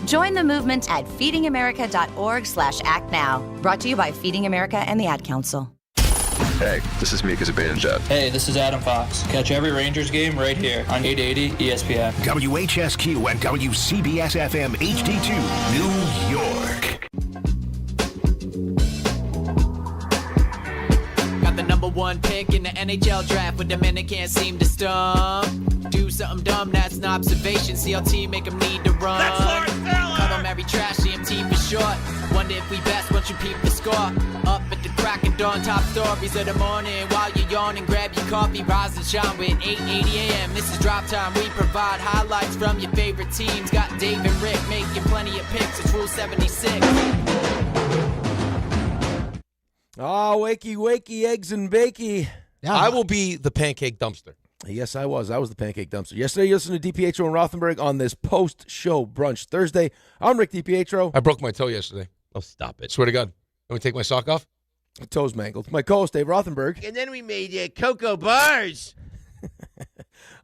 Join the movement at feedingamerica.org/actnow. Brought to you by Feeding America and the Ad Council. Hey, this is Mika Zibanejad. Hey, this is Adam Fox. Catch every Rangers game right here on 880 ESPN. WHSQ and WCBS-FM HD2, New York. Got the #1 pick in the NHL draft, but the men that can't seem to stump. Do something dumb, that's an observation. CLT make them need to run. That's Lawrence Taylor! Cut them every trash, CMT for short. Wonder if we best once you peep the score. Up at the crack of dawn, top stories of the morning. While you're yawning, grab your coffee, rise and shine with 8:80 a.m. This is Drop Time. We provide highlights from your favorite teams. Got Dave and Rick making plenty of picks. It's Rule 76. Oh, wakey, wakey, eggs and bakey. Yeah, I will be the pancake dumpster. Yes, I was. I was the pancake dumpster. Yesterday, you listened to DiPietro and Rothenberg on this post-show brunch Thursday. I'm Rick DiPietro. I broke my toe yesterday. Oh, stop it. Swear to God. Let me take my sock off. My toe's mangled. My co-host, Dave Rothenberg. And then we made cocoa bars.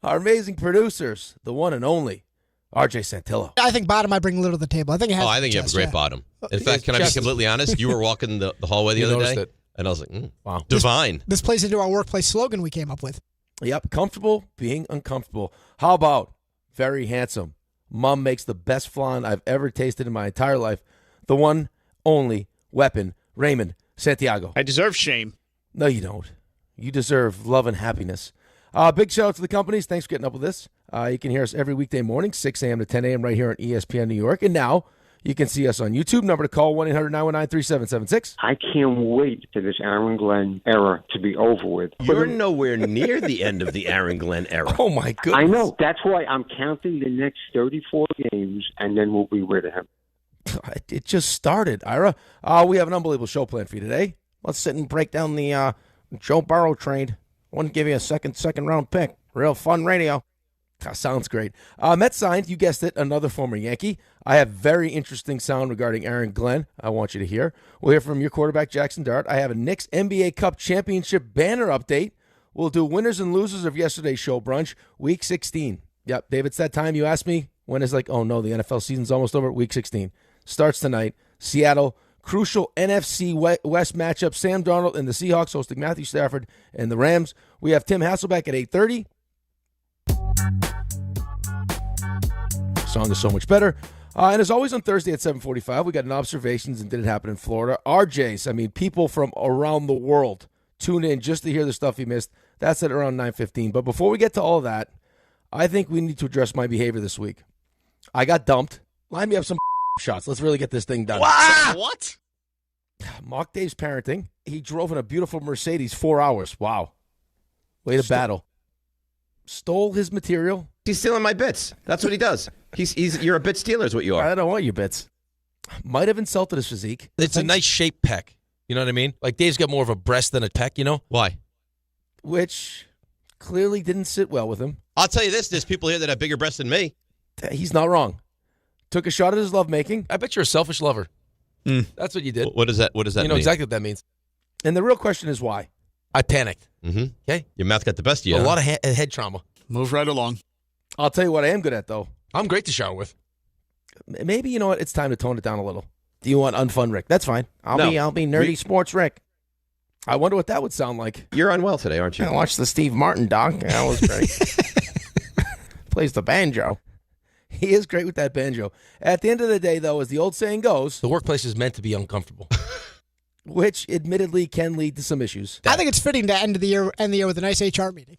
Our amazing producers, the one and only, RJ Santillo. I think bottom I bring little to the table. I think it has I think you have a great bottom. In fact, can I be completely honest? You were walking the hallway the other day, and I was like, wow. Divine. This plays into our workplace slogan we came up with. Yep, comfortable being uncomfortable. How about very handsome? Mom makes the best flan I've ever tasted in my entire life. The one, only, weapon, Raymond Santiago. I deserve shame. No, you don't. You deserve love and happiness. Big shout out to the companies. Thanks for getting up with this. You can hear us every weekday morning, 6 a.m. to 10 a.m. right here on ESPN New York. And now you can see us on YouTube. Number to call, 1-800-919-3776. I can't wait for this Aaron Glenn era to be over with. You're nowhere near the end of the Aaron Glenn era. Oh, my goodness. I know. That's why I'm counting the next 34 games, and then we'll be rid of him. It just started, Ira. We have an unbelievable show planned for you today. Let's sit and break down the Joe Burrow trade. Wouldn't give you a second round pick. Real fun radio. Sounds great. Mets signed, you guessed it, another former Yankee. I have very interesting sound regarding Aaron Glenn I want you to hear. We'll hear from your quarterback, Jaxson Dart. I have a Knicks NBA Cup Championship banner update. We'll do winners and losers of yesterday's show brunch, Week 16. Yep, David, it's that time you asked me when it's like, oh no, the NFL season's almost over. Week 16 starts tonight. Seattle, crucial NFC West matchup. Sam Darnold and the Seahawks hosting Matthew Stafford and the Rams. We have Tim Hasselbeck at 8:30. Song is so much better. And as always on Thursday at 7:45, we got an Knobservations and Did It Happen in Florida. RJs, people from around the world tune in just to hear the stuff you missed. That's at around 9:15. But before we get to all of that, I think we need to address my behavior this week. I got dumped. Line me up some shots. Let's really get this thing done. What? Mock Dave's parenting. He drove in a beautiful Mercedes 4 hours. Wow. Way to battle. Stole his material. He's stealing my bits. That's what he does. You're a bit stealer is what you are. I don't want your bits. Might have insulted his physique. It's a nice shaped pec. You know what I mean? Like Dave's got more of a breast than a pec, you know? Why? Which clearly didn't sit well with him. I'll tell you this. There's people here that have bigger breasts than me. He's not wrong. Took a shot at his lovemaking. I bet you're a selfish lover. That's what you did. What does that mean? You know exactly what that means. And the real question is why? I panicked. Mm-hmm. Okay? Your mouth got the best of you. A lot of head trauma. Move right along. I'll tell you what I am good at, though. I'm great to shower with. Maybe, you know what, it's time to tone it down a little. Do you want unfun Rick? That's fine. I'll be nerdy sports Rick. I wonder what that would sound like. You're unwell today, aren't you? I watched the Steve Martin doc. That was great. Plays the banjo. He is great with that banjo. At the end of the day, though, as the old saying goes, the workplace is meant to be uncomfortable. Which admittedly can lead to some issues. I think it's fitting to end the year with a nice HR meeting.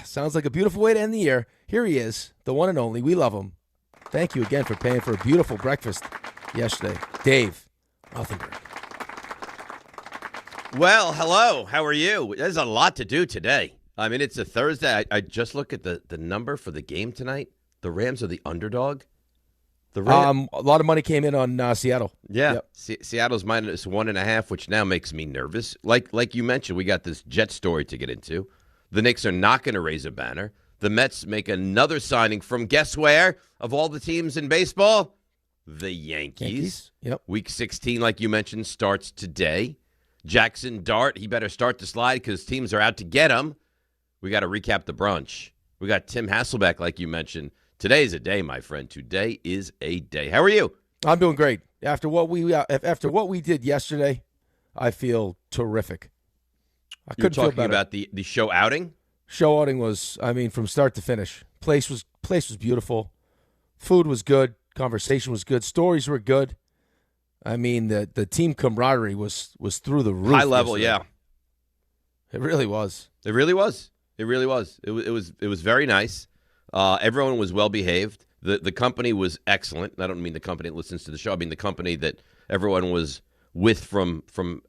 Sounds like a beautiful way to end the year. Here he is, the one and only. We love him. Thank you again for paying for a beautiful breakfast yesterday. Dave Rothenberg. Well, hello. How are you? There's a lot to do today. I mean, it's a Thursday. I just look at the number for the game tonight. The Rams are the underdog. A lot of money came in on Seattle. Yeah, yep. Seattle's -1.5, which now makes me nervous. Like you mentioned, we got this Jet story to get into. The Knicks are not going to raise a banner. The Mets make another signing from guess where? Of all the teams in baseball? The Yankees. Yep. Week 16, like you mentioned, starts today. Jaxson Dart, he better start to slide because teams are out to get him. We got to recap the brunch. We got Tim Hasselbeck, like you mentioned, Today's a day, my friend. Today is a day. How are you? I'm doing great. After what we did yesterday, I feel terrific. I You're couldn't feel talking better. about the show outing? Show outing was, from start to finish. Place was beautiful. Food was good. Conversation was good. Stories were good. I mean, the team camaraderie was through the roof. High level, yesterday. yeah. It really was. It really was. It really was. It was very nice. Everyone was well behaved. The company was excellent. I don't mean the company that listens to the show. I mean the company that everyone was with from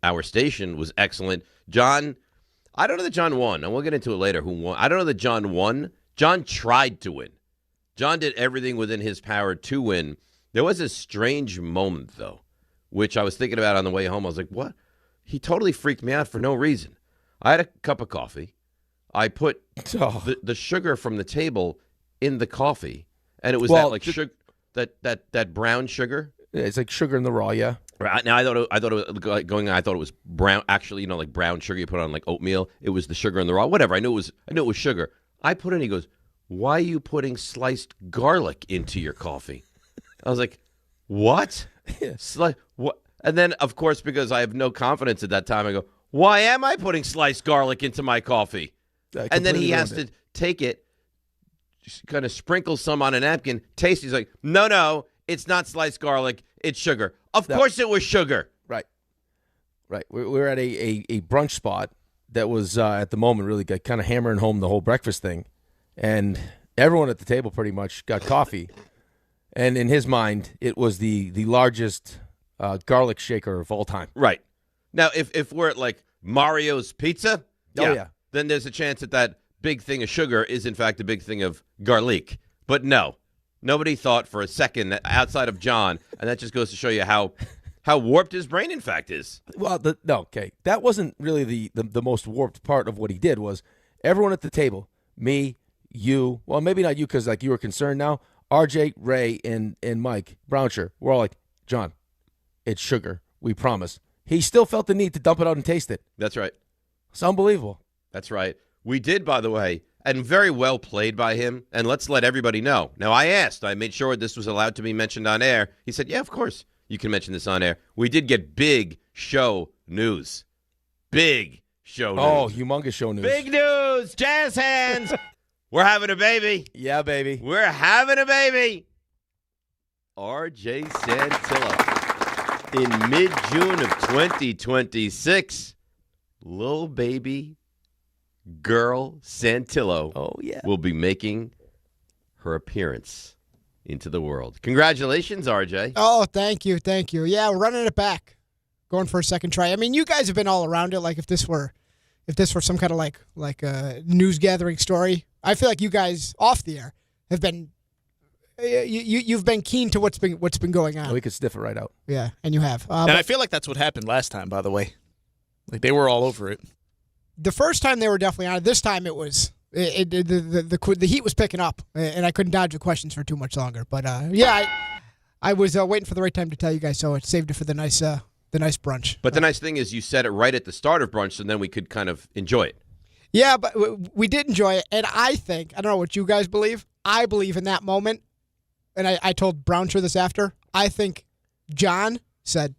our station was excellent. John, I don't know that John won, and we'll get into it later who won. I don't know that John won. John tried to win. John did everything within his power to win. There was a strange moment, though, which I was thinking about on the way home. I was like, what? He totally freaked me out for no reason. I had a cup of coffee. I put the sugar from the table in the coffee, and it was sugar, that brown sugar. Yeah, it's like sugar in the raw, yeah. Right now, I thought it was going on. I thought it was brown. Actually, like brown sugar you put on like oatmeal. It was the sugar in the raw. Whatever. I knew it was sugar. I put it in. He goes, "Why are you putting sliced garlic into your coffee?" I was like, "What? What?" And then, of course, because I have no confidence at that time, I go, "Why am I putting sliced garlic into my coffee?" And then he has to take it, just kind of sprinkle some on a napkin, taste. He's like, "No, it's not sliced garlic. It's sugar." Of course, it was sugar. Right. We're at a brunch spot that was at the moment really kind of hammering home the whole breakfast thing, and everyone at the table pretty much got coffee. And in his mind, it was the largest garlic shaker of all time. Right. Now, if we're at like Mario's Pizza, then there's a chance that big thing of sugar is in fact a big thing of garlic. But no, nobody thought for a second that outside of John, and that just goes to show you how warped his brain in fact is. Well, that wasn't really the most warped part of what he did. Was everyone at the table, me, you, well, maybe not you because like you were concerned now, RJ, Ray, and Mike Brownshire, we're all like, John, it's sugar, we promise. He still felt the need to dump it out and taste it. That's right. It's unbelievable. That's right. We did, by the way, and very well played by him. And let's let everybody know. Now, I made sure this was allowed to be mentioned on air. He said, yeah, of course, you can mention this on air. We did get big show news. Big show news. Oh, humongous show news. Big news. Jazz hands. We're having a baby. Yeah, baby. We're having a baby. R.J. Santillo. In mid-June of 2026, little baby girl Santillo will be making her appearance into the world. Congratulations, RJ. Oh, thank you. Yeah, we're running it back. Going for a second try. I mean, you guys have been all around it. Like if this were some kind of like a news gathering story, I feel like you guys off the air have been you've been keen to what's been going on. We could sniff it right out. Yeah, and you have. And I feel like that's what happened last time, by the way. Like they were all over it. The first time they were definitely on it. This time it was the heat was picking up, and I couldn't dodge the questions for too much longer. But I was waiting for the right time to tell you guys, so it saved it for the nice brunch. But the nice thing is you said it right at the start of brunch, and then we could kind of enjoy it. Yeah, but we did enjoy it, and I don't know what you guys believe. I believe in that moment, and I told Brownshire this after. I think John said,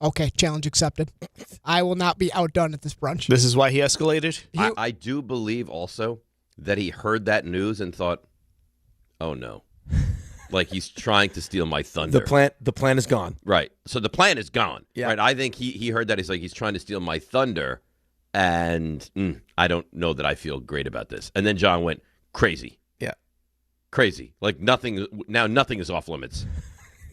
okay, challenge accepted. I will not be outdone at this brunch. This is why he escalated? I do believe also that he heard that news and thought, oh no. Like he's trying to steal my thunder. The plan is gone. Right. So the plan is gone. Yeah. Right. I think he heard that. He's trying to steal my thunder. And I don't know that I feel great about this. And then John went crazy. Yeah. Crazy. Like nothing is off limits.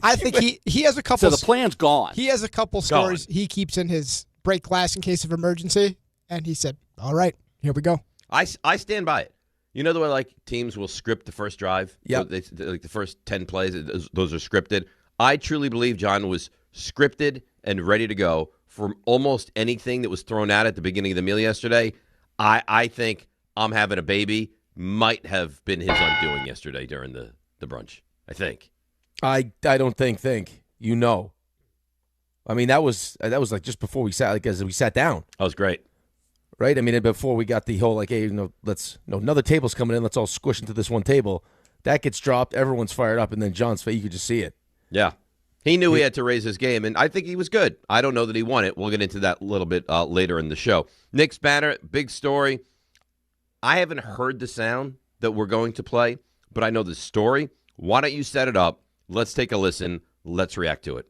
I think he has a couple. So the plan's gone. He has a couple stories he keeps in his break glass in case of emergency, and he said, "All right, here we go." I stand by it. You know the way like teams will script the first drive. Yeah, like the first 10 plays, those are scripted. I truly believe John was scripted and ready to go for almost anything that was thrown out at the beginning of the meal yesterday. I think I'm having a baby might have been his undoing yesterday during the brunch. I think. I don't think. You know. I mean, that was like just before we sat, like as we sat down. That was great. Right? I mean, before we got the whole like, hey, another table's coming in, let's all squish into this one table. that gets dropped, everyone's fired up, and then John's face, you could just see it. Yeah. He knew he had to raise his game, and I think he was good. I don't know that he won it. We'll get into that a little bit later in the show. Knicks banner, big story. I haven't heard the sound that we're going to play, but I know the story. Why don't you set it up? Let's take a listen. Let's react to it.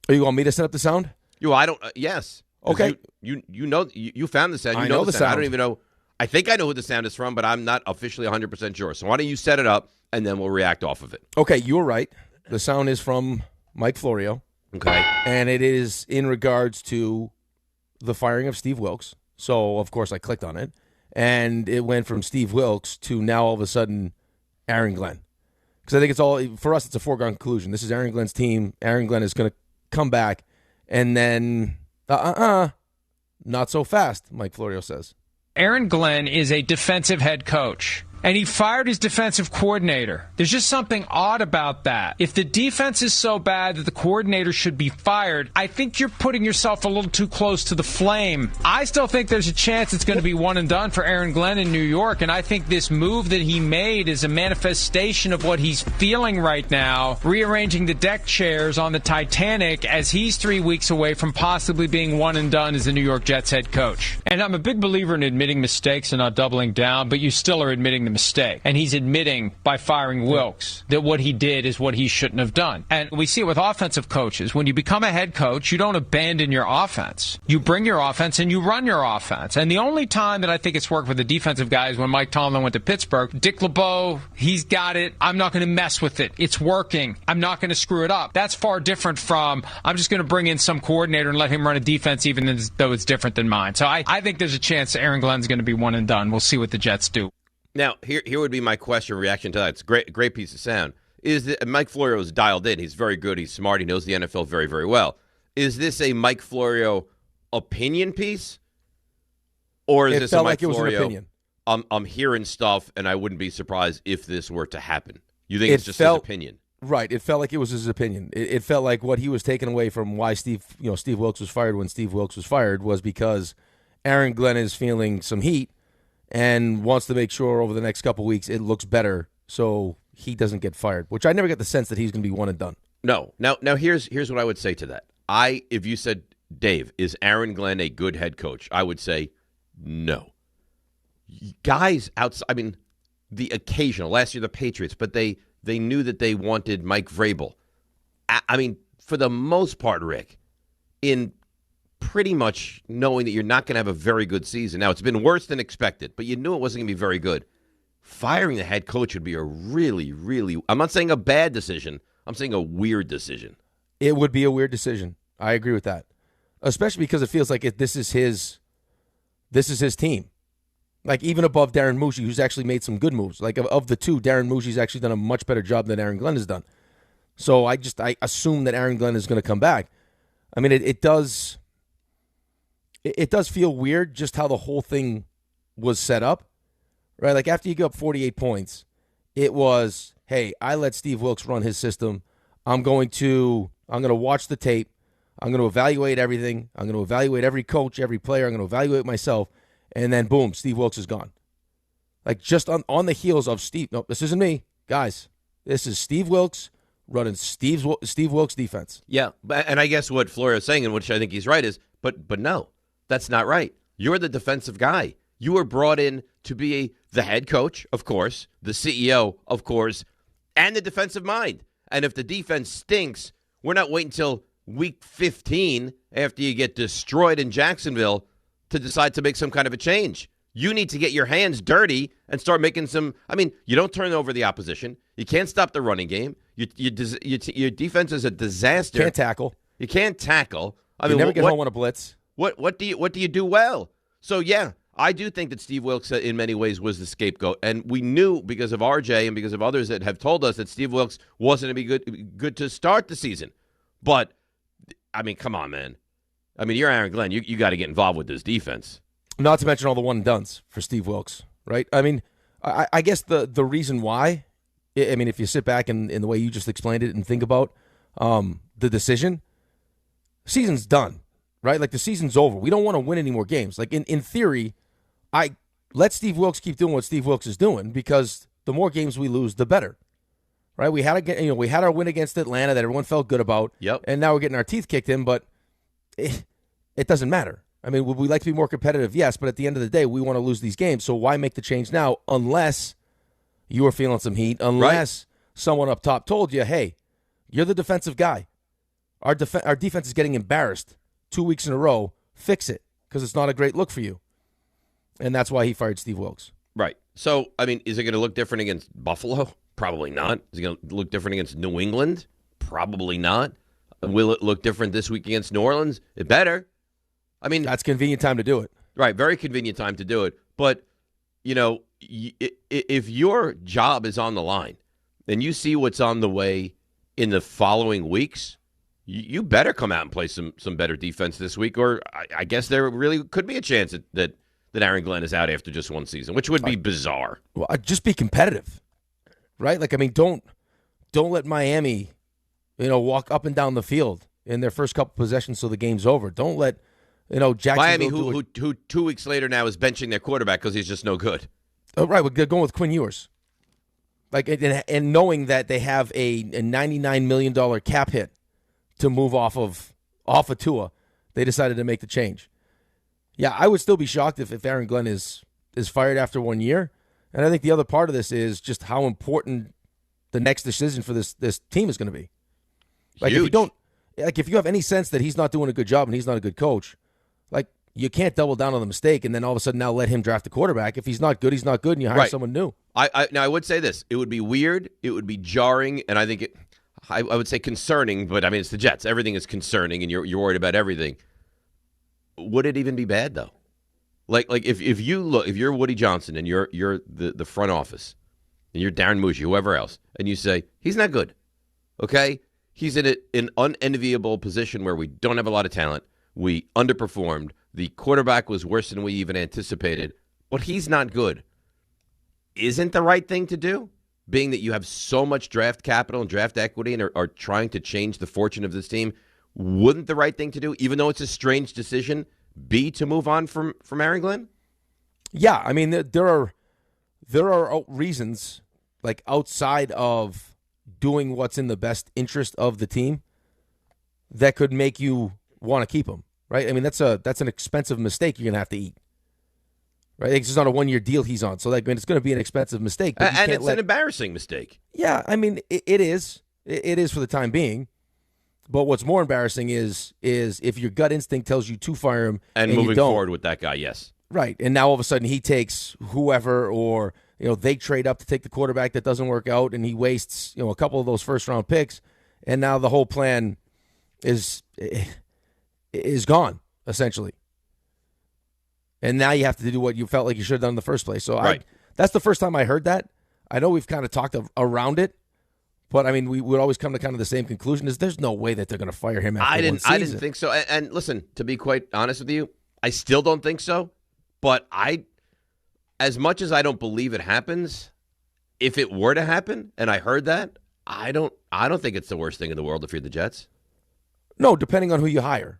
Are you want me to set up the sound? I don't. Yes. Okay. You know you found the sound. You I know the sound. I don't even know. I think I know who the sound is from, but I'm not officially 100% sure. So why don't you set it up, and then we'll react off of it. Okay, you're right. The sound is from Mike Florio. Okay. And it is in regards to the firing of Steve Wilkes. So, of course, I clicked on it. And it went from Steve Wilkes to now all of a sudden Aaron Glenn. Because I think it's all, for us, it's a foregone conclusion. This is Aaron Glenn's team. Aaron Glenn is going to come back. And then, not so fast, Mike Florio says. Aaron Glenn is a defensive head coach, and he fired his defensive coordinator. There's just something odd about that. If the defense is so bad that the coordinator should be fired, I think you're putting yourself a little too close to the flame. I still think there's a chance it's going to be one and done for Aaron Glenn in New York, and I think this move that he made is a manifestation of what he's feeling right now, rearranging the deck chairs on the Titanic as he's 3 weeks away from possibly being one and done as the New York Jets head coach. And I'm a big believer in admitting mistakes and not doubling down, but you still are admitting the mistake. And he's admitting by firing Wilkes that what he did is what he shouldn't have done. And we see it with offensive coaches. When you become a head coach, you don't abandon your offense. You bring your offense and you run your offense. And the only time that I think it's worked with the defensive guys when Mike Tomlin went to Pittsburgh, Dick LeBeau, he's got it. I'm not going to mess with it. It's working. I'm not going to screw it up. That's far different from I'm just going to bring in some coordinator and let him run a defense even though it's different than mine. So I think there's a chance Aaron Glenn's going to be one and done. We'll see what the Jets do. Now, here would be my question, reaction to that. It's a great piece of sound. Is that Mike Florio is dialed in. He's very good. He's smart. He knows the NFL very, very well. Is this a Mike Florio opinion piece? Or is this a Mike Florio, I'm hearing stuff, and I wouldn't be surprised if this were to happen? You think it's just his opinion? Right. It felt like it was his opinion. It felt like what he was taking away from why Steve Wilkes was fired when Steve Wilkes was fired was because Aaron Glenn is feeling some heat and wants to make sure over the next couple weeks it looks better so he doesn't get fired, which I never get the sense that he's going to be one and done. No. Now here's what I would say to that. If you said, Dave, is Aaron Glenn a good head coach? I would say no. Guys outside, the occasional, last year the Patriots, but they knew that they wanted Mike Vrabel. For the most part, Rick, in pretty much knowing that you're not going to have a very good season. Now, it's been worse than expected, but you knew it wasn't going to be very good. Firing the head coach would be a really, really, I'm not saying a bad decision. I'm saying a weird decision. It would be a weird decision. I agree with that, especially because it feels like this is his team. Like, even above Darren Mushi, who's actually made some good moves. Like, of the two, Darren Mushi's actually done a much better job than Aaron Glenn has done. So I assume that Aaron Glenn is going to come back. It does feel weird just how the whole thing was set up, right? Like, after you go up 48 points, it was, hey, I let Steve Wilkes run his system. I'm going to watch the tape. I'm going to evaluate everything. I'm going to evaluate every coach, every player. I'm going to evaluate myself. And then, boom, Steve Wilkes is gone. Like, just on the heels of Steve. No, this isn't me. Guys, this is Steve Wilkes running Steve Wilkes' defense. Yeah, and I guess what Florio is saying, and which I think he's right, is, but no, that's not right. You're the defensive guy. You were brought in to be the head coach, of course, the CEO, of course, and the defensive mind. And if the defense stinks, we're not waiting until week 15 after you get destroyed in Jacksonville to decide to make some kind of a change. You need to get your hands dirty and start making some. You don't turn over the opposition. You can't stop the running game. Your defense is a disaster. Can't tackle. You can't tackle. You never get home on a blitz. What do you do well? So yeah, I do think that Steve Wilkes in many ways was the scapegoat, and we knew because of RJ and because of others that have told us that Steve Wilkes wasn't going to be good to start the season. But come on, man. You're Aaron Glenn. You got to get involved with this defense. Not to mention all the one and dones for Steve Wilkes, right? I guess the reason why, if you sit back and in the way you just explained it and think about the decision, season's done, right? Like, the season's over. We don't want to win any more games. Like, in theory, I let Steve Wilkes keep doing what Steve Wilkes is doing because the more games we lose, the better. right? We had our win against Atlanta that everyone felt good about. Yep. And now we're getting our teeth kicked in, but it doesn't matter. I mean, would we like to be more competitive? Yes, but at the end of the day, we want to lose these games. So why make the change now unless you are feeling some heat, unless someone up top told you, hey, you're the defensive guy. Our defense is getting embarrassed 2 weeks in a row. Fix it, because it's not a great look for you. And that's why he fired Steve Wilkes. Right. So, I mean, is it going to look different against Buffalo? Probably not. Is it going to look different against New England? Probably not. Will it look different this week against New Orleans? It better. I mean, that's convenient time to do it. Right. Very convenient time to do it. But, you know, if your job is on the line and you see what's on the way in the following weeks, you better come out and play some better defense this week, or I guess there really could be a chance that Aaron Glenn is out after just one season, which would be bizarre. Well, just be competitive, right? Like, I mean, don't let Miami, walk up and down the field in their first couple possessions so the game's over. Don't let, Jacksonville Miami, who 2 weeks later now is benching their quarterback because he's just no good. Oh, right, they're going with Quinn Ewers. Like, and knowing that they have a $99 million cap hit to move off of Tua, they decided to make the change. Yeah, I would still be shocked if Aaron Glenn is fired after 1 year. And I think the other part of this is just how important the next decision for this team is going to be. Like, Huge. if you have any sense that he's not doing a good job and he's not a good coach, like, you can't double down on the mistake and then all of a sudden now let him draft the quarterback. If he's not good, he's not good, and you hire someone new. Now, I would say this. It would be weird. It would be jarring, and I think I would say concerning, but I mean, it's the Jets. Everything is concerning, and you're worried about everything. Would it even be bad, though? Like if you're Woody Johnson and you're the front office, and you're Darren Mushi, whoever else, and you say, he's not good, okay? He's in an unenviable position where we don't have a lot of talent. We underperformed. The quarterback was worse than we even anticipated, but he's not good. Isn't the right thing to do, being that you have so much draft capital and draft equity and are trying to change the fortune of this team? Wouldn't the right thing to do, even though it's a strange decision, be to move on from Aaron Glenn? Yeah, I mean, there are reasons, like, outside of doing what's in the best interest of the team that could make you want to keep him, right? I mean, that's an expensive mistake you're going to have to eat. Right, it's just not a 1-year deal he's on, so it's going to be an expensive mistake. But and it's an embarrassing mistake. Yeah, I mean, it is. It is for the time being. But what's more embarrassing is if your gut instinct tells you to fire him and moving forward with that guy. Yes, right. And now all of a sudden he takes whoever, or they trade up to take the quarterback that doesn't work out, and he wastes a couple of those first round picks, and now the whole plan is gone essentially. And now you have to do what you felt like you should have done in the first place. So that's the first time I heard that. I know we've kind of talked around it, but I mean, we would always come to kind of the same conclusion: is there's no way that they're going to fire him after one season. I didn't think so. And listen, to be quite honest with you, I still don't think so. But as much as I don't believe it happens, if it were to happen, and I heard that, I don't think it's the worst thing in the world if you're the Jets. No, depending on who you hire,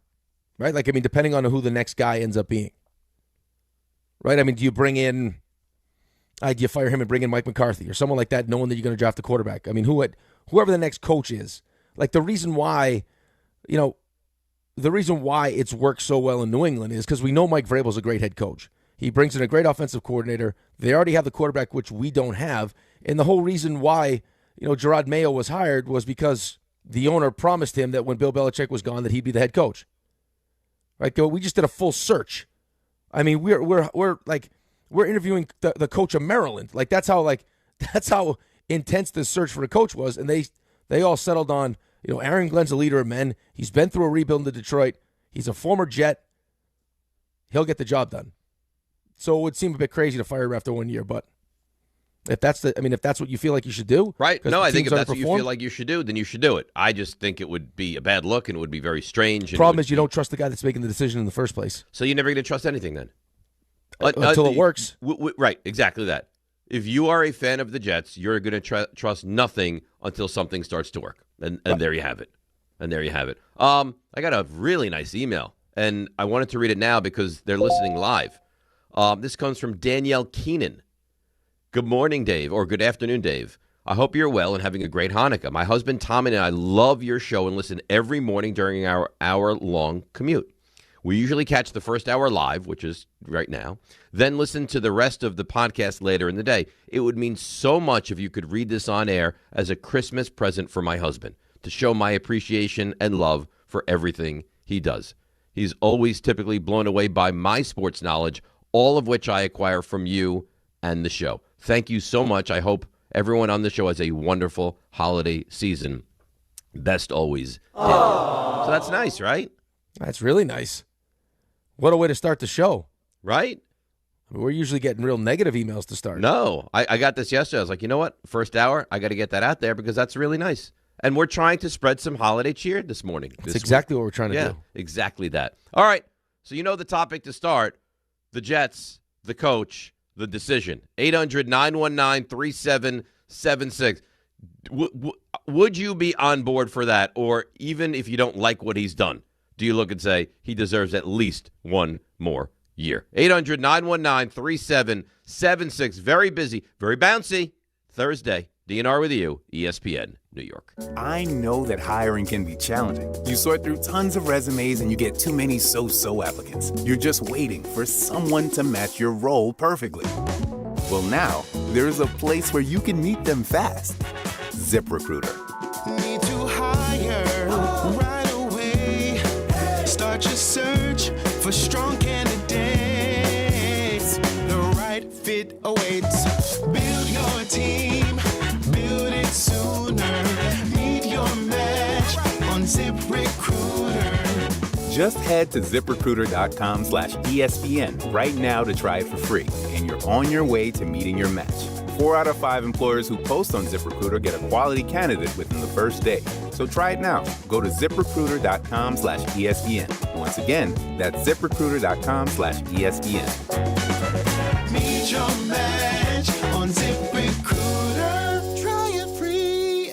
right? Like, I mean, depending on who the next guy ends up being. Right? I mean, do you fire him and bring in Mike McCarthy or someone like that, knowing that you're going to draft the quarterback? I mean, whoever the next coach is, like, the reason why it's worked so well in New England is because we know Mike Vrabel's a great head coach. He brings in a great offensive coordinator. They already have the quarterback, which we don't have. And the whole reason why, Gerard Mayo was hired was because the owner promised him that when Bill Belichick was gone, that he'd be the head coach. Right? We just did a full search. I mean, we're interviewing the coach of Maryland. Like, that's how intense the search for a coach was, and they all settled on, Aaron Glenn's a leader of men. He's been through a rebuild in Detroit. He's a former Jet. He'll get the job done. So it would seem a bit crazy to fire him after 1 year, but if that's what you feel like you should do, right? No, I think if that's what you feel like you should do, then you should do it. I just think it would be a bad look and it would be very strange. The problem is you don't trust the guy that's making the decision in the first place. So you're never going to trust anything then? Until it works. Right, exactly that. If you are a fan of the Jets, you're going to trust nothing until something starts to work. And there you have it. I got a really nice email, and I wanted to read it now because they're listening live. This comes from Danielle Keenan. Good morning, Dave, or good afternoon, Dave. I hope you're well and having a great Hanukkah. My husband Tom and I love your show and listen every morning during our hour-long commute. We usually catch the first hour live, which is right now, then listen to the rest of the podcast later in the day. It would mean so much if you could read this on air as a Christmas present for my husband to show my appreciation and love for everything he does. He's always typically blown away by my sports knowledge, all of which I acquire from you and the show. Thank you so much. I hope everyone on the show has a wonderful holiday season. Best always. So that's nice, right? That's really nice. What a way to start the show. Right? I mean, we're usually getting real negative emails to start. No, I got this yesterday. I was like, you know what? First hour, I got to get that out there because that's really nice. And we're trying to spread some holiday cheer this morning. That's exactly what we're trying to do. Exactly that. All right. So you know the topic to start. The Jets, the coach, the decision. 800-919-3776. Would you be on board for that? Or even if you don't like what he's done, do you look and say he deserves at least one more year? 800-919-3776. Very busy, very bouncy. Thursday. DNR with you, ESPN, New York. I know that hiring can be challenging. You sort through tons of resumes and you get too many so-so applicants. You're just waiting for someone to match your role perfectly. Well, now, there's a place where you can meet them fast. ZipRecruiter. Need to hire right away. Start your search for strong candidates. The right fit awaits. Build your team. Build it sooner. Meet your match on ZipRecruiter. Just head to ZipRecruiter.com/ESPN right now to try it for free. And you're on your way to meeting your match. 4 out of 5 employers who post on ZipRecruiter get a quality candidate within the first day. So try it now. Go to ZipRecruiter.com/ESPN. Once again, that's ZipRecruiter.com/ESPN. Meet your match on ZipRecruiter. Try it free.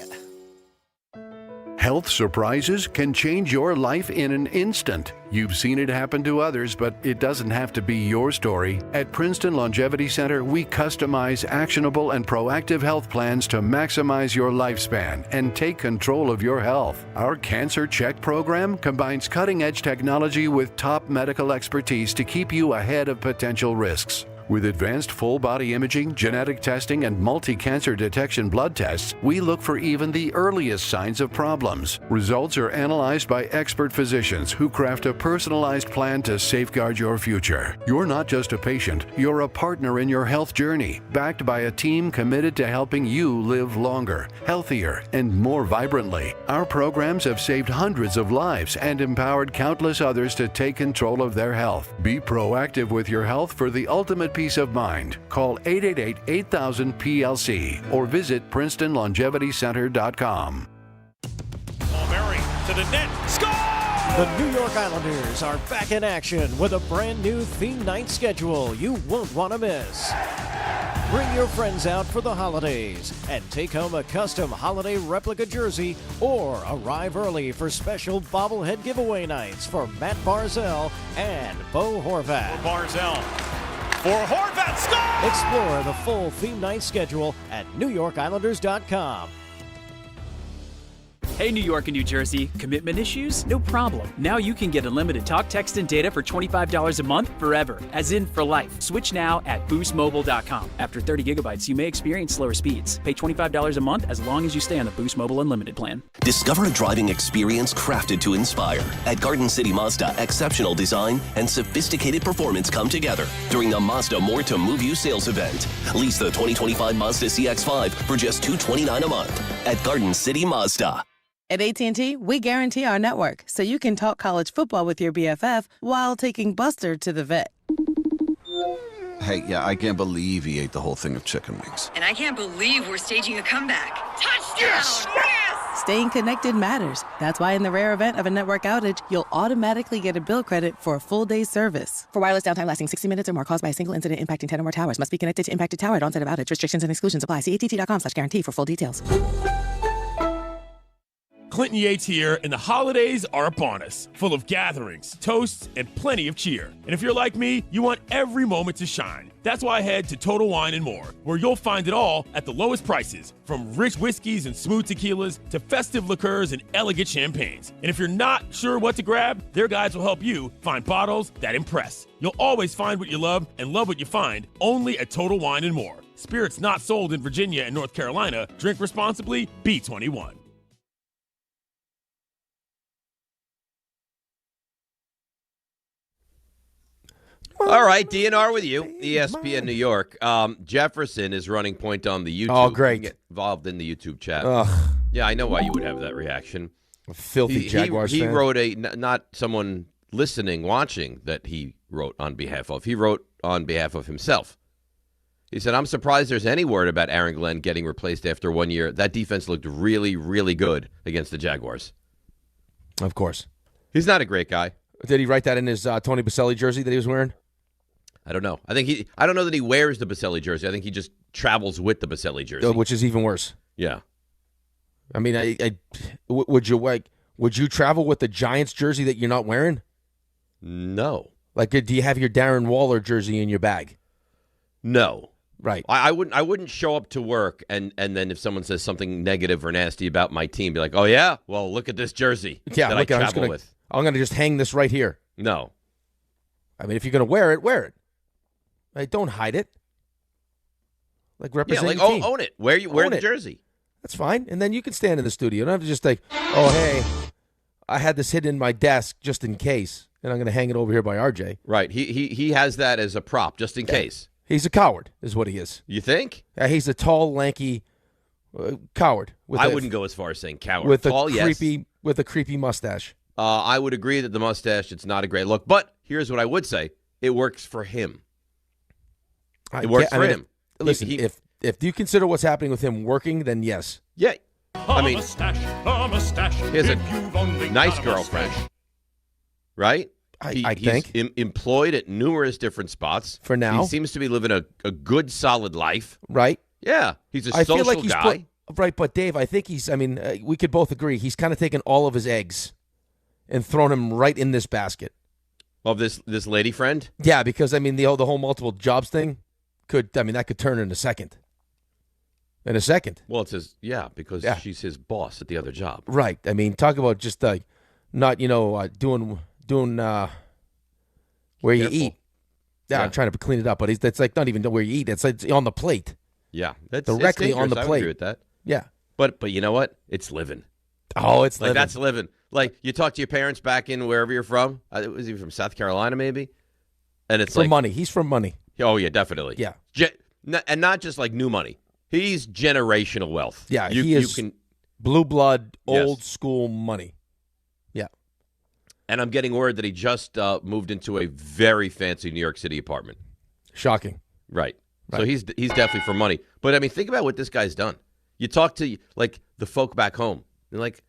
Health surprises can change your life in an instant. You've seen it happen to others, but it doesn't have to be your story. At Princeton Longevity Center, we customize actionable and proactive health plans to maximize your lifespan and take control of your health. Our Cancer Check program combines cutting-edge technology with top medical expertise to keep you ahead of potential risks. With advanced full-body imaging, genetic testing, and multi-cancer detection blood tests, we look for even the earliest signs of problems. Results are analyzed by expert physicians who craft a personalized plan to safeguard your future. You're not just a patient, you're a partner in your health journey, backed by a team committed to helping you live longer, healthier, and more vibrantly. Our programs have saved hundreds of lives and empowered countless others to take control of their health. Be proactive with your health for the ultimate peace of mind. Call 888-8000-PLC or visit PrincetonLongevityCenter.com. Murray to the net. Score! The New York Islanders are back in action with a brand new theme night schedule you won't want to miss. Bring your friends out for the holidays and take home a custom holiday replica jersey or arrive early for special bobblehead giveaway nights for Matt Barzell and Bo Horvat. Barzell. For Horvat, score! Explore the full theme night schedule at NewYorkIslanders.com. Hey, New York and New Jersey, commitment issues? No problem. Now you can get unlimited talk, text, and data for $25 a month forever, as in for life. Switch now at boostmobile.com. After 30 gigabytes, you may experience slower speeds. Pay $25 a month as long as you stay on the Boost Mobile Unlimited plan. Discover a driving experience crafted to inspire. At Garden City Mazda, exceptional design and sophisticated performance come together during the Mazda More to Move You sales event. Lease the 2025 Mazda CX-5 for just $229 a month at Garden City Mazda. At AT&T, we guarantee our network so you can talk college football with your BFF while taking Buster to the vet. Hey, yeah, I can't believe he ate the whole thing of chicken wings. And I can't believe we're staging a comeback. Touchdown! Yes! Yes! Staying connected matters. That's why in the rare event of a network outage, you'll automatically get a bill credit for a full day's service. For wireless downtime lasting 60 minutes or more caused by a single incident impacting 10 or more towers, must be connected to impacted tower at onset of outage. Restrictions and exclusions apply. See att.com/guarantee for full details. Clinton Yates here, and the holidays are upon us, full of gatherings, toasts, and plenty of cheer. And if you're like me, you want every moment to shine. That's why I head to Total Wine & More, where you'll find it all at the lowest prices, from rich whiskeys and smooth tequilas to festive liqueurs and elegant champagnes. And if you're not sure what to grab, their guides will help you find bottles that impress. You'll always find what you love and love what you find only at Total Wine & More. Spirits not sold in Virginia and North Carolina. Drink responsibly. B21. All right, DNR with you, ESPN New York. Jefferson is running point on the YouTube. Oh, great. You can get involved in the YouTube chat. Ugh. Yeah, I know why you would have that reaction. A filthy Jaguars he fan. wrote not someone listening, watching that he wrote on behalf of. He wrote on behalf of himself. He said, I'm surprised there's any word about Aaron Glenn getting replaced after 1 year. That defense looked really, really good against the Jaguars. Of course. He's not a great guy. Did he write that in his Tony Baselli jersey that he was wearing? I don't know. I don't know that he wears the Baselli jersey. I think he just travels with the Baselli jersey. Which is even worse. Yeah. I mean, would you travel with the Giants jersey that you're not wearing? No. Like, do you have your Darren Waller jersey in your bag? No. Right. I wouldn't show up to work and then if someone says something negative or nasty about my team, be like, oh yeah, well look at this jersey Yeah, that look, I travel with. I'm gonna just hang this right here. No. I mean, if you're gonna wear it, wear it. Right, don't hide it. Like represent your team. Own it. Wear the jersey. That's fine. And then you can stand in the studio. You don't have to just like, oh hey, I had this hidden in my desk just in case, and I'm gonna hang it over here by RJ. Right. He has that as a prop just in case. He's a coward, is what he is. You think? He's a tall, lanky coward. I wouldn't go as far as saying coward. With Tall, with a creepy mustache. I would agree that the mustache, it's not a great look. But here's what I would say: it works for him. It works for him. Listen, if you consider what's happening with him working, then yes. Yeah. I mean, he has a nice girlfriend, right? I think. He's employed at numerous different spots. For now. He seems to be living a good, solid life. Right? Yeah. He's a I social feel like he's guy. Right, but Dave, I think we could both agree, he's kind of taken all of his eggs and thrown them right in this basket. Of this lady friend? Yeah, because, I mean, the whole multiple jobs thing that could turn in a second. In a second. Well, it's because she's his boss at the other job. Right. I mean, talk about just not, doing where you eat. Yeah, I'm trying to clean it up, but it's like not even where you eat. It's on the plate. Yeah, that's directly on the plate. I would agree with that. Yeah, but you know what? It's living. Oh, it's like living. That's living. Like you talk to your parents back in wherever you're from. Was he from South Carolina, maybe? And it's from money. He's from money. Oh yeah, definitely. Yeah, and not just like new money. He's generational wealth. Yeah, he is blue blood, old school money. Yeah. And I'm getting word that he just moved into a very fancy New York City apartment. Shocking. Right. So he's definitely for money. But I mean, think about what this guy's done. You talk to like the folk back home, and like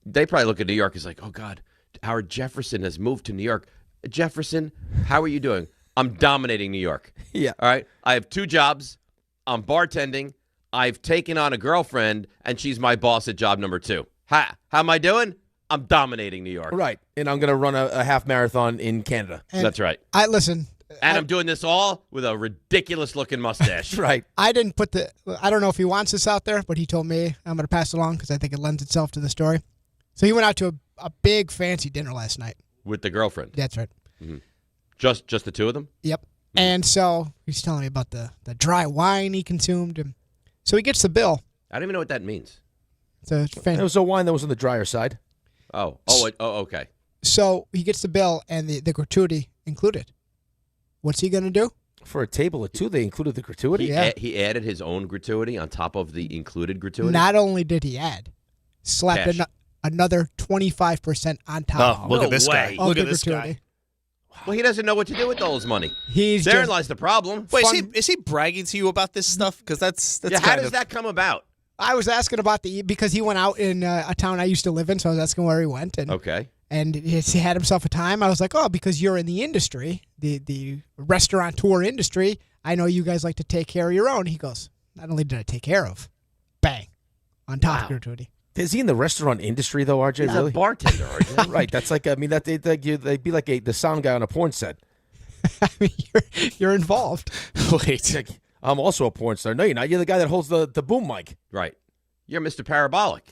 they probably look at New York as like, oh God, Howard Jefferson has moved to New York. Jefferson, how are you doing? I'm dominating New York. Yeah. All right. I have 2 jobs. I'm bartending. I've taken on a girlfriend, and she's my boss at job number 2. How am I doing? I'm dominating New York. Right. And I'm going to run a half marathon in Canada. And that's right. And I'm doing this all with a ridiculous-looking mustache. Right. I didn't put I don't know if he wants this out there, but he told me. I'm going to pass it along because I think it lends itself to the story. So he went out to a big, fancy dinner last night. With the girlfriend? That's right. Mm-hmm. Just the 2 of them? Yep. Mm-hmm. And so he's telling me about the dry wine he consumed. And so he gets the bill. I don't even know what that means. It was a wine that was on the drier side. Oh, okay. So he gets the bill and the gratuity included. What's he going to do? For a table of 2, they included the gratuity? He added his own gratuity on top of the included gratuity? Not only did he add, slapped another 25% on top. Oh, look at this guy. Look at this guy. Well, he doesn't know what to do with all his money. Therein lies the problem. Wait, is he bragging to you about this stuff? Because that's how does that come about? I was asking about because he went out in a town I used to live in, so I was asking where he went. And, okay. And he had himself a time. I was like, oh, because you're in the industry, the restaurateur industry, I know you guys like to take care of your own. He goes, not only did I take care of, bang, on top of gratuity. Is he in the restaurant industry though, RJ? He's really? a bartender, RJ. Right. That's like they'd be like the sound guy on a porn set. I mean, you're involved. Wait, I'm also a porn star. No, you're not. You're the guy that holds the boom mic. Right. You're Mr. Parabolic.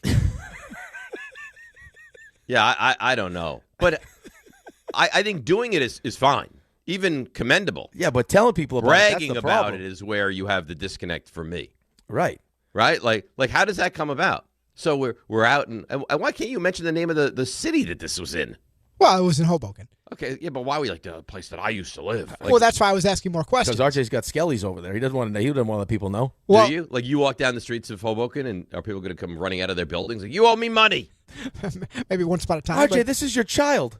Yeah, I don't know. But I think doing it is fine. Even commendable. Yeah, but telling people about bragging it, that's the about problem. it is where you have the disconnect for me. Right. Right? Like how does that come about? So we're out, and why can't you mention the name of the city that this was in? Well, it was in Hoboken. Okay, yeah, but why we like the place that I used to live? Like, Well, that's why I was asking more questions. Because RJ's got skellies over there. He doesn't want to. He doesn't want to let people know. Well- do you? Like you walk down the streets of Hoboken, and are people going to come running out of their buildings? Like, you owe me money. Maybe once upon a time. RJ, this is your child.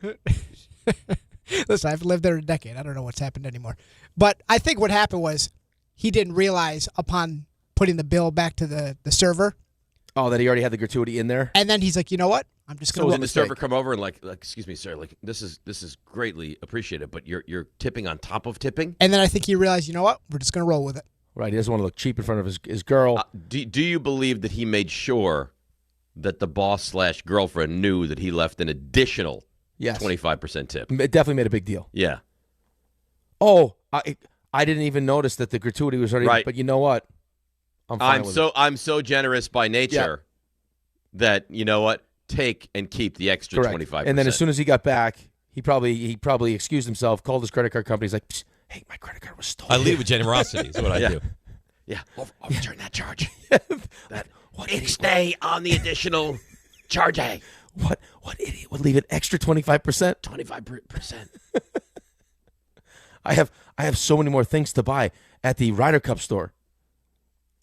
Listen, I've lived there a decade. I don't know what's happened anymore. But I think what happened was he didn't realize upon putting the bill back to the server. Oh, that he already had the gratuity in there? And then he's like, you know what? I'm just going So to did the server come over and like, excuse me, sir, like this is greatly appreciated, but you're tipping on top of tipping? And then I think he realized, you know what? We're just going to roll with it. Right. He doesn't want to look cheap in front of his girl. Do you believe that he made sure that the boss/girlfriend knew that he left an additional 25% tip? It definitely made a big deal. Yeah. Oh, I didn't even notice that the gratuity was already. Right. But you know what? I'm fine with it. I'm so generous by nature that you know what? Take and keep the extra 25%. And then as soon as he got back, he probably excused himself, called his credit card company. He's like, "Hey, my credit card was stolen." I lead with generosity is what I do. Yeah, I'll return that charge. That stay on the additional charge. What idiot would leave an extra 25%? 25%. I have so many more things to buy at the Ryder Cup store.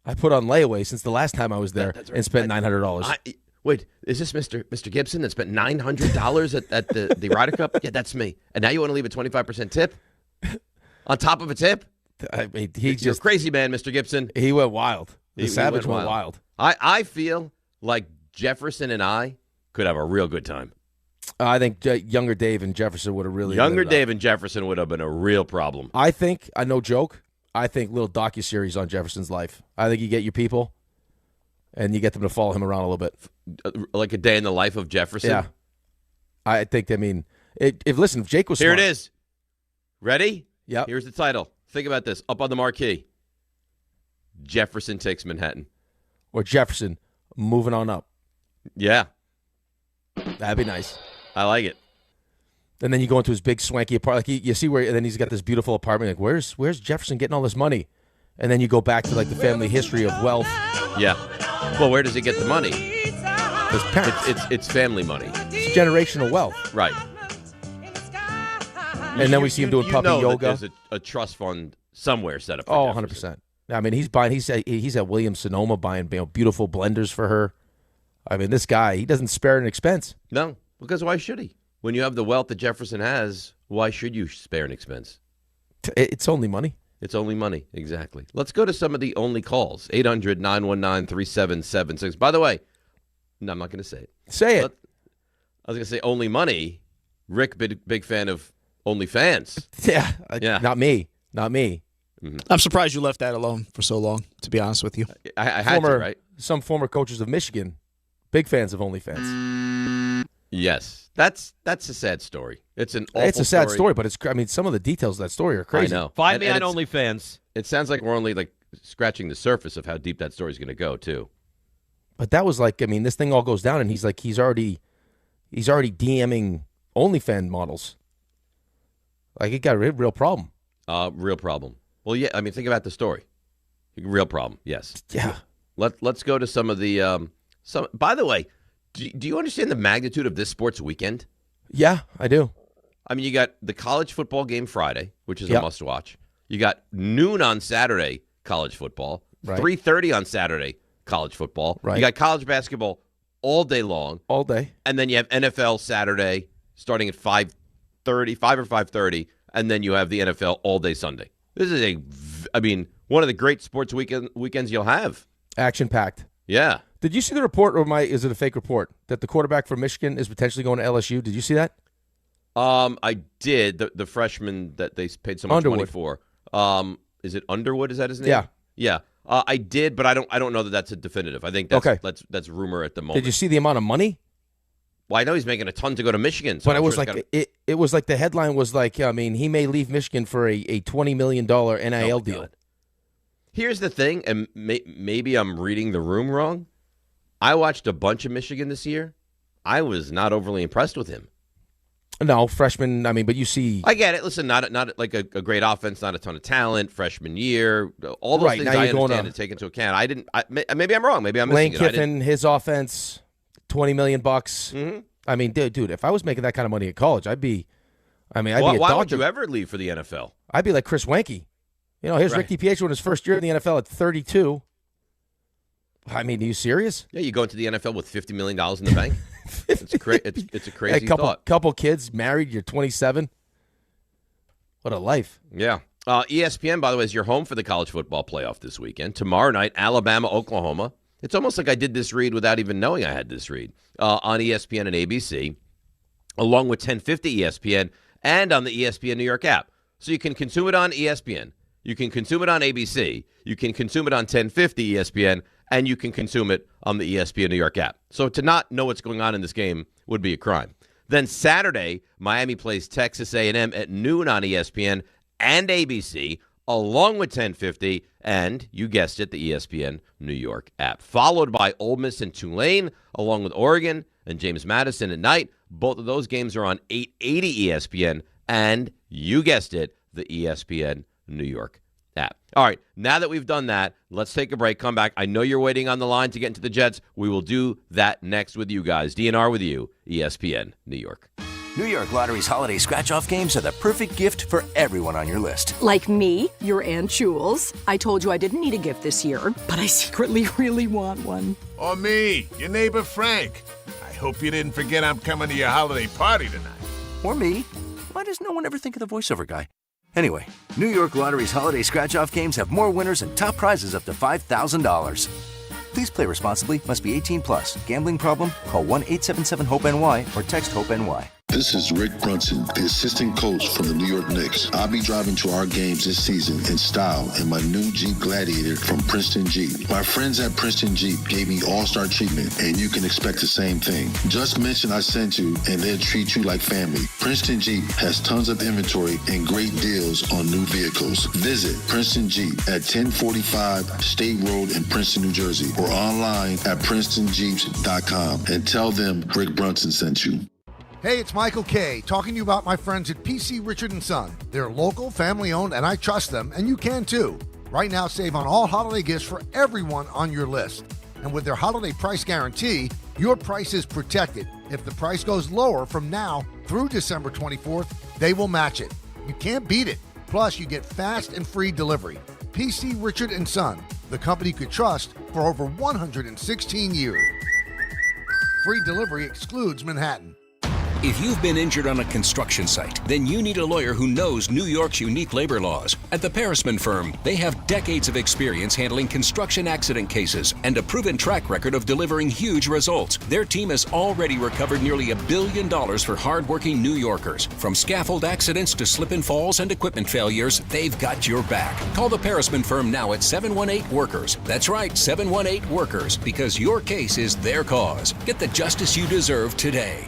I put on layaway since the last time I was there and spent $900. Wait, is this Mr. Gibson that spent $900 at the Ryder Cup? Yeah, that's me. And now you want to leave a 25% tip on top of a tip? I mean, You're a crazy man, Mr. Gibson. He went wild. The He Savage went wild. I feel like Jefferson and I could have a real good time. I think younger Dave and Jefferson would have really. Younger Dave and Jefferson would have been a real problem. I think, no joke, I think little docuseries on Jefferson's life. I think you get your people, and you get them to follow him around a little bit. Like a day in the life of Jefferson? Yeah. I think, if Jake was Here smart. it is. Ready? Yep. Here's the title. Think about this. Up on the marquee. Jefferson takes Manhattan. Or Jefferson moving on up. Yeah. That'd be nice. I like it. And then you go into his big swanky apartment. Like you see where, and then he's got this beautiful apartment. Like, where's Jefferson getting all this money? And then you go back to like the family history of wealth. Yeah. Well, where does he get the money? His parents. It's family money. It's generational wealth. Right. And then we see him doing puppy yoga. There's a trust fund somewhere set up. Oh, 100%. I mean, he's at Williams-Sonoma buying beautiful blenders for her. I mean, this guy, he doesn't spare an expense. No, because why should he? When you have the wealth that Jefferson has, why should you spare an expense? It's only money. It's only money, exactly. Let's go to some of the only calls. 800-919-3776. By the way, no, I'm not going to say it. Say it. I was going to say only money. Rick, big fan of OnlyFans. Yeah. Yeah. Not me. Mm-hmm. I'm surprised you left that alone for so long, to be honest with you. I had to, right? Some former coaches of Michigan, big fans of OnlyFans. Yes. That's a sad story. It's an awful It's a sad story, but some of the details of that story are crazy. I know. Find me on OnlyFans. It sounds like we're only like scratching the surface of how deep that story's going to go, too. But that was like, this thing all goes down, and he's already DMing OnlyFans models. Like, he got a real problem. Real problem. Well, yeah, think about the story. Real problem, yes. Yeah. Let's go to some of the by the way, do you understand the magnitude of this sports weekend? Yeah, I do. You got the college football game Friday, which is a must-watch. You got noon on Saturday, college football. Right. 3:30 on Saturday, college football. Right. You got college basketball all day long. All day. And then you have NFL Saturday starting at 5 or 5:30, and then you have the NFL all day Sunday. This is one of the great sports weekends you'll have. Action-packed. Yeah. Did you see the report, or is it a fake report, that the quarterback from Michigan is potentially going to LSU? Did you see that? I did. The freshman that they paid so much money for. Is it Underwood? Is that his name? Yeah. Yeah. I did, but I don't know that that's a definitive. I think that's rumor at the moment. Did you see the amount of money? Well, I know he's making a ton to go to Michigan. So but it was it was like the headline was like, I mean, he may leave Michigan for a $20 million NIL deal. God. Here's the thing, and maybe I'm reading the room wrong. I watched a bunch of Michigan this year. I was not overly impressed with him. No, freshman, I mean, but you see... I get it. Listen, not like a great offense, not a ton of talent, freshman year, all those things I understand to take into account. Maybe I'm wrong. Maybe I'm missing Lane Kiffin, his offense, $20 million bucks. Mm-hmm. I mean, dude, if I was making that kind of money at college, I'd be a why doctor. Would you ever leave for the NFL? I'd be like Chris Wenke. Here's Rick DiPietro in his first year in the NFL at 32. I mean, are you serious? Yeah, you go into the NFL with $50 million in the bank. It's a crazy thought. Couple kids, married, you're 27. What a life. Yeah. ESPN, by the way, is your home for the college football playoff this weekend. Tomorrow night, Alabama, Oklahoma. It's almost like I did this read without even knowing I had this read on ESPN and ABC, along with 1050 ESPN and on the ESPN New York app. So you can consume it on ESPN. You can consume it on ABC. You can consume it on 1050 ESPN. And you can consume it on the ESPN New York app. So to not know what's going on in this game would be a crime. Then Saturday, Miami plays Texas A&M at noon on ESPN and ABC, along with 1050, and you guessed it, the ESPN New York app. Followed by Ole Miss and Tulane, along with Oregon and James Madison at night. Both of those games are on 880 ESPN, and you guessed it, the ESPN New York app. All right, now that we've done that, let's take a break, come back. I know you're waiting on the line to get into the Jets. We will do that next with you guys. DNR with you, ESPN New York. New York Lottery's holiday scratch-off games are the perfect gift for everyone on your list. Like me, your Aunt Jules. I told you I didn't need a gift this year, but I secretly really want one. Or me, your neighbor Frank. I hope you didn't forget I'm coming to your holiday party tonight. Or me. Why does no one ever think of the voiceover guy? Anyway, New York Lottery's holiday scratch-off games have more winners and top prizes up to $5,000. Please play responsibly. Must be 18 plus. Gambling problem? Call 1-877-HOPE-NY or text HOPE-NY. This is Rick Brunson, the assistant coach from the New York Knicks. I'll be driving to our games this season in style in my new Jeep Gladiator from Princeton Jeep. My friends at Princeton Jeep gave me all-star treatment, and you can expect the same thing. Just mention I sent you, and they'll treat you like family. Princeton Jeep has tons of inventory and great deals on new vehicles. Visit Princeton Jeep at 1045 State Road in Princeton, New Jersey, or online at PrincetonJeeps.com and tell them Rick Brunson sent you. Hey, it's Michael Kay, talking to you about my friends at PC Richard & Son. They're local, family-owned, and I trust them, and you can too. Right now, save on all holiday gifts for everyone on your list. And with their holiday price guarantee, your price is protected. If the price goes lower from now through December 24th, they will match it. You can't beat it. Plus, you get fast and free delivery. PC Richard & Son, the company you could trust for over 116 years. Free delivery excludes Manhattan. If you've been injured on a construction site, then you need a lawyer who knows New York's unique labor laws. At the Parisman Firm, they have decades of experience handling construction accident cases and a proven track record of delivering huge results. Their team has already recovered nearly $1 billion for hardworking New Yorkers. From scaffold accidents to slip and falls and equipment failures, they've got your back. Call the Parisman Firm now at 718-WORKERS. That's right, 718-WORKERS, because your case is their cause. Get the justice you deserve today.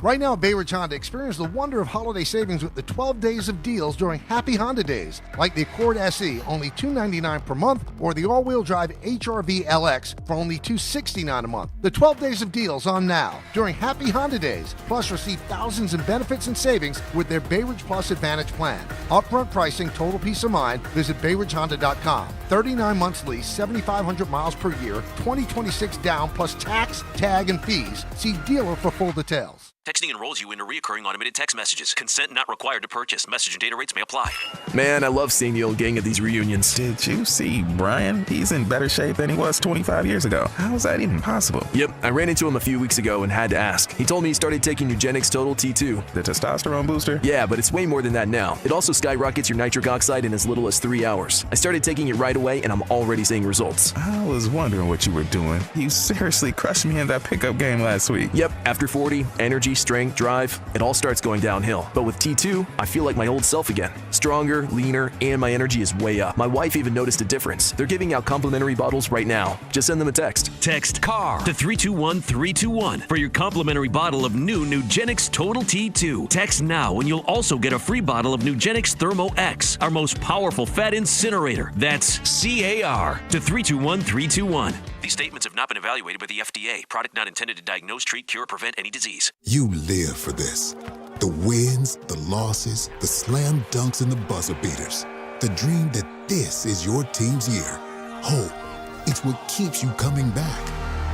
Right now at Bay Ridge Honda, experience the wonder of holiday savings with the 12 days of deals during Happy Honda Days, like the Accord SE, only $299 per month, or the all-wheel drive HR-V LX for only $269 a month. The 12 days of deals on now during Happy Honda Days, plus receive thousands in benefits and savings with their Bay Ridge Plus Advantage plan. Upfront pricing, total peace of mind. Visit BayRidgeHonda.com. 39 months lease, 7,500 miles per year, 2026 down, plus tax, tag, and fees. See dealer for full details. Texting enrolls you into recurring automated text messages. Consent not required to purchase. Message and data rates may apply. Man, I love seeing the old gang at these reunions. Did you see Brian? He's in better shape than he was 25 years ago. How is that even possible? Yep, I ran into him a few weeks ago and had to ask. He told me he started taking Nugenix Total T2. The testosterone booster? Yeah, but it's way more than that now. It also skyrockets your nitric oxide in as little as 3 hours. I started taking it right away and I'm already seeing results. I was wondering what you were doing. You seriously crushed me in that pickup game last week. Yep, after 40, energy, energy, strength, drive, it all starts going downhill. But with T2, I feel like my old self again. Stronger, leaner, and my energy is way up. My wife even noticed a difference. They're giving out complimentary bottles right now. Just send them a text. Text CAR to 321-321 for your complimentary bottle of new Nugenix Total T2. Text now and you'll also get a free bottle of Nugenix Thermo X, our most powerful fat incinerator. That's CAR to 321-321. These statements have not been evaluated by the FDA. Product not intended to diagnose, treat, cure, or prevent any disease. You live for this. The wins, the losses, the slam dunks, and the buzzer beaters. The dream that this is your team's year. Hope, it's what keeps you coming back.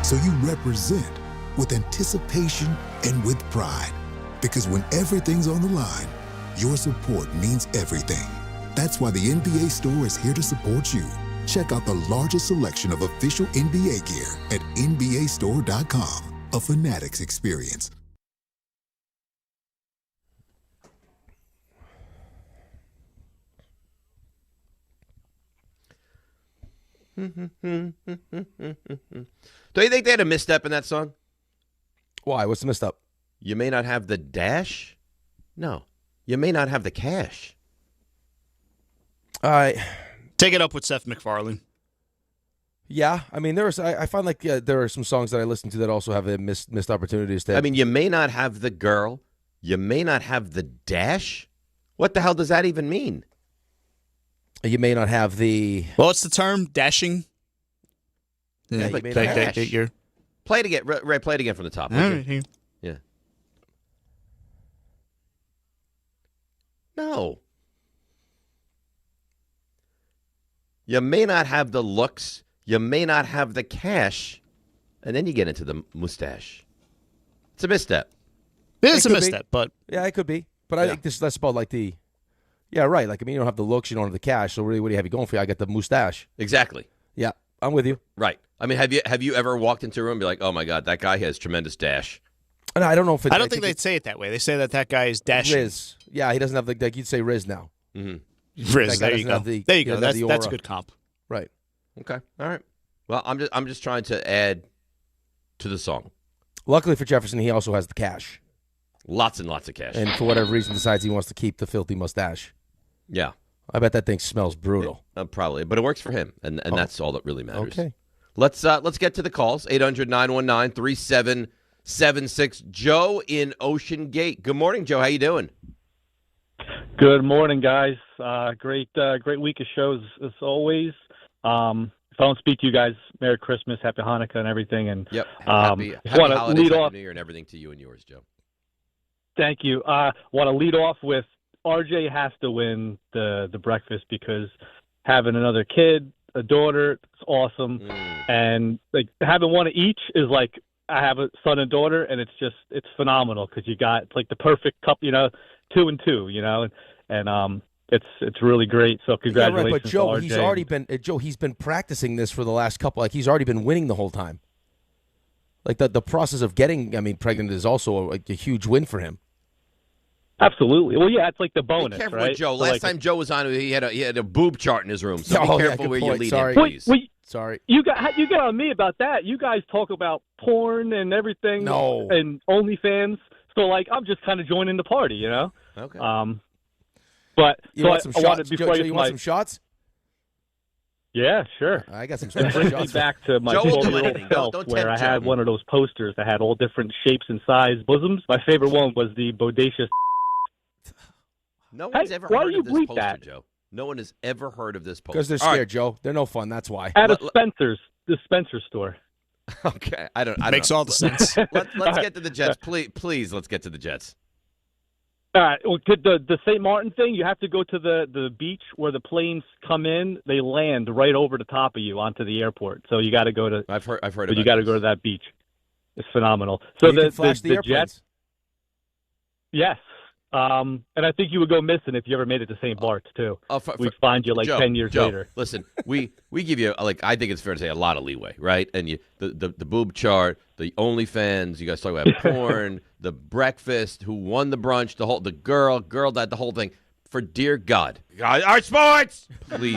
So you represent with anticipation and with pride. Because when everything's on the line, your support means everything. That's why the NBA Store is here to support you. Check out the largest selection of official NBA gear at NBAstore.com. A Fanatics experience. Don't you think they had a misstep in that song? Why? What's the misstep? You may not have the dash? No. You may not have the cash. Take it up with Seth MacFarlane. Yeah, I mean, I find like there are some songs that I listen to that also have missed opportunities. I mean, you may not have the girl. You may not have the dash. What the hell does that even mean? You may not have the... Well, what's the term? Dashing? Yeah, but dash. Play it again. Ray, play it again from the top. Right. Yeah. No. You may not have the looks. You may not have the cash. And then you get into the mustache. It's a misstep. It is a misstep, but... Yeah, it could be. But I think that's about like the... Yeah, right. Like, I mean, you don't have the looks, you don't have the cash, so really, what do you have going for you? I got the mustache. Exactly. Yeah, I'm with you. Right. I mean, have you ever walked into a room and be like, oh, my God, that guy has tremendous dash? No, I don't know if I don't think they'd say it that way. They say that guy is dashing. Riz. Yeah, he doesn't have the... Like, you'd say Riz now. Mm-hmm. Riz, there you go. There you go. That's a good comp. Right. Okay. All right. Well, I'm just trying to add to the song. Luckily for Jefferson, he also has the cash. Lots and lots of cash. And for whatever reason decides he wants to keep the filthy mustache. Yeah. I bet that thing smells brutal. Probably, but it works for him, and that's all that really matters. Okay. Let's get to the calls. 800-919-3776. Joe in Ocean Gate. Good morning, Joe. How you doing? Good morning, guys. Great week of shows as always. If I don't speak to you guys, Merry Christmas, Happy Hanukkah, and everything. And yep. Happy holidays, Happy New Year, and everything to you and yours, Joe. Thank you. Want to lead off with RJ has to win the breakfast because having another kid, a daughter, it's awesome. And like having one of each is like I have a son and daughter, and it's phenomenal because it's like the perfect couple, 2 and 2, and it's really great. So congratulations, yeah, right, but Joe, to RJ. He's been practicing this for the last couple. Like he's already been winning the whole time. Like the process of getting, pregnant is also a huge win for him. Absolutely. Well, yeah, it's like the bonus, be careful right? With Joe. So Last time Joe was on, he had a boob chart in his room. So be careful where you lead him, please. Sorry. You get on me about that. You guys talk about porn and everything. No. And OnlyFans. So like, I'm just kind of joining the party, Okay. But you want some shots? Joe, you want some shots? Yeah, sure. I got some shots. It brings me back to my 12-year-old self where I had one of those posters that had all different shapes and size bosoms. My favorite one was the bodacious. No one's ever heard of this poster, Joe. No one has ever heard of this poster. Because they're scared, Joe. They're no fun. That's why. At the Spencer store. Okay, I don't Makes all the sense. Let's get to the Jets, please. Let's get to the Jets. All right. Well, the St. Martin thing, you have to go to the beach where the planes come in. They land right over the top of you onto the airport. So you got to go to. I've heard. But you got to go to that beach. It's phenomenal. So you can flash the Jets. Yes. And I think you would go missing if you ever made it to St. Bart's too. We'd find you Joe, 10 years later. Listen, we give you I think it's fair to say a lot of leeway, right? And the boob chart, the OnlyFans, you guys talk about porn, the breakfast, who won the brunch, the girl that the whole thing. For dear God, our sports, please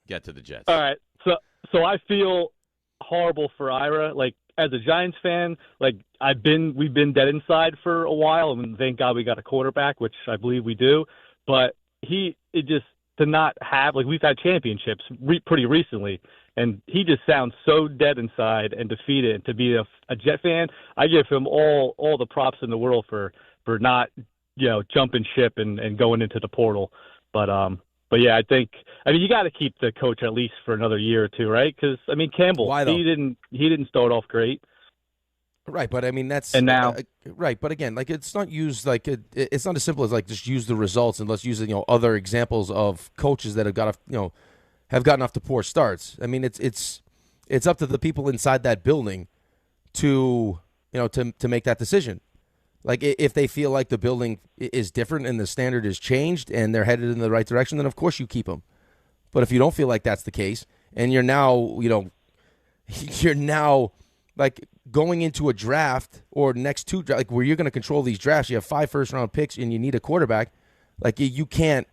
get to the Jets. All right, so I feel horrible for Ira. Like as a Giants fan, like we've been dead inside for a while, and thank God we got a quarterback, which I believe we do. But to not have, like, we've had championships pretty recently, and he just sounds so dead inside and defeated. And to be a Jet fan, I give him all the props in the world for not, jumping ship and going into the portal. But yeah, you got to keep the coach at least for another year or two, right? Because Campbell, he didn't start off great. Right, but that's now right. But again, like, it's not used like it's not as simple as like just use the results and let's use other examples of coaches that have gotten off to poor starts. It's up to the people inside that building to make that decision. Like, if they feel like the building is different and the standard is changed and they're headed in the right direction, then of course you keep them. But if you don't feel like that's the case and you're now like going into a draft or next two, like, where you're going to control these drafts, you have 5 first-round picks and you need a quarterback. Like, you can't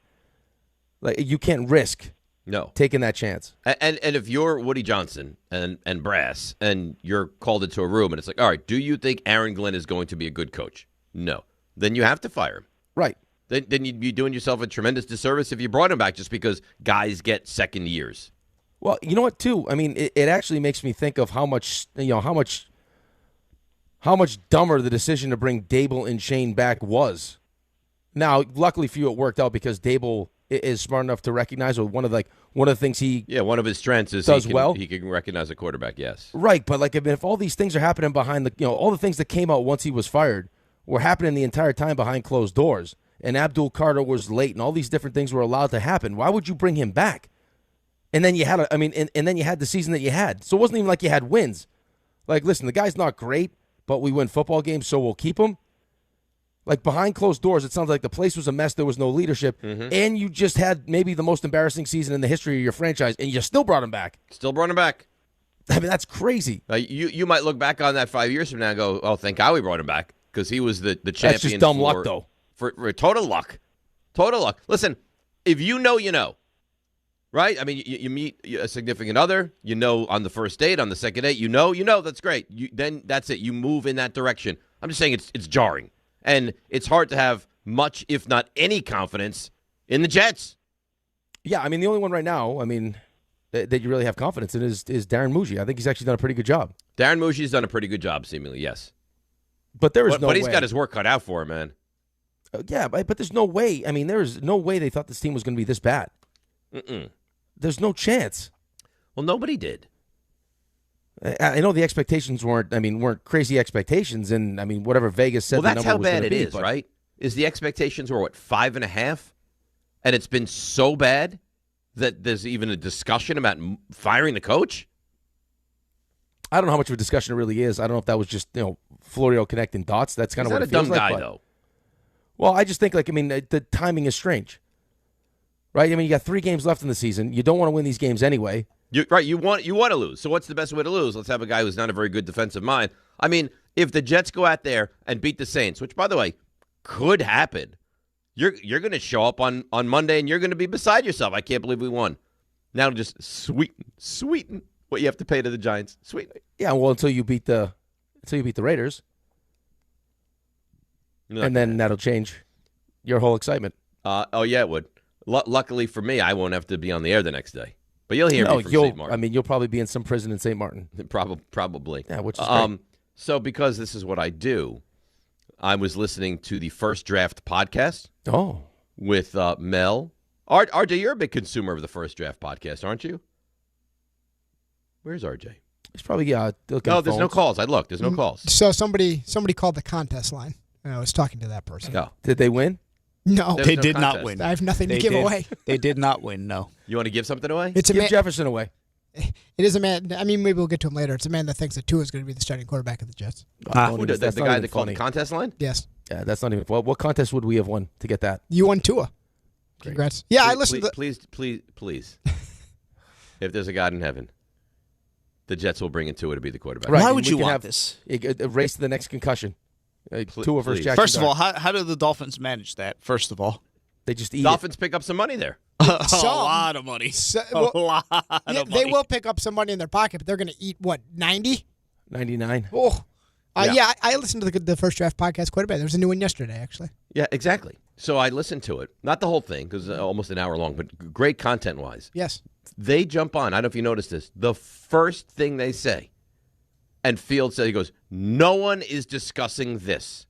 risk taking that chance. And if you're Woody Johnson and Brass and you're called into a room and it's like, all right, do you think Aaron Glenn is going to be a good coach? No. Then you have to fire him. Right. Then you'd be doing yourself a tremendous disservice if you brought him back just because guys get second years. Well, you know what, too? It actually makes me think of how much dumber the decision to bring Dable and Shane back was. Now, luckily for you, it worked out because Dable is smart enough to recognize, or one of the things one of his strengths is he can recognize a quarterback. Yes, right. But like, if all these things are happening behind all the things that came out once he was fired were happening the entire time behind closed doors, and Abdul Carter was late, and all these different things were allowed to happen, why would you bring him back? And then you had and then you had the season that you had, so it wasn't even like you had wins. Like, listen, the guy's not great, but we win football games, so we'll keep him. Like, behind closed doors, it sounds like the place was a mess. There was no leadership. Mm-hmm. And you just had maybe the most embarrassing season in the history of your franchise, and you still brought him back. Still brought him back. That's crazy. You might look back on that 5 years from now and go, oh, thank God we brought him back, because he was the champion. That's just dumb luck, though. For total luck. Total luck. Listen, if you know, you know. Right? You meet a significant other, on the first date, on the second date, that's great. Then that's it. You move in that direction. I'm just saying it's jarring. And it's hard to have much, if not any, confidence in the Jets. Yeah, the only one right now, that you really have confidence in is Darren Muji. I think he's actually done a pretty good job. Darren Muji's done a pretty good job, seemingly, yes. But there is no way. But he's got his work cut out for him, man. Yeah, but there's no way. There is no way they thought this team was going to be this bad. Mm-mm. There's no chance. Well, nobody did. I know the expectations weren't crazy expectations, and whatever Vegas said. Well, that's how bad it is, right? Is the expectations were 5.5, and it's been so bad that there's even a discussion about firing the coach? I don't know how much of a discussion it really is. I don't know if that was just Florio connecting dots. That's kind of what it feels like. He's not a dumb guy, though. Well, I just think the timing is strange, right? You got 3 games left in the season. You don't want to win these games anyway. Right, you want to lose. So what's the best way to lose? Let's have a guy who's not a very good defensive mind. If the Jets go out there and beat the Saints, which, by the way, could happen, you're going to show up on Monday and you're going to be beside yourself. I can't believe we won. Now just sweeten what you have to pay to the Giants. Sweeten. Yeah, well, until you beat the Raiders, and then that'll change your whole excitement. Oh yeah, it would. Luckily for me, I won't have to be on the air the next day. But you'll hear me from St. Martin. You'll probably be in some prison in St. Martin. Probably. Yeah, which is great. So because this is what I do, I was listening to the First Draft podcast. Oh. With Mel. RJ, you're a big consumer of the First Draft podcast, aren't you? Where's RJ? He's probably looking at there's no calls. I looked. There's no calls. So somebody called the contest line. And I was talking to that person. Oh. Did they win? No. They did not win. I have nothing to give away. They did not win, no. You want to give something away? Give Jefferson away. It is a man. Maybe we'll get to him later. It's a man that thinks that Tua is going to be the starting quarterback of the Jets. Who did that? The guy that called the contest line? Yes. Yeah, that's not even. What contest would we have won to get that? You won Tua. Great. Congrats. Yeah, I listened. Please. If there's a God in heaven, the Jets will bring in Tua to be the quarterback. Right. Why would you want this? A race to the next concussion. Tua versus Jaxson First of all, how do the Dolphins manage that? First of all, they just eat. Dolphins pick up some money there. A lot of money. They will pick up some money in their pocket, but they're going to eat, 90? 99. Oh, yeah. I listened to the First Draft podcast quite a bit. There was a new one yesterday, actually. Yeah, exactly. So I listened to it. Not the whole thing, because almost an hour long, but great content-wise. Yes. They jump on. I don't know if you noticed this. The first thing they say, and Fields said, he goes, no one is discussing this.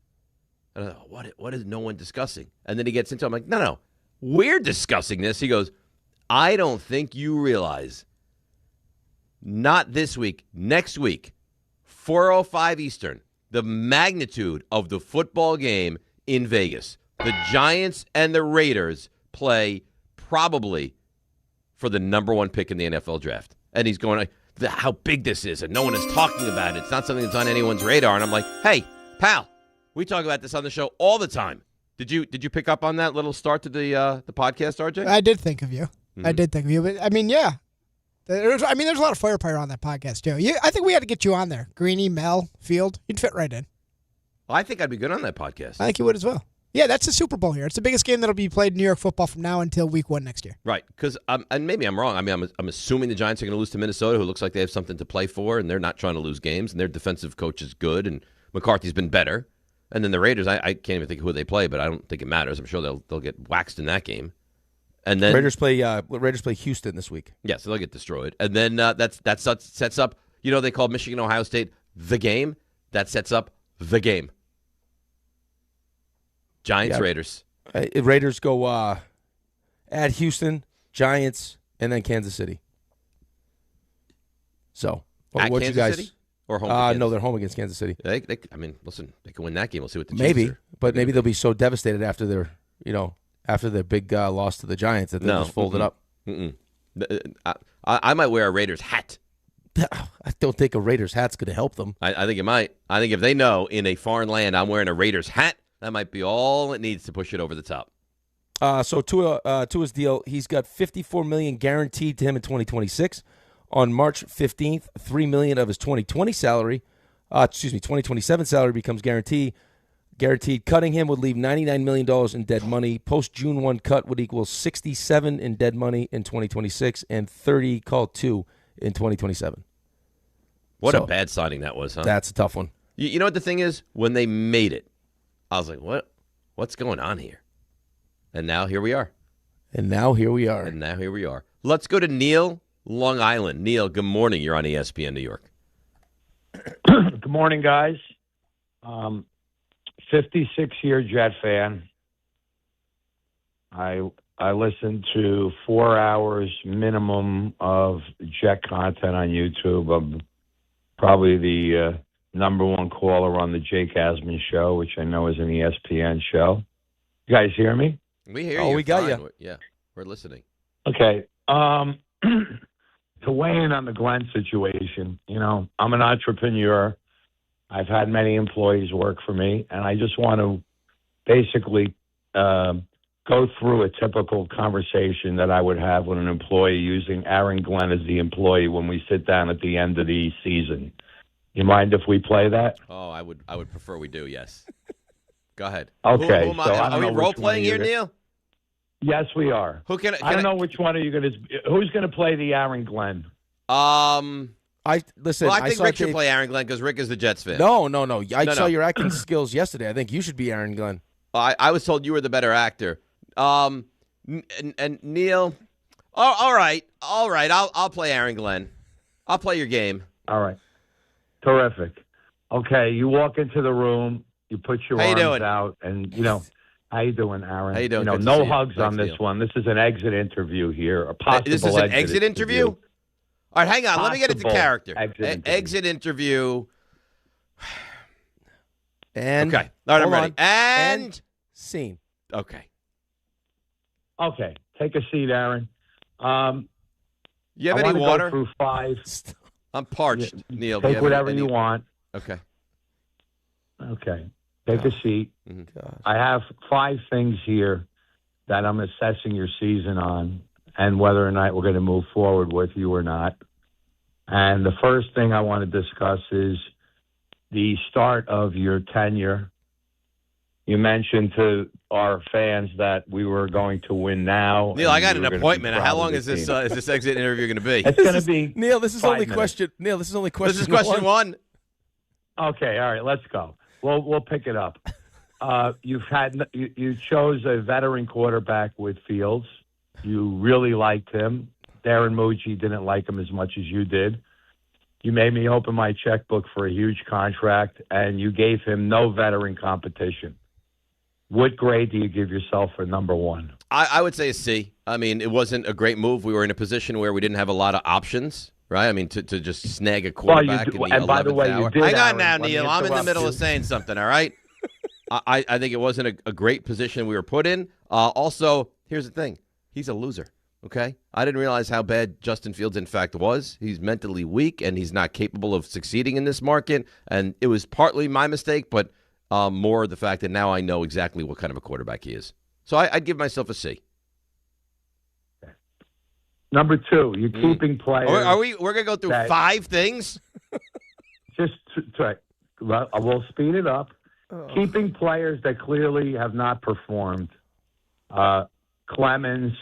And I thought, what is no one discussing? And then he gets into it. I'm like, no, we're discussing this. He goes, I don't think you realize, not this week, next week, 4:05 Eastern, the magnitude of the football game in Vegas. The Giants and the Raiders play probably for the number one pick in the NFL draft. And he's going, how big this is, and no one is talking about it. It's not something that's on anyone's radar. And I'm like, hey, pal, we talk about this on the show all the time. Did you pick up on that little start to the podcast, RJ? I did think of you. Mm-hmm. I did think of you. But, I mean, yeah. There's a lot of firepower on that podcast, too. I think we had to get you on there. Greeny, Mel, Field. You'd fit right in. Well, I think I'd be good on that podcast. I think you would as well. Yeah, that's the Super Bowl here. It's the biggest game that'll be played in New York football from now until week 1 next year. Right, because and maybe I'm wrong. I mean, I'm assuming the Giants are going to lose to Minnesota, who looks like they have something to play for, and they're not trying to lose games, and their defensive coach is good, and McCarthy's been better. And then the Raiders, I can't even think of who they play, but I don't think it matters. I'm sure they'll get waxed in that game. And then Raiders play Houston this week. Yeah, so they'll get destroyed. And then that sets up. They call Michigan Ohio State the game. That sets up the game. Giants, Raiders. Raiders go at Houston, Giants, and then Kansas City. So, at what Kansas you guys? City? Or home? No, they're home against Kansas City. Listen, they can win that game. We'll see what the Chiefs maybe, are. But maybe they'll be so devastated after their big loss to the Giants that they'll just fold it up. I might wear a Raiders hat. I don't think a Raiders hat's going to help them. I think it might. I think if they know in a foreign land I'm wearing a Raiders hat, that might be all it needs to push it over the top. So to his deal, he's got $54 million guaranteed to him in 2026. On March 15th, $3 million of his 2027 salary becomes guaranteed. Cutting him would leave $99 million in dead money. Post June 1 cut would equal $67 in dead money in 2026 and $30 called 2 in 2027. What a bad signing that was, huh? That's a tough one. You know what the thing is? When they made it, I was like, what's going on here? And now here we are. Let's go to Neil, Long Island. Neil, good morning. You're on ESPN New York. Good morning, guys. 56-year Jet fan. I listen to 4 hours minimum of Jet content on YouTube. I'm probably the number one caller on the Jake Asman show, which I know is an ESPN show. You guys hear me? We hear you. Oh, we got you. Yeah, we're listening. Okay. To weigh in on the Glenn situation, I'm an entrepreneur. I've had many employees work for me, and I just want to basically go through a typical conversation that I would have with an employee using Aaron Glenn as the employee when we sit down at the end of the season. You mind if we play that? Oh, I would prefer we do, yes. Go ahead. Okay. Are we role-playing here, Neil? Yes, we are. I don't know which one are you going to... Who's going to play the Aaron Glenn? I think Rick should play Aaron Glenn because Rick is the Jets fan. No. I saw your acting skills yesterday. I think you should be Aaron Glenn. I was told you were the better actor. And Neil, all right. I'll play Aaron Glenn. I'll play your game. All right. Terrific. Okay, you walk into the room, you put your arms out, and, how you doing, Aaron? How you doing? No hugs on this one. This is an exit interview here, a possible This is an exit interview? All right, hang on. Let me get into character. Exit interview. And okay. All right, I'm ready. And scene. Okay. Okay. Take a seat, Aaron. You have any water? Go through 5. I'm parched, Neil. Take whatever you want. Okay. Okay. Take a seat. I have 5 things here that I'm assessing your season on and whether or not we're going to move forward with you or not. And the first thing I want to discuss is the start of your tenure. You mentioned to our fans that we were going to win now. Neil, I got an appointment. How long is this exit interview going to be? It's going to be Neil, this is only 5 minutes. question. Neil, this is only question. This is question one. Okay, all right, let's go. We'll pick it up. You chose a veteran quarterback with Fields. You really liked him. Darren Mucci didn't like him as much as you did. You made me open my checkbook for a huge contract, and you gave him no veteran competition. What grade do you give yourself for number one? I would say a C. I mean, it wasn't a great move. We were in a position where we didn't have a lot of options, right? I mean, to just snag a quarterback in the 11th by the way, hour. you did, Hang on Aaron, now, let me Neil. I'm in the interrupt middle you. of saying something, all right? I think it wasn't a great position we were put in. Also, here's the thing. He's a loser, okay? I didn't realize how bad Justin Fields, in fact, was. He's mentally weak, and he's not capable of succeeding in this market. And it was partly my mistake, but more the fact that now I know exactly what kind of a quarterback he is. So I'd give myself a C. Number two, you're keeping players. We're going to go through 5 things? Just try. Well, we'll speed it up. Keeping players that clearly have not performed. Clemens,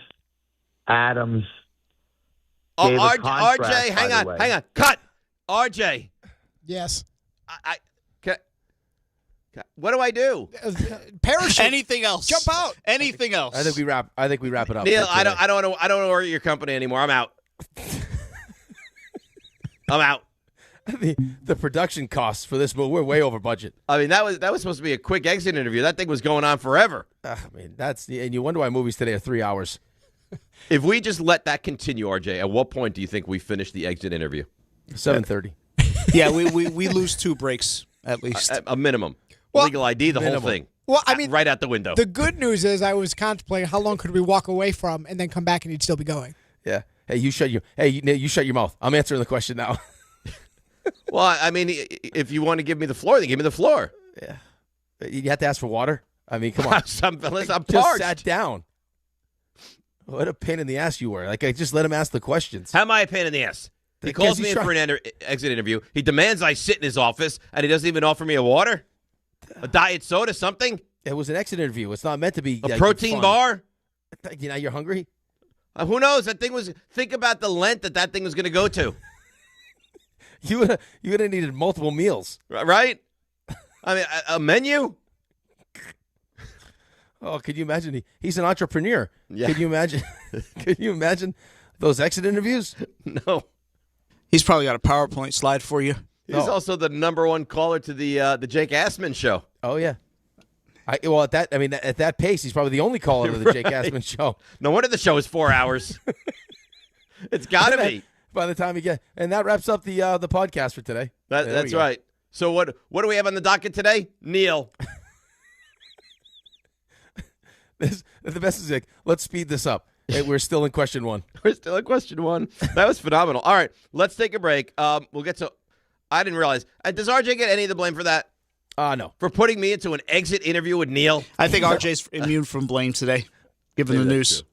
Adams. RJ, hang on. Cut. RJ. Yes. What do I do? Parachute. Anything else? Jump out. Anything else? I think we wrap it up. Neil, I don't want to work at your company anymore. I'm out. I'm out. The production costs for this movie, we're way over budget. I mean, that was supposed to be a quick exit interview. That thing was going on forever. I mean, and you wonder why movies today are 3 hours. If we just let that continue, RJ, at what point do you think we finish the exit interview? 7:30. Yeah, we lose 2 breaks at least. A minimum. Well, legal ID, the whole thing. Well, I mean, right out the window. The good news is I was contemplating how long could we walk away from and then come back and he'd still be going. Yeah. Hey, you shut your mouth. I'm answering the question now. Well, I mean, if you want to give me the floor, then give me the floor. Yeah. You have to ask for water? I mean, come on. I'm just parched. sat down. What a pain in the ass you were. Like, I just let him ask the questions. How am I a pain in the ass? He calls me in for an exit interview. He demands I sit in his office, and he doesn't even offer me a water? A diet soda, something? It was an exit interview. It's not meant to be a protein bar? You know, you're hungry? Who knows? Think about the length that thing was going to go to. You would have needed multiple meals. Right? I mean, a menu? Oh, could you imagine? He's an entrepreneur. Yeah. Could you imagine? Could you imagine those exit interviews? No. He's probably got a PowerPoint slide for you. He's also the number one caller to the Jake Assman show. Oh yeah. At that pace, he's probably the only caller to the Jake Assman show. No wonder the show is 4 hours. It's got to be. By the time and that wraps up the podcast for today. That's right. So what do we have on the docket today? Neil. The best is let's speed this up. Hey, we're still in question 1. We're still in question 1. That was phenomenal. All right, let's take a break. We'll get to. I didn't realize. Does RJ get any of the blame for that? No. For putting me into an exit interview with Neil? I think RJ's immune from blame today, given the news.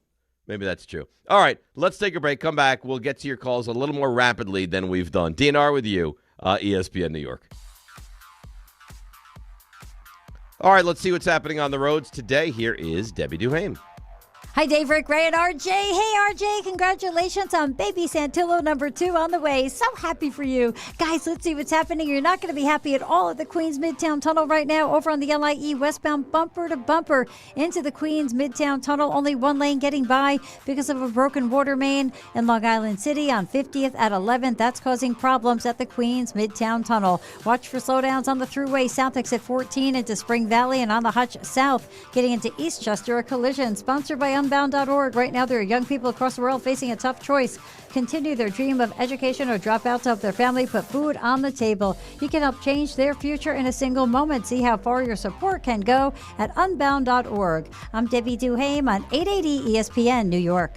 Maybe that's true. All right, let's take a break. Come back. We'll get to your calls a little more rapidly than we've done. DNR with you, ESPN New York. All right, let's see what's happening on the roads today. Here is Debbie Duhame. Hi, Dave, Rick, Ray, and RJ. Hey, RJ, congratulations on baby Santillo number 2 on the way. So happy for you. Guys, let's see what's happening. You're not going to be happy at all at the Queens Midtown Tunnel right now. Over on the LIE westbound, bumper to bumper into the Queens Midtown Tunnel. Only one lane getting by because of a broken water main in Long Island City on 50th at 11th. That's causing problems at the Queens Midtown Tunnel. Watch for slowdowns on the thruway south exit 14 into Spring Valley and on the Hutch South getting into Eastchester. A collision sponsored by Unbound.org. Right now, there are young people across the world facing a tough choice. Continue their dream of education or drop out to help their family put food on the table. You can help change their future in a single moment. See how far your support can go at Unbound.org. I'm Debbie Duhame on 880 ESPN New York.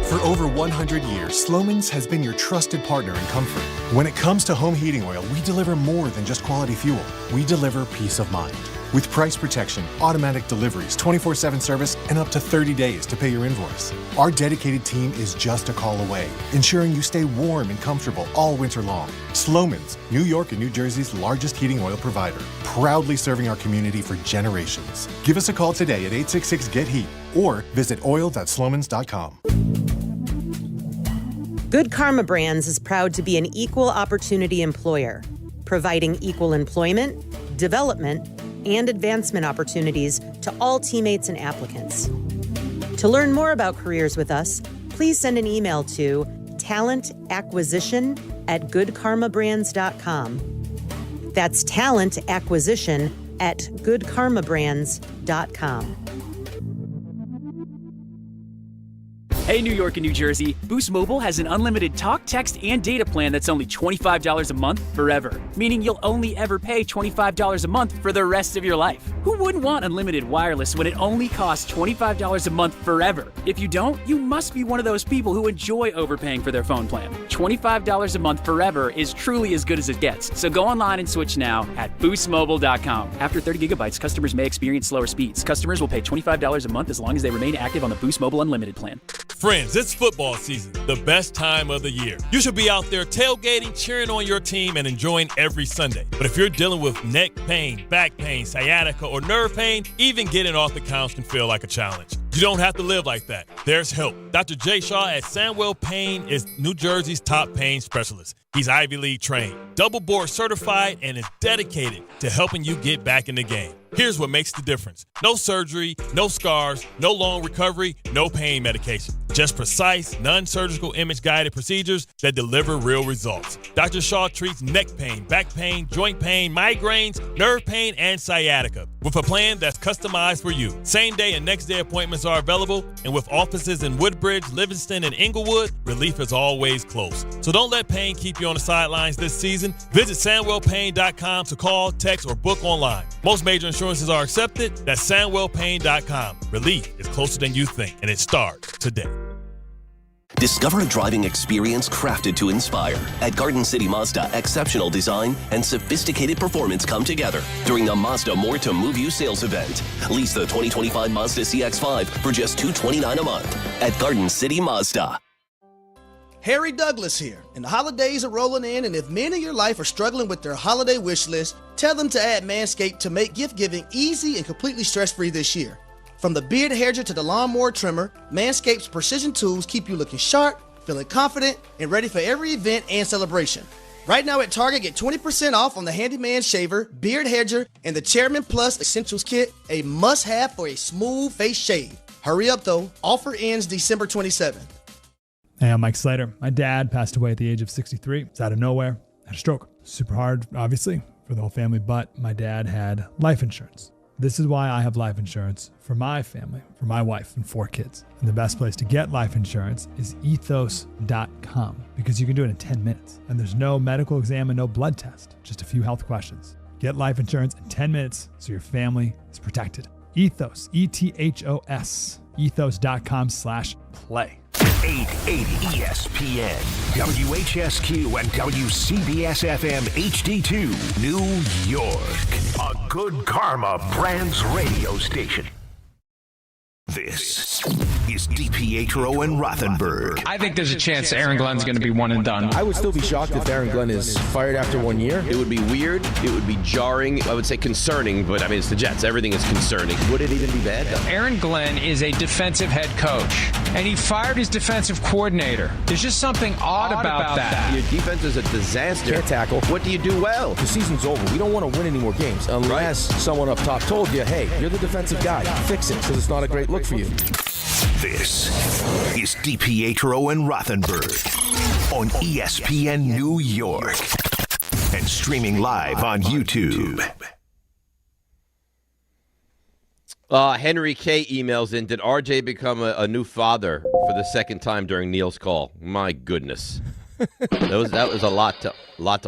For over 100 years, Slomin's has been your trusted partner in comfort. When it comes to home heating oil, we deliver more than just quality fuel. We deliver peace of mind. With price protection, automatic deliveries, 24/7 service, and up to 30 days to pay your invoice. Our dedicated team is just a call away, ensuring you stay warm and comfortable all winter long. Slomin's, New York and New Jersey's largest heating oil provider, proudly serving our community for generations. Give us a call today at 866-GET-HEAT or visit oil.slomins.com. Good Karma Brands is proud to be an equal opportunity employer, providing equal employment, development, and advancement opportunities to all teammates and applicants. To learn more about careers with us, please send an email to talentacquisition@goodkarmabrands.com. That's talentacquisition@goodkarmabrands.com. Hey, New York and New Jersey, Boost Mobile has an unlimited talk, text, and data plan that's only $25 a month forever, meaning you'll only ever pay $25 a month for the rest of your life. Who wouldn't want unlimited wireless when it only costs $25 a month forever? If you don't, you must be one of those people who enjoy overpaying for their phone plan. $25 a month forever is truly as good as it gets. So go online and switch now at boostmobile.com. After 30 gigabytes, customers may experience slower speeds. Customers will pay $25 a month as long as they remain active on the Boost Mobile Unlimited plan. Friends, it's football season, the best time of the year. You should be out there tailgating, cheering on your team, and enjoying every Sunday. But if you're dealing with neck pain, back pain, sciatica, or nerve pain, even getting off the couch can feel like a challenge. You don't have to live like that. There's help. Dr. Jay Shaw at Sandwell Pain is New Jersey's top pain specialist. He's Ivy League trained, double board certified, and is dedicated to helping you get back in the game. Here's what makes the difference. No surgery, no scars, no long recovery, no pain medication. Just precise, non-surgical image-guided procedures that deliver real results. Dr. Shaw treats neck pain, back pain, joint pain, migraines, nerve pain, and sciatica with a plan that's customized for you. Same-day and next-day appointments are available, and with offices in Woodbridge, Livingston, and Inglewood, relief is always close. So don't let pain keep you on the sidelines this season. Visit SandwellPain.com to call, text, or book online. Most major insurances are accepted. That's SandwellPain.com. Relief is closer than you think, and it starts today. Discover a driving experience crafted to inspire. At Garden City Mazda, exceptional design and sophisticated performance come together during the Mazda More to Move You sales event. Lease the 2025 Mazda CX-5 for just $229 a month at Garden City Mazda. Harry Douglas here, and the holidays are rolling in, and if men in your life are struggling with their holiday wish list, tell them to add Manscaped to make gift giving easy and completely stress-free this year. From the beard hedger to the lawnmower trimmer, Manscaped's precision tools keep you looking sharp, feeling confident, and ready for every event and celebration. Right now at Target, get 20% off on the Handyman Shaver, Beard Hedger, and the Chairman Plus Essentials Kit, a must-have for a smooth face shave. Hurry up though, offer ends December 27th. Hey, I'm Mike Slater. My dad passed away at the age of 63. It's out of nowhere. Had a stroke. Super hard, obviously, for the whole family, but my dad had life insurance. This is why I have life insurance for my family, for my wife and 4 kids. And the best place to get life insurance is ethos.com because you can do it in 10 minutes. And there's no medical exam and no blood test, just a few health questions. Get life insurance in 10 minutes so your family is protected. Ethos, ETHOS, ethos.com/play. 880 ESPN, WHSQ, and WCBS-FM HD2, New York. A Good Karma Brands radio station. This is DiPietro and Rothenberg. I think there's a chance Aaron Glenn's going to be one and done. I would still be shocked if Aaron Glenn is fired after 1 year. It would be weird. It would be jarring. I would say concerning, but I mean, it's the Jets. Everything is concerning. Would it even be bad, though? Aaron Glenn is a defensive head coach, and he fired his defensive coordinator. There's just something odd about that. Your defense is a disaster. Can't tackle. What do you do well? The season's over. We don't want to win any more games unless someone up top told you, hey, you're the defensive guy. Fix it, because it's not a great look for you. This is DiPietro and Rothenberg on ESPN New York and streaming live on YouTube. Henry K. emails in, did RJ become a new father for the second time during Neil's call? My goodness. that was a lot to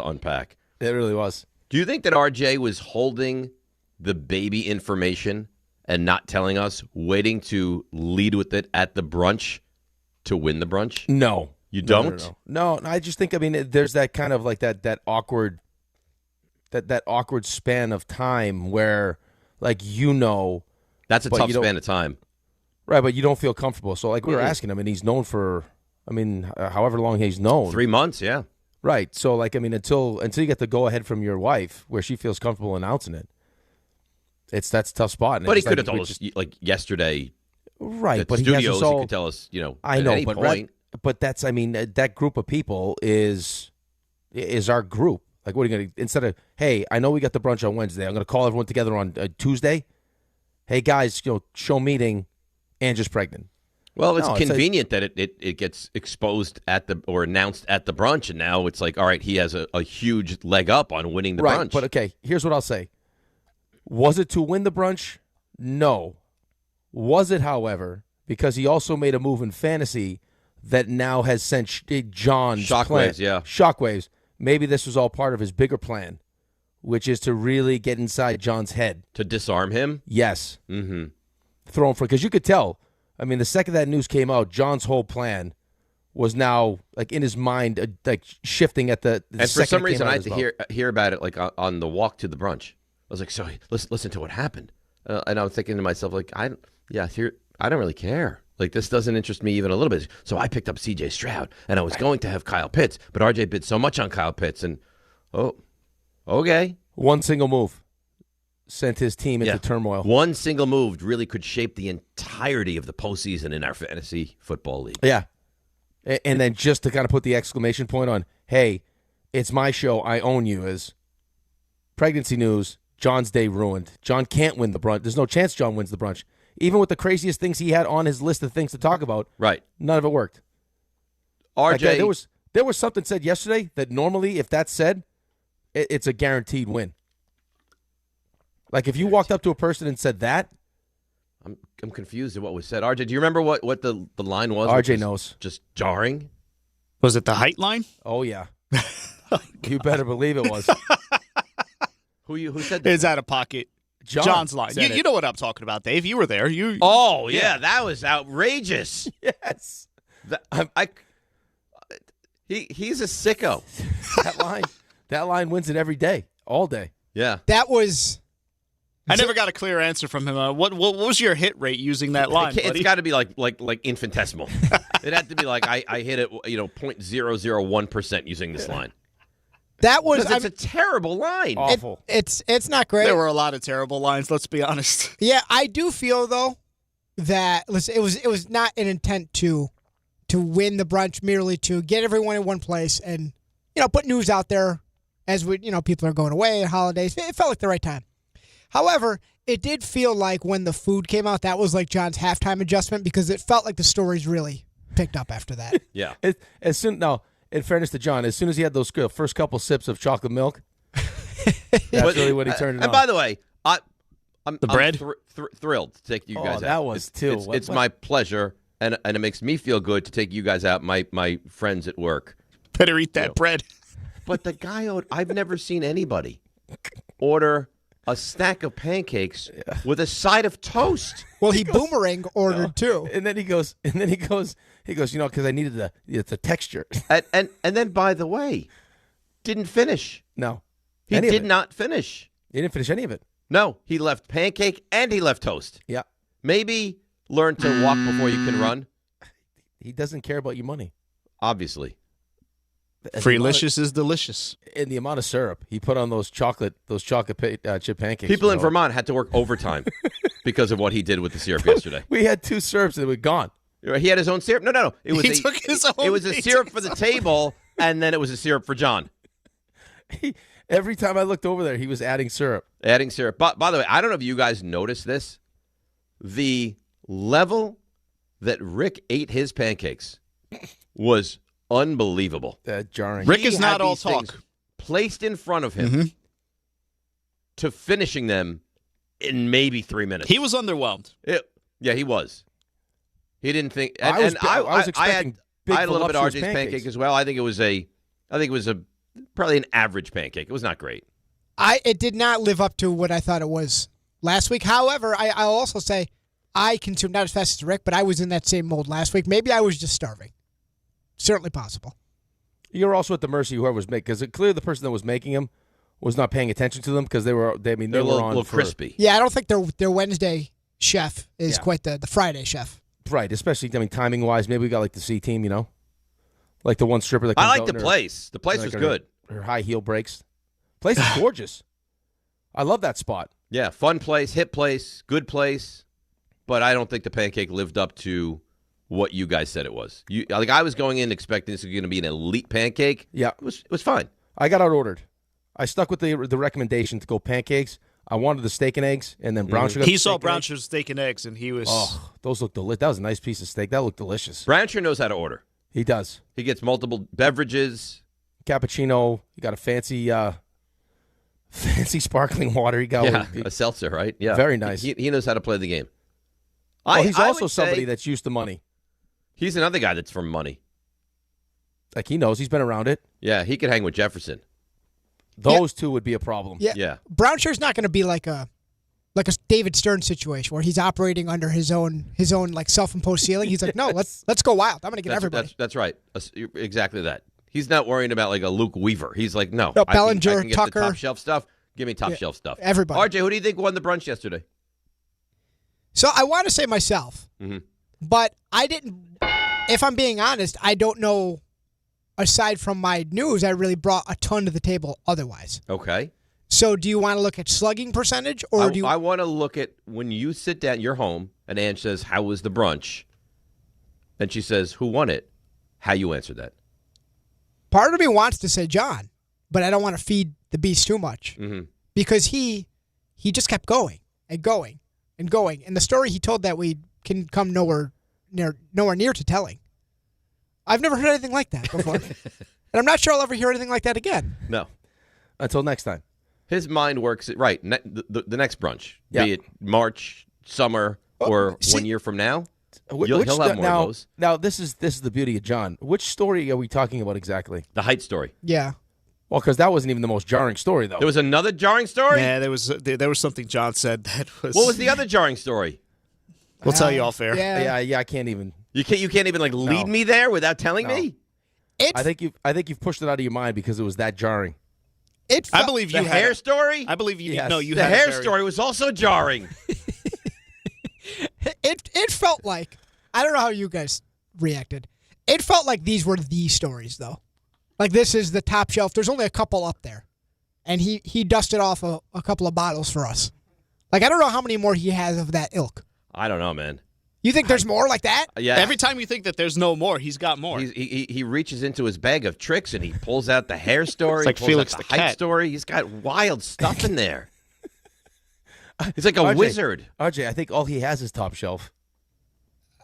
unpack. It really was. Do you think that RJ was holding the baby information and not telling us, waiting to lead with it at the brunch to win the brunch? No. You don't? No, I just think, I mean, there's that kind of like that awkward span of time where, like, that's a tough span of time. Right, but you don't feel comfortable. So, like, we were asking him, and he's known for, however long he's known. 3 months, yeah. Right. So, like, until you get the go-ahead from your wife where she feels comfortable announcing it, that's a tough spot. But he could have told us, like, yesterday. Right, at but the studios, he could tell us, I at know, any but point. But that's, I mean, that group of people is our group. Like, what are you going to, instead of, hey, I know we got the brunch on Wednesday, I'm going to call everyone together on Tuesday. Hey, guys, show meeting, Andrew's pregnant. Well, it's convenient that it gets exposed or announced at the brunch, and now it's like, all right, he has a huge leg up on winning the brunch. But okay, here's what I'll say. Was it to win the brunch? No. Was it, however, because he also made a move in fantasy that now has sent John's shockwaves, plan. Shockwaves. Maybe this was all part of his bigger plan, which is to really get inside John's head. To disarm him? Yes. Mm-hmm. Throw him for, because you could tell. I mean, the second that news came out, John's whole plan was now, like, in his mind, like, shifting at the and for some reason, I had to hear about it, like, on the walk to the brunch. I was like, so listen to what happened. And I was thinking to myself, like, I don't really care. Like, this doesn't interest me even a little bit. So I picked up C.J. Stroud, and I was going to have Kyle Pitts, but RJ bid so much on Kyle Pitts, and, okay. One single move sent his team into turmoil. One single move really could shape the entirety of the postseason in our fantasy football league. Yeah. And then just to kind of put the exclamation point on, hey, it's my show, I own you, is pregnancy news, John's day ruined. John can't win the brunch. There's no chance John wins the brunch. Even with the craziest things he had on his list of things to talk about, right? None of it worked. RJ, like, there was something said yesterday that normally, if that's said, it's a guaranteed win. Like, if you walked up to a person and said that, I'm confused at what was said. RJ, do you remember what the line was? RJ knows. Just jarring. Was it the height line? Oh yeah. You better believe it was. Who said that? It's out of pocket. John's line. You know what I'm talking about, Dave. You were there. Oh, yeah. That was outrageous. Yes. He's a sicko. That line wins it every day, all day. Yeah. That was... I never got a clear answer from him. What was your hit rate using that line, buddy? It's got to be like infinitesimal. It had to be like I hit it, 0.001% using this line. That was it's a terrible line. Awful. It's not great. There were a lot of terrible lines, let's be honest. Yeah, I do feel though that it was not an intent to win the brunch, merely to get everyone in one place and put news out there as people are going away at holidays. It felt like the right time. However, it did feel like when the food came out, that was like John's halftime adjustment, because it felt like the stories really picked up after that. Yeah. In fairness to John, as soon as he had those first couple sips of chocolate milk, that's really what he turned it on. And by the way, I'm bread? thrilled to take you guys out. That was too. It's my pleasure, and it makes me feel good to take you guys out, my friends at work. Better eat that bread. But the guy, I've never seen anybody order a stack of pancakes with a side of toast. Well, he boomerang ordered too. And then he goes, because I needed the texture. And then, by the way, didn't finish. No. He did not finish. He didn't finish any of it. No, he left pancake and he left toast. Yeah. Maybe learn to walk before you can run. He doesn't care about your money. Obviously. Freelicious is delicious. And the amount of syrup he put on those chocolate chip pancakes. People in Vermont had to work overtime because of what he did with the syrup yesterday. We had 2 syrups and they were gone. He had his own syrup? No. It was took his own. It was a syrup for the table, and then it was a syrup for John. Every time I looked over there, he was adding syrup. Adding syrup. By the way, I don't know if you guys noticed this. The level that Rick ate his pancakes was unbelievable. Jarring. Rick is not all talk. Placed in front of him to finishing them in maybe 3 minutes. He was underwhelmed. Yeah, he was. He didn't think. And I was expecting I had a little bit of RJ's pancake as well. I think it was a probably an average pancake. It was not great. It did not live up to what I thought it was last week. However, I'll also say I consumed not as fast as Rick, but I was in that same mold last week. Maybe I was just starving. Certainly possible. You're also at the mercy of whoever was making, because clearly the person that was making them was not paying attention to them, because they were a little crispy. Yeah, I don't think their Wednesday chef is quite the Friday chef. Right, especially timing wise. Maybe we got like the C team, like the one stripper that comes I like out the place. The place was good. Her high heel breaks. Place is gorgeous. I love that spot. Yeah, fun place, hip place, good place. But I don't think the pancake lived up to what you guys said it was. I was going in expecting this was going to be an elite pancake. Yeah. It was fine. I got out-ordered. I stuck with the recommendation to go pancakes. I wanted the steak and eggs, and then Brownshire got He saw Brownshire steak and eggs, and he was... Oh, those look delicious. That was a nice piece of steak. That looked delicious. Brownshire knows how to order. He does. He gets multiple beverages. Cappuccino. You got a fancy sparkling water. He got a seltzer, right? Yeah. Very nice. He knows how to play the game. He's also somebody that's used to money. He's another guy that's from money. Like, he knows. He's been around it. Yeah, he could hang with Jefferson. Those two would be a problem. Yeah. Brownshire's not going to be like a David Stern situation where he's operating under his own like self-imposed ceiling. He's like, no, let's go wild. I'm going to get everybody. That's right. Exactly that. He's not worrying about like a Luke Weaver. He's like, no, Bellinger, I can get Tucker, the top shelf stuff. Give me top shelf stuff. Everybody. RJ, who do you think won the brunch yesterday? So I want to say myself, but I didn't. If I'm being honest, I don't know. Aside from my news, I really brought a ton to the table otherwise. Okay. So do you want to look at slugging percentage, or do you? I want to look at when you sit down, you're home, and Ange says, "How was the brunch?" And she says, "Who won it?" How you answer that? Part of me wants to say John, but I don't want to feed the beast too much because he just kept going and going and going, and the story he told that week can come nowhere near to telling. I've never heard anything like that before. And I'm not sure I'll ever hear anything like that again. No. Until next time. His mind works, right, the next brunch, be it March, summer, or 1 year from now, he'll have more of those. Now, this is the beauty of John. Which story are we talking about exactly? The height story. Yeah. Well, because that wasn't even the most jarring story, though. There was another jarring story? Yeah, there was something John said that was... What was the other jarring story? We'll tell you off air. Yeah, I can't even... You can't even lead me there without telling me? I think you've pushed it out of your mind because it was that jarring. I believe you the hair story? I believe you. Yes. No, you. The had hair a very... story was also jarring. It felt like, I don't know how you guys reacted. It felt like these were the stories, though. Like, this is the top shelf. There's only a couple up there. And he dusted off a couple of bottles for us. Like, I don't know how many more he has of that ilk. I don't know, man. You think there's more like that? Yeah. Every time you think that there's no more, he's got more. He reaches into his bag of tricks and he pulls out the hair story. It's like he pulls Felix out the the height cat. story. He's got wild stuff in there. He's like a wizard. RJ, I think all he has is top shelf.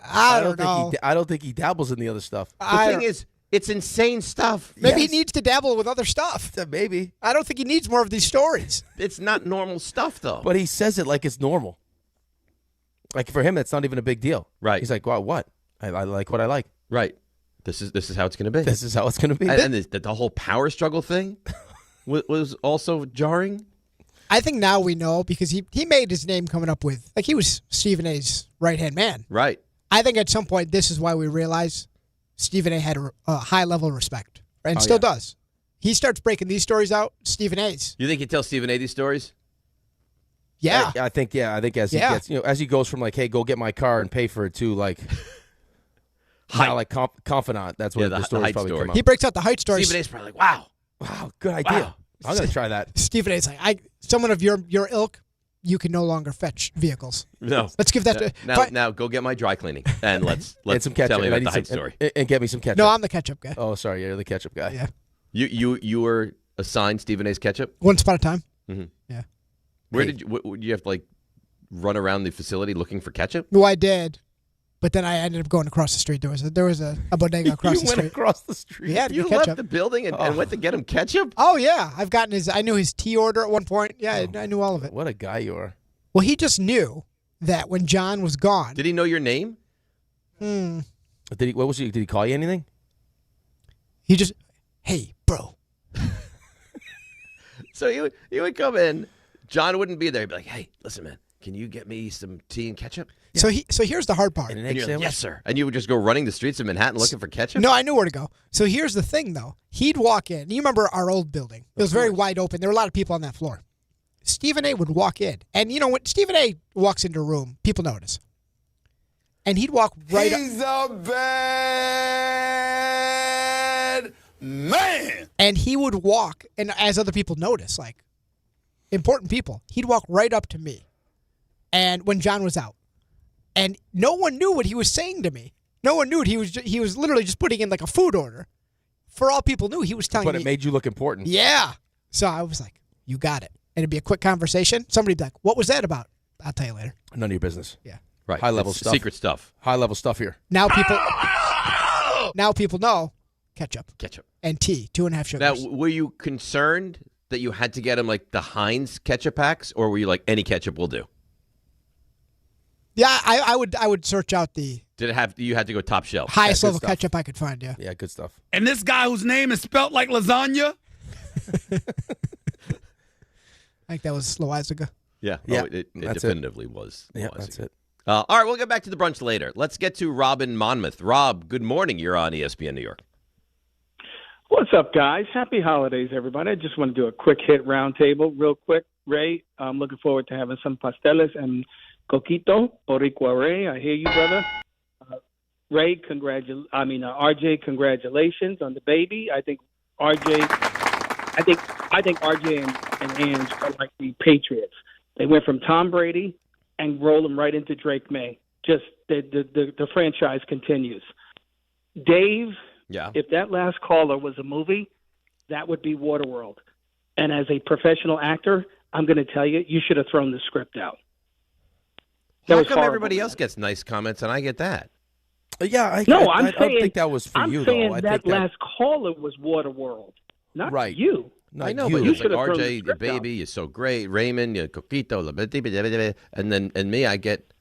I don't know. I don't think he dabbles in the other stuff. The thing is, it's insane stuff. Maybe he needs to dabble with other stuff. Maybe. I don't think he needs more of these stories. It's not normal stuff, though. But he says it like it's normal. Like, for him, it's not even a big deal. Right. He's like, well, what? I like what I like. Right. This is how it's going to be. This is how it's going to be. And the whole power struggle thing was also jarring. I think now we know because he made his name coming up with, like, he was Stephen A's right-hand man. Right. I think at some point this is why we realize Stephen A had a high level of respect and still does. He starts breaking these stories out, Stephen A's. You think he tells Stephen A these stories? Yeah. I think as he gets, as he goes from like, hey, go get my car and pay for it to like, now like confidant. That's where the stories probably come out. He breaks out the height stories. Stephen A's probably like, wow, good idea. Wow. I'm gonna try that. Stephen A's like, someone of your ilk, you can no longer fetch vehicles. No. Let's give that to now go get my dry cleaning and let's and some ketchup. tell me about the height story. And get me some ketchup. No, I'm the ketchup guy. Oh, sorry, you're the ketchup guy. Yeah. You were assigned Stephen A's ketchup? Once upon a time. Mm-hmm. Yeah. Where did you have to like run around the facility looking for ketchup? Well, I did, but then I ended up going across the street. There was a bodega across the street. You went across the street. Yeah, to you get left ketchup. the building and went to get him ketchup? Oh yeah, I've gotten his. I knew his tea order at one point. Yeah, I knew all of it. What a guy you are. Well, he just knew that when John was gone. Did he know your name? Hmm. Did he call you anything? He just, hey, bro. So he would come in. John wouldn't be there. He'd be like, hey, listen, man, can you get me some tea and ketchup? Yeah. So here's the hard part. And an And egg you're like, sandwich? yes, sir. And you would just go running the streets of Manhattan looking for ketchup? No, I knew where to go. So here's the thing, though. He'd walk in. You remember our old building? It was very wide open. There were a lot of people on that floor. Stephen A. would walk in. And, you know, when Stephen A. walks into a room, people notice. And he'd walk right up. He's a bad man. And he would walk, and as other people notice, like important people, he'd walk right up to me. And when John was out. And no one knew what he was saying to me. No one knew it. He was literally just putting in like a food order. For all people knew, he was telling me. But it made you look important. Yeah. So I was like, you got it. And it'd be a quick conversation. Somebody'd be like, what was that about? I'll tell you later. None of your business. Yeah. Right. High level It's stuff. secret stuff. High level stuff here. Now people know ketchup. Ketchup. And tea, 2.5 sugars. Now, were you concerned that you had to get him like the Heinz ketchup packs, or were you like, any ketchup will do? Yeah, I would search out the Did it have? You had to go top shelf. highest level ketchup I could find, yeah. Yeah, good stuff. And this guy whose name is spelt like lasagna? I think that was Loizaga. Yeah, Yeah, it that's definitively was. Yeah, that's it. All right, we'll get back to the brunch later. Let's get to Rob in Monmouth. Rob, good morning. You're on ESPN New York. What's up, guys? Happy holidays, everybody. I just want to do a quick hit roundtable real quick. Ray, I'm looking forward to having some pasteles and coquito, Boricua Ray. I hear you, brother. Ray, RJ, congratulations on the baby. I think RJ and Ange are like the Patriots. They went from Tom Brady and roll him right into Drake May. Just the franchise continues. Dave, yeah. If that last caller was a movie, that would be Waterworld. And as a professional actor, I'm going to tell you, you should have thrown the script out. How come everybody else gets nice comments and I get that? Yeah, I saying, don't think that was for you, though. I'm saying that last caller was Waterworld, not right. you. I know, but it's like RJ, the baby, you're so great. Raymond, you're coquito, and me, I get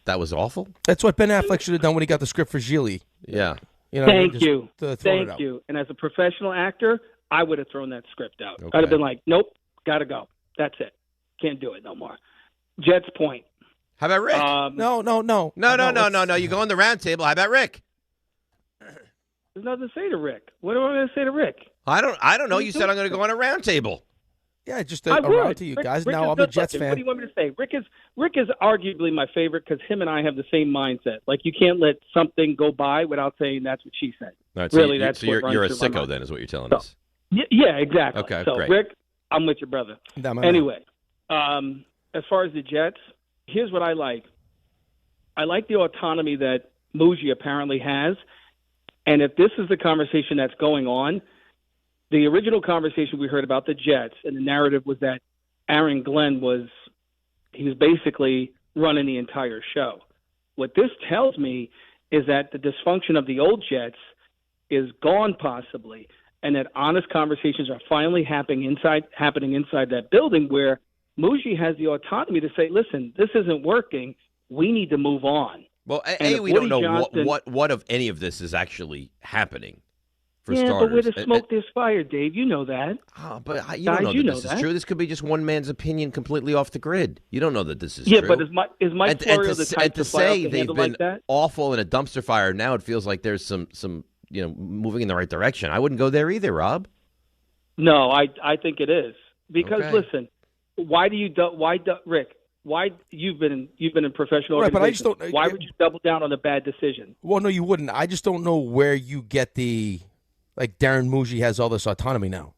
that was awful. That's what Ben Affleck should have done when he got the script for Gigli. Yeah. You know, Thank you. Thank you. And as a professional actor, I would have thrown that script out. Okay. I'd have been like, nope, gotta go. That's it. Can't do it no more. Jets point. How about Rick? No. No. You go on the round table. How about Rick? There's nothing to say to Rick. What am I going to say to Rick? I don't know. You said I'm going to go on a round table. Yeah, just around to you guys. Rick now I'm a Jets fan. What do you want me to say? Rick is arguably my favorite because him and I have the same mindset. Like you can't let something go by without saying that's what she said. Right, really, so you're a sicko then, is what you're telling us. Yeah, exactly. Okay, so great. Rick, I'm with your brother. Anyway, as far as the Jets, here's what I like. I like the autonomy that Muji apparently has. And if this is the conversation that's going on, the original conversation we heard about the Jets and the narrative was that Aaron Glenn was basically running the entire show. What this tells me is that the dysfunction of the old Jets is gone possibly, and that honest conversations are finally happening inside that building where Muji has the autonomy to say, listen, this isn't working. We need to move on. Well, And we if don't know Johnson- what of any of this is actually happening. For yeah, starters. but where the smoke, there's fire, Dave. You know that. But you don't know that this is true. This could be just one man's opinion completely off the grid. You don't know that this is true. Yeah, but is Mike Florio the type to to fire say off the they've handle been like that? awful in a dumpster fire, now it feels like there's some moving in the right direction. I wouldn't go there either, Rob. No, I think it is. Because Okay. listen, Rick, why you've been in professional Right, but I organizations. just don't- Why would you double down on a bad decision? Well, no, you wouldn't. I just don't know where you get Darren Muji has all this autonomy now.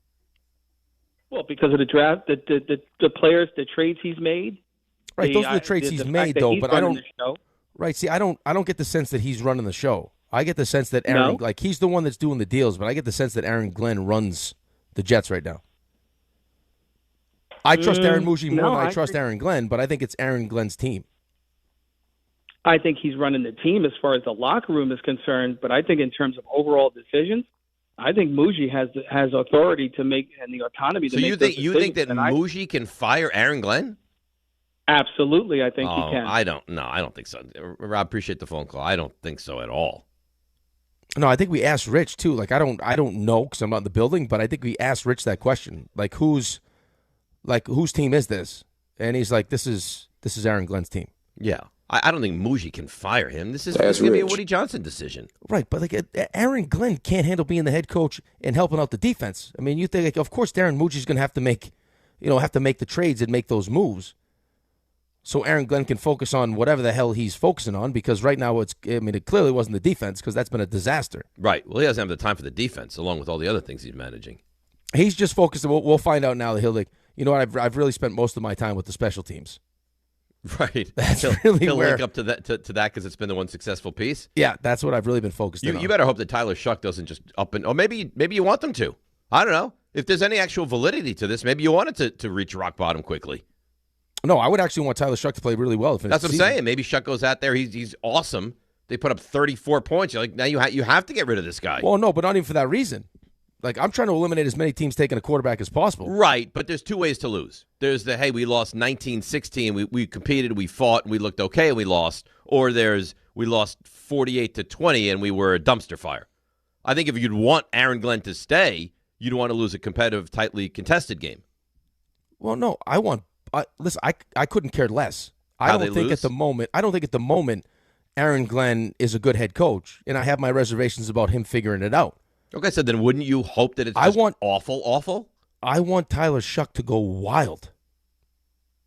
Well, because of the draft, the players, the trades he's made. Right, those are the trades he's made, though. But I don't. Show. Right, see, I don't get the sense that he's running the show. I get the sense that Aaron, he's the one that's doing the deals, but I get the sense that Aaron Glenn runs the Jets right now. I trust Darren Muji more than I trust Aaron Glenn, but I think it's Aaron Glenn's team. I think he's running the team as far as the locker room is concerned, but I think in terms of overall decisions, I think Muji has authority to make and the autonomy to So make you those think that decisions, and Muji can fire Aaron Glenn? Absolutely, I think he can. I don't think so. Rob, appreciate the phone call. I don't think so at all. No, I think we asked Rich too. I don't know because I'm not in the building, but I think we asked Rich that question. Whose team is this? And he's like, this is Aaron Glenn's team. Yeah. I don't think Muji can fire him. This is going to be a Woody Johnson decision. Right, but Aaron Glenn can't handle being the head coach and helping out the defense. I mean, you think of course Darren Muji's going to have to make the trades and make those moves. So Aaron Glenn can focus on whatever the hell he's focusing on, because right now it clearly wasn't the defense, because that's been a disaster. Right. Well, he doesn't have the time for the defense, along with all the other things he's managing. He's just focused. We'll find out now that he'll I've really spent most of my time with the special teams. Right. That's really he'll where link up to that because it's been the one successful piece. Yeah, that's what I've really been focused on. You better hope that Tyler Shuck doesn't just up and, or maybe you want them to. I don't know. If there's any actual validity to this, maybe you want it to reach rock bottom quickly. No, I would actually want Tyler Shuck to play really well. That's what I'm saying. Maybe Shuck goes out there. He's awesome. They put up 34 points. You're like, now you have to get rid of this guy. Well, no, but not even for that reason. Like, I'm trying to eliminate as many teams taking a quarterback as possible. Right, but there's two ways to lose. There's the, hey, we lost 19-16. We competed, we fought, and we looked okay, and we lost. Or there's, we lost 48-20, and we were a dumpster fire. I think if you'd want Aaron Glenn to stay, you'd want to lose a competitive, tightly contested game. Well, no, listen, I couldn't care less. I don't think at the moment Aaron Glenn is a good head coach, and I have my reservations about him figuring it out. Okay, so then wouldn't you hope that it's just awful? I want Tyler Shuck to go wild.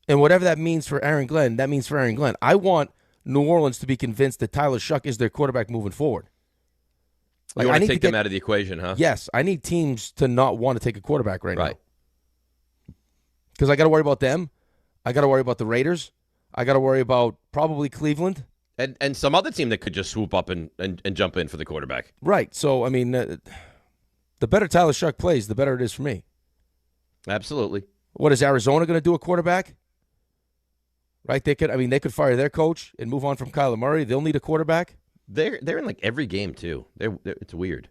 And whatever that means for Aaron Glenn, that means for Aaron Glenn. I want New Orleans to be convinced that Tyler Shuck is their quarterback moving forward. You want to take them out of the equation, huh? Yes, I need teams to not want to take a quarterback right now. Because I got to worry about them. I got to worry about the Raiders. I got to worry about probably Cleveland. And some other team that could just swoop up and jump in for the quarterback. Right. So, I mean, the better Tyler Shuck plays, the better it is for me. Absolutely. What is Arizona going to do a quarterback? Right? They could fire their coach and move on from Kyler Murray. They'll need a quarterback. They're in like every game too. It's weird.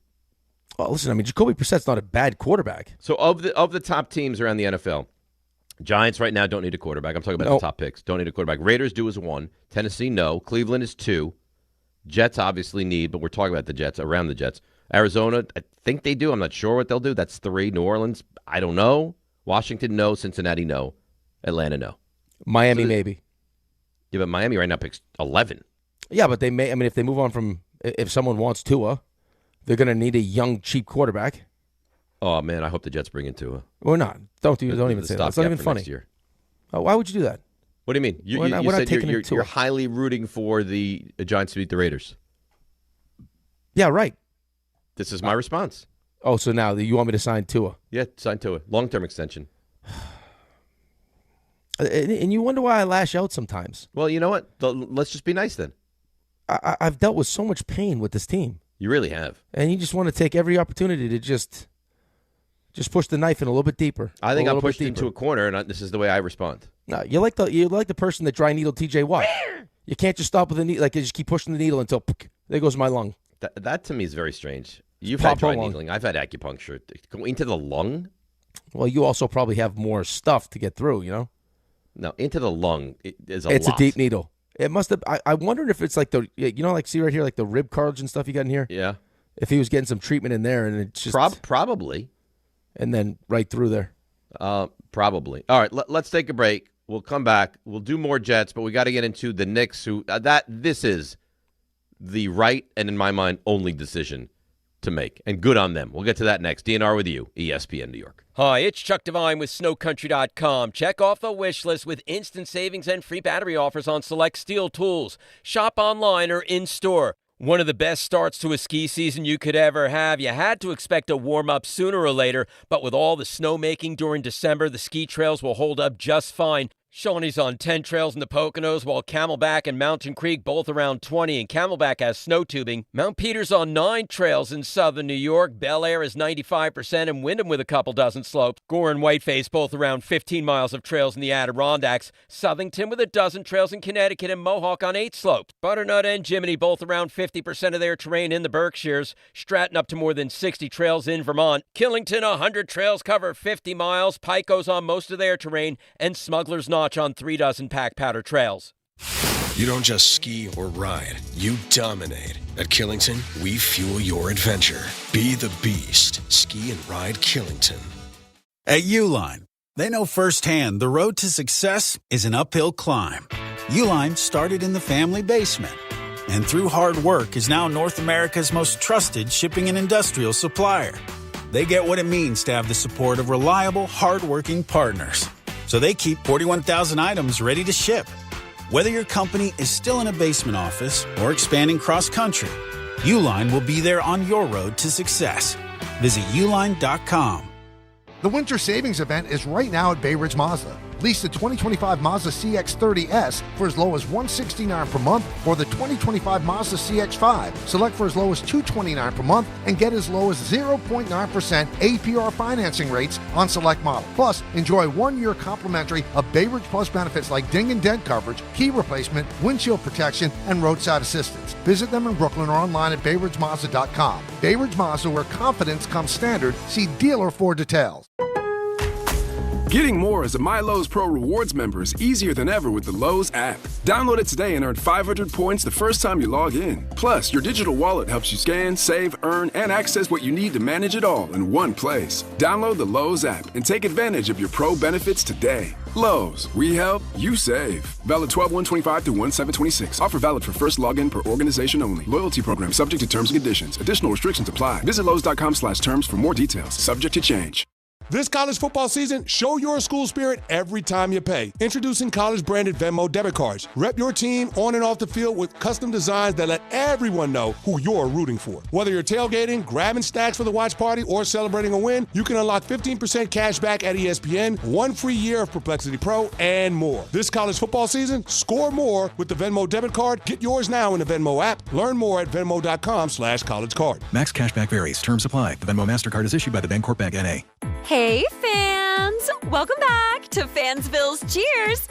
Well, listen, I mean, Jacoby Brissett's not a bad quarterback. So of the top teams around the NFL, Giants right now don't need a quarterback. I'm talking about the top picks. Don't need a quarterback. Raiders do as 1. Tennessee, no. Cleveland is 2. Jets obviously need, but we're talking about the Jets, around the Jets. Arizona, I think they do. I'm not sure what they'll do. That's 3. New Orleans, I don't know. Washington, no. Cincinnati, no. Atlanta, no. Miami, maybe. Yeah, but Miami right now picks 11. Yeah, but they may. I mean, if they move on from, if someone wants Tua, they're going to need a young, cheap quarterback. Oh man, I hope the Jets bring in Tua. Or not. Don't even say that. It's not even funny. Year. Oh, why would you do that? What do you mean? You said you're highly rooting for the Giants to beat the Raiders. Yeah, right. This is my response. Oh, so now you want me to sign Tua? Yeah, sign Tua. Long-term extension. And you wonder why I lash out sometimes. Well, you know what? Let's just be nice then. I've dealt with so much pain with this team. You really have. And you just want to take every opportunity to just push the knife in a little bit deeper. I think I'm pushed into a corner, and this is the way I respond. No, you're like the person that dry needled T.J. Watt. You can't just stop with the needle. Like, you just keep pushing the needle until there goes my lung. That to me is very strange. You've had dry needling. I've had acupuncture. Go into the lung? Well, you also probably have more stuff to get through, you know? No, into the lung is It's a deep needle. It must have. I wondered if it's like see right here, like the rib cartilage and stuff you got in here. Yeah. If he was getting some treatment in there, and it's just probably, and then right through there. Probably. All right, let's take a break. We'll come back. We'll do more Jets, but we got to get into the Knicks. This is the right and, in my mind, only decision to make, and good on them. We'll get to that next. DNR with you, ESPN New York. Hi, it's Chuck Devine with SnowCountry.com. Check off the wish list with instant savings and free battery offers on select steel tools. Shop online or in-store. One of the best starts to a ski season you could ever have. You had to expect a warm-up sooner or later, but with all the snowmaking during December, the ski trails will hold up just fine. Shawnee's on 10 trails in the Poconos, while Camelback and Mountain Creek both around 20, and Camelback has snow tubing. Mount Peter's on 9 trails in southern New York. Bel Air is 95%, and Wyndham with a couple dozen slopes. Gore and Whiteface both around 15 miles of trails in the Adirondacks. Southington with a dozen trails in Connecticut, and Mohawk on 8 slopes. Butternut and Jiminy both around 50% of their terrain in the Berkshires. Stratton up to more than 60 trails in Vermont. Killington, 100 trails cover 50 miles. Pico's on most of their terrain, and Smuggler's Notch on 3 dozen pack powder trails. You don't just ski or ride, you dominate. At Killington, we fuel your adventure. Be the beast. Ski and ride Killington. At Uline, they know firsthand the road to success is an uphill climb. Uline started in the family basement, and through hard work is now North America's most trusted shipping and industrial supplier. They get what it means to have the support of reliable, hardworking partners. So they keep 41,000 items ready to ship. Whether your company is still in a basement office or expanding cross-country, Uline will be there on your road to success. Visit uline.com. The Winter Savings Event is right now at Bay Ridge Mazda. Lease the 2025 Mazda CX-30S for as low as $169 per month or the 2025 Mazda CX-5. Select for as low as $229 per month and get as low as 0.9% APR financing rates on select model. Plus, enjoy 1 year complimentary of Bay Ridge Plus benefits like ding and dent coverage, key replacement, windshield protection, and roadside assistance. Visit them in Brooklyn or online at BayRidgeMazda.com. Bay Ridge Mazda, where confidence comes standard. See dealer for details. Getting more as a MyLowe's Pro Rewards member is easier than ever with the Lowe's app. Download it today and earn 500 points the first time you log in. Plus, your digital wallet helps you scan, save, earn, and access what you need to manage it all in one place. Download the Lowe's app and take advantage of your Pro benefits today. Lowe's, we help, you save. Valid 12/1/25 through 1/7/26. Offer valid for first login per organization only. Loyalty program subject to terms and conditions. Additional restrictions apply. Visit Lowe's.com/terms for more details. Subject to change. This college football season, show your school spirit every time you pay. Introducing college-branded Venmo debit cards. Rep your team on and off the field with custom designs that let everyone know who you're rooting for. Whether you're tailgating, grabbing snacks for the watch party, or celebrating a win, you can unlock 15% cash back at ESPN, 1 free year of Perplexity Pro, and more. This college football season, score more with the Venmo debit card. Get yours now in the Venmo app. Learn more at Venmo.com/collegecard. Max cashback varies. Terms apply. The Venmo MasterCard is issued by the Bancorp Bank N.A. Hey, fans! Welcome back to Fansville's Cheers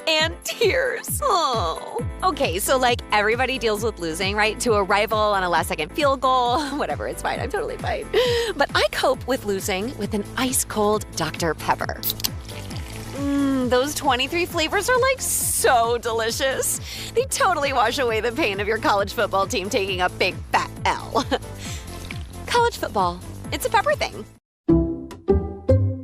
and Tears. Oh. Okay, so everybody deals with losing, right? To a rival on a last-second field goal. Whatever, it's fine. I'm totally fine. But I cope with losing with an ice-cold Dr. Pepper. Those 23 flavors are so delicious. They totally wash away the pain of your college football team taking a big fat L. College football. It's a pepper thing.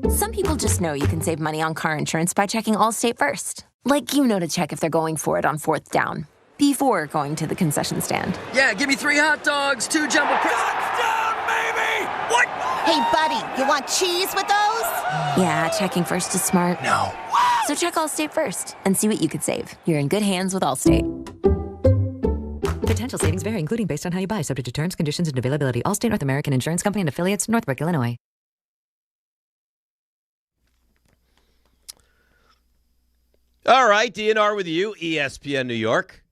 Some people just know you can save money on car insurance by checking Allstate first. To check if they're going for it on 4th down, before going to the concession stand. Yeah, give me 3 hot dogs, 2 jumbo Touchdown, baby! What? Hey, buddy, you want cheese with those? Yeah, checking first is smart. No. So check Allstate first and see what you could save. You're in good hands with Allstate. Potential savings vary, including based on how you buy, subject to terms, conditions, and availability. Allstate North American Insurance Company and affiliates, Northbrook, Illinois. All right, DNR with you, ESPN New York.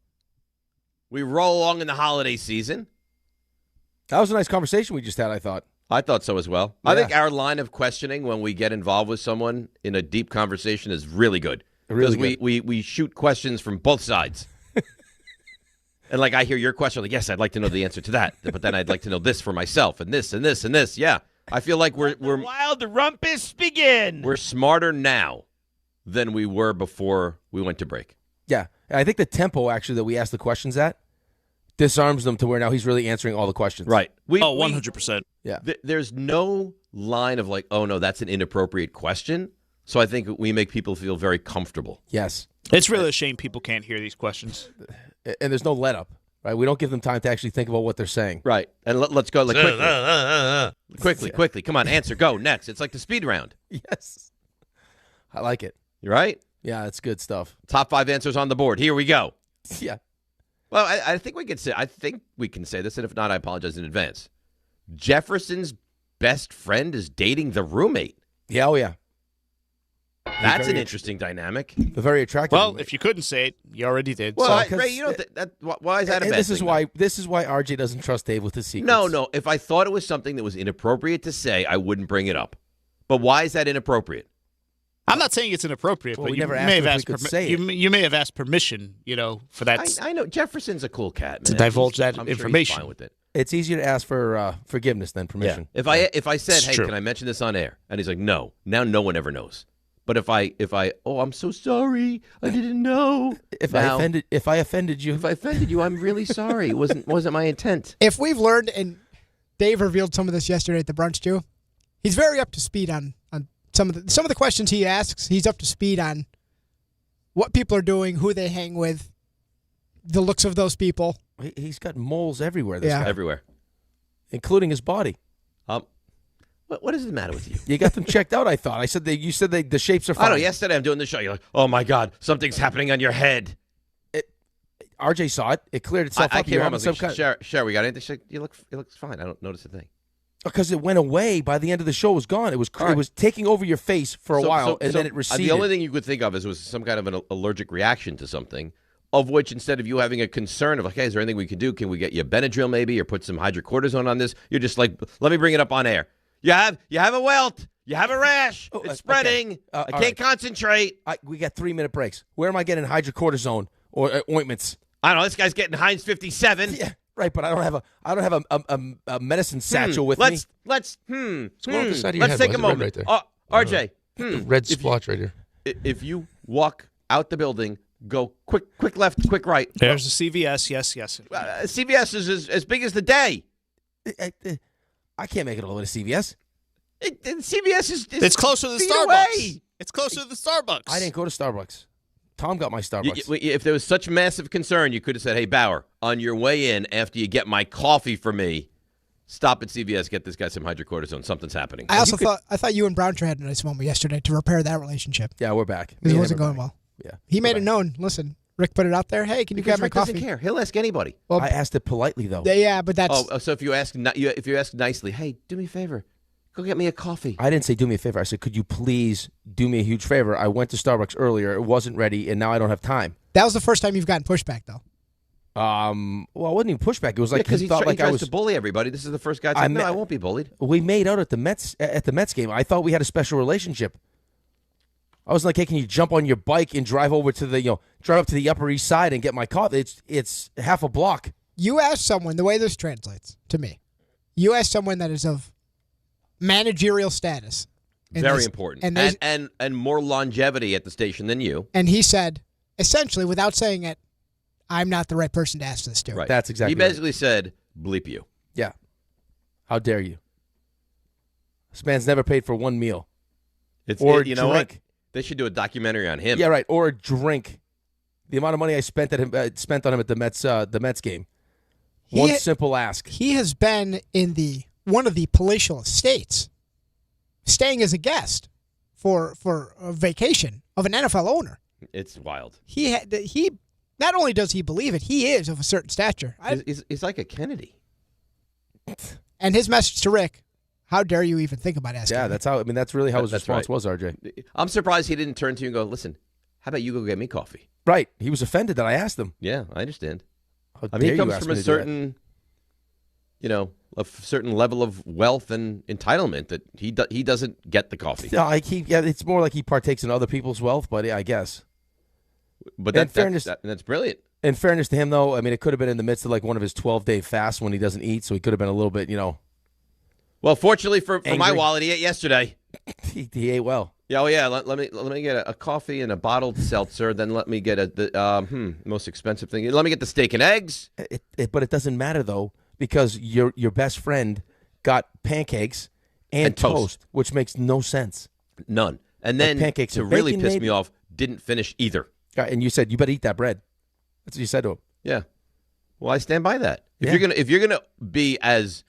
We roll along in the holiday season. That was a nice conversation we just had, I thought. I thought so as well. Yeah. I think our line of questioning when we get involved with someone in a deep conversation is really good. Because we shoot questions from both sides. And I hear your question, yes, I'd like to know the answer to that. But then I'd like to know this for myself and this and this and this. Yeah, I feel like we're wild rumpus begin. We're smarter now than we were before we went to break. Yeah, I think the tempo, actually, that we asked the questions at disarms them to where now he's really answering all the questions. Right. 100%. Yeah. There's no line of oh, no, that's an inappropriate question. So I think we make people feel very comfortable. Yes. It's really a shame people can't hear these questions. And there's no let-up, right? We don't give them time to actually think about what they're saying. Right. And let's go quickly. Quickly. Come on, answer. Go. Next. It's like the speed round. Yes. I like it. You right? Yeah, that's good stuff. Top 5 answers on the board. Here we go. Yeah. Well, I think we can say this, and if not, I apologize in advance. Jefferson's best friend is dating the roommate. Yeah, oh yeah. That's an interesting dynamic. Very attractive. Well, roommate. if you couldn't say it, you already did. Well, Ray, you know why is that a bad thing? This is why RJ doesn't trust Dave with his secrets. No. If I thought it was something that was inappropriate to say, I wouldn't bring it up. But why is that inappropriate? I'm not saying it's inappropriate, but you may have asked permission, for that. I know Jefferson's a cool cat, man. To divulge that I'm information. Sure he's fine with it. It's easier to ask for forgiveness than permission. Yeah. If I said, hey, can I mention this on air? And he's like, no. Now no one ever knows. But if I, I'm so sorry, I didn't know. If I offended you, I'm really sorry. It wasn't my intent. If we've learned, and Dave revealed some of this yesterday at the brunch too, he's very up to speed on some of the questions he asks. He's up to speed on what people are doing, who they hang with, the looks of those people. He's got moles everywhere. This guy. Everywhere, including his body. What is the matter with you? You got them checked out, I thought. You said the shapes are fine. I know. Yesterday I'm doing the show. You're like, oh, my God, something's happening on your head. RJ saw it. It cleared itself up. I came home and was like, Sherry, we got anything? She said, it looks fine. I don't notice a thing. Because it went away by the end of the show. It was gone. It was it was taking over your face for a while, and then it receded. The only thing you could think of was some kind of an allergic reaction to something, of which instead of you having a concern of like, hey, is there anything we can do? Can we get you a Benadryl maybe, or put some hydrocortisone on this? You're just like, let me bring it up on air. You have a welt. You have a rash. It's spreading. Okay. I can't concentrate. We got 3-minute breaks. Where am I getting hydrocortisone or ointments? I don't know. This guy's getting Heinz 57. Yeah. Right, but I don't have a medicine satchel with me. Let's take a moment. Right there. RJ, the red splotch right here. If you walk out the building, go quick left, quick right. There's a CVS. Yes. CVS is as big as the day. I can't make it all the way to CVS. CVS is it's closer to the Starbucks. Away. It's closer to the Starbucks. I didn't go to Starbucks. Tom got my Starbucks. If there was such massive concern, you could have said, hey, Bauer, on your way in, after you get my coffee for me, stop at CVS, get this guy some hydrocortisone. Something's happening. I thought you and Brunch had a nice moment yesterday to repair that relationship. Yeah, we're back. Because it wasn't going well. Yeah. He made it known. Listen, Rick put it out there. Hey, can you grab my coffee? Doesn't care. He'll ask anybody. Well, I asked it politely, though. Yeah, but that's... Oh, so if you ask nicely, hey, do me a favor. Go get me a coffee. I didn't say do me a favor. I said, could you please do me a huge favor? I went to Starbucks earlier. It wasn't ready, and now I don't have time. That was the first time you've gotten pushback, though. Well, it wasn't even pushback. It was like because he thought like I was to bully everybody. This is the first guy to say, no, I won't be bullied. We made out at the Mets game. I thought we had a special relationship. I was like, hey, can you jump on your bike and drive over to drive up to the Upper East Side and get my coffee? It's half a block. You asked someone, the way this translates to me, you asked someone that is of managerial status. Very important. And more longevity at the station than you. And he said, essentially, without saying it, I'm not the right person to ask this to. Right. That's exactly He basically said, bleep you. Yeah. How dare you? This man's never paid for one meal. You know what? They should do a documentary on him. Yeah, right. Or a drink. The amount of money I spent on him at the Mets game. Simple ask. He has been in one of the palatial estates, staying as a guest for a vacation of an NFL owner. It's wild. He not only does he believe it, he is of a certain stature. He's like a Kennedy. And his message to Rick: how dare you even think about asking? Yeah, that's really how his response was, RJ. I'm surprised he didn't turn to you and go, listen, how about you go get me coffee? Right. He was offended that I asked him. Yeah, I understand. He comes from a certain, a certain level of wealth and entitlement that he doesn't get the coffee. No, it's more like he partakes in other people's wealth, but yeah, I guess. But that's brilliant. In fairness to him, though, it could have been in the midst of like one of his 12-day fasts when he doesn't eat, so he could have been a little bit, Well, fortunately for my wallet, he ate yesterday. he ate well. Yeah, oh yeah. Let me get a coffee and a bottled seltzer. Then let me get the most expensive thing. Let me get the steak and eggs. But it doesn't matter though, because your best friend got pancakes and toast, which makes no sense. None. And then pancakes to really piss me off, didn't finish either. And you said you better eat that bread. That's what you said to him. Yeah. Well, I stand by that. If you're gonna be as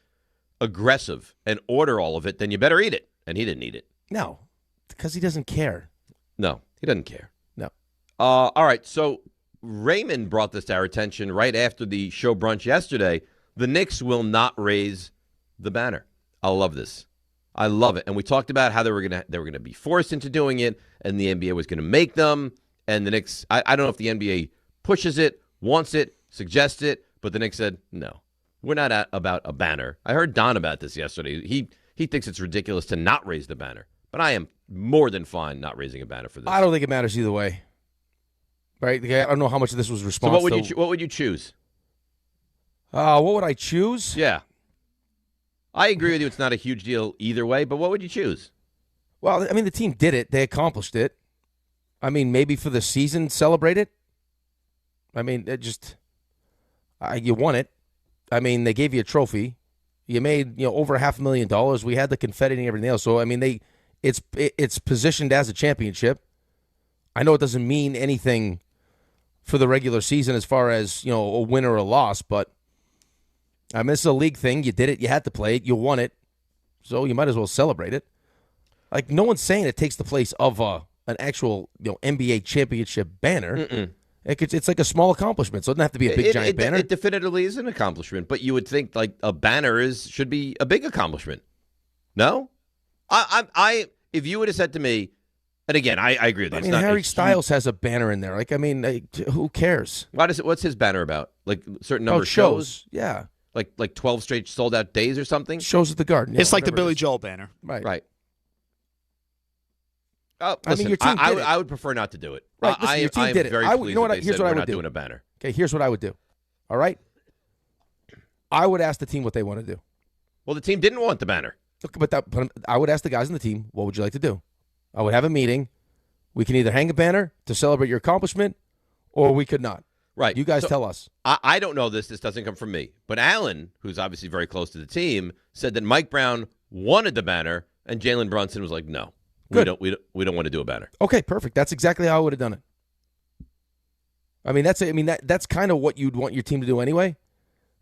aggressive and order all of it, then you better eat it. And he didn't eat it. No, because he doesn't care. No, he doesn't care. No. All right. So Raymond brought this to our attention right after the show brunch yesterday. The Knicks will not raise the banner. I love this. I love it. And we talked about how they were gonna be forced into doing it, and the NBA was gonna make them. And the Knicks, I don't know if the NBA pushes it, wants it, suggests it, but the Knicks said no. We're not about a banner. I heard Don about this yesterday. He thinks it's ridiculous to not raise the banner. But I am more than fine not raising a banner for this. I don't think it matters either way. Right? I don't know how much of this was response. So what would you choose? What would I choose? Yeah. I agree with you. It's not a huge deal either way, but what would you choose? Well, the team did it. They accomplished it. Maybe for the season, celebrate it. You won it. They gave you a trophy. You made over $500,000. We had the confetti and everything else. So it's positioned as a championship. I know it doesn't mean anything for the regular season as far as a win or a loss, but this is a league thing. You did it. You had to play it. You won it, so you might as well celebrate it. No one's saying it takes the place of an actual NBA championship banner. It's like a small accomplishment, so it doesn't have to be a big giant banner. It definitively is an accomplishment, but you would think like a banner should be a big accomplishment. No, if you would have said to me, and again, I agree with you. I mean, Harry Styles has a banner in there. Like, I mean, who cares? What's his banner about? Like a certain number of shows? Yeah. Like 12 straight sold out days or something? Shows at the Garden. Yeah, it's like the Billy Joel banner. Right. Oh, listen, your team did it. I would prefer not to do it. Right, listen, your team did it. Very you know what? Here's what I would do. We're not doing a banner. Okay, here's what I would do. All right? I would ask the team what they want to do. Well, the team didn't want the banner. Okay, but I would ask the guys on the team, what would you like to do? I would have a meeting. We can either hang a banner to celebrate your accomplishment, or we could not. Right. You guys tell us. I don't know this. This doesn't come from me. But Alan, who's obviously very close to the team, said that Mike Brown wanted the banner, and Jalen Brunson was like, no. Good. We don't want to do a banner. Okay, perfect. That's exactly how I would have done it. I mean, that's kind of what you'd want your team to do anyway.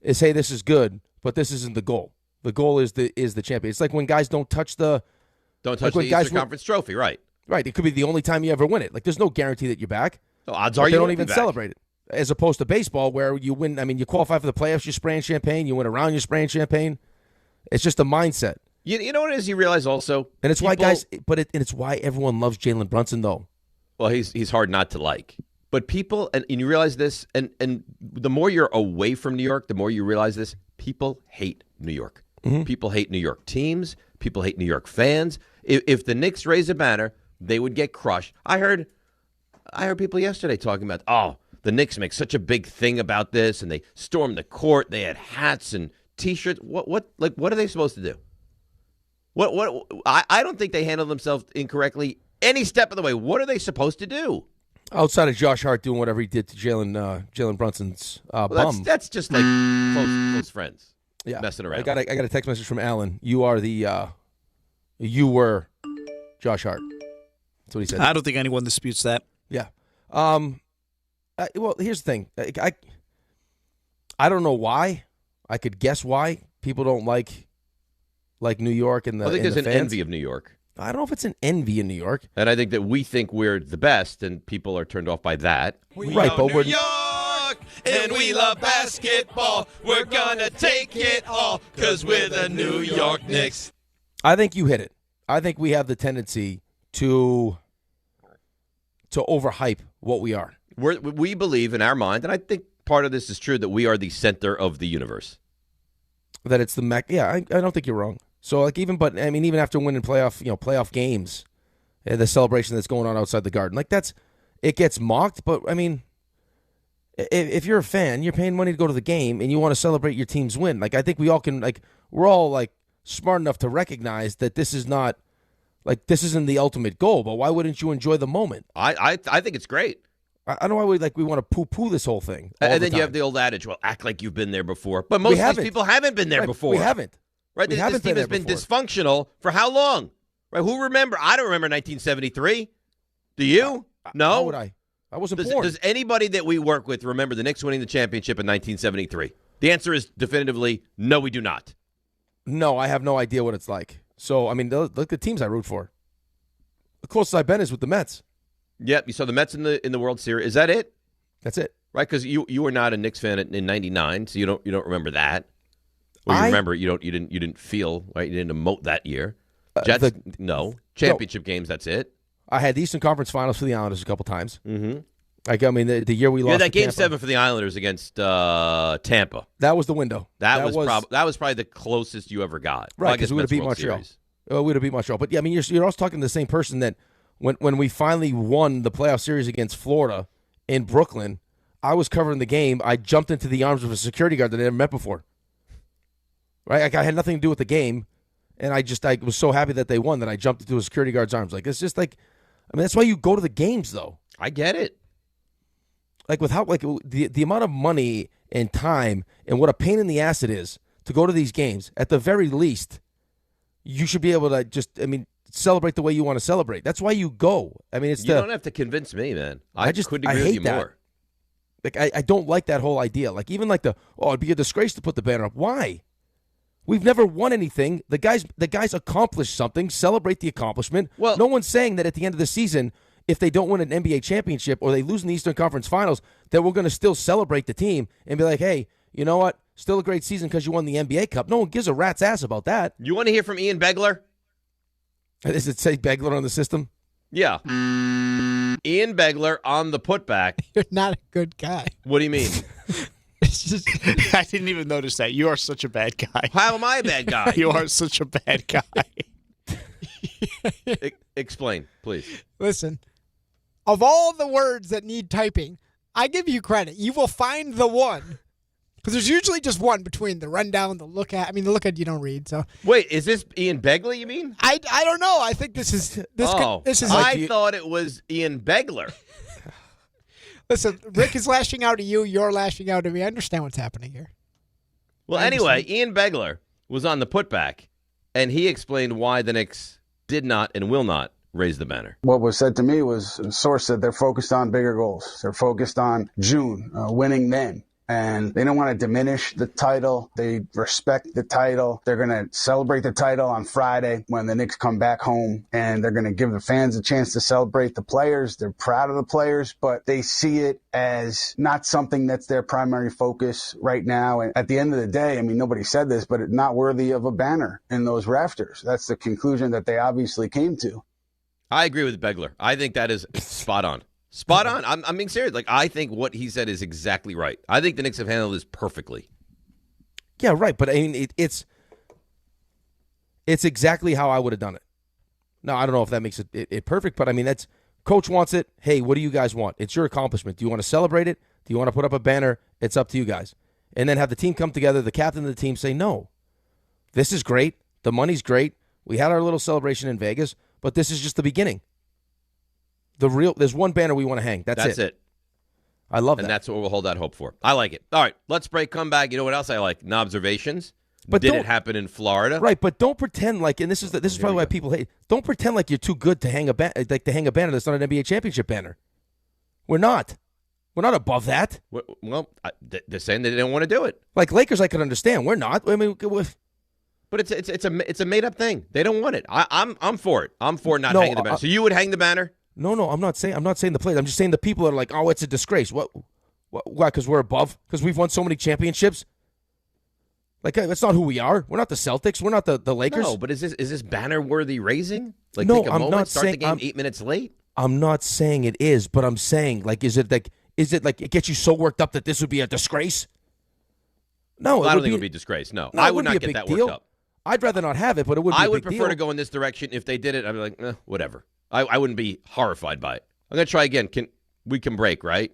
Is, hey, this is good, but this isn't the goal. The goal is the champion. It's like when guys don't touch the Eastern Conference trophy, right? Right. It could be the only time you ever win it. Like, there's no guarantee that you're back. No, odds are they you don't won't even be back. celebrate it. As opposed to baseball, where you win. I mean, you qualify for the playoffs, you're spraying champagne. You win a round, you're spraying champagne. It's just a mindset. You know what it is? You realize also, and it's why guys. And it's why everyone loves Jalen Brunson, though. Well, he's hard not to like. But people, and you realize this, and the more you're away from New York, the more you realize this. People hate New York. Mm-hmm. People hate New York teams. People hate New York fans. If the Knicks raise a banner, they would get crushed. I heard people yesterday talking about, the Knicks make such a big thing about this, and they stormed the court. They had hats and T-shirts. What are they supposed to do? I don't think they handled themselves incorrectly any step of the way. What are they supposed to do? Outside of Josh Hart doing whatever he did to Jalen Brunson's bum. That's just like close friends. Yeah, messing around. I got a text message from Alan. You were Josh Hart. That's what he said. I don't think anyone disputes that. Yeah. Well, here's the thing. I don't know why. I could guess why people don't like New York and the. I think there's an fans. envy of New York. I don't know if it's an envy in New York. And I think that we think we're the best, and people are turned off by that. Right, but New York, and we love basketball. We're gonna take it all, because we're the New York Knicks. I think you hit it. I think we have the tendency to overhype what we are. We believe in our mind, and I think part of this is true, that we are the center of the universe. That it's the yeah, I don't think you're wrong. So even after winning playoff games, the celebration that's going on outside the Garden, it gets mocked. But I mean, if you're a fan, you're paying money to go to the game, and you want to celebrate your team's win. I think we all can. We're all smart enough to recognize that this is not this isn't the ultimate goal. But why wouldn't you enjoy the moment? I think it's great. I don't know why we want to poo-poo this whole thing. And then you have the old adage, well, act like you've been there before. But most of these people haven't been there before. We haven't. Right? This team has been dysfunctional for how long? Right? Who remember? I don't remember 1973. Do you? No? How would I? I wasn't born. Does anybody that we work with remember the Knicks winning the championship in 1973? The answer is definitively no, we do not. No, I have no idea what it's like. So, I mean, look at the teams I root for. The closest I've been is with the Mets. Yep, you saw the Mets in the World Series. Is that it? That's it. Right, because you were not a Knicks fan in '99, so you don't remember that. Well, you remember you didn't feel right. You didn't emote that year. Jets, no championship games. That's it. I had the Eastern Conference Finals for the Islanders a couple times. Mm-hmm. The year we lost. Yeah, that Game Tampa. 7 for the Islanders against Tampa. That was the window. That was probably the closest you ever got. Right, because we would have beat Montreal. We would have beat Montreal. But yeah, I mean, you're also talking to the same person that when we finally won the playoff series against Florida in Brooklyn, I was covering the game. I jumped into the arms of a security guard that I never met before. Right, I had nothing to do with the game, and I was so happy that they won that I jumped into a security guard's arms. It's just that's why you go to the games, though. I get it. With how the amount of money and time and what a pain in the ass it is to go to these games. At the very least, you should be able to celebrate the way you want to celebrate. That's why you go. I mean, you don't have to convince me, man. I couldn't agree with you more. I don't like that whole idea. It'd be a disgrace to put the banner up. Why? We've never won anything. The guys accomplished something. Celebrate the accomplishment. Well, no one's saying that at the end of the season, if they don't win an NBA championship or they lose in the Eastern Conference Finals, that we're going to still celebrate the team and be like, hey, you know what? Still a great season because you won the NBA Cup. No one gives a rat's ass about that. You want to hear from Ian Begler? Does it say Begler on the system? Yeah. Ian Begler on the putback. You're not a good guy. What do you mean? I didn't even notice that. You are such a bad guy. How am I a bad guy? You are such a bad guy. Explain, please. Listen, of all the words that need typing, I give you credit. You will find the one. Because there's usually just one between the rundown, the look at. I mean, the look at you don't read. So wait, is this Ian Begley? You mean? I don't know. I think this is this. This is. I thought it was Ian Begler. Listen, Rick is lashing out at you. You're lashing out at me. I understand what's happening here. Well, anyway, Ian Begler was on the putback, and he explained why the Knicks did not and will not raise the banner. What was said to me was a source said they're focused on bigger goals. They're focused on June, winning then. And they don't want to diminish the title. They respect the title. They're going to celebrate the title on Friday when the Knicks come back home. And they're going to give the fans a chance to celebrate the players. They're proud of the players, but they see it as not something that's their primary focus right now. And at the end of the day, I mean, nobody said this, but it's not worthy of a banner in those rafters. That's the conclusion that they obviously came to. I agree with Begler. I think that is spot on. Spot on. I'm being serious. Like, I think what he said is exactly right. I think the Knicks have handled this perfectly. Yeah, right. But I mean, it's exactly how I would have done it. Now, I don't know if that makes it perfect, but I mean, that's coach wants it. Hey, what do you guys want? It's your accomplishment. Do you want to celebrate it? Do you want to put up a banner? It's up to you guys. And then have the team come together, the captain of the team say, no, this is great. The money's great. We had our little celebration in Vegas, but this is just the beginning. There's one banner we want to hang. That's it. I love that. And that's what we'll hold that hope for. I like it. All right, let's break, come back. You know what else I like? Knobservations. But did it happen in Florida? Right, but don't pretend like, and this is probably why people hate. Don't pretend like you're too good to hang a banner that's not an NBA championship banner. We're not. We're not above that. Well, they're saying they didn't want to do it. Like Lakers, I could understand. We're not. I mean, but it's a made up thing. They don't want it. I'm for it. I'm for not hanging the banner. So you would hang the banner? No, I'm not saying the players. I'm just saying the people that are like, oh, it's a disgrace. What? Because we're above? Because we've won so many championships? Like, that's not who we are. We're not the Celtics. We're not the Lakers. No, but is this banner worthy raising? Like, no, take a I'm moment, not start saying, the game 8 minutes late? I'm not saying it is, but I'm saying, like, is it like it gets you so worked up that this would be a disgrace? No, I don't think it would be a disgrace. No, I would not get that worked up. I'd rather not have it, but it would be a big deal. I would prefer to go in this direction. If they did it, I'd be like, whatever. I wouldn't be horrified by it. I'm going to try again. We can break, right?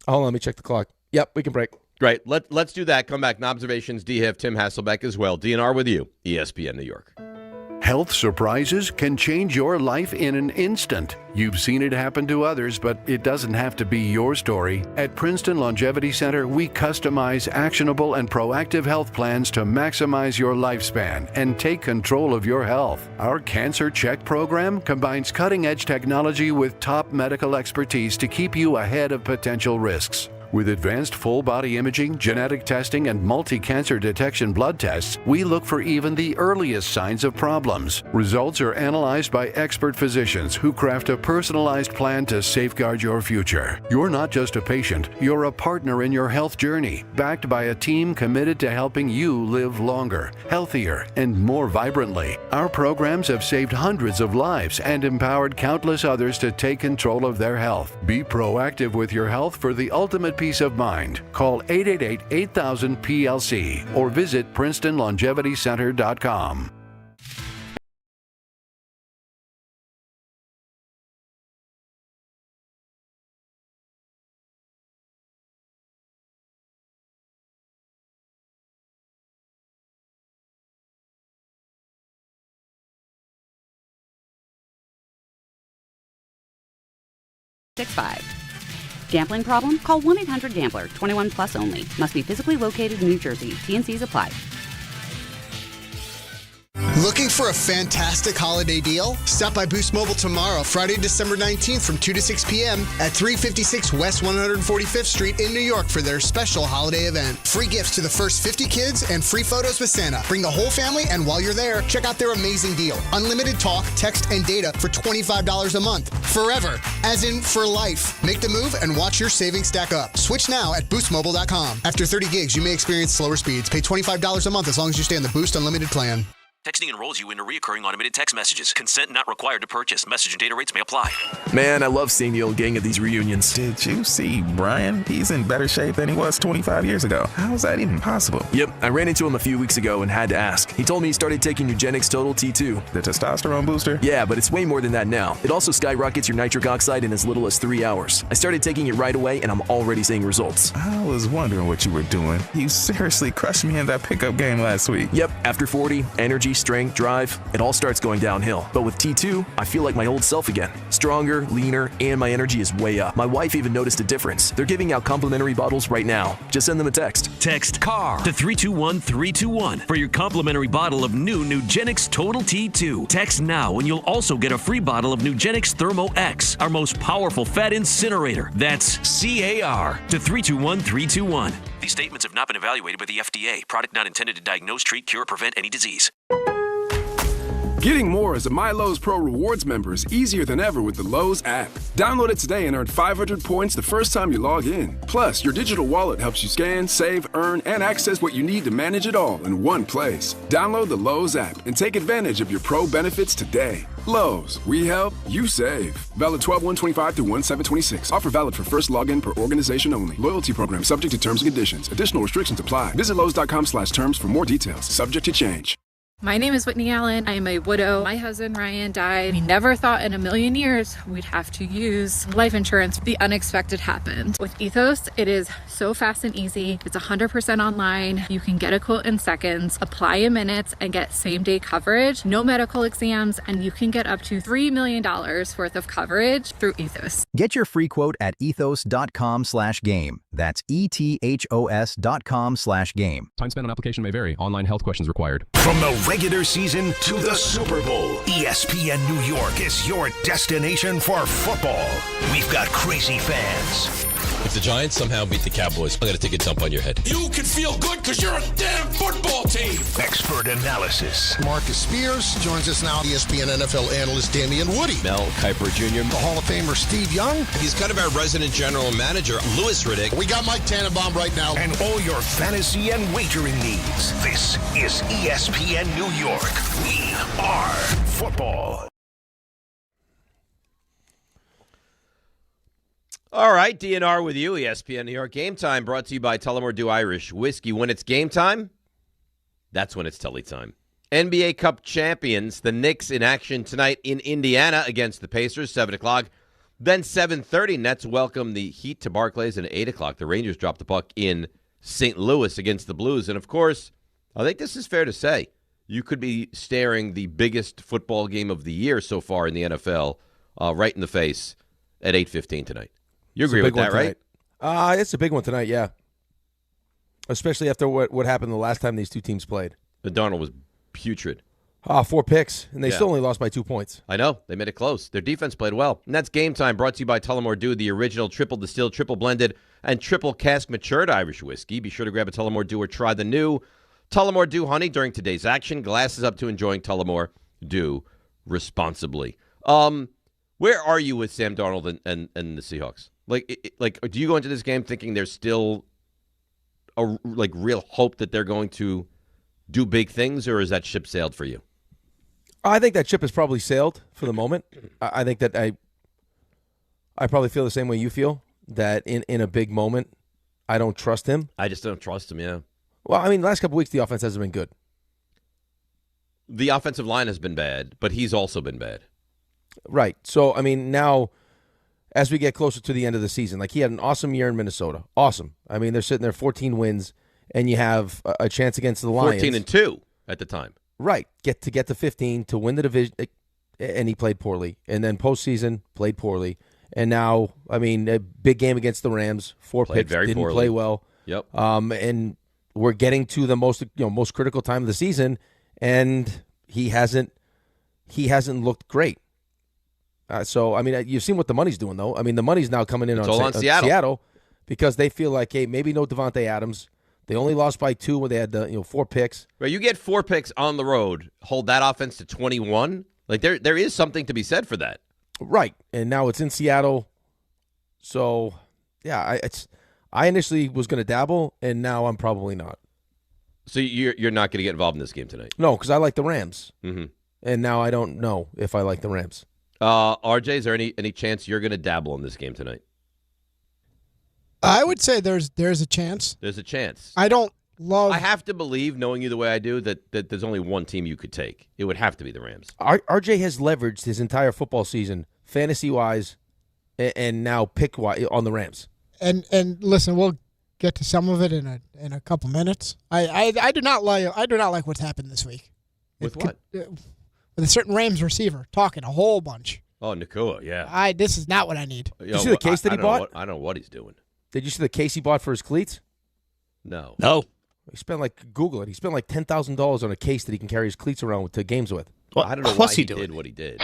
Hold on, let me check the clock. Yep, we can break. Great. Let's do that. Come back. Knobservations DIHIF, Tim Hasselbeck as well. DNR with you, ESPN New York. Health surprises can change your life in an instant. You've seen it happen to others, but it doesn't have to be your story. At Princeton Longevity Center, we customize actionable and proactive health plans to maximize your lifespan and take control of your health. Our Cancer Check program combines cutting-edge technology with top medical expertise to keep you ahead of potential risks. With advanced full-body imaging, genetic testing, and multi-cancer detection blood tests, we look for even the earliest signs of problems. Results are analyzed by expert physicians who craft a personalized plan to safeguard your future. You're not just a patient, you're a partner in your health journey, backed by a team committed to helping you live longer, healthier, and more vibrantly. Our programs have saved hundreds of lives and empowered countless others to take control of their health. Be proactive with your health for the ultimate peace of mind. Call 888-8000-PLC or visit PrincetonLongevityCenter.com. Gambling problem? Call 1-800-GAMBLER. 21 plus only. Must be physically located in New Jersey. T&Cs apply. Looking for a fantastic holiday deal? Stop by Boost Mobile tomorrow, Friday, December 19th from 2 to 6 p.m. at 356 West 145th Street in New York for their special holiday event. Free gifts to the first 50 kids and free photos with Santa. Bring the whole family, and while you're there, check out their amazing deal. Unlimited talk, text, and data for $25 a month. Forever, as in for life. Make the move and watch your savings stack up. Switch now at boostmobile.com. After 30 gigs, you may experience slower speeds. Pay $25 a month as long as you stay on the Boost Unlimited plan. Texting enrolls you into recurring automated text messages. Consent not required to purchase. Message and data rates may apply. Man, I love seeing the old gang at these reunions. Did you see Brian? He's in better shape than he was 25 years ago. How is that even possible? Yep, I ran into him a few weeks ago and had to ask. He told me he started taking Nugenix Total T2. The testosterone booster? Yeah, but it's way more than that now. It also skyrockets your nitric oxide in as little as 3 hours. I started taking it right away and I'm already seeing results. I was wondering what you were doing. You seriously crushed me in that pickup game last week. Yep, after 40, energy, strength, drive, it all starts going downhill. But with T2, I feel like my old self again. Stronger, leaner, and my energy is way up. My wife even noticed a difference. They're giving out complimentary bottles right now. Just send them a text. Text CAR to 321-321 for your complimentary bottle of new Nugenix Total T2. Text now and you'll also get a free bottle of Nugenix Thermo X, our most powerful fat incinerator. That's CAR to 321-321. These statements have not been evaluated by the FDA. Product not intended to diagnose, treat, cure, or prevent any disease. Getting more as a My Lowe's Pro Rewards member is easier than ever with the Lowe's app. Download it today and earn 500 points the first time you log in. Plus, your digital wallet helps you scan, save, earn, and access what you need to manage it all in one place. Download the Lowe's app and take advantage of your pro benefits today. Lowe's, we help, you save. Valid 12/125 through 1/7/26. Offer valid for first login per organization only. Loyalty program subject to terms and conditions. Additional restrictions apply. Visit Lowe's.com/terms for more details. Subject to change. My name is Whitney Allen. I am a widow. My husband Ryan died. We never thought in a million years we'd have to use life insurance. The unexpected happened. With Ethos, it is so fast and easy. It's 100% online. You can get a quote in seconds, apply in minutes, and get same-day coverage. No medical exams, and you can get up to $3 million worth of coverage through Ethos. Get your free quote at ethos.com/game. That's ETHOS.com/game. Time spent on application may vary. Online health questions required. From the regular season to the Super Bowl, ESPN New York is your destination for football. We've got crazy fans. If the Giants somehow beat the Cowboys, I'm going to take a dump on your head. You can feel good because you're a damn football team. Expert analysis. Marcus Spears joins us now. ESPN NFL analyst Damian Woody. Mel Kiper Jr. The Hall of Famer Steve Young. He's kind of our resident general manager, Louis Riddick. We got Mike Tannenbaum right now. And all your fantasy and wagering needs. This is ESPN New York. We are football. All right, DNR with you, ESPN New York. Game Time brought to you by Tullamore Dew Irish Whiskey. When it's game time, that's when it's Tully time. NBA Cup champions, the Knicks in action tonight in Indiana against the Pacers, 7 o'clock. Then 7:30, Nets welcome the Heat to Barclays, and at 8 o'clock, the Rangers drop the puck in St. Louis against the Blues. And, of course, I think this is fair to say, you could be staring the biggest football game of the year so far in the NFL right in the face at 8:15 tonight. You agree with that, right? It's a big one tonight, yeah. Especially after what happened the last time these two teams played. The Darnold was putrid. 4 picks, and they still only lost by 2 points. I know. They made it close. Their defense played well. And that's Game Time, brought to you by Tullamore Dew, the original triple distilled, triple blended, and triple cask matured Irish whiskey. Be sure to grab a Tullamore Dew or try the new Tullamore Dew Honey during today's action. Glasses up to enjoying Tullamore Dew responsibly. Where are you with Sam Darnold and the Seahawks? Like, do you go into this game thinking there's still a real hope that they're going to do big things, or is that ship sailed for you? I think that ship has probably sailed for the moment. I think that I probably feel the same way you feel, that in a big moment, I don't trust him. I just don't trust him, yeah. Well, I mean, the last couple of weeks, the offense hasn't been good. The offensive line has been bad, but he's also been bad. Right. So, I mean, now, as we get closer to the end of the season, like, he had an awesome year in Minnesota. Awesome. I mean, they're sitting there 14 wins, and you have a chance against the Lions. 14-2 at the time. Right. Get to 15, to win the division, and he played poorly. And then postseason, played poorly. And now, I mean, a big game against the Rams, 4 picks, didn't play well. Yep. And we're getting to the most critical time of the season, and he hasn't looked great. So, I mean, you've seen what the money's doing, though. I mean, the money's now coming in on Seattle because they feel like, hey, maybe no Devontae Adams. They only lost by 2 when they had 4 picks. Right, you get 4 picks on the road, hold that offense to 21. Like there is something to be said for that. Right, and now it's in Seattle. So, yeah, I initially was going to dabble, and now I'm probably not. So you're not going to get involved in this game tonight? No, because I like the Rams, and now I don't know if I like the Rams. RJ, is there any chance you're going to dabble in this game tonight? I would say there's a chance. There's a chance. I don't love. I have to believe, knowing you the way I do, that there's only one team you could take. It would have to be the Rams. RJ has leveraged his entire football season, fantasy-wise, and now pick-wise on the Rams. And listen, we'll get to some of it in a couple minutes. I do not like what's happened this week. With what? With a certain Rams receiver talking a whole bunch. Oh, Nakua, yeah. This is not what I need. Did you see the case that he bought? I don't know what he's doing. Did you see the case he bought for his cleats? No. He spent Google it. He spent $10,000 on a case that he can carry his cleats around to games with. Well, I don't know why he did what he did.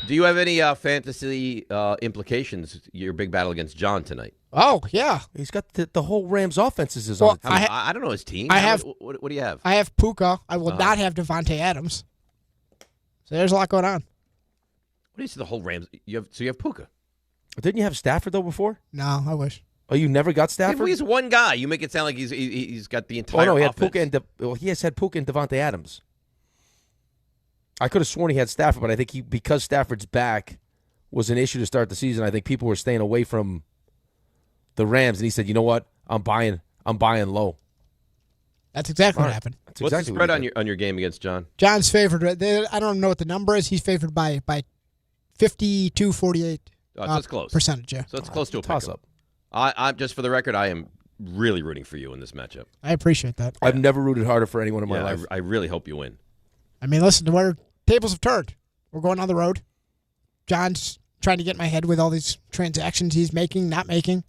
Do you have any fantasy implications? Your big battle against John tonight. Oh yeah, he's got the whole Rams offenses is on. I don't know his team. What do you have? I have Puka. I will not have Devontae Adams. So there's a lot going on. What do you see the whole Rams? You have Puka. Didn't you have Stafford though before? No, I wish. Oh, you never got Stafford? He's one guy. You make it sound like he's got the entire. Oh no, he had offense. Puka he has had Puka and Devontae Adams. I could have sworn he had Stafford, but I think because Stafford's back was an issue to start the season. I think people were staying away from the Rams, and he said, "You know what? I'm buying low." That's exactly what happened. What's the spread on your game against John? John's favored. I don't know what the number is. He's favored by 52-48. So it's close percentage. Yeah. So it's close to a toss up. I'm just for the record, I am really rooting for you in this matchup. I appreciate that. I've never rooted harder for anyone in my life. I really hope you win. I mean, listen, tables have turned. We're going on the road. John's trying to get in my head with all these transactions he's making, not making.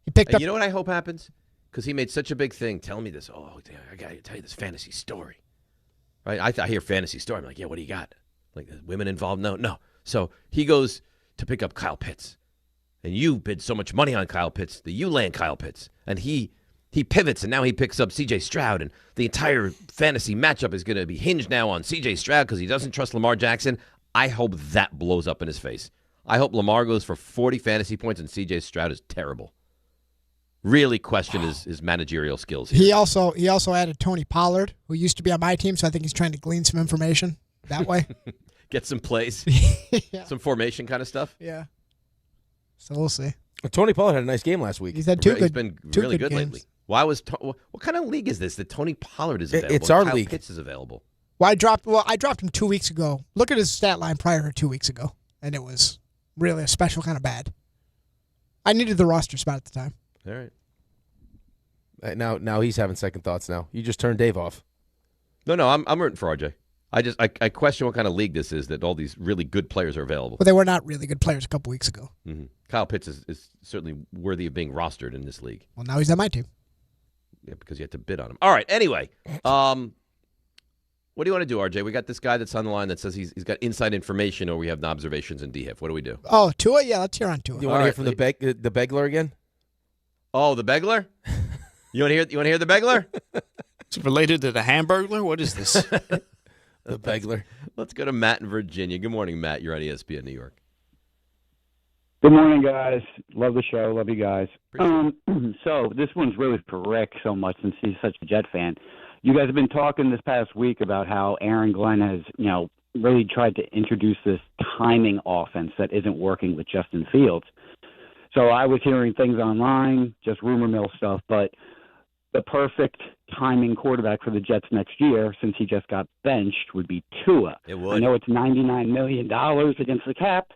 He picked up. You know what I hope happens? Because he made such a big thing. Telling me this. Oh, I got to tell you this fantasy story. Right? I hear fantasy story. I'm like, yeah, what do you got? Like, women involved? No. So he goes to pick up Kyle Pitts. And you bid so much money on Kyle Pitts that you land Kyle Pitts. And he pivots, and now he picks up C.J. Stroud. And the entire fantasy matchup is going to be hinged now on C.J. Stroud because he doesn't trust Lamar Jackson. I hope that blows up in his face. I hope Lamar goes for 40 fantasy points and C.J. Stroud is terrible. Really question his managerial skills here. He also added Tony Pollard, who used to be on my team, so I think he's trying to glean some information that way. Get some plays, some formation kind of stuff. Yeah. So we'll see. Tony Pollard had a nice game last week. He's had He's been really good games lately. Why was what kind of league is this that Tony Pollard is available? It's our Kyle league. Pitts is available. Well, I dropped him 2 weeks ago. Look at his stat line prior to 2 weeks ago, and it was really a special kind of bad. I needed the roster spot at the time. All right. Now he's having second thoughts. Now you just turned Dave off. No, I'm rooting for RJ. I question what kind of league this is that all these really good players are available. But they were not really good players a couple weeks ago. Mm-hmm. Kyle Pitts is certainly worthy of being rostered in this league. Well, now he's on my team. Yeah, because you have to bid on him. All right. Anyway, what do you want to do, RJ? We got this guy that's on the line that says he's got inside information, or we have Knobservations DIHIF. What do we do? Oh, Tua? Yeah, let's hear on Tua. You want to hear from the Begler again? Oh, the Begler? You want to hear the Begler? It's related to the Hamburglar? What is this? The Begler. Let's go to Matt in Virginia. Good morning, Matt. You're on ESPN New York. Good morning, guys. Love the show. Love you guys. So this one's really for Rick so much since he's such a Jet fan. You guys have been talking this past week about how Aaron Glenn has, really tried to introduce this timing offense that isn't working with Justin Fields. So I was hearing things online, just rumor mill stuff, but the perfect timing quarterback for the Jets next year, since he just got benched, would be Tua. It would. I know it's $99 million against the cap,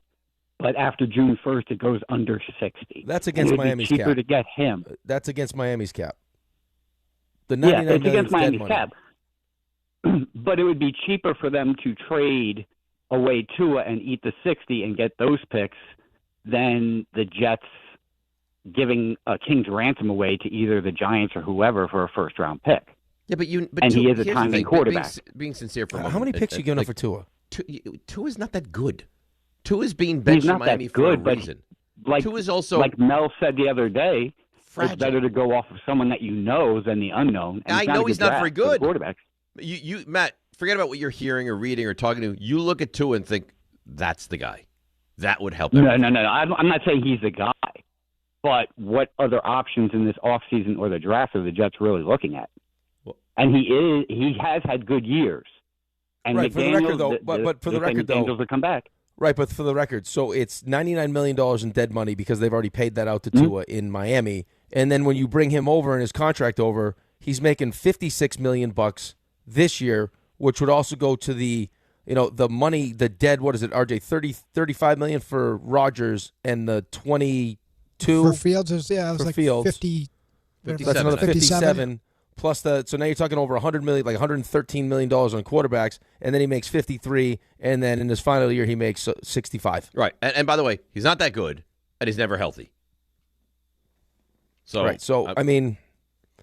but after June 1st, it goes under 60. That's against Miami's cap. It would be cheaper to get him. That's against Miami's cap. The yeah, $99 it's million against is dead Miami's money. cap. But it would be cheaper for them to trade away Tua and eat the 60 and get those picks than the Jets giving a king's ransom away to either the Giants or whoever for a first-round pick. Yeah, but he is a timing quarterback. Being sincere for a moment. How many picks are you giving up for Tua? Tua's not that good. Tua's being benched in Miami for a reason. Tua's also, like Mel said the other day, it's better to go off of someone that you know than the unknown. And I know he's not very good. Quarterback. You, Matt, forget about what you're hearing or reading or talking to. You look at Tua and think, that's the guy. That would help. No. I'm not saying he's the guy. But what other options in this offseason or the draft are the Jets really looking at? And he has had good years. And right, McDaniels, for the record, though, but for the record, though, McDaniels will come back. Right, but for the record, so it's $99 million in dead money because they've already paid that out to Tua in Miami. And then when you bring him over and his contract over, he's making $56 million this year, which would also go to the money, the dead, what is it, RJ, 35 million for Rodgers and the 22 for Fields. It was like Fields. 50. That's another 57. Plus so now you're talking over $100 million, like $113 million on quarterbacks, and then he makes 53, and then in his final year he makes 65. Right, and by the way, he's not that good, and he's never healthy. So, right. So I mean,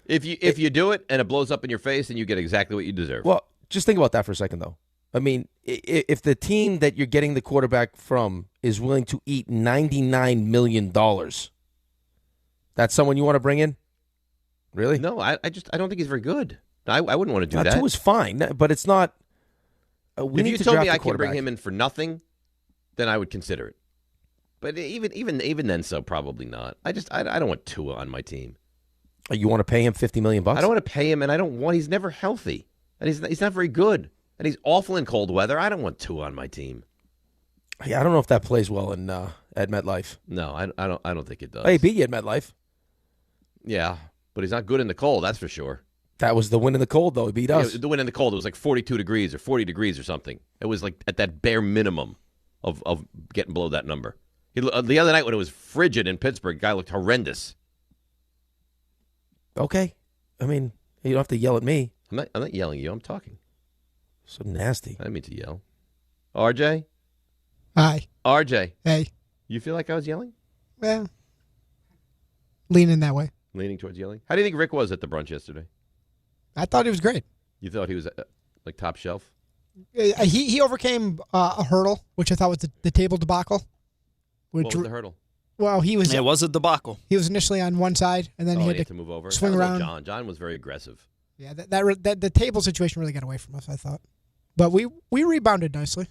if you do it and it blows up in your face, then you get exactly what you deserve. Well, just think about that for a second, though. I mean, if the team that you're getting the quarterback from is willing to eat $99 million, that's someone you want to bring in? Really? No, I don't think he's very good. I wouldn't want to do that. Tua's fine, but it's not. If you told me I could bring him in for nothing, then I would consider it. But even then, so probably not. I don't want Tua on my team. You want to pay him $50 million? I don't want to pay him, and he's never healthy, and he's not very good, and he's awful in cold weather. I don't want Tua on my team. Yeah, I don't know if that plays well in at MetLife. No, I don't think it does. Hey, beat you at MetLife. Yeah. But he's not good in the cold, that's for sure. That was the win in the cold, though. He beat us. Yeah, the win in the cold, it was like 42 degrees or 40 degrees or something. It was like at that bare minimum of getting below that number. The other night when it was frigid in Pittsburgh, the guy looked horrendous. Okay. I mean, you don't have to yell at me. I'm not yelling at you. I'm talking. So nasty. I didn't mean to yell. RJ? Hi. RJ? Hey. You feel like I was yelling? Well, leaning that way. Leaning towards yelling? How do you think Rick was at the brunch yesterday? I thought he was great. You thought he was like top shelf? He overcame a hurdle, which I thought was the table debacle. What was the hurdle? Well, it was a debacle. He was initially on one side, and then he had to move over. Swing around. John was very aggressive. Yeah, that the table situation really got away from us, I thought. But we rebounded nicely.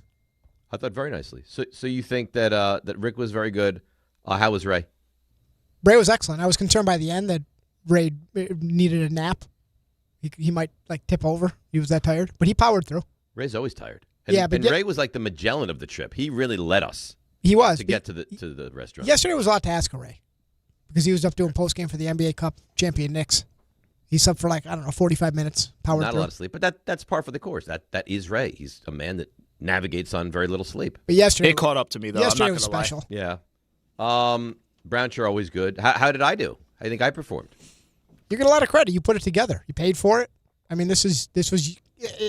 I thought very nicely. So you think that Rick was very good. How was Ray? Ray was excellent. I was concerned by the end that Ray needed a nap. He might tip over. He was that tired, but he powered through. Ray's always tired. And Ray was like the Magellan of the trip. He really led us. He was to get to the restaurant. Yesterday was a lot to ask of Ray because he was up doing post game for the NBA Cup champion Knicks. He slept for 45 minutes. Powered Not through. A lot of sleep, but that's par for the course. That is Ray. He's a man that navigates on very little sleep. But yesterday it caught up to me though. Yesterday I'm not was special. Lie. Yeah. Brunch are always good. How did I do? How do you think I performed? You get a lot of credit. You put it together. You paid for it. I mean, this was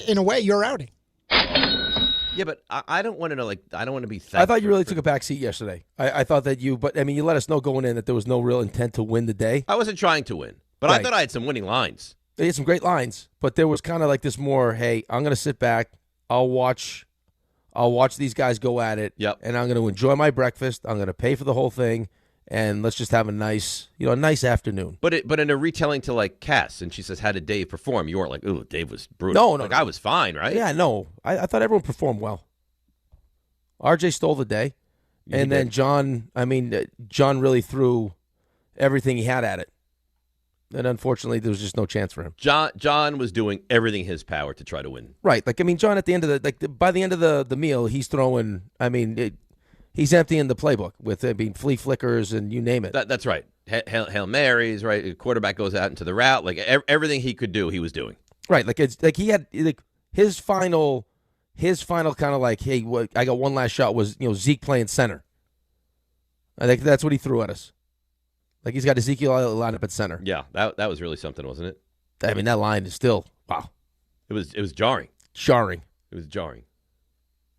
in a way your outing. Yeah, but I don't want to know. I don't want to be thankful. I thought you really took a back seat yesterday. I thought that but I mean, you let us know going in that there was no real intent to win the day. I wasn't trying to win, but right. I thought I had some winning lines. They had some great lines, but there was kind of like this more, hey, I'm going to sit back. I'll watch these guys go at it. Yep. And I'm going to enjoy my breakfast. I'm going to pay for the whole thing. And let's just have a nice afternoon. But in a retelling to Cass, and she says, "How did Dave perform?" You weren't like, "Ooh, Dave was brutal." No. I was fine, right? Yeah, no. I thought everyone performed well. RJ stole the day, and then John. I mean, John really threw everything he had at it, and unfortunately, there was just no chance for him. John was doing everything in his power to try to win. Right. John at the end of by the end of the meal, he's throwing. I mean. He's emptying the playbook with flea flickers and you name it. That's right. Hail Marys, right? The quarterback goes out into the route. Everything he could do, he was doing. Right. He had his final kind of hey, I got one last shot was Zeke playing center. I think that's what he threw at us. He's got Ezekiel lined up at center. Yeah, that was really something, wasn't it? I mean, that line is still wow. It was jarring. Jarring. It was jarring.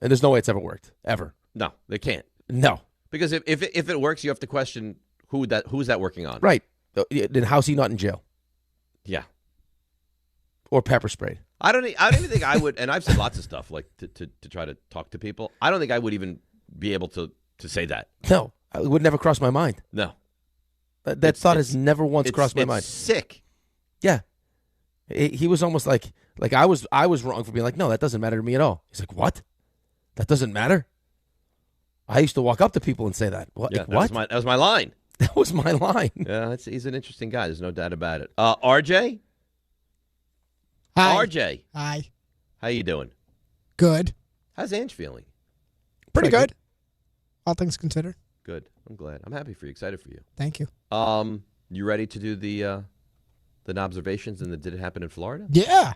And there's no way it's ever worked ever. No, they can't. No, because if it works, you have to question who's that working on. Right. Then how's he not in jail? Yeah. or pepper sprayed. I don't even think I would, and I've said lots of stuff like to try to talk to people. I don't think I would even be able to say that. No, it would never cross my mind. No. That thought has never once crossed my mind. It's sick. Yeah. He was almost like I was wrong for being like, no, that doesn't matter to me at all. He's like, what? That doesn't matter? I used to walk up to people and say that. What? Yeah, like, what? That was my line. That was my line. Yeah, he's an interesting guy. There's no doubt about it. RJ? Hi. RJ. Hi. How you doing? Good. How's Ange feeling? Pretty good. All things considered. Good. I'm glad. I'm happy for you. Excited for you. Thank you. You ready to do the Knobservations and the Did It Happen in Florida? Yeah.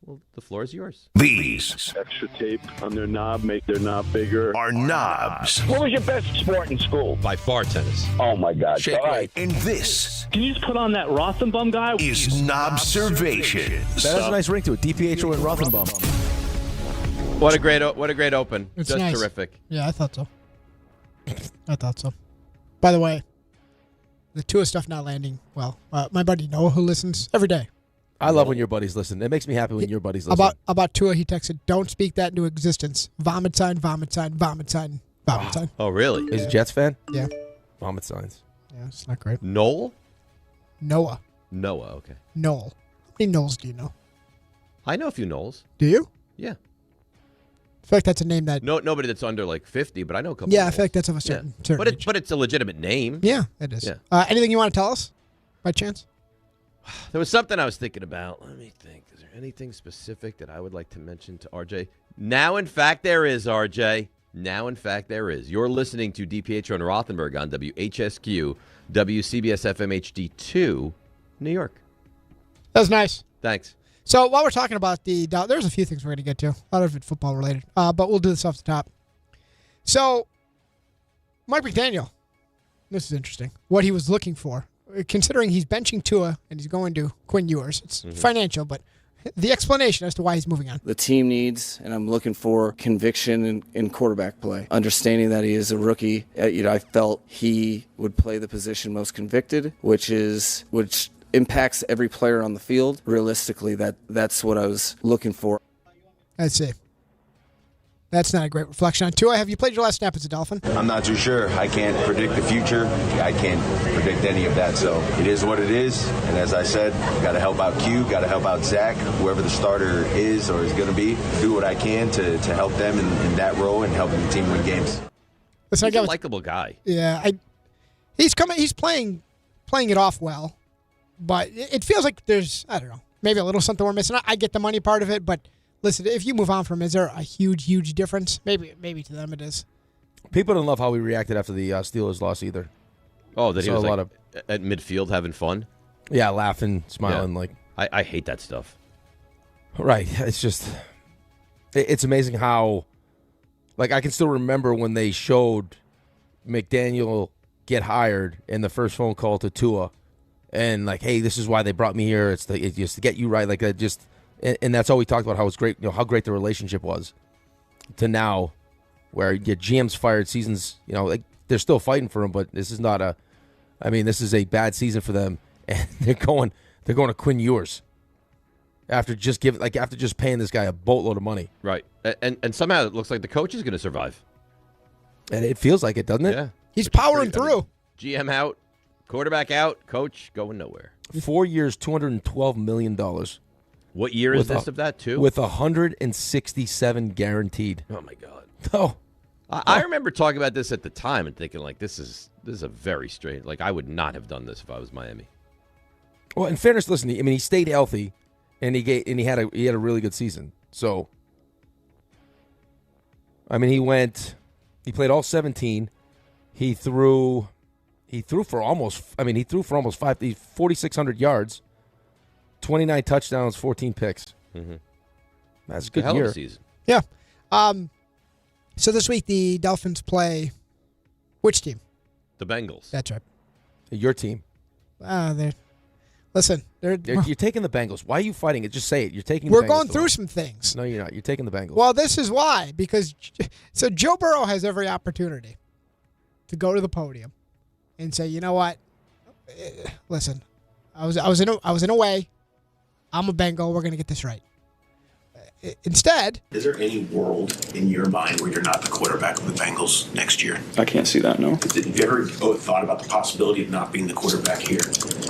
Well, the floor is yours. These extra tape on their knob, make their knob bigger. are knobs. What was your best sport in school? By far, tennis. Oh, my God. Shake All right. And this Can you just put on that Rothenberg guy? is Knobservations. That has a nice ring to it. DiPietro and Rothenberg. What a great open. It's Just nice. terrific. Yeah, I thought so. By the way, the Tua stuff not landing well. My buddy Noah, who listens every day. I love when your buddies listen. It makes me happy when your buddies listen. About Tua, he texted, "Don't speak that into existence." Vomit sign, vomit sign, vomit sign, vomit sign. Oh, really? He's a Jets fan? Yeah. Vomit signs. Yeah, it's not great. Noah, okay. Noel. How many Knowles do you know? I know a few Knowles. Do you? Yeah. I feel like that's a name that. Nobody that's under like 50, but I know a couple. Yeah, I feel like that's of a certain age. But it's a legitimate name. Yeah, it is. Yeah. Anything you want to tell us, by chance? There was something I was thinking about. Let me think. Is there anything specific that I would like to mention to RJ? Now, in fact, there is, RJ. Now, in fact, there is. You're listening to DiPietro and Rothenberg on WHSQ, WCBS FM HD2, New York. That was nice. Thanks. So while we're talking about there's a few things we're going to get to. A lot of it football related. But we'll do this off the top. So, Mike McDaniel. This is interesting. What he was looking for. Considering he's benching Tua and he's going to Quinn Ewers. It's financial, but the explanation as to why he's moving on. The team needs, and I'm looking for conviction in quarterback play. Understanding that he is a rookie, I felt he would play the position most convicted, which impacts every player on the field. Realistically, that's what I was looking for. Let's see. That's not a great reflection on Tua. Have you played your last snap as a Dolphin? I'm not too sure. I can't predict the future. I can't predict any of that. So it is what it is. And as I said, got to help out Q, got to help out Zach, whoever the starter is or is going to be. Do what I can to help them in that role and helping the team win games. Listen, He's a likable guy. Yeah, he's playing it off well, but it feels like there's, I don't know, maybe a little something we're missing. I get the money part of it, but listen, if you move on from him, is there a huge difference? Maybe to them it is. People didn't love how we reacted after the Steelers loss either. Oh, that he was at midfield having fun? Yeah, laughing, smiling. Yeah. Like I hate that stuff. Right. It's just, it's amazing how, like, I can still remember when they showed McDaniel get hired in the first phone call to Tua, and like, hey, this is why they brought me here. It's just to get you right. Like, that just. And that's all we talked about, how it's great, how great the relationship was, to now, where your GM's fired, seasons, like they're still fighting for him, but this is not this is a bad season for them, and they're going to Quinn Ewers after just paying this guy a boatload of money, right? And somehow it looks like the coach is going to survive, and it feels like it, doesn't it? Yeah, he's powering through. GM out, quarterback out, coach going nowhere. 4 years, $212 million. What year is this of that, too? With 167 guaranteed. Oh, my God. Oh. I remember talking about this at the time and thinking, like, this is a very strange. Like, I would not have done this if I was Miami. Well, in fairness, listen, he stayed healthy, and he had a really good season. So, he played all 17. He threw for almost 4,600 yards. 29 touchdowns, 14 picks. Mm-hmm. That's a good hell year. Of a season. Yeah. So this week the Dolphins play which team? The Bengals. That's right. Your team. You're taking the Bengals. Why are you fighting it? Just say it. You're taking. We're the Bengals going through some things. No, you're not. You're taking the Bengals. Well, this is why, because Joe Burrow has every opportunity to go to the podium and say, you know what? Listen, I was in a way. I'm a Bengal. We're going to get this right. Instead, is there any world in your mind where you're not the quarterback of the Bengals next year? I can't see that, no. Have you ever thought about the possibility of not being the quarterback here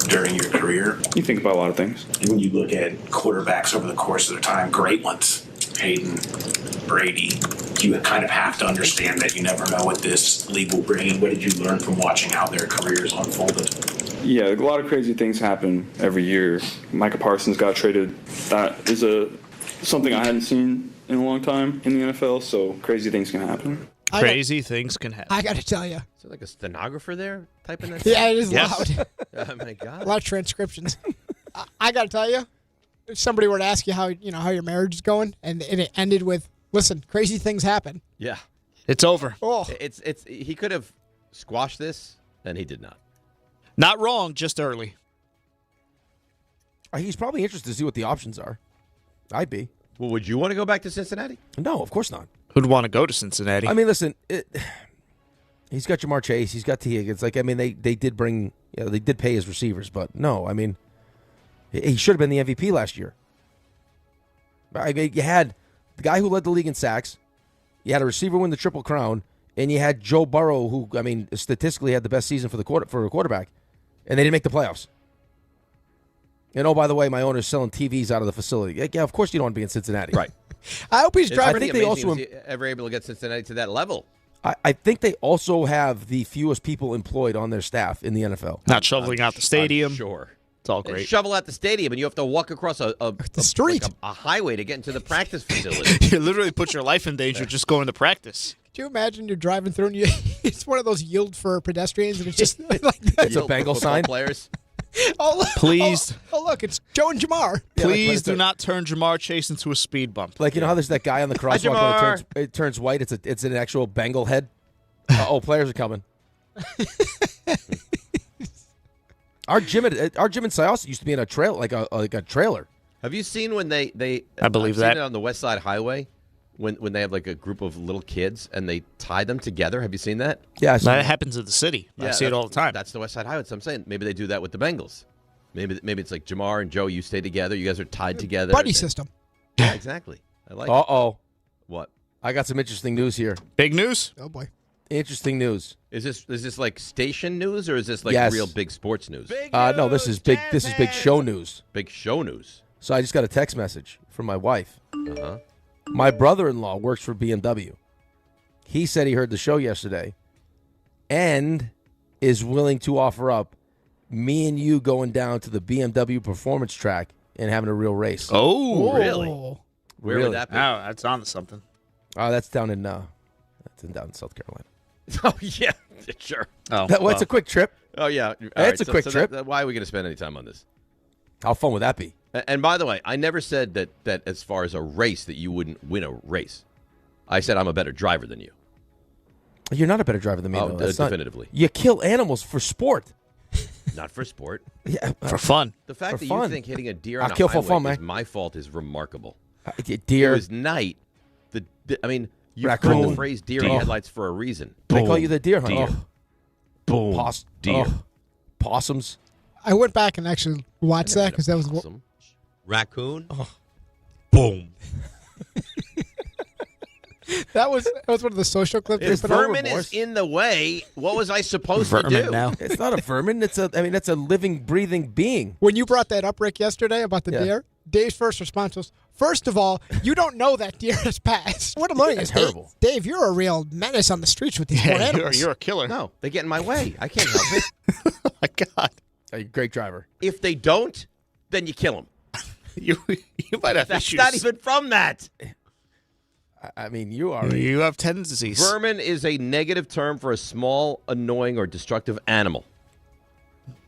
during your career? You think about a lot of things. And when you look at quarterbacks over the course of their time, great ones, Peyton, Brady, you kind of have to understand that you never know what this league will bring. And what did you learn from watching how their careers unfolded? Yeah, a lot of crazy things happen every year. Micah Parsons got traded. That is something I hadn't seen in a long time in the NFL, so crazy things can happen. Crazy things can happen. I got to tell you. Is there like a stenographer there typing that? Yeah, it is Yes. loud. Oh, my God. A lot of transcriptions. I got to tell you, if somebody were to ask you how your marriage is going, and it ended with, listen, crazy things happen. Yeah. It's over. Oh. He could have squashed this, and he did not. Not wrong, just early. He's probably interested to see what the options are. I'd be. Well, would you want to go back to Cincinnati? No, of course not. Who'd want to go to Cincinnati? I mean, listen, he's got Jamar Chase, he's got T. Higgins. Like, I mean, they did bring, they did pay his receivers, but no, I mean, he should have been the MVP last year. I mean, you had the guy who led the league in sacks, you had a receiver win the Triple Crown, and you had Joe Burrow, who, I mean, statistically had the best season for a quarterback, and they didn't make the playoffs. And, oh, by the way, my owner's selling TVs out of the facility. Yeah, of course you don't want to be in Cincinnati. Right. I hope he's driving. I think they also was ever able to get Cincinnati to that level. I think they also have the fewest people employed on their staff in the NFL. Not shoveling out the stadium. Sure. It's all great. They shovel out the stadium, and you have to walk across the street, like a highway to get into the practice facility. You literally put your life in danger just going to practice. Could you imagine you're driving through and it's one of those yield for pedestrians, and it's just like it's a Bengal sign. Players. Oh, look, Please. Oh, look, it's Joe and Jamar. Please do not turn Jamar Chase into a speed bump. Like, you know how there's that guy on the crosswalk when it turns white? It's an actual Bengal head. Players are coming. Our gym in Syosset used to be in a trail, like a trailer. Have you seen when they I believe I've that seen it on the West Side Highway when they have like a group of little kids and they tie them together? Have you seen that? Yeah, that happens in the city. I see it all the time. That's the West Side Highway. So I'm saying maybe they do that with the Bengals. Maybe it's like Jamar and Joe. You stay together. You guys are tied together. Buddy system. Yeah, exactly. I like. Uh-oh. What? I got some interesting news here. Big news? Oh boy. Interesting news. Is this like station news or is this like real big sports news? No, this is big. This is big show news. Big show news. So I just got a text message from my wife. Uh-huh. My brother-in-law works for BMW. He said he heard the show yesterday and is willing to offer up me and you going down to the BMW performance track and having a real race. Oh, really? Where would that be? Oh, that's on to something. That's down in down in South Carolina. Oh, yeah, sure. Oh, it's a quick trip. Oh, yeah. It's a quick trip. Why are we going to spend any time on this? How fun would that be? And by the way, I never said that as far as a race that you wouldn't win a race. I said I'm a better driver than you. You're not a better driver than me, though. Definitively. You kill animals for sport. Not for sport. Yeah, for fun. The fact that fun. you think hitting a deer on a kill highway for fun, is man. my fault is remarkable. Deer. It was night. I mean, you've heard Raccoon. the phrase deer in headlights for a reason. They call you the deer hunter. Deer. Boom. Deer. Possums. I went back and actually watched that because that was Possum. Raccoon. Boom. that was one of the social clips. If vermin is in the way, what was I supposed to do? Now. It's not a vermin. That's a living, breathing being. When you brought that up, Rick, yesterday about the deer, Dave's first response was, first of all, you don't know that deer has passed. What annoying is terrible. Dave, you're a real menace on the streets with these poor animals. You're a killer. No, they get in my way. I can't help it. Oh, my God. A great driver. If they don't, then you kill them. You might have That's issues. not even from that. I mean, you are. You have tendencies. Vermin is a negative term for a small, annoying, or destructive animal.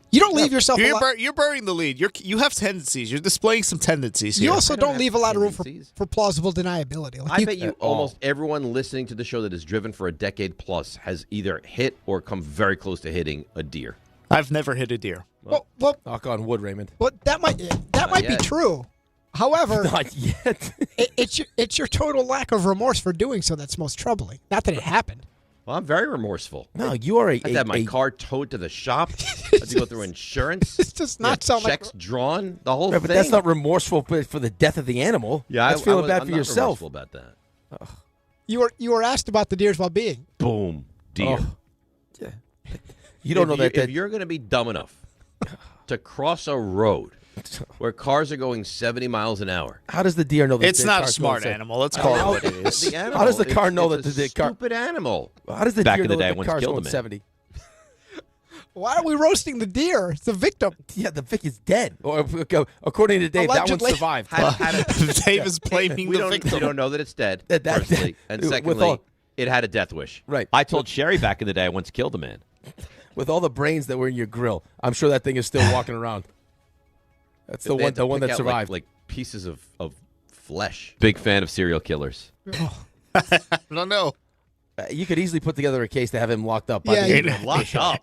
You don't leave yourself You're burying the lead. You have tendencies. You're displaying some tendencies here. You also don't leave a lot of room for plausible deniability. I bet you almost everyone listening to the show that has driven for a decade plus has either hit or come very close to hitting a deer. I've never hit a deer. Well, knock on wood, Raymond. Well, that might be true. However, not yet. it's your total lack of remorse for doing so that's most troubling. Not that it happened. Well, I'm very remorseful. No, you are I had to have my car towed to the shop. I had to go through insurance. It's just not sound like checks drawn. The whole Right, thing. but that's not remorseful for the death of the animal. Yeah, that's feeling bad I'm for not yourself. remorseful about that. You were asked about the deer's well-being. Boom, deer. Oh. Yeah. You don't know that. If you're going to be dumb enough to cross a road where cars are going 70 miles an hour, how does the deer know that it's not a smart animal? Let's call it what it is. How does the car know that the car? Stupid animal. How does the Back deer in the know day, that the once car's killed a going man. 70? Why are we roasting the deer? It's the victim. Yeah, the Vic is dead. Or, according to Dave, that one survived. Dave is blaming the victim. We don't know that it's dead, That- firstly. And with secondly, all- it had a death wish. Right. I told Sherry back in the day I once killed a man. With all the brains that were in your grill, I'm sure that thing is still walking around. That's the They one. had to The one pick that out, survived. Like pieces of flesh. Big fan of serial killers. I don't know. You could easily put together a case to have him locked up. Yeah,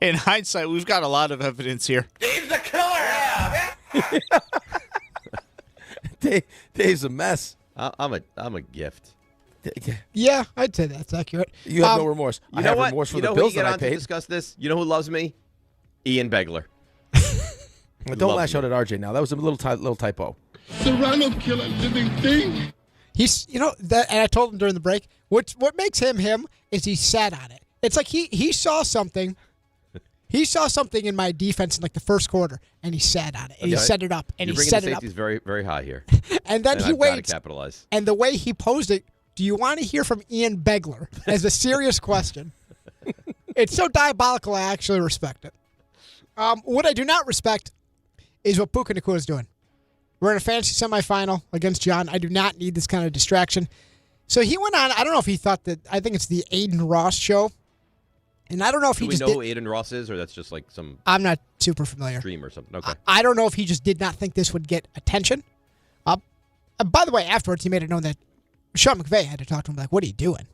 In hindsight, we've got a lot of evidence here. Dave's a killer. Dave's a mess. I'm a gift. Yeah, I'd say that's accurate. You have no remorse. You I know have what? remorse for you the know bills who you that get I on to paid. discuss this? You know who loves me? Ian Begler. Don't Love lash me. out at RJ now. That was a little typo. Serrano kill a living thing. He's, that, and I told him during the break. What makes him is he sat on it. It's like he saw something. He saw something in my defense in like the first quarter, and he sat on it, and he set it up, and You're he bringing set the it up, safeties very, very high here. and then he I've gotta waits. capitalize. And the way he posed it, do you want to hear from Ian Begler as a serious question? It's so diabolical, I actually respect it. What I do not respect is what Puka Nacua is doing. We're in a fantasy semifinal against John. I do not need this kind of distraction. So he went on, I don't know if he thought that, I think it's the Aiden Ross show. And I don't know if Do he we just know did. who Aiden Ross is, or that's just like some I'm not super familiar. stream or something? Okay. I don't know if he just did not think this would get attention. By the way, afterwards, he made it known that Sean McVay had to talk to him, like, what are you doing?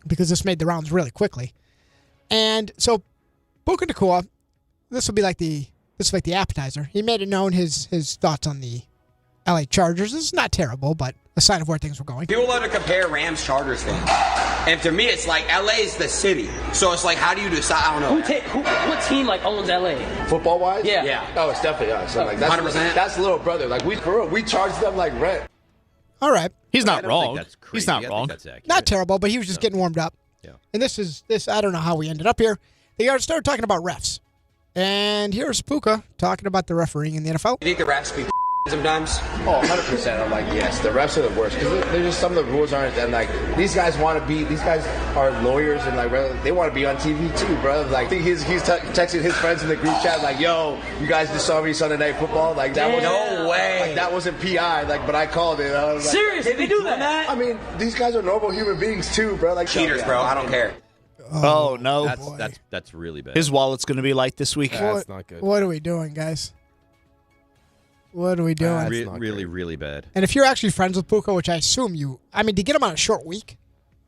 Because this made the rounds really quickly. And so, Puka Nacua, this will be like the appetizer. He made it known his thoughts on the LA Chargers. This is not terrible, but a sign of where things were going. People love to compare Rams Chargers thing. And to me, it's like LA is the city. So it's like, how do you decide? I don't know. What team like owns LA? Football wise? Yeah. Oh, it's definitely us. So like that's 100%. That's little brother. Like we charge them like rent. All right. He's I not don't wrong. think that's crazy. He's not I think wrong. that's accurate. Not terrible, but he was just getting warmed up. Yeah. And this, I don't know how we ended up here. They started talking about refs. And here's Puka talking about the refereeing in the NFL. You think the refs be sometimes? Oh, 100%. I'm like, yes, the refs are the worst because there's just some of the rules aren't. And like these guys are lawyers and like they want to be on TV too, bro. Like I think he's texting his friends in the group chat like, yo, you guys just saw me Sunday Night Football. Like that was No way. Like that wasn't PI. Like, but I called it. I was like, Seriously, they do that? I mean, these guys are normal human beings too, bro. Like Cheaters, bro. I don't care. Oh, no. That's really bad. His wallet's going to be light this week. That's not good. What are we doing, guys? What are we doing? really, really bad. And if you're actually friends with Puka, which I assume to get him on a short week,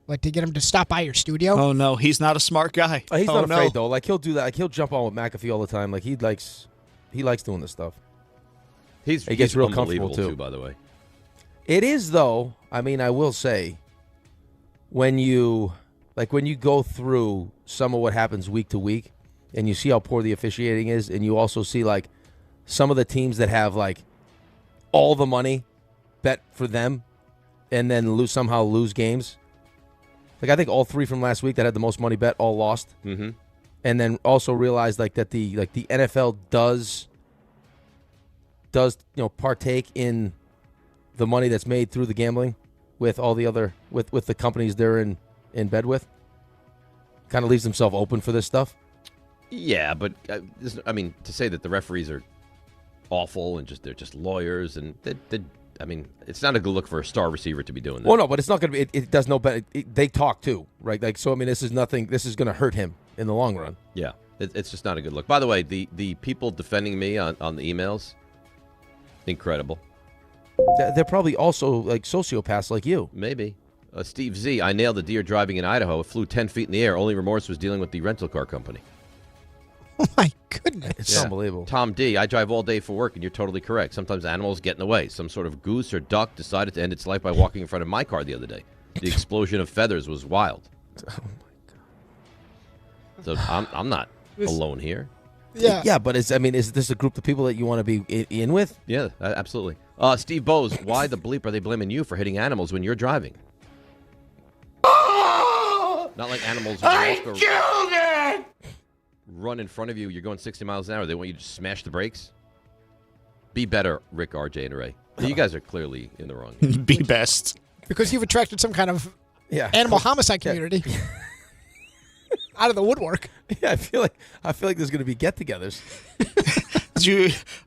like to get him to stop by your studio. Oh, no. He's not a smart guy. He's not afraid, though. Like, he'll do that. Like, he'll jump on with McAfee all the time. Like, he likes doing this stuff. He gets real comfortable, too, by the way. It is, though. I mean, I will say, when you go through some of what happens week to week, and you see how poor the officiating is, and you also see, like, some of the teams that have, like, all the money bet for them and then somehow lose games. Like, I think all three from last week that had the most money bet all lost. Mm-hmm. And then also realized, like, that the NFL does partake in the money that's made through the gambling with all the other with the companies they're in bed with. Kind of leaves themselves open for this stuff. Yeah, but to say that the referees are awful and they're just lawyers and it's not a good look for a star receiver to be doing that. Well, no, but it's not going to be. It does no better. They talk too, right? Like, so I mean, this is nothing. This is going to hurt him in the long run. Yeah, it's just not a good look. By the way, the people defending me on the emails, incredible. They're probably also like sociopaths like you. Maybe. Steve Z, I nailed a deer driving in Idaho. It flew 10 feet in the air. Only remorse was dealing with the rental car company. Oh, my goodness. It's unbelievable. Tom D, I drive all day for work, and you're totally correct. Sometimes animals get in the way. Some sort of goose or duck decided to end its life by walking in front of my car the other day. The explosion of feathers was wild. So I'm not alone here. Yeah. Yeah, but is this a group of people that you want to be in with? Yeah, absolutely. Steve Bowes, why the bleep are they blaming you for hitting animals when you're driving? Not like animals run in front of you. You're going 60 miles an hour. They want you to smash the brakes. Be better, Rick, RJ, and Ray. You guys are clearly in the wrong. Be best. Because you've attracted some kind of animal homicide community out of the woodwork. Yeah, I feel like there's going to be get-togethers.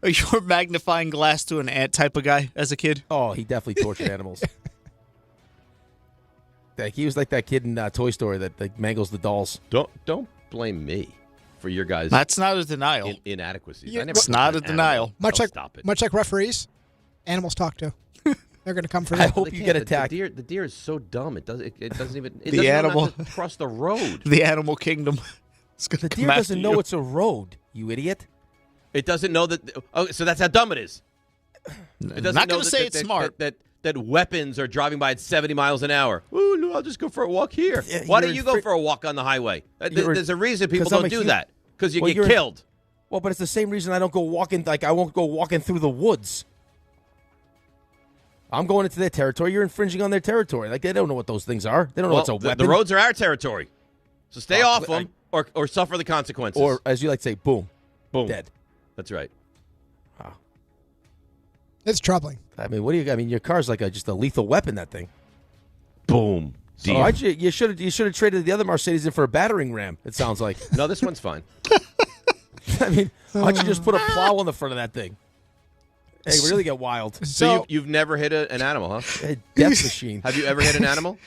Are you a magnifying glass to an ant type of guy as a kid? Oh, he definitely tortured animals. Like he was like that kid in Toy Story that mangles the dolls. Don't blame me for your guys. That's not a denial. Inadequacies. It's not a denial. Much like referees, animals talk to. They're going to come for you. I hope you get attacked. The deer is so dumb. It doesn't even. It The doesn't animal know not to cross the road. The animal kingdom. The deer doesn't know it's a road. You idiot. It doesn't know that. Oh, so that's how dumb it is. It doesn't Not know going to say it's smart. That weapons are driving by at 70 miles an hour. Ooh, no, I'll just go for a walk here. Yeah, Why don't you go for a walk on the highway? There's a reason people don't do that. Because you get killed. Well, but it's the same reason I don't go walking. Like I won't go walking through the woods. I'm going into their territory. You're infringing on their territory. Like they don't know what those things are. They don't know what's a weapon. The roads are our territory. So stay off them or suffer the consequences. Or as you like to say, boom, dead. That's right. Wow. It's troubling. I mean, your car's like just a lethal weapon. That thing. Boom. So you should have traded the other Mercedes in for a battering ram. It sounds like. No, this one's fine. I mean, why don't you just put a plow on the front of that thing? Hey, we really get wild. So you've never hit an animal, huh? A death machine. Have you ever hit an animal?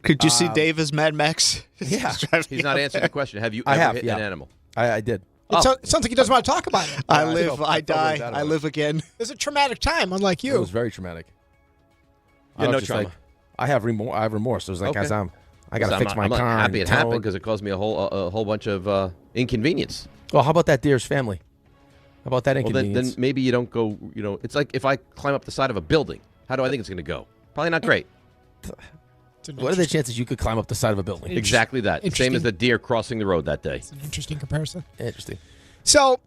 Could you see Dave as Mad Max? Yeah. He's not answering the question. Have you ever hit an animal? I did. It sounds like he doesn't want to talk about it. I live, I die, I live again. It's a traumatic time, unlike you. It was very traumatic. No trauma. Like, I have remorse. It was like, guys, I got to fix my car. I'm not happy it happened because it caused me a whole bunch of inconvenience. Well, how about that deer's family? How about that inconvenience? Well, then maybe you don't go, it's like if I climb up the side of a building, how do I think it's going to go? Probably not great. What are the chances you could climb up the side of a building? Exactly that. Same as the deer crossing the road that day. It's an interesting comparison. Interesting. So,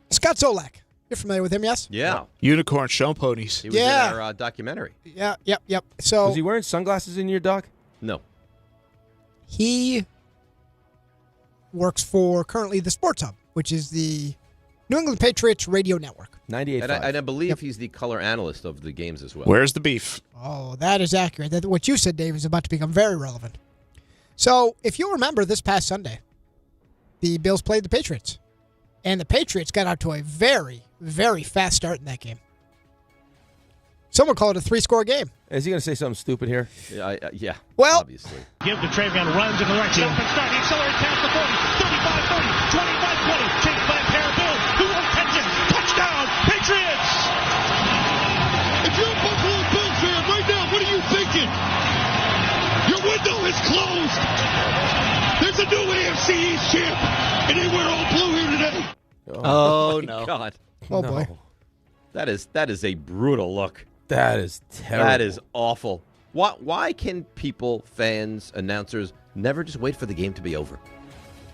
Scott Zolak. You're familiar with him, yes? Yeah. Unicorn show ponies. He was in our documentary. Yeah, yep. So was he wearing sunglasses in your doc? No. He works for currently the Sports Hub, which is the New England Patriots radio network. 98.5. And I believe he's the color analyst of the games as well. Where's the beef? Oh, that is accurate. What you said, Dave, is about to become very relevant. So, if you remember this past Sunday, the Bills played the Patriots. And the Patriots got out to a very, very fast start in that game. Someone called it a 3-score game. Is he going to say something stupid here? Yeah. Well, obviously. Give the Travion runs in the right. Stop and start. He accelerates past the 40, 35, 30, 25, 20. Chased by a pair of Bills. Who won't catch it? Touchdown, Patriots! If you're a Buffalo Bills fan right now, what are you thinking? Your window is closed. There's a new AFC East champ, and they wear all blue here today. Oh no! God. Oh boy. That is a brutal look. That is terrible. That is awful. Why can people, fans, announcers never just wait for the game to be over?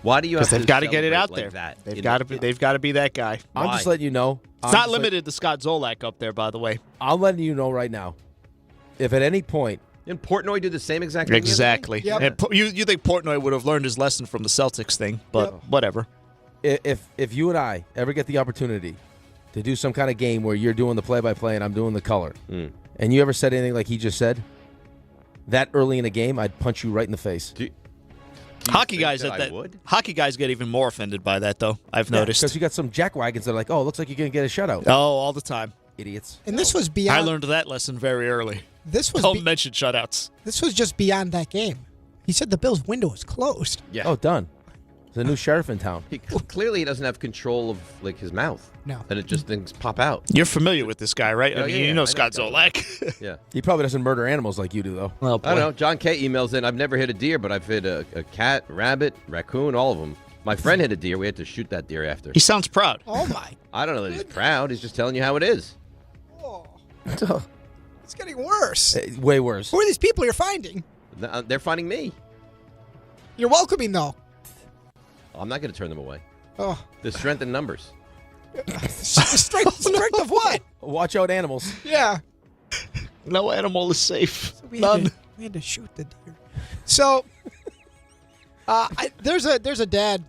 Why do you have to? Because they've got to get it out like there. That They've got to be. They've got to be that guy. I'm just letting you know. It's not limited to Scott Zolak up there, by the way. I'm letting you know right now. If at any point. Didn't Portnoy do the same exact thing? Exactly. Yep. And you think Portnoy would have learned his lesson from the Celtics thing, but whatever. If you and I ever get the opportunity to do some kind of game where you're doing the play-by-play and I'm doing the color, and you ever said anything like he just said, that early in a game, I'd punch you right in the face. Hockey guys hockey guys get even more offended by that, though. I've noticed because you got some jackwagons that are like, "Oh, it looks like you're gonna get a shutout." Oh, all the time, idiots. And this was beyond. I learned that lesson very early. This was don't mention shutouts. This was just beyond that game. He said the Bills' window was closed. Yeah. Oh, done. There's a new sheriff in town. Clearly, he doesn't have control of his mouth. No. And it just things pop out. You're familiar with this guy, right? Yeah, I mean, you know Scott Zolak. Yeah. He probably doesn't murder animals like you do, though. Well, I don't know. John K. emails in, I've never hit a deer, but I've hit a cat, rabbit, raccoon, all of them. My friend hit a deer. We had to shoot that deer after. He sounds proud. Oh, my. I don't know that he's proud. He's just telling you how it is. It's getting worse. Way worse. Who are these people you're finding? They're finding me. You're welcoming, though. I'm not going to turn them away. Oh. The strength in numbers. strength of what? Watch out, animals. Yeah. No animal is safe. So we None. Had to shoot the deer. So there's a dad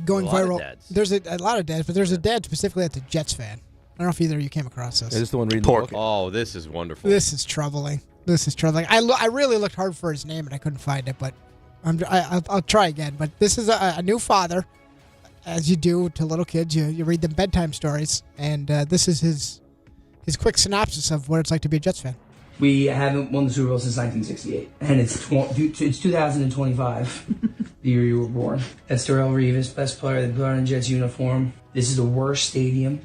going A lot of viral. dads. There's a lot of dads, but there's a dad specifically that's a Jets fan. I don't know if either of you came across this. Is this the one reading the book? Oh, this is wonderful. This is troubling. I really looked hard for his name and I couldn't find it, but I'll try again. But this is a new father, as you do to little kids. You read them bedtime stories, and this is his quick synopsis of what it's like to be a Jets fan. We haven't won the Super Bowl since 1968, and it's 2025, the year you were born. That's Darrelle Revis, best player that put on a Jets uniform. This is the worst stadium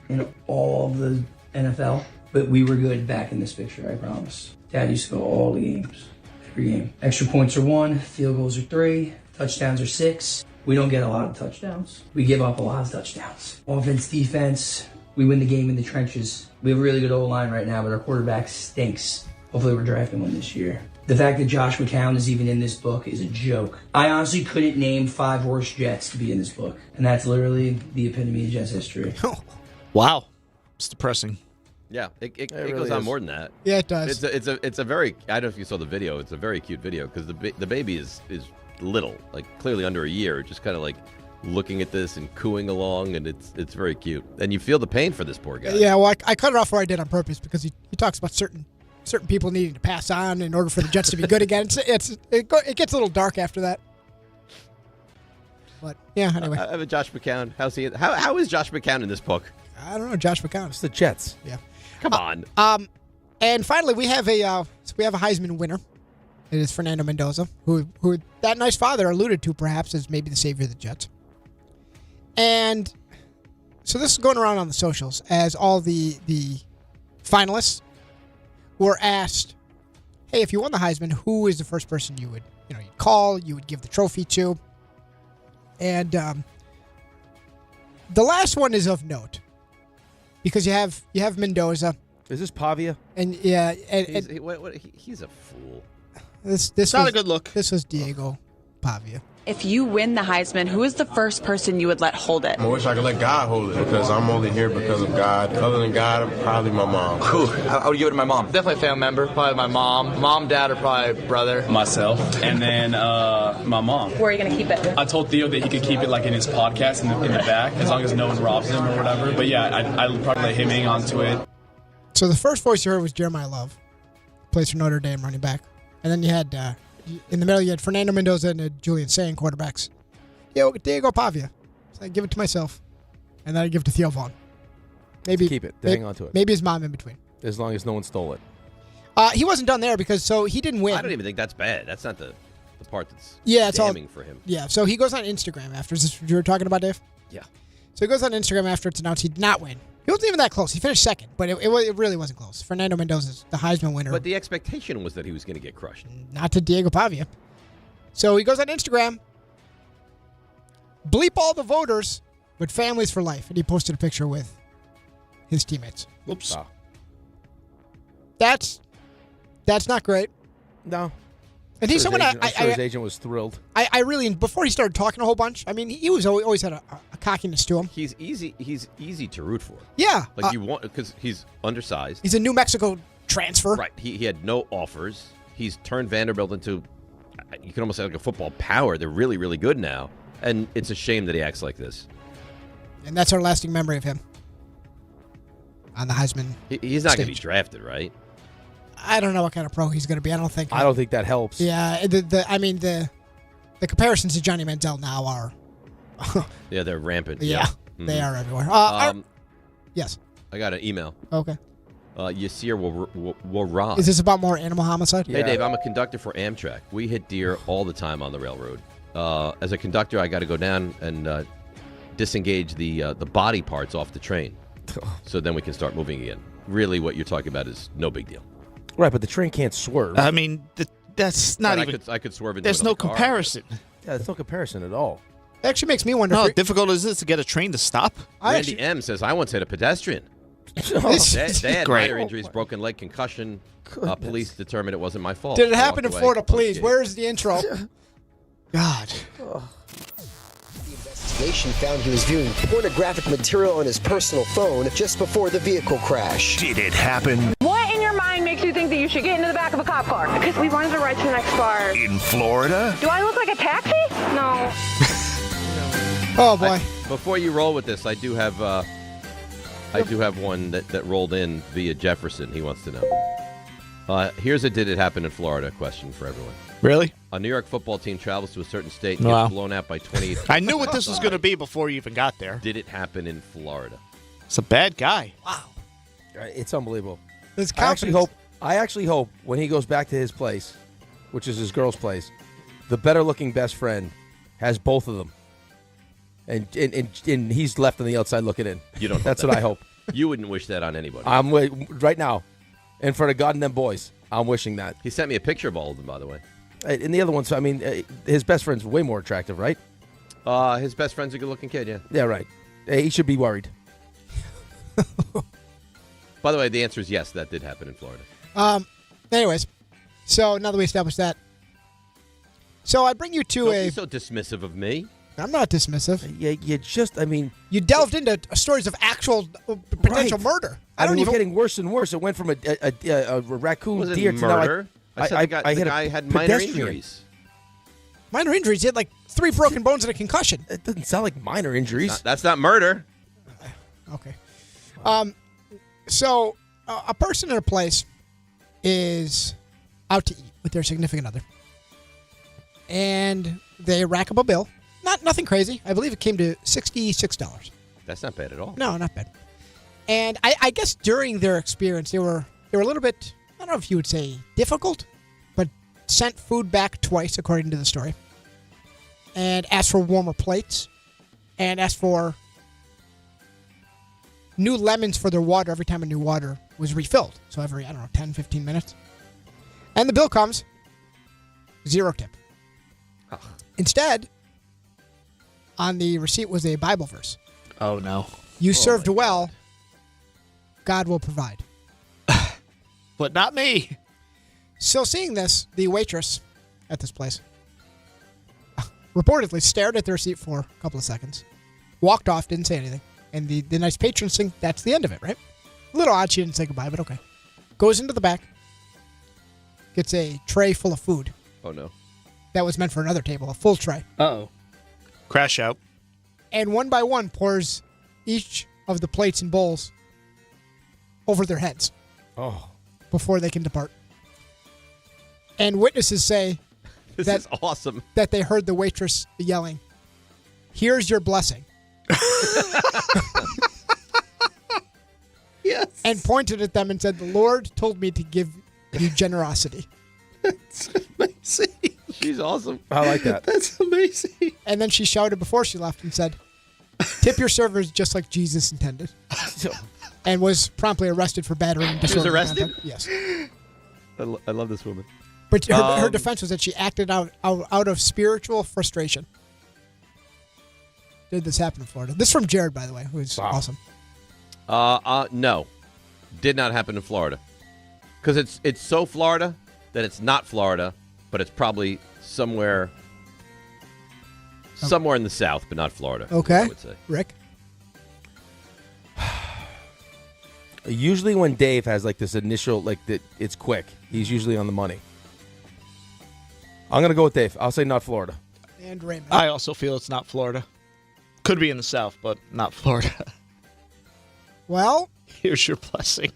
in all of the NFL, but we were good back in this picture, I promise. Dad used to go all the games, every game. Extra points are 1, field goals are 3, touchdowns are 6. We don't get a lot of touchdowns. We give up a lot of touchdowns. Offense, defense, we win the game in the trenches. We have a really good O-line right now, but our quarterback stinks. Hopefully we're drafting one this year. The fact that Josh McCown is even in this book is a joke. I honestly couldn't name 5 worst Jets to be in this book, and that's literally the epitome of Jets history. Wow. It's depressing. Yeah, it really goes on is. more than that. Yeah, it does. It's a very, I don't know if you saw the video. It's a very cute video because the baby is little, like clearly under a year, just kind of like looking at this and cooing along, and it's very cute. And you feel the pain for this poor guy. Yeah, well, I cut it off where I did on purpose because he talks about certain people needing to pass on in order for the Jets to be good again. It gets a little dark after that. But yeah, anyway. I have a Josh McCown. How's he? How is Josh McCown in this book? I don't know, Josh McCown. It's the Jets. Yeah. Come on. And finally, we have a Heisman winner. It is Fernando Mendoza, who that nice father alluded to perhaps as maybe the savior of the Jets. And so this is going around on the socials as all the finalists were asked, hey, if you won the Heisman, who is the first person you would you'd call, you would give the trophy to? And the last one is of note because you have Mendoza. Is this Pavia? And yeah, he's a fool. This not a good look. This was Diego Pavia. If you win the Heisman, who is the first person you would let hold it? I wish I could let God hold it because I'm only here because of God. Other than God, probably my mom. Cool. I would give it to my mom. Definitely a family member. Probably my mom. Mom, dad, or probably brother. Myself. And then my mom. Where are you going to keep it? I told Theo that he could keep it like in his podcast in the back as long as no one robs him or whatever. But yeah, I'd probably let him hang on to it. So the first voice you heard was Jeremiah Love, plays for Notre Dame, running back. And then you had, in the middle, you had Fernando Mendoza and Julian Saying, quarterbacks. Diego Pavia. So I give it to myself. And then I give it to Theo Vaughn. Maybe keep it. Hang on to it. Maybe his mom in between. As long as no one stole it. He wasn't done there because he didn't win. I don't even think that's bad. That's not the part that's it's damning all, for him. Yeah, so he goes on Instagram after. Is this what you were talking about, Dave? Yeah. So he goes on Instagram after it's announced he did not win. He wasn't even that close. He finished second, but it really wasn't close. Fernando Mendoza's the Heisman winner. But the expectation was that he was going to get crushed. Not to Diego Pavia. So he goes on Instagram, bleep all the voters, but families for life. And he posted a picture with his teammates. Whoops. Wow. That's not great. No. And he's someone his agent was thrilled. I really, before he started talking a whole bunch, I mean, he was always had a cockiness to him. He's easy to root for. Yeah. Like you want, because he's undersized. He's a New Mexico transfer. Right. He had no offers. He's turned Vanderbilt into, you can almost say like a football power. They're really, really good now. And it's a shame that he acts like this. And that's our lasting memory of him on the Heisman He's not going to be drafted, right? I don't know what kind of pro he's going to be. I don't think that helps. Yeah, the comparisons to Johnny Manziel now are. Yeah, they're rampant. Yeah, they are everywhere. Yes. I got an email. Okay. Yasir Warrah. Is this about more animal homicide? Hey, Dave, I'm a conductor for Amtrak. We hit deer all the time on the railroad. As a conductor, I got to go down and disengage the body parts off the train. So then we can start moving again. Really, what you're talking about is no big deal. Right, but the train can't swerve. I mean, that's not but even... I could swerve into There's no car. comparison. Yeah, there's no comparison at all. It actually makes me wonder. How difficult is it to get a train to stop? Randy M says, I once hit a pedestrian. They had minor injuries, broken leg, concussion. Police determined it wasn't my fault. Did it happen in Florida? Please, where's the intro? God. Investigation found he was viewing pornographic material on his personal phone just before the vehicle crash. Did it happen? What in your mind makes you think that you should get into the back of a cop car? Because we wanted to ride to the next bar. In Florida? Do I look like a taxi? No. Oh, boy. Before you roll with this, I do have one that rolled in via Jefferson. He wants to know. Here's a did it happen in Florida question for everyone. Really? A New York football team travels to a certain state and gets blown out by 28. I knew what this was going to be before you even got there. Did it happen in Florida? It's a bad guy. Wow. It's unbelievable. I actually hope when he goes back to his place, which is his girl's place, the better-looking best friend has both of them. And he's left on the outside looking in. You don't. That's what I hope. You wouldn't wish that on anybody. I'm right now, in front of God and them boys. I'm wishing that. He sent me a picture of all of them, by the way. And the other ones, I mean, his best friend's way more attractive, right? His best friend's a good-looking kid, yeah. Yeah, right. He should be worried. By the way, the answer is yes, that did happen in Florida. Anyways, so now that we established that, so I bring you to Don't be so dismissive of me. I'm not dismissive. You delved into stories of actual potential murder. We're getting worse and worse. It went from a raccoon deer to murder. now I said the guy had minor injuries. Minor injuries? He had like 3 broken bones and a concussion. It doesn't sound like minor injuries. That's not murder. Okay. So a person in a place is out to eat with their significant other, and they rack up a bill. Nothing crazy. I believe it came to $66. That's not bad at all. No, not bad. And I guess during their experience, they were a little bit, I don't know if you would say difficult, but sent food back twice, according to the story, and asked for warmer plates, and asked for new lemons for their water every time a new water was refilled. So every, 10, 15 minutes. And the bill comes, 0 tip. Oh. Instead, on the receipt was a Bible verse. Oh, no. You served well, God will provide. But not me. So seeing this, the waitress at this place reportedly stared at the receipt for a couple of seconds, walked off, didn't say anything. And the nice patrons think that's the end of it, right? A little odd she didn't say goodbye, but okay. Goes into the back, gets a tray full of food. Oh, no. That was meant for another table, a full tray. Uh-oh. Crash out. And one by one pours each of the plates and bowls over their heads. Oh. Before they can depart. And witnesses say this is awesome. That they heard the waitress yelling, "Here's your blessing." Yes. And pointed at them and said, "The Lord told me to give you generosity." That's amazing. She's awesome. I like that. That's amazing. And then she shouted before she left and said, "Tip your servers just like Jesus intended." And was promptly arrested for battery and disorderly arrested? conduct. Yes. I love this woman. But her defense was that she acted out of spiritual frustration. Did this happen in Florida? This is from Jared, by the way, who's awesome. No. Did not happen in Florida. Because it's so Florida that it's not Florida, but it's probably somewhere in the South, but not Florida. Okay. I would say. Rick? Usually when Dave has like this initial, it's quick. He's usually on the money. I'm going to go with Dave. I'll say not Florida. And Raymond. I also feel it's not Florida. Could be in the South, but not Florida. Well, here's your blessing.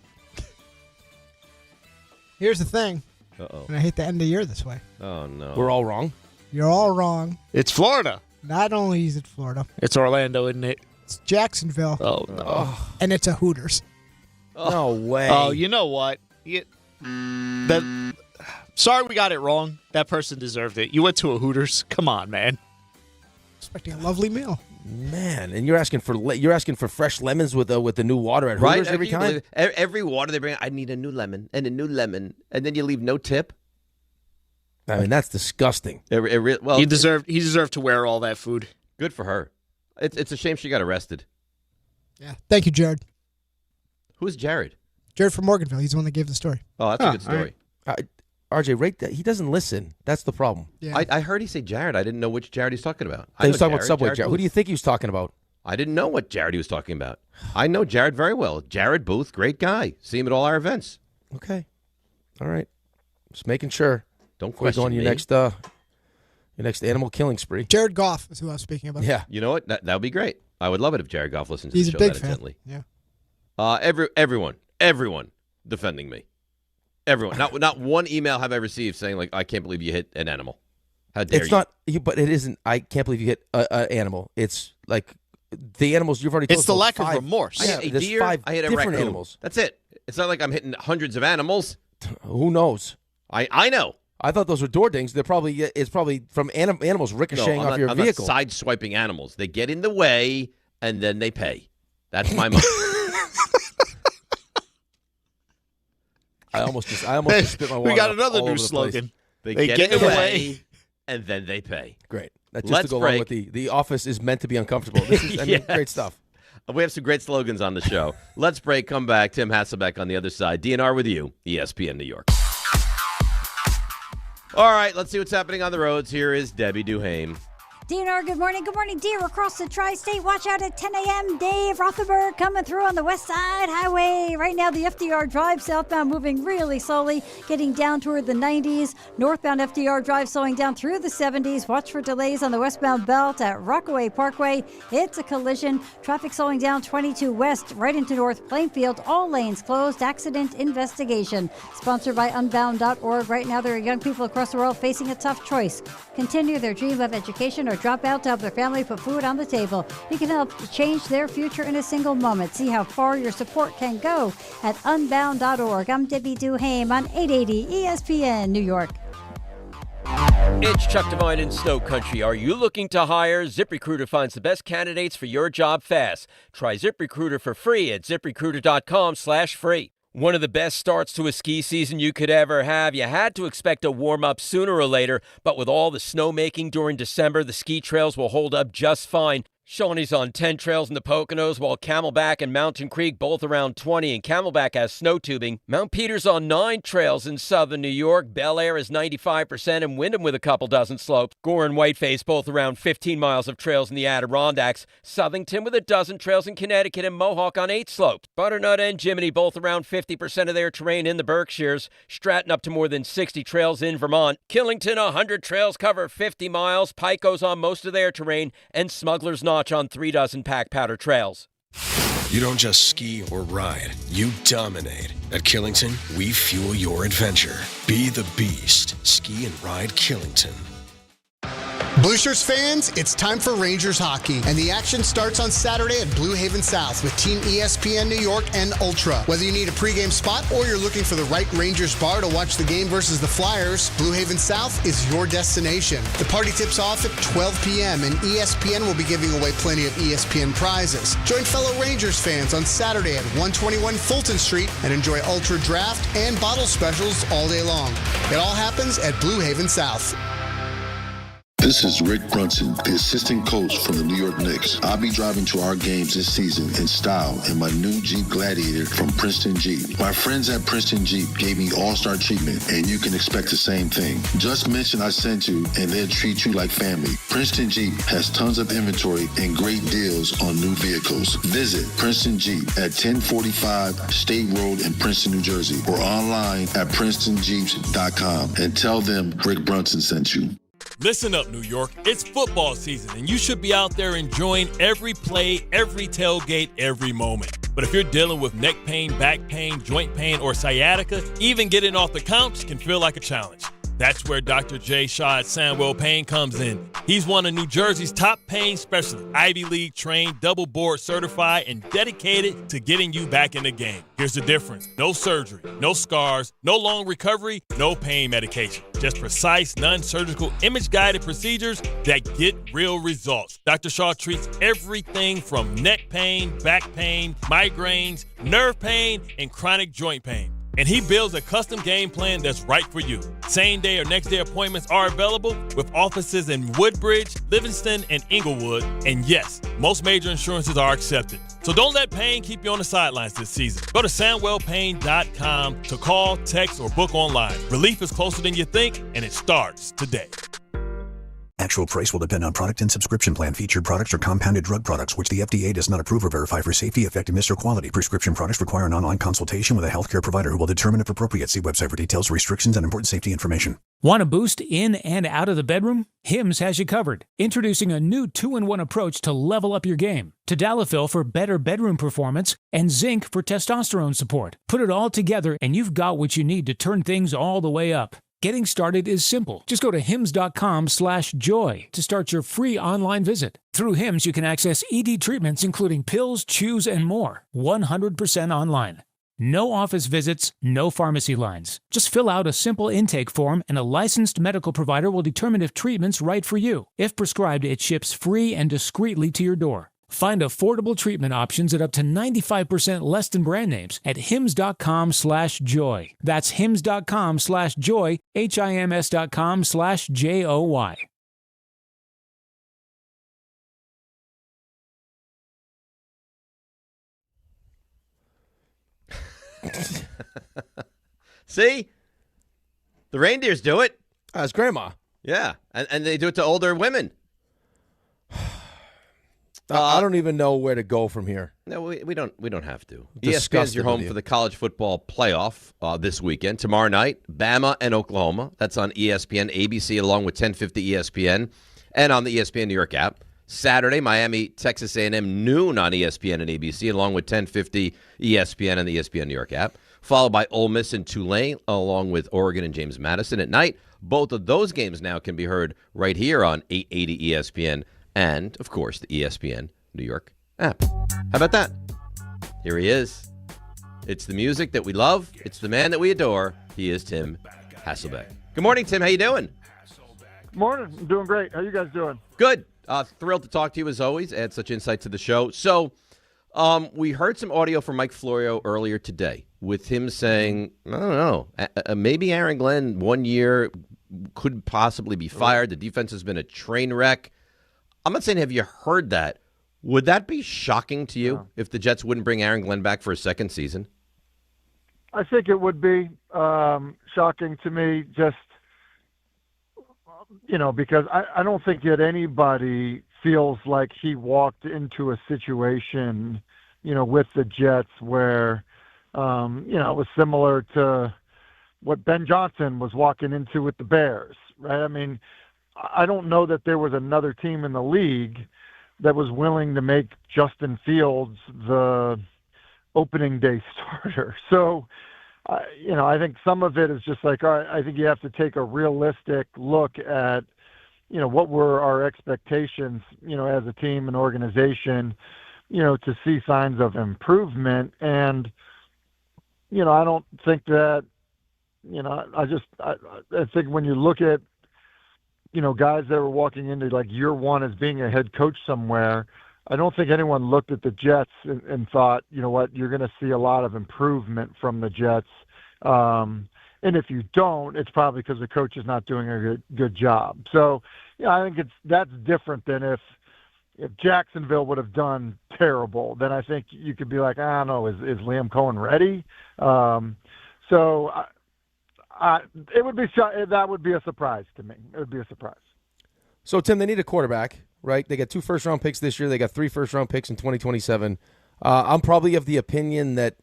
Here's the thing. Uh-oh. And I hate to end the year this way. Oh, no. We're all wrong? You're all wrong. It's Florida. Not only is it Florida. It's Orlando, isn't it? It's Jacksonville. Oh, no. And it's a Hooters. No way. Oh, you know what? Sorry we got it wrong. That person deserved it. You went to a Hooters. Come on, man. Expecting a lovely meal. Man, and you're asking for fresh lemons with the new water at Hooters every time? Every water they bring, I need a new lemon and a new lemon, and then you leave no tip? I mean, that's disgusting. Well, he deserved to wear all that food. Good for her. It's a shame she got arrested. Yeah. Thank you, Jared. Who's Jared? Jared from Morganville. He's the one that gave the story. Oh, that's a good story. Are RJ, right? He doesn't listen. That's the problem. Yeah. I heard he say Jared. I didn't know which Jared he's talking about. He was talking about Subway Jared. Who do you think he was talking about? I didn't know what Jared he was talking about. I know Jared very well. Jared Booth, great guy. See him at all our events. Okay. All right. Just making sure. Don't question me. Your next animal killing spree. Jared Goff is who I was speaking about. Yeah. You know what? That would be great. I would love it if Jared Goff listened to He's the show a big that fan. intently. Yeah. Everyone defending me. Everyone. Not one email have I received saying, like, I can't believe you hit an animal. How dare you? It's not, but it isn't. I can't believe you hit an animal. It's like the animals you've already told us. It's the lack of 5. remorse. I hit a deer. I hit a different raccoon. animals. That's it. It's not like I'm hitting hundreds of animals. Who knows? I know. I thought those were door dings. It's probably from animals ricocheting off your vehicle. I'm not side-swiping animals. They get in the way, and then they pay. That's my money. I almost just spit my water. We got up another all new over the slogan. They get in the way, and then they pay. Great. That's just Let's to go break. along with the office is meant to be uncomfortable. This is, Yes. great stuff. We have some great slogans on the show. Let's break, come back. Tim Hasselbeck on the other side. DNR with you, ESPN New York. All right, let's see what's happening on the roads. Here is Debbie Duhame. DNR, good morning. Good morning, dear. Across the tri-state, watch out at 10 a.m. Dave Rothenberg coming through on the West Side Highway. Right now, the FDR Drive southbound moving really slowly, getting down toward the 90s. Northbound FDR Drive slowing down through the 70s. Watch for delays on the westbound belt at Rockaway Parkway. It's a collision. Traffic slowing down 22 West right into North Plainfield. All lanes closed. Accident investigation. Sponsored by Unbound.org. Right now, there are young people across the world facing a tough choice. Continue their dream of education or drop out to help their family put food on the table. You can help change their future in a single moment. See how far your support can go at Unbound.org. I'm Debbie Duhame on 880 ESPN New York. It's Chuck Devine in Snow Country. Are you looking to hire? ZipRecruiter finds the best candidates for your job fast. Try ZipRecruiter for free at ZipRecruiter.com/free. One of the best starts to a ski season you could ever have. You had to expect a warm-up sooner or later, but with all the snowmaking during December, the ski trails will hold up just fine. Shawnee's on 10 trails in the Poconos, while Camelback and Mountain Creek both around 20, and Camelback has snow tubing. Mount Peter's on 9 trails in southern New York. Bel Air is 95%, and Windham with a couple dozen slopes. Gore and Whiteface both around 15 miles of trails in the Adirondacks. Southington with a dozen trails in Connecticut, and Mohawk on 8 slopes. Butternut and Jiminy both around 50% of their terrain in the Berkshires. Stratton up to more than 60 trails in Vermont. Killington, 100 trails cover 50 miles. Pico's on most of their terrain, and Smuggler's Notch on 3 dozen pack powder trails. You don't just ski or ride, you dominate. At Killington, we fuel your adventure. Be the beast. Ski and ride Killington. Blue Shirts fans, it's time for Rangers hockey, and the action starts on Saturday at Blue Haven South with Team ESPN New York and Ultra. Whether you need a pregame spot or you're looking for the right Rangers bar to watch the game versus the Flyers, Blue Haven South is your destination. The party tips off at 12 p.m., and ESPN will be giving away plenty of ESPN prizes. Join fellow Rangers fans on Saturday at 121 Fulton Street and enjoy Ultra Draft and bottle specials all day long. It all happens at Blue Haven South. This is Rick Brunson, the assistant coach from the New York Knicks. I'll be driving to our games this season in style in my new Jeep Gladiator from Princeton Jeep. My friends at Princeton Jeep gave me all-star treatment, and you can expect the same thing. Just mention I sent you, and they'll treat you like family. Princeton Jeep has tons of inventory and great deals on new vehicles. Visit Princeton Jeep at 1045 State Road in Princeton, New Jersey, or online at PrincetonJeeps.com and tell them Rick Brunson sent you. Listen up, New York. It's football season, and you should be out there enjoying every play, every tailgate, every moment. But if you're dealing with neck pain, back pain, joint pain, or sciatica, even getting off the couch can feel like a challenge. That's where Dr. Jay Shaw at Sandwell Pain comes in. He's one of New Jersey's top pain specialists, Ivy League trained, double board certified, and dedicated to getting you back in the game. Here's the difference. No surgery, no scars, no long recovery, no pain medication. Just precise, non-surgical, image-guided procedures that get real results. Dr. Shaw treats everything from neck pain, back pain, migraines, nerve pain, and chronic joint pain. And he builds a custom game plan that's right for you. Same day or next day appointments are available with offices in Woodbridge, Livingston, and Inglewood. And yes, most major insurances are accepted. So don't let pain keep you on the sidelines this season. Go to SamwellPain.com to call, text, or book online. Relief is closer than you think, and it starts today. Actual price will depend on product and subscription plan. Featured products are compounded drug products, which the FDA does not approve or verify for safety, effectiveness, or quality. Prescription products require an online consultation with a healthcare provider who will determine if appropriate. See website for details, restrictions, and important safety information. Want a boost in and out of the bedroom? Hims has you covered. Introducing a new 2-in-1 approach to level up your game. Tadalafil for better bedroom performance and zinc for testosterone support. Put it all together and you've got what you need to turn things all the way up. Getting started is simple. Just go to hims.com/joy to start your free online visit. Through Hims, you can access ED treatments including pills, chews, and more. 100% online. No office visits, no pharmacy lines. Just fill out a simple intake form and a licensed medical provider will determine if treatment's right for you. If prescribed, it ships free and discreetly to your door. Find affordable treatment options at up to 95% less than brand names at hims.com/joy. That's hims.com/joy, HIMS.com/JOY. See? The reindeers do it. As grandma. Yeah, and they do it to older women. I don't even know where to go from here. No, we don't have to. Disgusted ESPN's your home with you. for the college football playoff this weekend. Tomorrow night, Bama and Oklahoma. That's on ESPN, ABC, along with 1050 ESPN, and on the ESPN New York app. Saturday, Miami, Texas A&M, noon on ESPN and ABC, along with 1050 ESPN and the ESPN New York app. Followed by Ole Miss and Tulane, along with Oregon and James Madison at night. Both of those games now can be heard right here on 880 ESPN. And, of course, the ESPN New York app. How about that? Here he is. It's the music that we love. It's the man that we adore. He is Tim Hasselbeck. Good morning, Tim. How you doing? Morning. I'm doing great. How you guys doing? Good. Thrilled to talk to you as always. Add such insight to the show. So we heard some audio from Mike Florio earlier today with him saying, I don't know, maybe Aaron Glenn 1 year could possibly be fired. The defense has been a train wreck. I'm not saying have you heard that. Would that be shocking to you if the Jets wouldn't bring Aaron Glenn back for a second season? I think it would be shocking to me just, because I don't think that anybody feels like he walked into a situation, with the Jets where, it was similar to what Ben Johnson was walking into with the Bears, right? I mean, I don't know that there was another team in the league that was willing to make Justin Fields the opening day starter. So, I think some of it is just like, all right, I think you have to take a realistic look at, what were our expectations, as a team and organization, to see signs of improvement. And, I don't think that, I think when you look at, guys that were walking into like year one as being a head coach somewhere, I don't think anyone looked at the Jets and thought, you know what, you're going to see a lot of improvement from the Jets. And if you don't, it's probably because the coach is not doing a good job. So, I think that's different than if Jacksonville would have done terrible, then I think you could be like, I don't know, is Liam Cohen ready? It would be that would be a surprise to me. It would be a surprise. So, Tim, they need a quarterback, right? They got 2 first-round picks this year. They got 3 first-round picks in 2027. I'm probably of the opinion that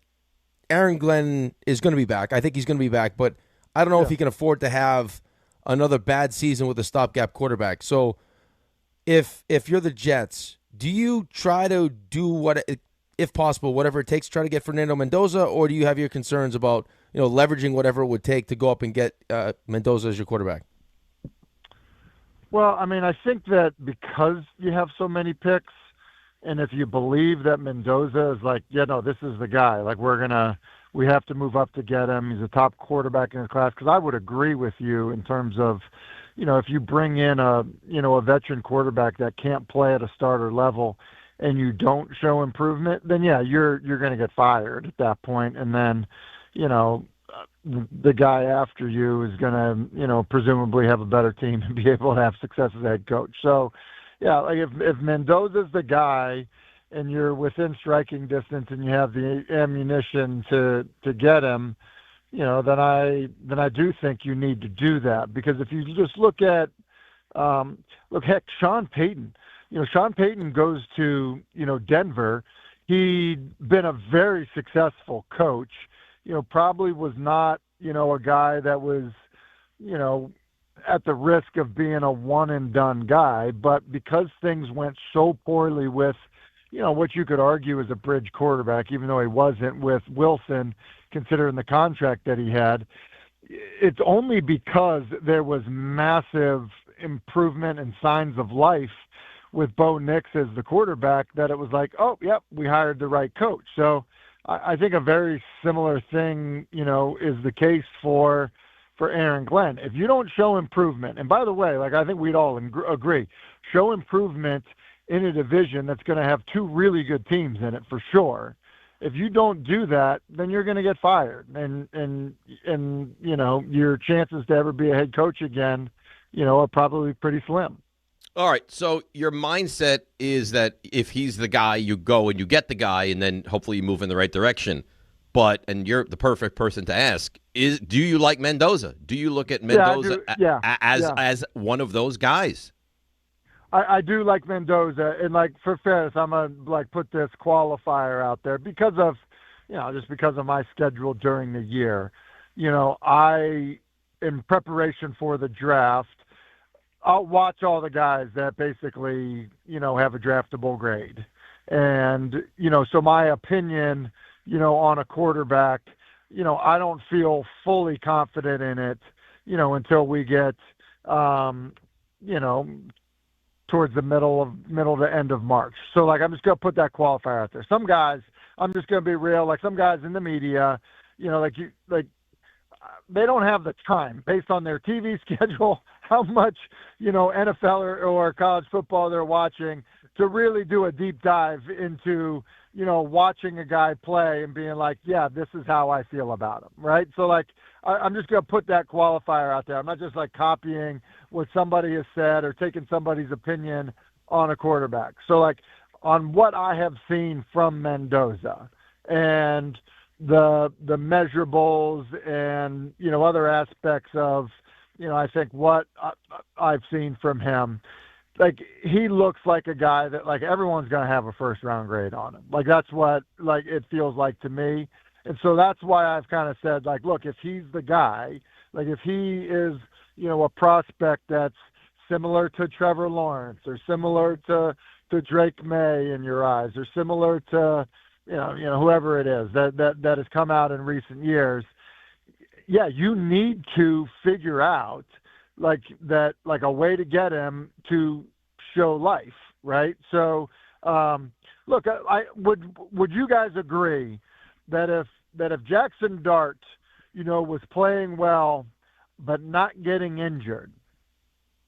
Aaron Glenn is going to be back. I think he's going to be back, but I don't know if he can afford to have another bad season with a stopgap quarterback. So, if you're the Jets, do you try to do if possible, whatever it takes, try to get Fernando Mendoza, or do you have your concerns about leveraging whatever it would take to go up and get Mendoza as your quarterback? Well, I mean, I think that because you have so many picks, and if you believe that Mendoza is like, this is the guy. Like, we have to move up to get him. He's a top quarterback in the class. Because I would agree with you in terms of, if you bring in a veteran quarterback that can't play at a starter level, and you don't show improvement, then you're going to get fired at that point, and then, the guy after you is going to, presumably have a better team and be able to have success as a head coach. So, like if Mendoza's the guy and you're within striking distance and you have the ammunition to get him, then I do think you need to do that. Because if you just look at heck, Sean Payton. Sean Payton goes to Denver. He'd been a very successful coach. Probably was not a guy that was at the risk of being a one and done guy, but because things went so poorly with what you could argue is a bridge quarterback, even though he wasn't, with Wilson, considering the contract that he had, it's only because there was massive improvement and signs of life with Bo Nix as the quarterback that it was like, oh, yep, we hired the right coach. So I think a very similar thing, is the case for Aaron Glenn. If you don't show improvement, and by the way, I think we'd all agree, show improvement in a division that's going to have two really good teams in it for sure. If you don't do that, then you're going to get fired, and your chances to ever be a head coach again, are probably pretty slim. All right, so your mindset is that if he's the guy, you go and you get the guy, and then hopefully you move in the right direction. And you're the perfect person to ask, do you like Mendoza? Do you look at Mendoza as one of those guys? I do like Mendoza, and for fairness, I'm gonna put this qualifier out there because of just because of my schedule during the year. I, in preparation for the draft, I'll watch all the guys that basically have a draftable grade, and so my opinion on a quarterback, I don't feel fully confident in it until we get towards the middle to end of March. So I'm just going to put that qualifier out there. Some guys, I'm just going to be real, some guys in the media, they don't have the time based on their TV schedule, how much, NFL or college football they're watching, to really do a deep dive into, watching a guy play and being like, yeah, this is how I feel about him, right? So I'm just going to put that qualifier out there. I'm not just copying what somebody has said or taking somebody's opinion on a quarterback. So on what I have seen from Mendoza and the measurables and, other aspects of, I think what I've seen from him, he looks like a guy that everyone's going to have a first round grade on him. That's what it feels like to me. And so that's why I've kind of said, look, if he's the guy, if he is, a prospect that's similar to Trevor Lawrence or similar to Drake May in your eyes, or similar to, whoever it is that has come out in recent years, yeah, you need to figure out a way to get him to show life, right? So, look, would you guys agree that if Jaxson Dart, was playing well but not getting injured,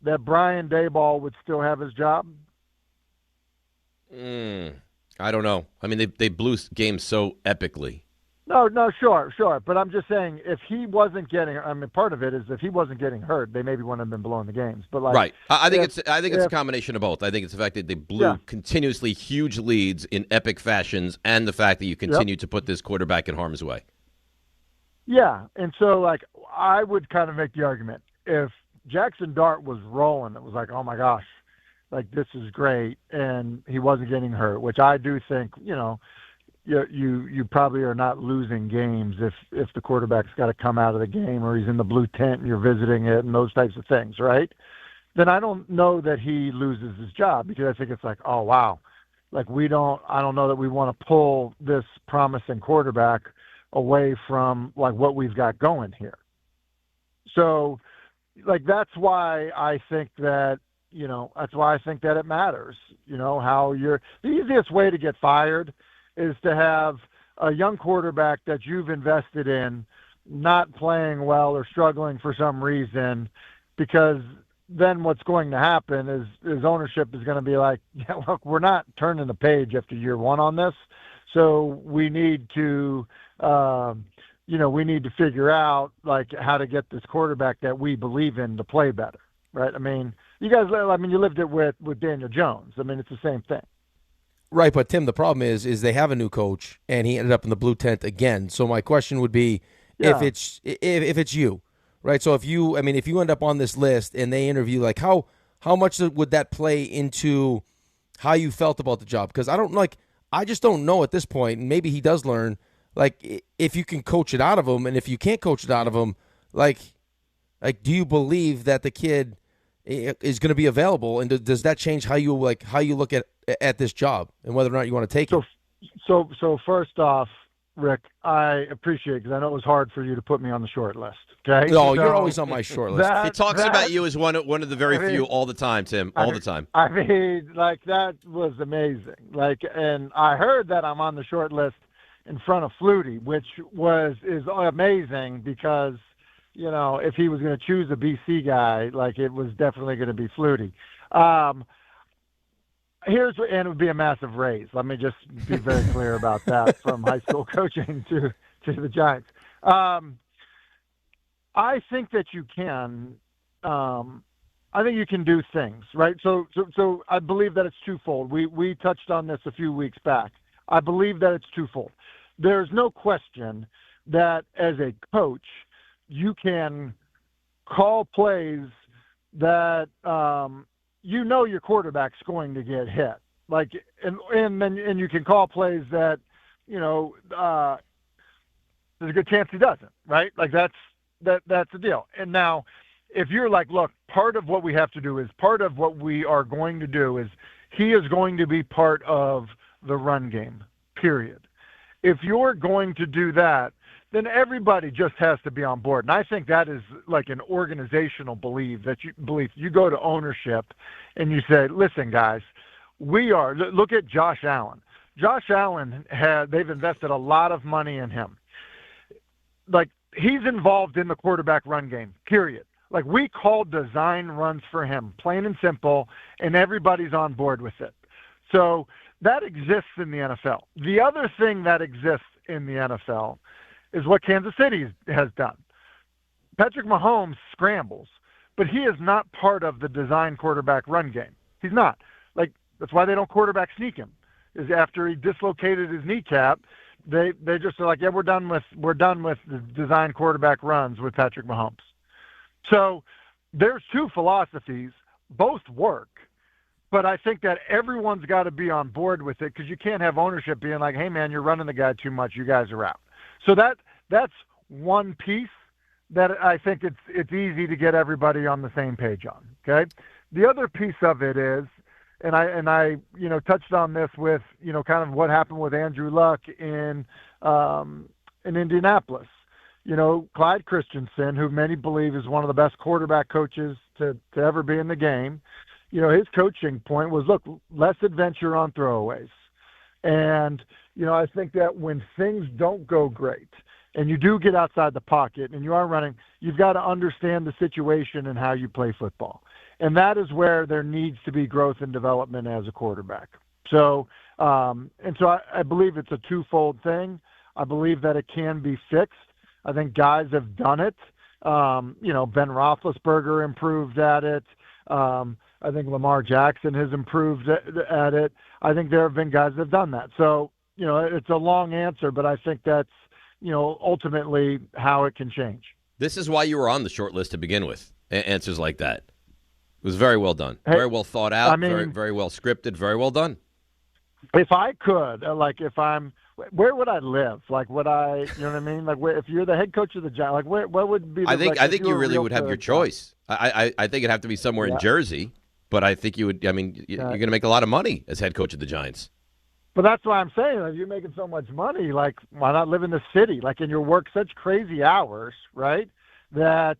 that Brian Daboll would still have his job? I don't know. I mean, they blew games so epically. No, sure. But I'm just saying, if he wasn't getting, part of it is if he wasn't getting hurt, they maybe wouldn't have been blowing the games. But right. I think it's a combination of both. I think it's the fact that they blew continuously huge leads in epic fashions, and the fact that you continue to put this quarterback in harm's way. Yeah, and so I would kind of make the argument, if Jaxson Dart was rolling, it was oh my gosh, this is great, and he wasn't getting hurt, which I do think, you probably are not losing games if the quarterback's got to come out of the game, or he's in the blue tent and you're visiting it, and those types of things, right? Then I don't know that he loses his job, because I think it's oh wow, I don't know that we want to pull this promising quarterback away from what we've got going here. So that's why I think that it matters, how the easiest way to get fired is to have a young quarterback that you've invested in not playing well or struggling for some reason, because then what's going to happen is ownership is going to be yeah, look, we're not turning the page after year one on this. So we need to, figure out how to get this quarterback that we believe in to play better. Right. You guys, you lived it with Daniel Jones. It's the same thing. Right, but Tim, the problem is they have a new coach, and he ended up in the blue tent again. So my question would be, if it's you, right? So if you end up on this list and they interview, like how much would that play into how you felt about the job? Because I just don't know at this point. And maybe he does learn, like if you can coach it out of him, and if you can't coach it out of him, like do you believe that the kid is going to be available, and does that change how you look at this job and whether or not you want to take it? So first off, Rick, I appreciate it because I know it was hard for you to put me on the short list. Okay? No, you're always on my short list. He talks about you as one of the very few all the time, Tim. All the time. I mean, like that was amazing. Like, and I heard that I'm on the short list in front of Flutie, which is amazing because, you know, if he was going to choose a BC guy, like it was definitely going to be Flutie. And it would be a massive raise. Let me just be very clear about that from high school coaching to the Giants. I think that you can. I think you can do things, right? So I believe that it's twofold. We touched on this a few weeks back. I believe that it's twofold. There's no question that as a coach, you can call plays that you know your quarterback's going to get hit, like, and you can call plays that, you know, there's a good chance he doesn't, right? Like that's the deal. And now, if you're like, look, part of what we have to do is part of what we are going to do is he is going to be part of the run game, period. If you're going to do that, then everybody just has to be on board. And I think that is like an organizational belief. You go to ownership and you say, listen, guys, look at Josh Allen. Josh Allen they've invested a lot of money in him. Like, he's involved in the quarterback run game, period. Like, we call design runs for him, plain and simple, and everybody's on board with it. So that exists in the NFL. The other thing that exists in the NFL is what Kansas City has done. Patrick Mahomes scrambles, but he is not part of the design quarterback run game. He's not. Like, that's why they don't quarterback sneak him. Is after he dislocated his kneecap, they just are like, yeah, we're done with the design quarterback runs with Patrick Mahomes. So there's two philosophies, both work, but I think that everyone's got to be on board with it because you can't have ownership being like, hey man, you're running the guy too much, you guys are out. So that's one piece that I think it's easy to get everybody on the same page on. Okay. The other piece of it is, and I touched on this with kind of what happened with Andrew Luck in Indianapolis. Clyde Christensen, who many believe is one of the best quarterback coaches to ever be in the game. His coaching point was, look, less adventure on throwaways. And, I think that when things don't go great and you do get outside the pocket and you are running, you've got to understand the situation and how you play football. And that is where there needs to be growth and development as a quarterback. So, I believe it's a twofold thing. I believe that it can be fixed. I think guys have done it. Ben Roethlisberger improved at it. I think Lamar Jackson has improved at it. I think there have been guys that have done that. So, it's a long answer, but I think that's, ultimately how it can change. This is why you were on the short list to begin with. Answers like that. It was very well done. Very well thought out. Very, very well scripted. Very well done. If I could, where would I live? Like, would I, you know what I mean? Like, if you're the head coach of the Giants, like, where would be? I think you really would have your choice. I think it'd have to be somewhere in Jersey, but I think you would. I mean, you're going to make a lot of money as head coach of the Giants. But that's why I'm saying, if you're making so much money, like, why not live in the city? Like, and you work such crazy hours, right? That,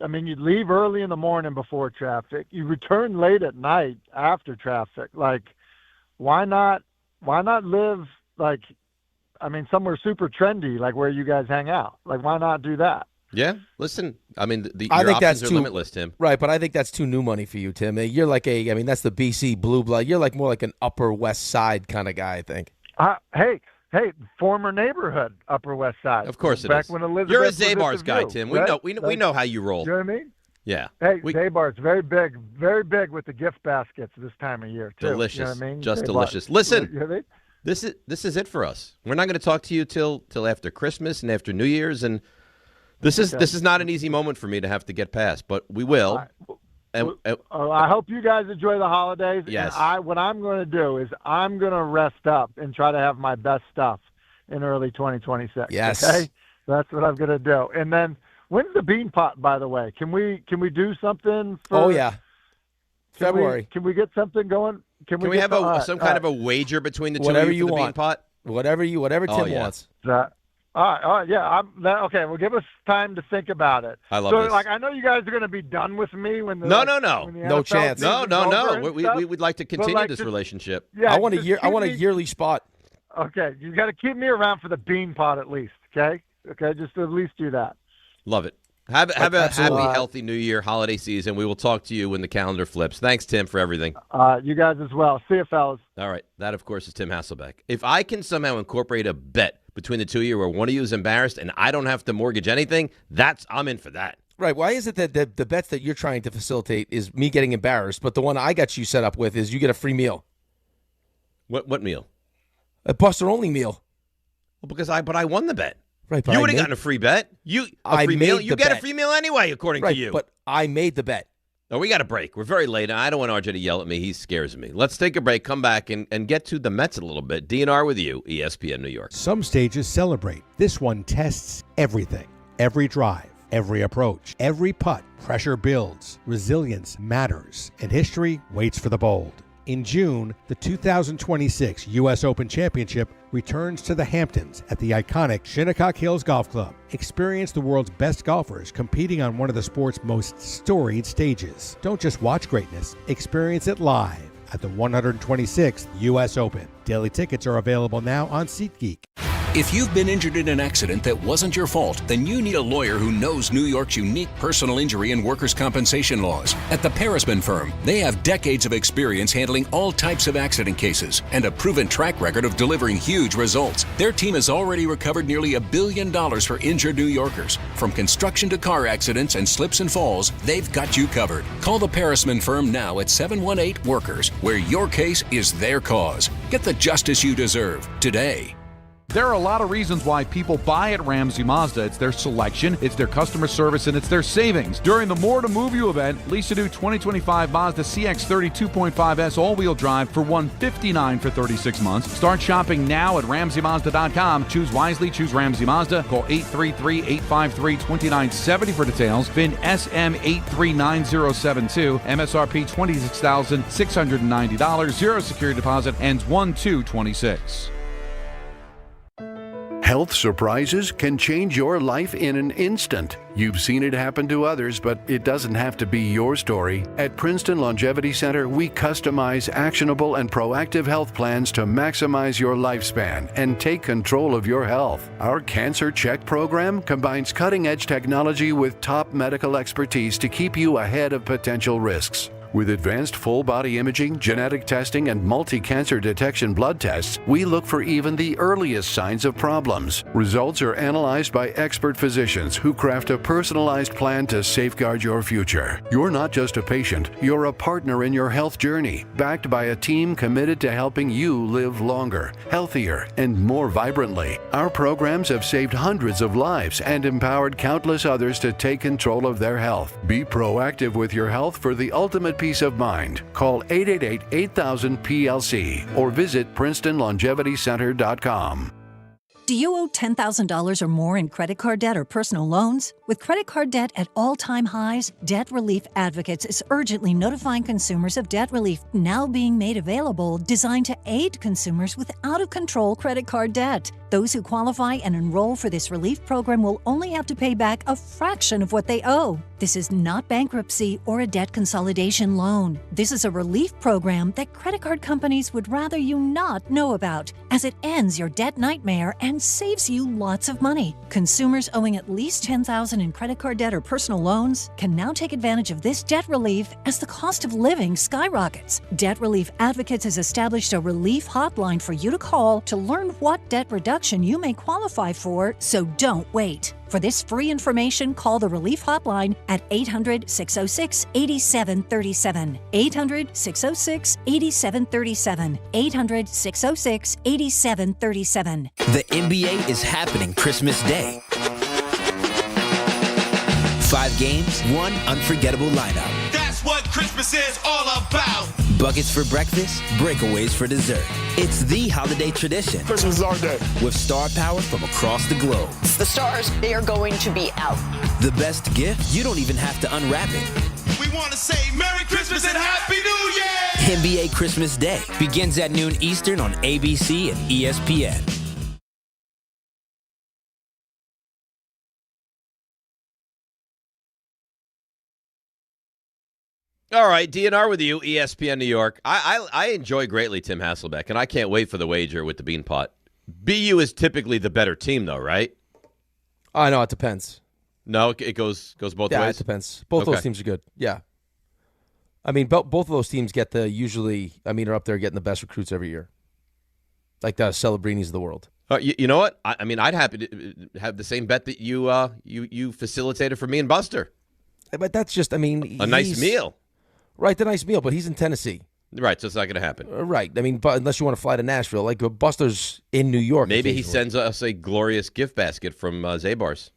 you'd leave early in the morning before traffic. You return late at night after traffic. Like, why not live, like, somewhere super trendy, like where you guys hang out? Like, why not do that? Yeah, listen, your I think options are limitless, Tim. Right, but I think that's too new money for you, Tim. You're like that's the BC blue blood. You're like more like an Upper West Side kind of guy, I think. Hey, former neighborhood, Upper West Side. Of course it Back is. when Elizabeth You're a was at Zabar's the guy, View, Tim. right? We know how you roll. You know what I mean? Yeah. Hey, Day-Bar's very big with the gift baskets this time of year, too. Delicious. You know what I mean? Just Day-Bar. delicious. Listen, this is it for us. We're not going to talk to you till after Christmas and after New Year's, and this is not an easy moment for me to have to get past, but we will. I hope you guys enjoy the holidays. Yes. And what I'm going to do is I'm going to rest up and try to have my best stuff in early 2026. Yes. Okay? That's what I'm going to do. And then when's the bean pot, by the way? Can we do something for Oh, yeah. February. Can we get something going? Can we have some kind of a wager between the two of you for the bean pot? Whatever Tim wants. All right, yeah. Okay, well, give us time to think about it. I love this. this. Like, I know you guys are going to be done with me when the No chance. No. We would like to continue this relationship. Yeah, I want a yearly spot. Okay, you got to keep me around for the bean pot at least. Okay, just at least do that. Love it. Have a happy, healthy New Year holiday season. We will talk to you when the calendar flips. Thanks, Tim, for everything. You guys as well. See you, fellas. All right. That, of course, is Tim Hasselbeck. If I can somehow incorporate a bet between the two of you where one of you is embarrassed and I don't have to mortgage anything, I'm in for that. Right. Why is it that the bets that you're trying to facilitate is me getting embarrassed, but the one I got you set up with is you get a free meal? What meal? A Buster-only meal. Well, because I won the bet. Right, you would have gotten a free bet. A free meal. You get a free meal anyway, according to you. But I made the bet. No, we got a break. We're very late. I don't want RJ to yell at me. He scares me. Let's take a break, come back, and get to the Mets a little bit. DNR with you, ESPN New York. Some stages celebrate. This one tests everything. Every drive, every approach, every putt. Pressure builds. Resilience matters. And history waits for the bold. In June, the 2026 U.S. Open Championship returns to the Hamptons at the iconic Shinnecock Hills Golf Club. Experience the world's best golfers competing on one of the sport's most storied stages. Don't just watch greatness, experience it live at the 126th U.S. Open. Daily tickets are available now on SeatGeek. If you've been injured in an accident that wasn't your fault, then you need a lawyer who knows New York's unique personal injury and workers' compensation laws. At the Parisman Firm, they have decades of experience handling all types of accident cases and a proven track record of delivering huge results. Their team has already recovered nearly $1 billion for injured New Yorkers. From construction to car accidents and slips and falls, they've got you covered. Call the Parisman Firm now at 718-WORKERS, where your case is their cause. Get the justice you deserve today. There are a lot of reasons why people buy at Ramsey Mazda. It's their selection, it's their customer service, and it's their savings. During the More to Move You event, lease a new 2025 Mazda CX-30 2.5S all-wheel drive for $159 for 36 months. Start shopping now at RamseyMazda.com. Choose wisely, choose Ramsey Mazda. Call 833-853-2970 for details. VIN SM839072. MSRP $26,690. Zero security deposit. Ends 1/2/26. Health surprises can change your life in an instant. You've seen it happen to others, but it doesn't have to be your story. At Princeton Longevity Center, we customize actionable and proactive health plans to maximize your lifespan and take control of your health. Our Cancer Check program combines cutting-edge technology with top medical expertise to keep you ahead of potential risks. With advanced full-body imaging, genetic testing, and multi-cancer detection blood tests, we look for even the earliest signs of problems. Results are analyzed by expert physicians who craft a personalized plan to safeguard your future. You're not just a patient, you're a partner in your health journey, backed by a team committed to helping you live longer, healthier, and more vibrantly. Our programs have saved hundreds of lives and empowered countless others to take control of their health. Be proactive with your health for the ultimate peace of mind. Call 888-8000-PLC or visit PrincetonLongevityCenter.com. Do you owe $10,000 or more in credit card debt or personal loans? With credit card debt at all-time highs, Debt Relief Advocates is urgently notifying consumers of debt relief now being made available, designed to aid consumers with out-of-control credit card debt. Those who qualify and enroll for this relief program will only have to pay back a fraction of what they owe. This is not bankruptcy or a debt consolidation loan. This is a relief program that credit card companies would rather you not know about, as it ends your debt nightmare and saves you lots of money. Consumers owing at least $10,000 in credit card debt or personal loans can now take advantage of this debt relief as the cost of living skyrockets. Debt Relief Advocates has established a relief hotline for you to call to learn what debt reduction you may qualify for, so don't wait. For this free information, call the Relief Hotline at 800-606-8737. 800-606-8737. 800-606-8737. The NBA is happening Christmas Day. 5 games, 1 unforgettable lineup. That's what Christmas is all about. Buckets for breakfast, breakaways for dessert. It's the holiday tradition. Christmas is our day. With star power from across the globe. The stars, they are going to be out. The best gift? You don't even have to unwrap it. We want to say Merry Christmas and Happy New Year! NBA Christmas Day begins at noon Eastern on ABC and ESPN. All right, DNR with you, ESPN New York. I enjoy greatly Tim Hasselbeck, and I can't wait for the wager with the Bean Pot. BU is typically the better team, though, right? I know, it depends. No, it goes both ways? Yeah, it depends. Both those teams are good, yeah. I mean, both of those teams get are up there getting the best recruits every year. Like the Celebrinis of the world. You know what? I'd happy to have the same bet that you facilitated for me and Buster. But that's just, a nice meal. Right, the nice meal, but he's in Tennessee. Right, so it's not going to happen. Right. But unless you want to fly to Nashville, like Buster's in New York. Maybe he sends us a glorious gift basket from Zabar's.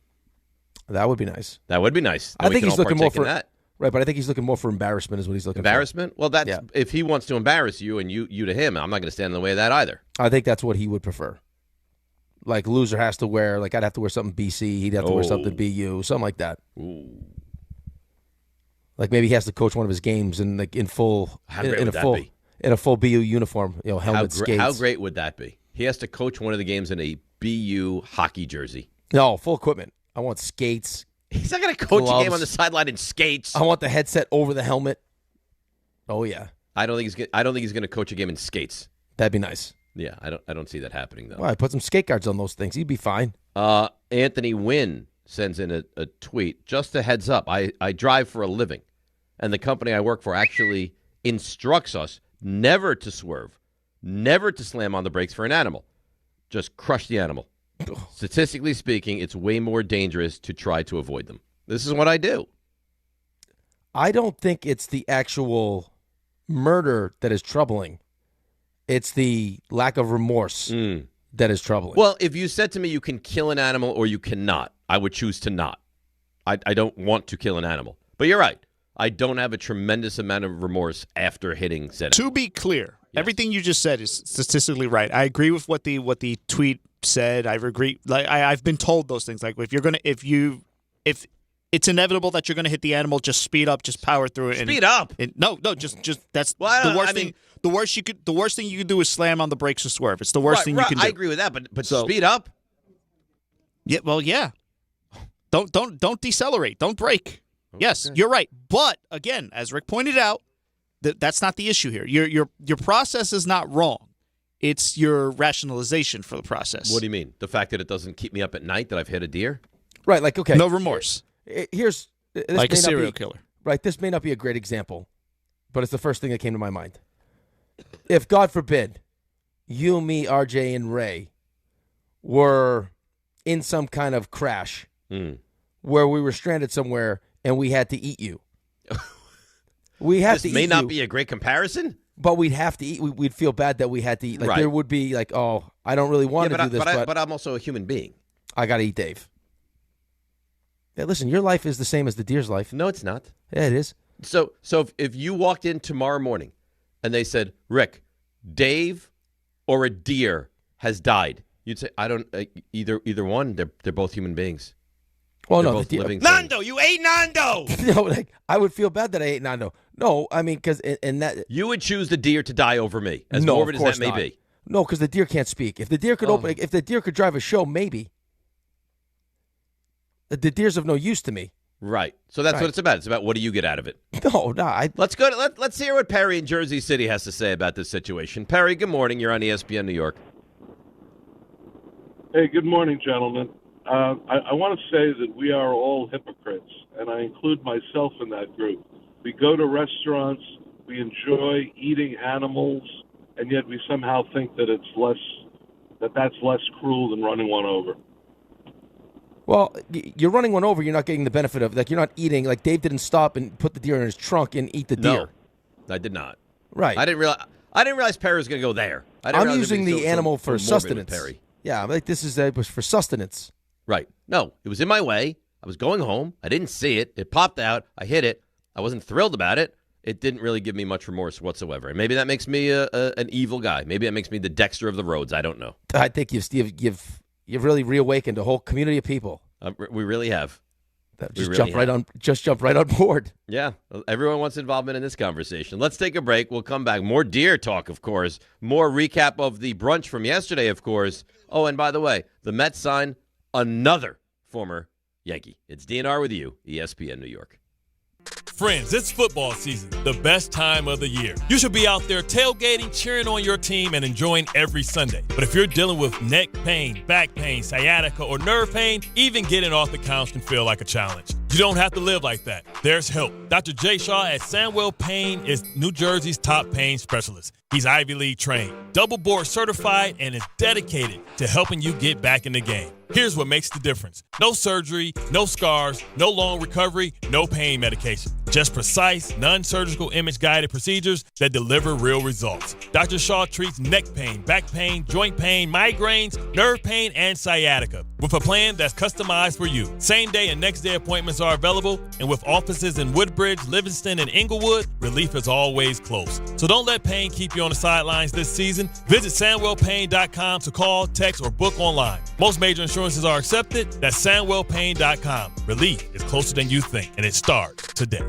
That would be nice. That would be nice. I think he's looking more for that. Right, but I think he's looking more for embarrassment is what he's looking for. Embarrassment? Well, that's if he wants to embarrass you and you to him, I'm not going to stand in the way of that either. I think that's what he would prefer. Like, loser has to wear, I'd have to wear something BC, he'd have to wear something BU, something like that. Ooh. Like maybe he has to coach one of his games in full in a full BU uniform, helmet, skates. How great would that be? He has to coach one of the games in a BU hockey jersey. No, full equipment. I want skates. He's not going to coach gloves. a game on the sideline in skates. I want the headset over the helmet. Oh yeah. I don't think he's going to coach a game in skates. That'd be nice. Yeah, I don't see that happening though. Well, I put some skate guards on those things. He'd be fine. Anthony Wynn sends in a tweet. Just a heads up, I drive for a living, and the company I work for actually instructs us never to swerve, never to slam on the brakes for an animal. Just crush the animal. Statistically speaking, it's way more dangerous to try to avoid them. This is what I do. I don't think it's the actual murder that is troubling. It's the lack of remorse that is troubling. Well, if you said to me you can kill an animal or you cannot, I would choose to not. I don't want to kill an animal. But you're right. I don't have a tremendous amount of remorse after hitting said. To be clear, everything you just said is statistically right. I agree with what the tweet said. I've been told those things. Like if it's inevitable that you're going to hit the animal, just speed up, just power through it. Speed up. No, just that's the worst thing. The worst thing you could do is slam on the brakes or swerve. It's the worst thing you can do. I agree with that, but speed up. Yeah, well, yeah. Don't decelerate. Don't brake. Okay. Yes, you're right. But again, as Rick pointed out, that's not the issue here. Your process is not wrong. It's your rationalization for the process. What do you mean? The fact that it doesn't keep me up at night that I've hit a deer? Right, like, okay. No remorse. Here's like a serial killer. Right, this may not be a great example, but it's the first thing that came to my mind. If, God forbid, you, me, RJ, and Ray were in some kind of crash where we were stranded somewhere and we had to eat you. This may not be a great comparison. But we'd have to eat. We'd feel bad that we had to eat. Like, there would be like, oh, I don't really want to do this. But I'm also a human being. I got to eat Dave. Yeah, listen, your life is the same as the deer's life. No, it's not. Yeah, it is. So if you walked in tomorrow morning and they said, Rick, Dave or a deer has died, you'd say, I don't, either one. They're both human beings. Well, they're no, both living Nando, you ate Nando. No, like, I would feel bad that I ate Nando. No, I mean, because in that you would choose the deer to die over me, as morbid as that may be. No, because the deer can't speak. If the deer could if the deer could drive a show, maybe. The deer's of no use to me. Right. So that's what it's about. It's about what do you get out of it? No. Let's hear what Perry in Jersey City has to say about this situation. Perry, good morning. You're on ESPN New York. Hey, good morning, gentlemen. I want to say that we are all hypocrites, and I include myself in that group. We go to restaurants, we enjoy eating animals, and yet we somehow think that that's less cruel than running one over. Well, you're running one over. You're not getting the benefit of like you're not eating. Like Dave didn't stop and put the deer in his trunk and eat the deer. No, I did not. Right. I didn't realize Perry was going to go there. I'm using the animal for sustenance. Perry. Yeah, like this was for sustenance. Right. No, it was in my way. I was going home. I didn't see it. It popped out. I hit it. I wasn't thrilled about it. It didn't really give me much remorse whatsoever. And maybe that makes me an evil guy. Maybe that makes me the Dexter of the roads. I don't know. I think you've really reawakened a whole community of people. We really have. Just jump right on board. Yeah, everyone wants involvement in this conversation. Let's take a break. We'll come back. More deer talk, of course. More recap of the brunch from yesterday, of course. Oh, and by the way, the Mets sign another former Yankee. It's DNR with you, ESPN New York. Friends, it's football season, the best time of the year. You should be out there tailgating, cheering on your team, and enjoying every Sunday. But if you're dealing with neck pain, back pain, sciatica, or nerve pain, even getting off the couch can feel like a challenge. You don't have to live like that. There's help. Dr. Jay Shaw at Sandwell Pain is New Jersey's top pain specialist. He's Ivy League trained, double board certified, and is dedicated to helping you get back in the game. Here's what makes the difference. No surgery, no scars, no long recovery, no pain medication. Just precise, non-surgical image-guided procedures that deliver real results. Dr. Shaw treats neck pain, back pain, joint pain, migraines, nerve pain, and sciatica with a plan that's customized for you. Same-day and next-day appointments are available, and with offices in Woodbridge, Livingston, and Inglewood, relief is always close. So don't let pain keep you on the sidelines this season. Visit SandwellPain.com to call, text, or book online. Most major insurances are accepted. That's SandwellPain.com. Relief is closer than you think, and it starts today.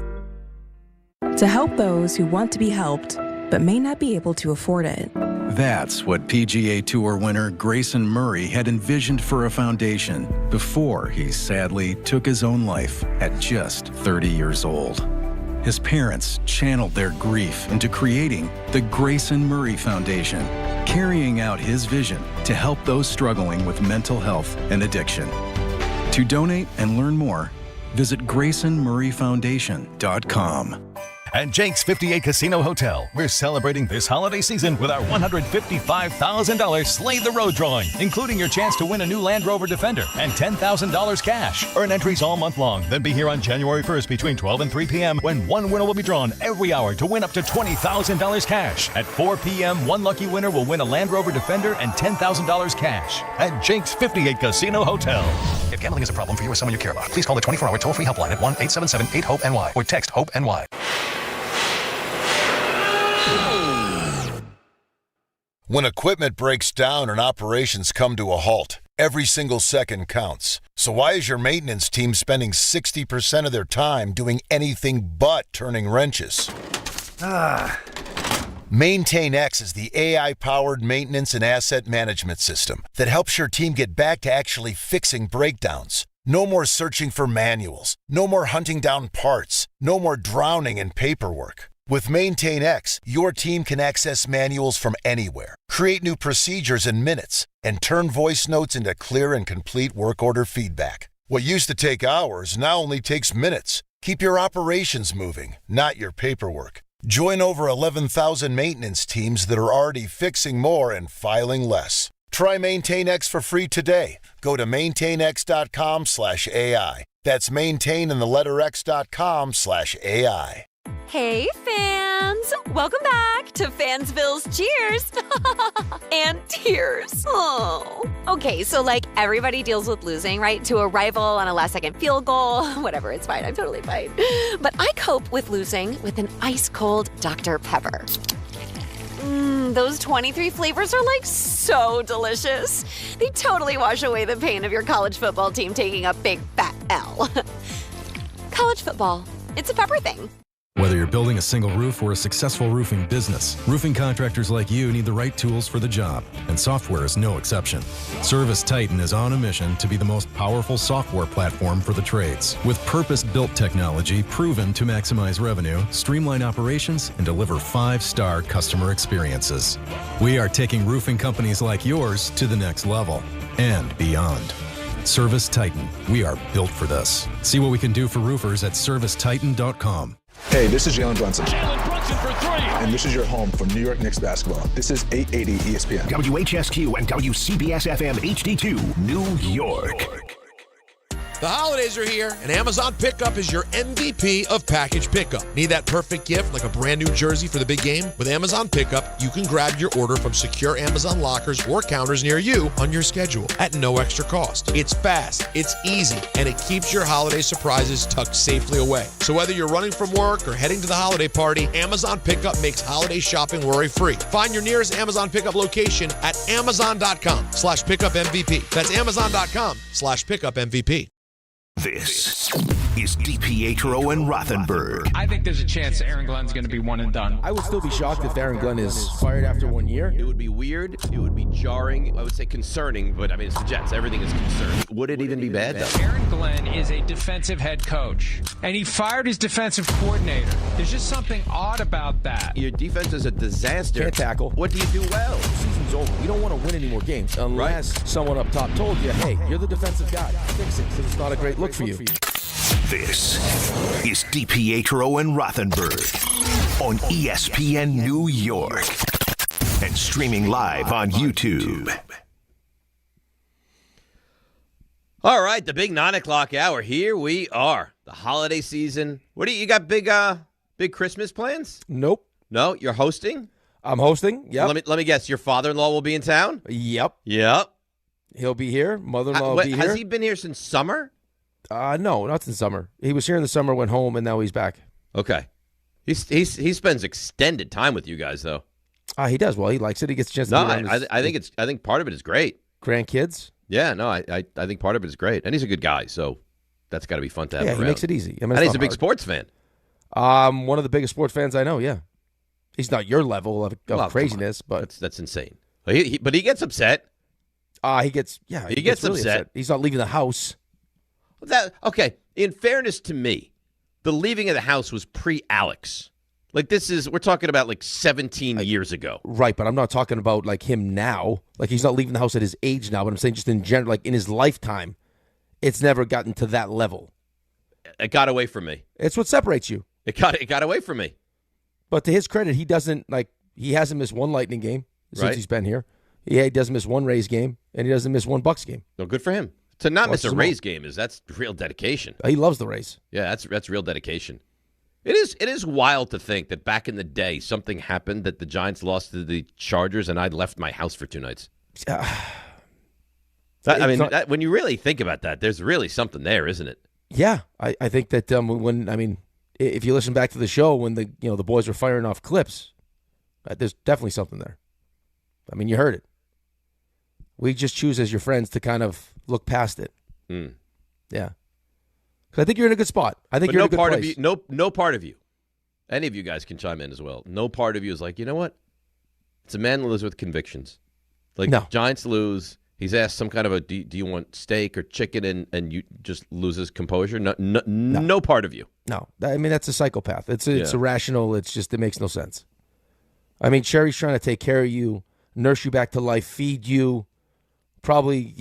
To help those who want to be helped, but may not be able to afford it. That's what PGA Tour winner Grayson Murray had envisioned for a foundation before he sadly took his own life at just 30 years old. His parents channeled their grief into creating the Grayson Murray Foundation, carrying out his vision to help those struggling with mental health and addiction. To donate and learn more, visit GraysonMurrayFoundation.com. At Jake's 58 Casino Hotel, we're celebrating this holiday season with our $155,000 Slay the Road drawing, including your chance to win a new Land Rover Defender and $10,000 cash. Earn entries all month long, then be here on January 1st between 12 and 3 p.m. when one winner will be drawn every hour to win up to $20,000 cash. At 4 p.m., one lucky winner will win a Land Rover Defender and $10,000 cash. At Jake's 58 Casino Hotel. If gambling is a problem for you or someone you care about, please call the 24-hour toll-free helpline at 1-877-8-HOPE-NY or text HOPE-NY. When equipment breaks down and operations come to a halt, every single second counts. So why is your maintenance team spending 60% of their time doing anything but turning wrenches? MaintainX is the AI-powered maintenance and asset management system that helps your team get back to actually fixing breakdowns. No more searching for manuals. No more hunting down parts. No more drowning in paperwork. With MaintainX, your team can access manuals from anywhere, create new procedures in minutes, and turn voice notes into clear and complete work order feedback. What used to take hours now only takes minutes. Keep your operations moving, not your paperwork. Join over 11,000 maintenance teams that are already fixing more and filing less. Try MaintainX for free today. Go to maintainx.com/AI. That's maintain in the letter x.com/AI. Hey, fans! Welcome back to Fansville's Cheers and Tears. Oh. Okay, so everybody deals with losing, right? To a rival on a last-second field goal. Whatever, it's fine. I'm totally fine. But I cope with losing with an ice-cold Dr. Pepper. Those 23 flavors are so delicious. They totally wash away the pain of your college football team taking a big fat L. College football, it's a pepper thing. Whether you're building a single roof or a successful roofing business, roofing contractors like you need the right tools for the job, and software is no exception. Service Titan is on a mission to be the most powerful software platform for the trades, with purpose-built technology proven to maximize revenue, streamline operations, and deliver 5-star customer experiences. We are taking roofing companies like yours to the next level and beyond. Service Titan, we are built for this. See what we can do for roofers at servicetitan.com. Hey, this is Jalen Brunson. Jalen Brunson for three. And this is your home for New York Knicks basketball. This is 880 ESPN. WHSQ and WCBS FM HD2, New York. The holidays are here, and Amazon Pickup is your MVP of package pickup. Need that perfect gift like a brand new jersey for the big game? With Amazon Pickup, you can grab your order from secure Amazon lockers or counters near you on your schedule at no extra cost. It's fast, it's easy, and it keeps your holiday surprises tucked safely away. So whether you're running from work or heading to the holiday party, Amazon Pickup makes holiday shopping worry-free. Find your nearest Amazon Pickup location at amazon.com/pickupmvp. That's amazon.com/pickupmvp. This is DiPietro and Rothenberg. I think there's a chance Aaron Glenn's going to be one and done. I would still be shocked if Aaron Glenn is fired after 1 year. It would be weird. It would be jarring. I would say concerning, but I mean, it's the Jets. Everything is concerning. Would it even be bad, though? Aaron Glenn is a defensive head coach, and he fired his defensive coordinator. There's just something odd about that. Your defense is a disaster. Can't tackle. What do you do well? The season's over. You don't want to win any more games unless someone up top told you, hey, you're the defensive guy. Fix it, because it's not a great look for you. This is DiPietro and Rothenberg on ESPN New York and streaming live on YouTube. All right, the big 9 o'clock hour. Here we are. The holiday season. What do you got? Big Christmas plans? Nope. No, you're hosting? I'm hosting. Yep. Let me guess. Your father-in-law will be in town? Yep. He'll be here. Mother-in-law will be here. Has he been here since summer? No, not since summer. He was here in the summer, went home, and now he's back. Okay. He spends extended time with you guys, though. He does. Well, he likes it. He gets a chance to be around I think part of it is great. Grandkids? Yeah, no, I think part of it is great. And he's a good guy, so that's got to be fun to have Yeah, around. he makes it easy. I mean, and he's a big hard. sports fan. One of the biggest sports fans I know, yeah. He's not your level of craziness, but that's insane. But he gets upset. He gets really upset. He's not leaving the house. Okay, in fairness to me, the leaving of the house was pre-Alex. Like we're talking about like 17 years ago. Right, but I'm not talking about like him now. Like he's not leaving the house at his age now, but I'm saying just in general, like in his lifetime, it's never gotten to that level. It got away from me. It's what separates you. It got away from me. But to his credit, he hasn't missed one Lightning game since he's been here. He doesn't miss one Rays game, and he doesn't miss one Bucks game. No, good for him. To not miss a Rays game that's real dedication. He loves the Rays. Yeah, that's real dedication. It is wild to think that back in the day something happened that the Giants lost to the Chargers and I left my house for 2 nights. When you really think about that, there's really something there, isn't it? Yeah, I think that if you listen back to the show when the boys were firing off clips, there's definitely something there. I mean, you heard it. We just choose as your friends to kind of look past it. Yeah. Because I think you're in a good spot. I think you're in a good place. No part of you, any of you guys can chime in as well. No part of you is like, you know what? It's a man that lives with convictions. Like, Giants lose. He's asked some kind of do you want steak or chicken, and you just loses composure? No part of you. No. I mean, that's a psychopath. It's irrational. It makes no sense. I mean, Sherry's trying to take care of you, nurse you back to life, feed you, probably,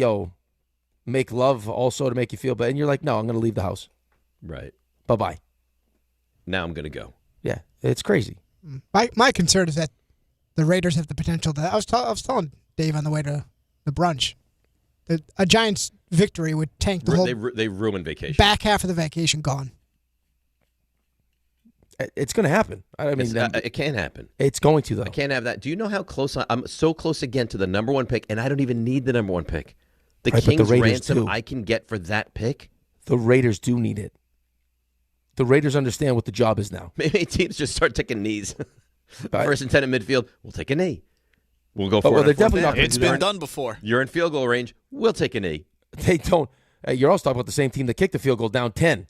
make love also to make you feel better. And you're like, no, I'm going to leave the house. Right. Bye-bye. Now I'm going to go. Yeah, it's crazy. My concern is that the Raiders have the potential that I was telling Dave on the way to the brunch that a Giants victory would tank the whole. They ruin vacation. Back half of the vacation gone. It's going to happen. I mean, it can happen. It's going to, though. I can't have that. Do you know how close I'm so close again to the number 1 pick, and I don't even need the number 1 pick. The Kings ransom I can get for that pick. The Raiders do need it. The Raiders understand what the job is now. Maybe teams just start taking knees. First and 10 in midfield. We'll take a knee. We'll go for it. Well, they're definitely not. It's been done before. You're in field goal range. We'll take a knee. They don't. You're also talking about the same team that kicked the field goal down 10.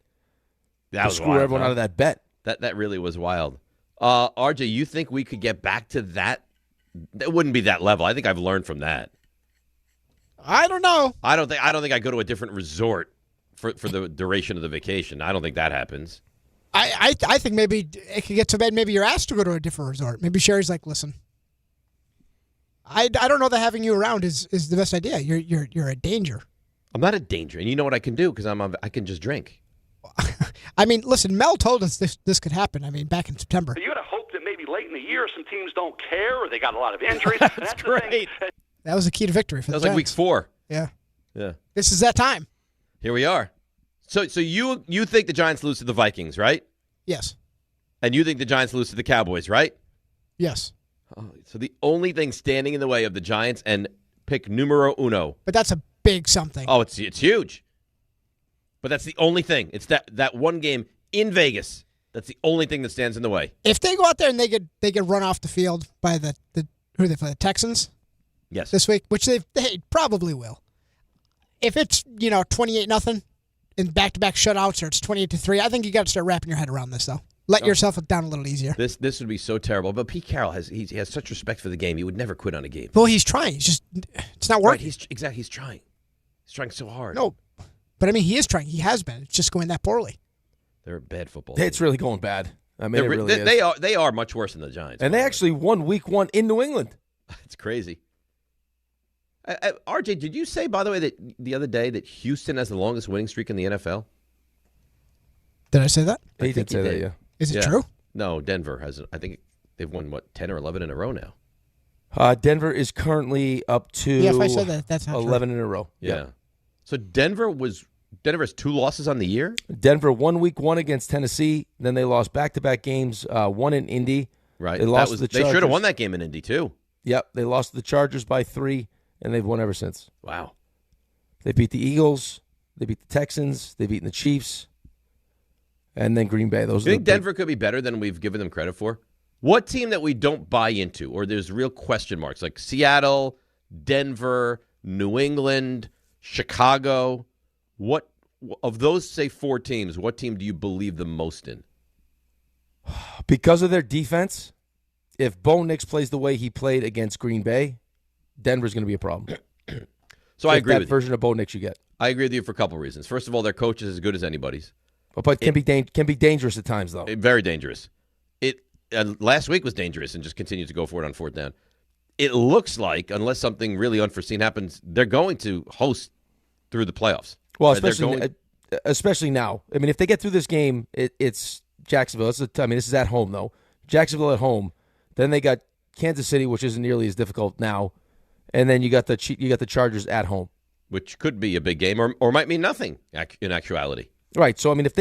That was screw wild, everyone out of that bet. That really was wild. RJ, you think we could get back to that? It wouldn't be that level. I think I've learned from that. I don't know. I don't think I go to a different resort for the duration of the vacation. I don't think that happens. I think maybe it could get so bad. Maybe you're asked to go to a different resort. Maybe Sherry's like, listen, I don't know that having you around is the best idea. You're a danger. I'm not a danger, and you know what I can do because I can just drink. I mean, listen, Mel told us this could happen. I mean, back in September. You got to hope that maybe late in the year some teams don't care or they got a lot of injuries. That's great. That was the key to victory for the Giants. That was like week 4. Yeah. Yeah. This is that time. Here we are. So you think the Giants lose to the Vikings, right? Yes. And you think the Giants lose to the Cowboys, right? Yes. Oh, so the only thing standing in the way of the Giants and pick numero uno. But that's a big something. Oh, it's huge. But that's the only thing. It's that one game in Vegas. That's the only thing that stands in the way. If they go out there and they get run off the field by the who they play, the Texans? Yes. This week, which they probably will. If it's 28-0 in back-to-back shutouts, or it's 28-3, I think you got to start wrapping your head around this though. Let yourself down a little easier. This would be so terrible. But Pete Carroll has such respect for the game. He would never quit on a game. Well, he's trying. It's not working. Right, he's trying. He's trying so hard. No, but I mean, he is trying. He has been. It's just going that poorly. They're a bad football. It's really going bad. I mean, it really is. They are much worse than the Giants. And they actually won Week 1 in New England. It's crazy. RJ, did you say, by the way, that the other day that Houston has the longest winning streak in the NFL? Did I say that? I think you did. Yeah. Is it true? No, Denver has. I think they've won 10 or 11 in a row now. Denver is currently up to if I said that, that's not 11 in a row. Yeah. So Denver has 2 losses on the year? Denver won Week 1 against Tennessee. Then they lost back-to-back games, one in Indy. Right. They lost to the Chargers. They should have won that game in Indy, too. Yep. They lost to the Chargers by 3, and they've won ever since. Wow. They beat the Eagles. They beat the Texans. They've beaten the Chiefs. And then Green Bay. You think Denver could be better than we've given them credit for? What team that we don't buy into, or there's real question marks, like Seattle, Denver, New England, Chicago, what of those, say, 4 teams, what team do you believe the most in? Because of their defense, if Bo Nix plays the way he played against Green Bay, Denver's going to be a problem. So I agree with you. That version of Bo Nix you get. I agree with you for a couple reasons. First of all, their coach is as good as anybody's. But can be dangerous at times, though. Very dangerous. Last week was dangerous and just continues to go for it on 4th down. It looks like, unless something really unforeseen happens, they're going to host through the playoffs. Well, especially now. I mean, if they get through this game, it's Jacksonville. This is at home, though. Jacksonville at home. Then they got Kansas City, which isn't nearly as difficult now. And then you got the Chargers at home. Which could be a big game or might mean nothing in actuality. Right. So, I mean, if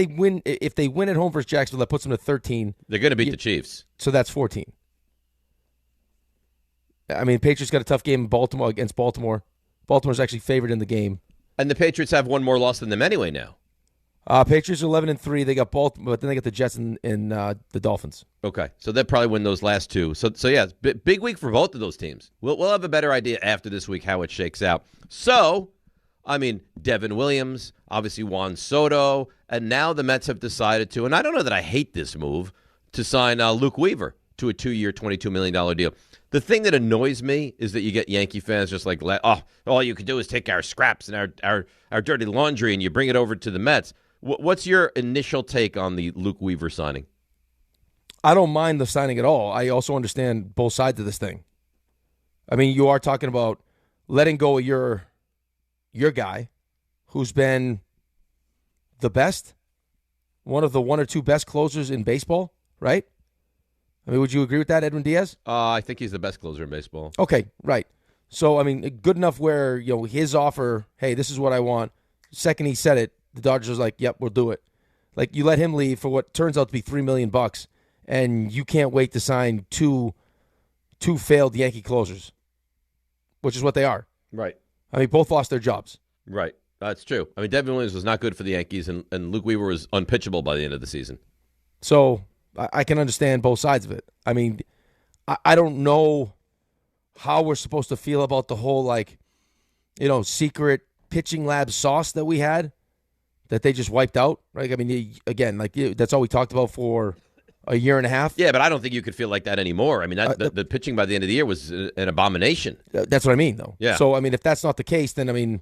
they win at home versus Jacksonville, that puts them to 13. They're going to beat the Chiefs. So that's 14. I mean, Patriots got a tough game against Baltimore. Baltimore's actually favored in the game. And the Patriots have one more loss than them anyway now. Patriots are 11-3. They got Baltimore, but then they got the Jets and the Dolphins. Okay, so they'll probably win those last 2. So yeah, it's big week for both of those teams. We'll have a better idea after this week how it shakes out. So, I mean, Devin Williams, obviously Juan Soto, and now the Mets have decided to, and I don't know that I hate this move, to sign Luke Weaver to a 2-year, $22 million deal. The thing that annoys me is that you get Yankee fans just like, all you can do is take our scraps and our dirty laundry and you bring it over to the Mets. What's your initial take on the Luke Weaver signing? I don't mind the signing at all. I also understand both sides of this thing. I mean, you are talking about letting go of your guy who's been the best, one of the 1 or 2 best closers in baseball, right? I mean, would you agree with that, Edwin Diaz? I think he's the best closer in baseball. Okay, right. So, I mean, good enough where, his offer, hey, this is what I want. Second he said it, the Dodgers was like, yep, we'll do it. Like, you let him leave for what turns out to be $3 million, and you can't wait to sign two failed Yankee closers, which is what they are. Right. I mean, both lost their jobs. Right. That's true. I mean, Devin Williams was not good for the Yankees, and Luke Weaver was unpitchable by the end of the season. So I can understand both sides of it. I mean, I don't know how we're supposed to feel about the whole, secret pitching lab sauce that we had that they just wiped out. Right? I mean, again, that's all we talked about for a year and a half. Yeah, but I don't think you could feel like that anymore. I mean, the pitching by the end of the year was an abomination. That's what I mean, though. Yeah. So, I mean, if that's not the case, then, I mean,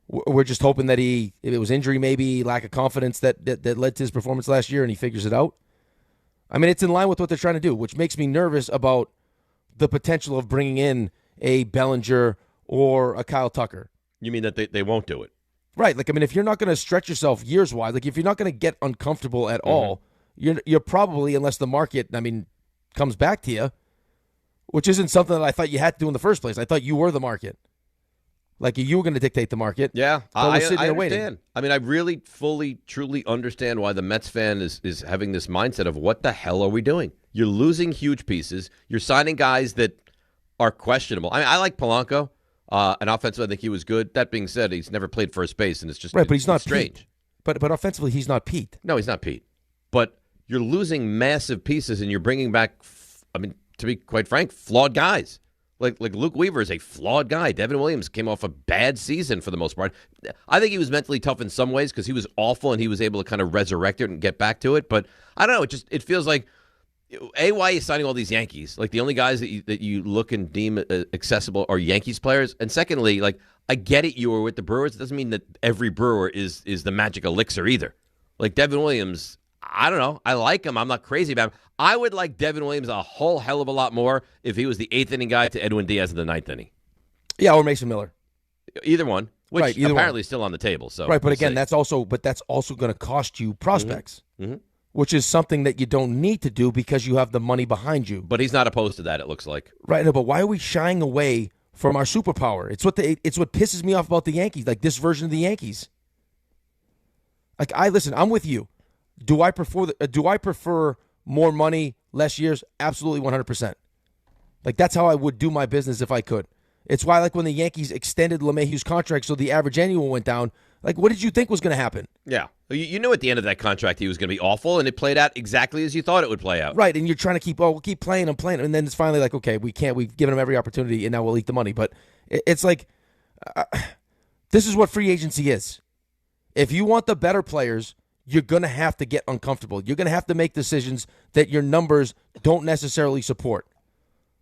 we're just hoping that if it was injury, maybe lack of confidence that led to his performance last year and he figures it out. I mean, it's in line with what they're trying to do, which makes me nervous about the potential of bringing in a Bellinger or a Kyle Tucker. You mean that they won't do it? Right. Like, I mean, if you're not going to stretch yourself years-wise, like if you're not going to get uncomfortable at all, you're probably, unless the market, I mean, comes back to you, which isn't something that I thought you had to do in the first place. I thought you were the market. Like you were going to dictate the market. Yeah, I I understand. waiting. I mean, I really, fully, truly understand why the Mets fan is having this mindset of what the hell are we doing? You're losing huge pieces. You're signing guys that are questionable. I mean, I like Polanco. And offensively, I think he was good. That being said, he's never played first base, and it's just right. But he's not strange. Pete. But offensively, he's not Pete. No, he's not Pete. But you're losing massive pieces, and you're bringing back, I mean, to be quite frank, flawed guys. Like Luke Weaver is a flawed guy. Devin Williams came off a bad season for the most part. I think he was mentally tough in some ways because he was awful, and he was able to kind of resurrect it and get back to it. But I don't know. It feels like, A, why are you signing all these Yankees? Like, the only guys that you look and deem accessible are Yankees players. And secondly, like, I get it, you were with the Brewers. It doesn't mean that every Brewer is the magic elixir either. Like, Devin Williams, I don't know. I like him. I'm not crazy about him. I would like Devin Williams a whole hell of a lot more if he was the 8th inning guy to Edwin Diaz in the 9th inning. Yeah, or Mason Miller. Either one, which right, either apparently one. is still on the table. So right, but again, that's also going to cost you prospects. Mm-hmm. Which is something that you don't need to do because you have the money behind you. But he's not opposed to that, it looks like. Right, no, but why are we shying away from our superpower? It's what pisses me off about the Yankees, like this version of the Yankees. Like listen, I'm with you. Do I prefer more money, less years? Absolutely 100%. Like that's how I would do my business if I could. It's why like when the Yankees extended LeMahieu's contract so the average annual went down, like what did you think was going to happen? Yeah. You knew at the end of that contract he was going to be awful, and it played out exactly as you thought it would play out. Right, and you're trying to we'll keep playing him, and then it's finally like, okay, we've given him every opportunity, and now we'll eat the money. But it's like, this is what free agency is. If you want the better players, you're going to have to get uncomfortable. You're going to have to make decisions that your numbers don't necessarily support.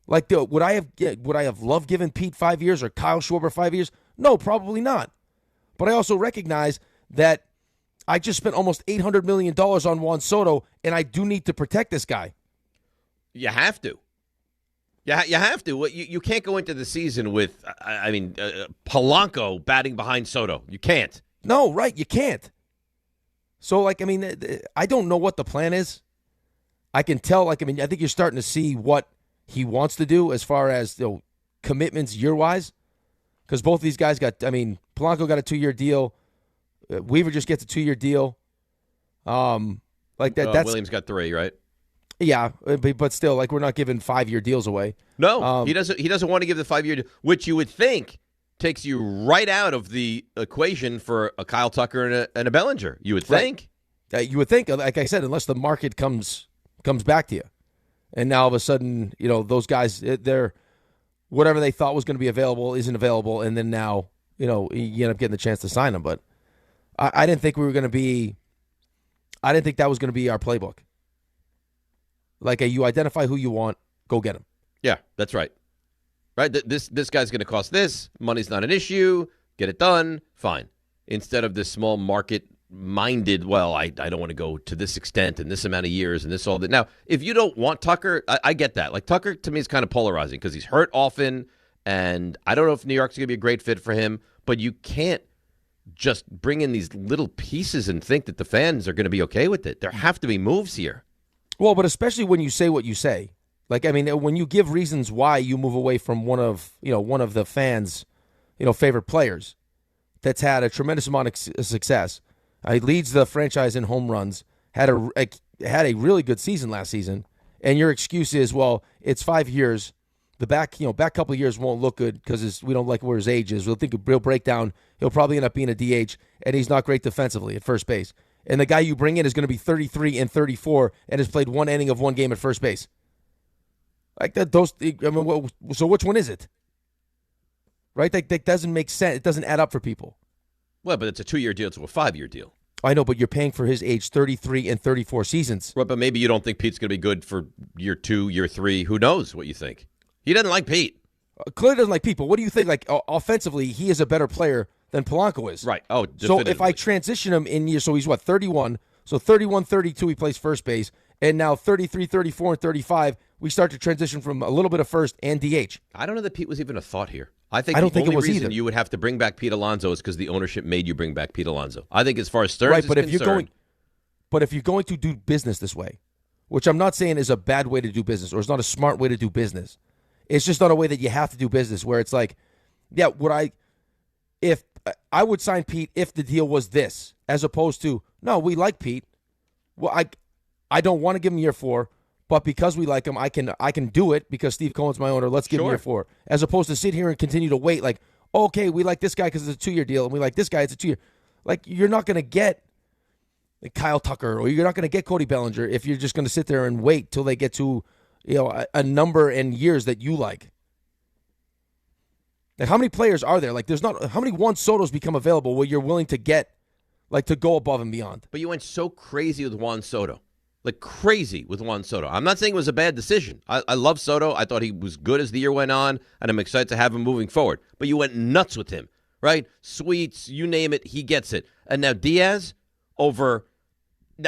Like, would I have loved giving Pete 5 years or Kyle Schwarber 5 years? No, probably not. But I also recognize that I just spent almost $800 million on Juan Soto, and I do need to protect this guy. You have to. Yeah, you have to. You can't go into the season with, Polanco batting behind Soto. You can't. No, right, you can't. So, I don't know what the plan is. I can tell, I think you're starting to see what he wants to do as far as commitments year-wise. Because both of these guys Polanco got a 2-year deal. Weaver just gets a 2-year deal. That's Williams got 3, right? Yeah, but still, we're not giving 5-year deals away. No, he doesn't. He doesn't want to give the 5-year deal, which you would think takes you right out of the equation for a Kyle Tucker and a Bellinger. You would think. Right. You would think, like I said, unless the market comes back to you, and now all of a sudden, those guys, they're whatever they thought was going to be available isn't available, and then now, you end up getting the chance to sign them. But I didn't think we were going to be. I didn't think that was going to be our playbook. You identify who you want, go get him. Yeah, that's right. Right, this guy's going to cost this. Money's not an issue. Get it done. Fine. Instead of this small market-minded, well, I don't want to go to this extent and this amount of years and this all that. Now, if you don't want Tucker, I get that. Tucker, to me, is kind of polarizing because he's hurt often, and I don't know if New York's going to be a great fit for him, but you can't just bring in these little pieces and think that the fans are going to be okay with it. There have to be moves here. Well, but especially when you say what you say. When you give reasons why you move away from one of the fans', favorite players that's had a tremendous amount of success. He leads the franchise in home runs, had a really good season last season, and your excuse is, well, it's 5 years. The back couple of years won't look good because we don't like where his age is. We'll think he'll break down. He'll probably end up being a DH, and he's not great defensively at first base. And the guy you bring in is going to be 33 and 34 and has played one inning of one game at first base. So which one is it? Right? That doesn't make sense. It doesn't add up for people. Well, but it's a 2-year deal to a 5-year deal. I know, but you're paying for his age 33 and 34 seasons. Right, but maybe you don't think Pete's going to be good for year 2, year 3. Who knows what you think? He doesn't like Pete. Clearly doesn't like Pete, but what do you think? Offensively, he is a better player than Polanco is. Right. Oh, definitively. So if I transition him in years, so he's 31. So 31, 32, he plays first base. And now 33, 34, and 35, we start to transition from a little bit of first and DH. I don't know that Pete was even a thought here. I don't think it was reason either. You would have to bring back Pete Alonso is because the ownership made you bring back Pete Alonso. I think as far as Stearns is concerned. But if you're going to do business this way, which I'm not saying is a bad way to do business or it's not a smart way to do business, it's just not a way that you have to do business where it's like, yeah, if I would sign Pete if the deal was this, as opposed to, no, we like Pete. Well, I don't want to give him year 4, but because we like him, I can do it because Steve Cohen's my owner. Let's give him year 4. As opposed to sit here and continue to wait like, okay, we like this guy because it's a 2-year deal, and we like this guy, it's a 2-year. Like, you're not going to get Kyle Tucker or you're not going to get Cody Bellinger if you're just going to sit there and wait till they get to, a number and years that you like. Like, how many players are there? Like, there's not, how many Juan Sotos become available where you're willing to get, like, to go above and beyond? But you went so crazy with Juan Soto. Like, crazy with Juan Soto. I'm not saying it was a bad decision. I love Soto. I thought he was good as the year went on, and I'm excited to have him moving forward. But you went nuts with him, right? Sweets, you name it, he gets it. And now Diaz over,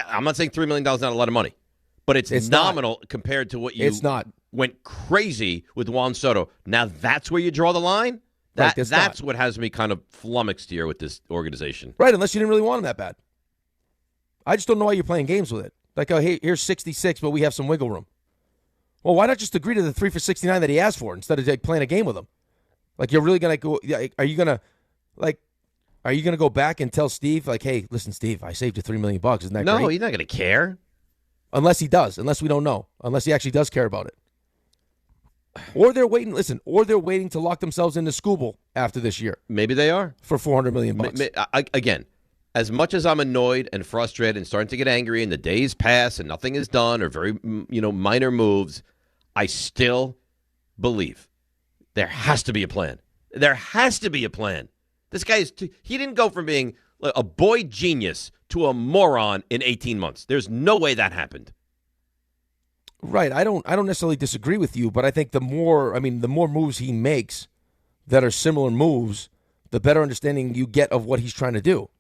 I'm not saying $3 million is not a lot of money, but it's nominal compared to what you went crazy with Juan Soto. Now that's where you draw the line? That's what has me kind of flummoxed here with this organization. Right, unless you didn't really want him that bad. I just don't know why you're playing games with it. Like, oh, hey, here's 66, but we have some wiggle room. Well, why not just agree to the 3 for 69 that he asked for instead of like playing a game with him? Like, you're really gonna go? Are you gonna go back and tell Steve, like, hey, listen, Steve, I saved you $3 million. Isn't that great? No, he's not gonna care. Unless he does. Unless we don't know. Unless he actually does care about it. Or they're waiting. Listen. Or they're waiting to lock themselves into Scooble after this year. Maybe they are for $400 million. Again. As much as I'm annoyed and frustrated and starting to get angry and the days pass and nothing is done or very, minor moves, I still believe there has to be a plan. There has to be a plan. This guy he didn't go from being a boy genius to a moron in 18 months. There's no way that happened. Right. I don't necessarily disagree with you, but I think the more moves he makes that are similar moves, the better understanding you get of what he's trying to do.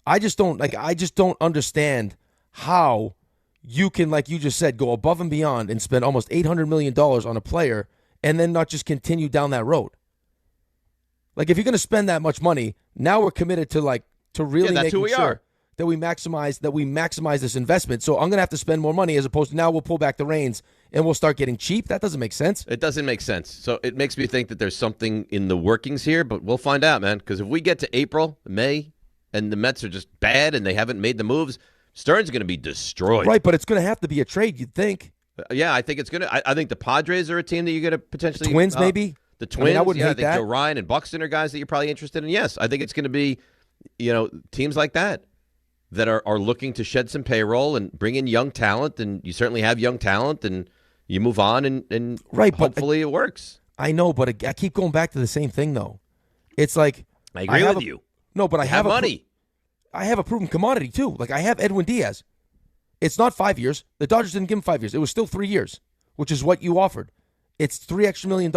I just don't understand how you can, like you just said, go above and beyond and spend almost $800 million on a player and then not just continue down that road. Like, if you're going to spend that much money, now we're committed to really making sure that we maximize this investment. So I'm going to have to spend more money as opposed to now we'll pull back the reins and we'll start getting cheap. That doesn't make sense. It doesn't make sense. So it makes me think that there's something in the workings here, but we'll find out, man, because if we get to April, May, and the Mets are just bad and they haven't made the moves, Stern's going to be destroyed. Right, but it's going to have to be a trade, you'd think. Yeah, I think it's going to. I think the Padres are a team that you're going to potentially. Twins, maybe? The Twins, I wouldn't hate I think that. Joe Ryan and Buxton are guys that you're probably interested in. Yes, I think it's going to be, teams like that are looking to shed some payroll and bring in young talent, and you certainly have young talent, and you move on, and right, hopefully it works. I know, but I keep going back to the same thing, though. It's like I agree with you. No, but I have money. I have a proven commodity, too. Like, I have Edwin Diaz. It's not 5 years. The Dodgers didn't give him 5 years. It was still 3 years, which is what you offered. It's $3 extra million.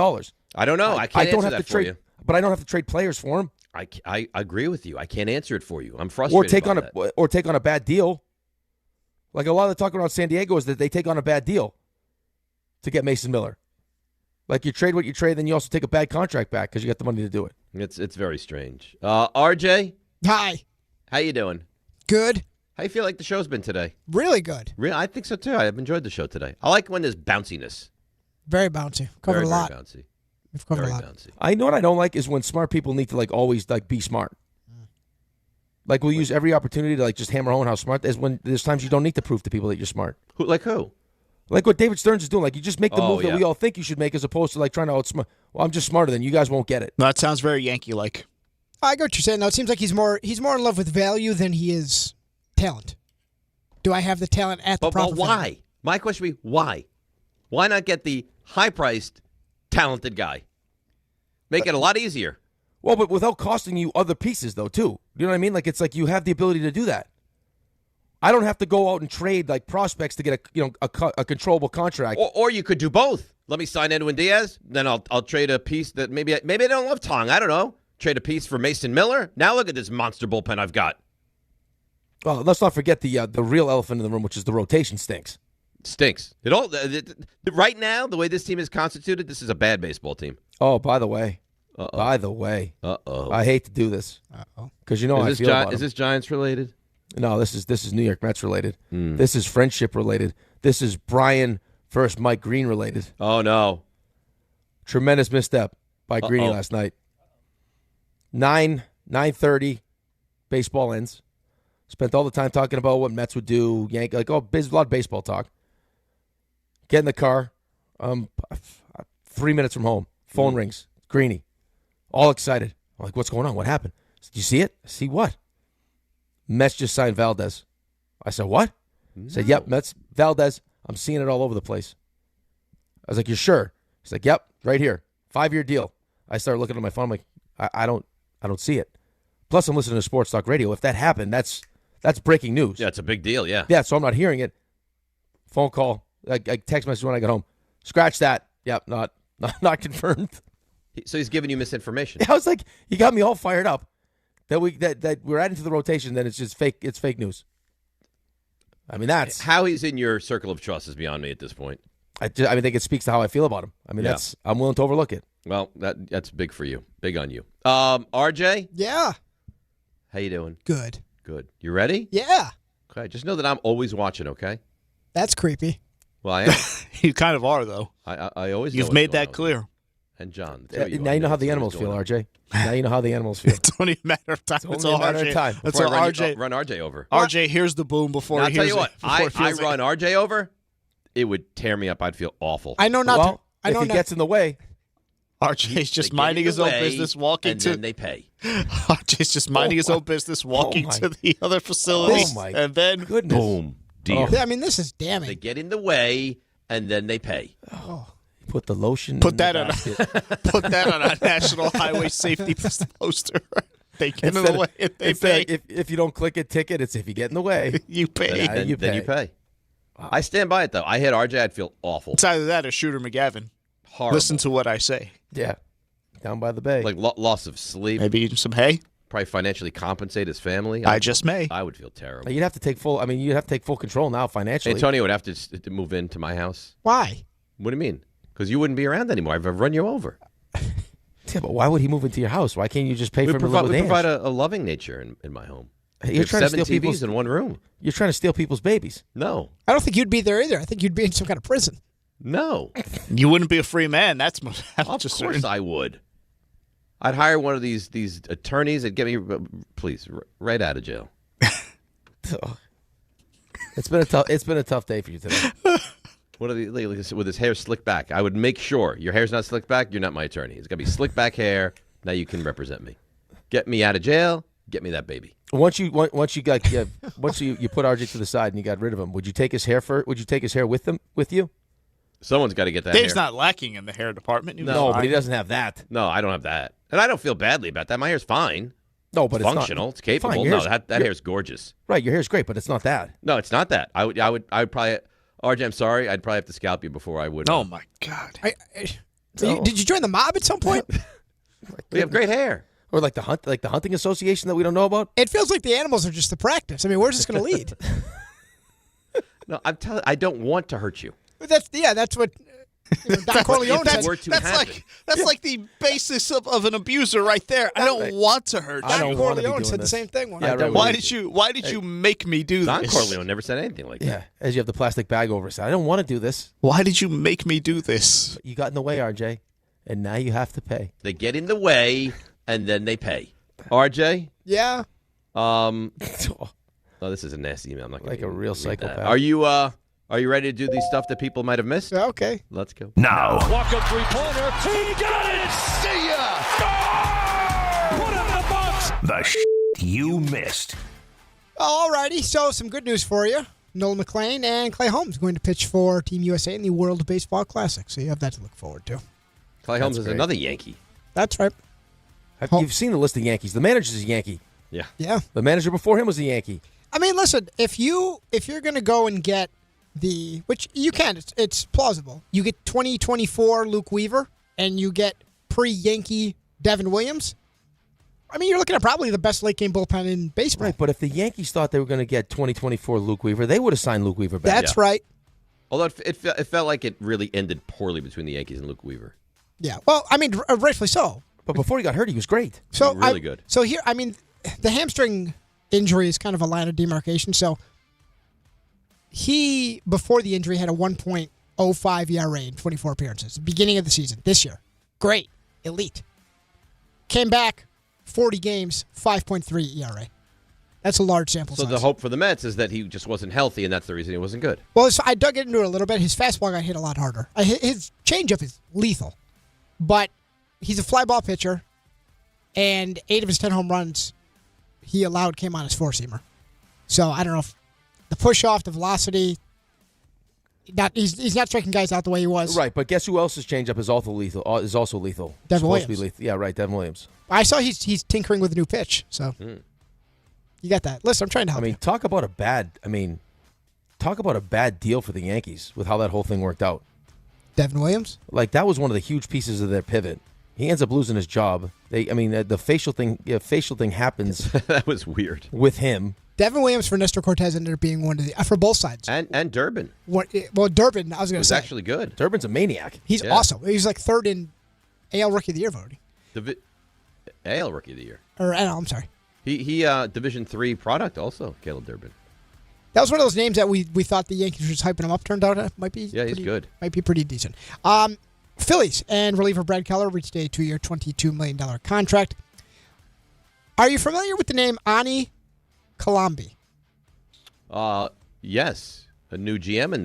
I don't know. I can't answer that for you. But I don't have to trade players for him. I agree with you. I can't answer it for you. I'm frustrated Or take on a bad deal. Like, a lot of the talk around San Diego is that they take on a bad deal to get Mason Miller. Like, you trade what you trade, then you also take a bad contract back because you got the money to do it. It's very strange. RJ? Hi. How you doing? Good. How you feel like the show's been today? Really good. Really, I think so too. I've enjoyed the show today. I like when there's bounciness. Very bouncy. Covered a lot. Very bouncy. We've covered very a lot. Bouncy. I know what I don't like is when smart people need to always be smart. Like, we'll use every opportunity to just hammer home how smart. There's times you don't need to prove to people that you're smart. Who? Like what David Stearns is doing. Like, you just make the move that we all think you should make, as opposed to trying to outsmart. Well, I'm just smarter than you guys. Won't get it. No, that sounds very Yankee-like. I get what you're saying. Now, it seems like he's more in love with value than he is talent. Do I have the talent at the proper why? value? My question would be, why? Why not get the high-priced, talented guy? Make it a lot easier. Well, but without costing you other pieces, though, too. You know what I mean? Like, it's like you have the ability to do that. I don't have to go out and trade prospects to get a controllable contract. Or you could do both. Let me sign Edwin Diaz, then I'll trade a piece that maybe I don't love Tong. I don't know. Trade a piece for Mason Miller. Now look at this monster bullpen I've got. Well, let's not forget the real elephant in the room, which is the rotation stinks. Stinks. Right now, the way this team is constituted, this is a bad baseball team. Oh, by the way. I hate to do this. Because how I feel about Is this Giants related? No, this is New York Mets related. This is friendship related. This is Brian versus Mike Green related. Oh, no. Tremendous misstep by Greeny last night. 9:30, baseball ends. Spent all the time talking about what Mets would do. A lot of baseball talk. Get in the car. 3 minutes from home. Phone rings. Greeny. All excited. I'm like, what's going on? What happened? Did you see it? See what? Mets just signed Valdez. I said, what? He said, yep, Mets, Valdez. I'm seeing it all over the place. I was like, you're sure? He's like, yep, right here. 5-year deal. I started looking at my phone. I'm like, I don't see it. Plus, I'm listening to Sports Talk Radio. If that happened, that's breaking news. Yeah, it's a big deal, yeah. Yeah, so I'm not hearing it. Phone call. I text message when I got home. Scratch that. Yep, not confirmed. So he's giving you misinformation. I was like, you got me all fired up. That we're adding to the rotation, then it's just fake. It's fake news. I mean, that's how he's in your circle of trust is beyond me at this point. I think it speaks to how I feel about him. I mean, I'm willing to overlook it. Well, that's big for you. Big on you. RJ? Yeah. How you doing? Good. Good. You ready? Yeah. Okay. Just know that I'm always watching, okay? That's creepy. Well, I am. You kind of are, though. I always know You've made that clear. And John. Now you know how the animals feel, RJ. Now you know how the animals feel. It's only a matter of time. It's only a matter of time. That's all RJ. Run RJ over. RJ, here's the boom before I'll he tell hears you what. it. I run RJ over, it would tear me up. I'd feel awful. I know not well, to. I know if he gets in the way. RJ's just minding his own business, walking and to. then they pay. RJ's just minding his own business, walking to the other facilities, and then boom, deal. Yeah, I mean, this is damning. They get in the way, and then they pay. Oh. Put the lotion. Put that on a National Highway Safety poster. They get in the way. And they pay. If you don't click it, ticket. It's if you get in the way, you pay. Then you pay. I stand by it though. I hit RJ, I'd feel awful. It's either that or Shooter McGavin. Horrible. Listen to what I say. Yeah, down by the bay. Like loss of sleep. Maybe eat some hay. Probably financially compensate his family. I just may. I would feel terrible. You'd have to take full. I mean, you'd have to take full control now financially. Antonio would have to move into my house. Why? What do you mean? Because you wouldn't be around anymore. I've run you over. Yeah, but why would he move into your house? Why can't you just pay for him to live with We Ange? provide a loving nature in my home. You're trying to steal TVs people's in one room. You're trying to steal people's babies. No. I don't think you'd be there either. I think you'd be in some kind of prison. No. You wouldn't be a free man. That's of course I would. I'd hire one of these attorneys that get me, please, right out of jail. It's been a tough day for you today. What are with his hair slicked back? I would make sure your hair's not slicked back. You're not my attorney. It's got to be slicked back hair. Now you can represent me. Get me out of jail. Get me that baby. Once you put RJ to the side and you got rid of him, would you take his hair Would you take his hair with you? Someone's got to get that. Dave's hair. not lacking in the hair department. No, but he doesn't have that. No, I don't have that, and I don't feel badly about that. My hair's fine. No, but it's functional. It's capable. Fine. No, that hair's gorgeous. Right, your hair's great, but it's not that. No, it's not that. I would probably. RJ, I'm sorry. I'd probably have to scalp you before I would. Oh my God! Did you join the mob at some point? We have great hair. Or like the hunting association that we don't know about. It feels like the animals are just the practice. I mean, where's this going to lead? No, I'm telling. I don't want to hurt you. That's what Don Corleone said. That's like the basis of an abuser right there. I don't want to hurt you. Don Corleone said the same thing. Why did you make me do this? Don Corleone never said anything like that. Yeah, as you have the plastic bag over his head. I don't want to do this. Why did you make me do this? But you got in the way, RJ, and now you have to pay. They get in the way, and then they pay. RJ? Yeah. Oh, this is a nasty email. I'm not going like a real psychopath. Are you ready to do these stuff that people might have missed? Yeah, okay. Let's go. Now. Walk-up three-pointer. He got it! See ya! Score! Put it in the box! The you missed. All righty, so some good news for you. Nolan McLean and Clay Holmes going to pitch for Team USA in the World Baseball Classic, so you have that to look forward to. Clay Holmes is another Yankee. That's right. You've seen the list of Yankees. The manager's a Yankee. Yeah. Yeah. The manager before him was a Yankee. I mean, listen, if you're going to go and get which you can, it's plausible. You get 2024 Luke Weaver, and you get pre-Yankee Devin Williams. I mean, you're looking at probably the best late game bullpen in baseball. Right, but if the Yankees thought they were going to get 2024 Luke Weaver, they would have signed Luke Weaver back. That's right. Although it felt like it really ended poorly between the Yankees and Luke Weaver. Yeah, well, I mean, rightfully so. But before he got hurt, he was great. So really good. So here, I mean, the hamstring injury is kind of a line of demarcation. So he, before the injury, had a 1.05 ERA in 24 appearances. Beginning of the season this year. Great. Elite. Came back, 40 games, 5.3 ERA. That's a large sample size. So the hope for the Mets is that he just wasn't healthy, and that's the reason he wasn't good. Well, I dug into it a little bit. His fastball got hit a lot harder. His changeup is lethal, but he's a fly ball pitcher, and 8 of his 10 home runs he allowed came on his four-seamer. So I don't know if the push-off, the velocity, he's not striking guys out the way he was. Right, but guess who else's changeup is also lethal? Devin Williams. To be lethal. Yeah, right, Devin Williams. I saw he's tinkering with a new pitch, so you got that. Listen, I'm trying to help you. Talk about a bad deal for the Yankees with how that whole thing worked out. Devin Williams? Like, that was one of the huge pieces of their pivot. He ends up losing his job. The facial thing happens. That was weird. With him. Devin Williams for Nestor Cortez ended up being one of the for both sides. And Durbin. Well, Durbin, I was going to say. Was actually good. Durbin's a maniac. He's awesome. He's like third in AL Rookie of the Year voting. AL Rookie of the Year. Or NL, I'm sorry. He Division III product also, Caleb Durbin. That was one of those names that we thought the Yankees were just hyping him up. Turned out it might be he's good. Might be pretty decent. Phillies and reliever Brad Keller reached a 2-year, $22 million contract. Are you familiar with the name Ani Kalambi? Yes, a new GM in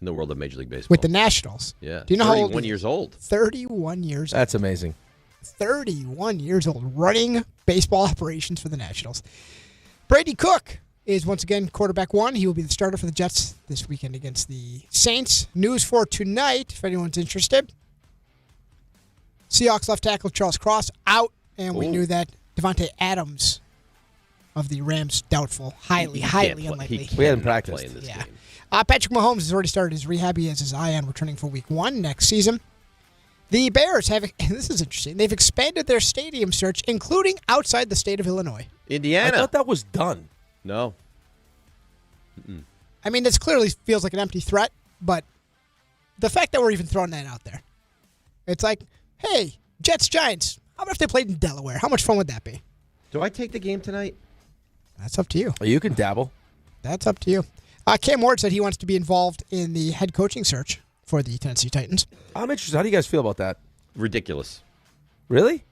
the world of Major League Baseball with the Nationals. Yeah, do you know how old? 31 years old. 31 years. That's amazing. 31 years old, running baseball operations for the Nationals. Brady Cook is once again quarterback one. He will be the starter for the Jets this weekend against the Saints. News for tonight, if anyone's interested. Seahawks left tackle Charles Cross out, and we knew that Devontae Adams of the Rams doubtful, highly unlikely. We hadn't practiced. In this yeah. game. Patrick Mahomes has already started his rehab. He has his eye on returning for Week 1 next season. The Bears have, and this is interesting, they've expanded their stadium search, including outside the state of Illinois. Indiana. I thought that was done. No. I mean, this clearly feels like an empty threat, but the fact that we're even throwing that out there, it's like, hey, Jets, Giants, how about if they played in Delaware? How much fun would that be? Do I take the game tonight? That's up to you. You can dabble. That's up to you. Cam Ward said he wants to be involved in the head coaching search for the Tennessee Titans. I'm interested. How do you guys feel about that? Ridiculous. Really?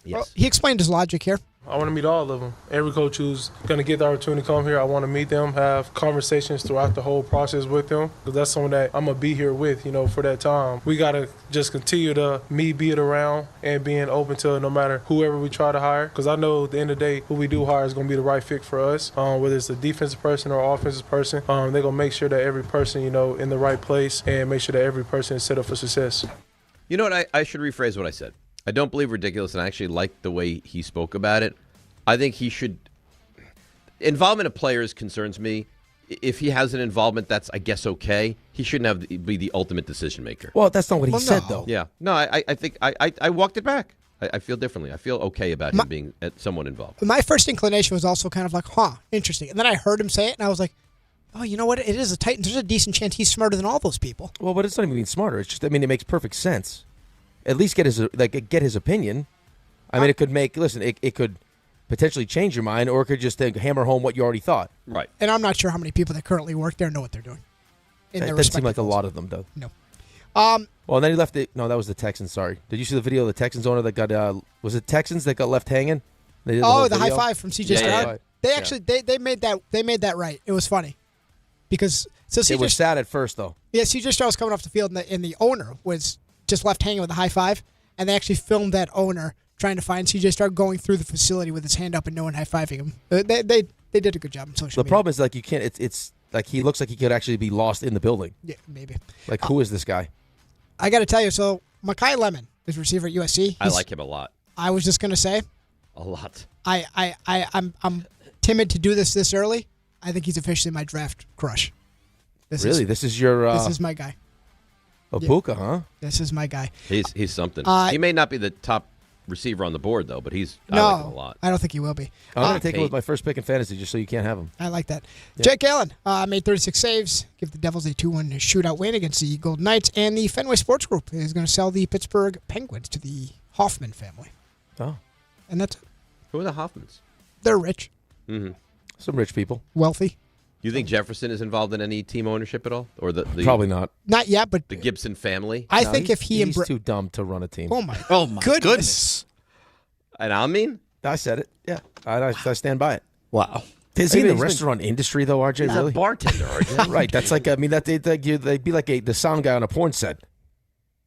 Yes. Well, he explained his logic here. I want to meet all of them. Every coach who's going to get the opportunity to come here, I want to meet them, have conversations throughout the whole process with them, because that's someone that I'm going to be here with, for that time. We got to just continue to be it around and being open to no matter whoever we try to hire, because I know at the end of the day, who we do hire is going to be the right fit for us, whether it's a defensive person or offensive person. They're going to make sure that every person, in the right place and make sure that every person is set up for success. You know what? I should rephrase what I said. I don't believe ridiculous, and I actually like the way he spoke about it. I think he should. Involvement of players concerns me. If he has an involvement, that's, I guess, okay. He shouldn't be the ultimate decision maker. Well, that's not what he said, though. Yeah. No, I think I walked it back. I feel differently. I feel okay about him being somewhat involved. My first inclination was also kind of like, interesting. And then I heard him say it, and I was like, oh, you know what? It is a Titans. There's a decent chance he's smarter than all those people. Well, but it's not even being smarter. It's just, it makes perfect sense. At least get his opinion. It could it could potentially change your mind, or it could just hammer home what you already thought. Right. And I'm not sure how many people that currently work there know what they're doing. It doesn't seem like a lot of them, though. No. Well, and then he left it. No, that was the Texans. Sorry. Did you see the video of the Texans owner that got? Was it Texans that got left hanging? They did the high five from CJ Stroud. They actually they made that right. It was funny because it was sad at first though. Yeah, CJ Stroud was coming off the field, and the owner was just left hanging with a high five, and they actually filmed that owner trying to find CJ Stroud going through the facility with his hand up and no one high-fiving him. They did a good job on social media. The problem is, you can't. It's like he looks like he could actually be lost in the building. Yeah, maybe. Who is this guy? I got to tell you, so Mekhi Lemon is receiver at USC. I like him a lot. I was just going to say. A lot. I'm timid to do this early. I think he's officially my draft crush. This is your. This is my guy. Ibuka, huh? This is my guy. He's something. He may not be the top receiver on the board, though, but I like him a lot. I don't think he will be. I'm going to take him with my first pick in fantasy just so you can't have him. I like that. Yeah. Jake Allen made 36 saves, give the Devils a 2-1 shootout win against the Golden Knights, and the Fenway Sports Group is going to sell the Pittsburgh Penguins to the Hoffman family. Oh. And that's it. Who are the Hoffmans? They're rich. Mm-hmm. Some rich people. Wealthy. You think Jefferson is involved in any team ownership at all, or the probably not? Not yet, but the Gibson family. I think if he's too dumb to run a team. Oh my goodness. And I mean? I said it. Yeah. I stand by it. Wow. Is he in the restaurant industry, though, RJ? Not really? a bartender, RJ. Right. That's like, I mean, they'd be like the sound guy on a porn set.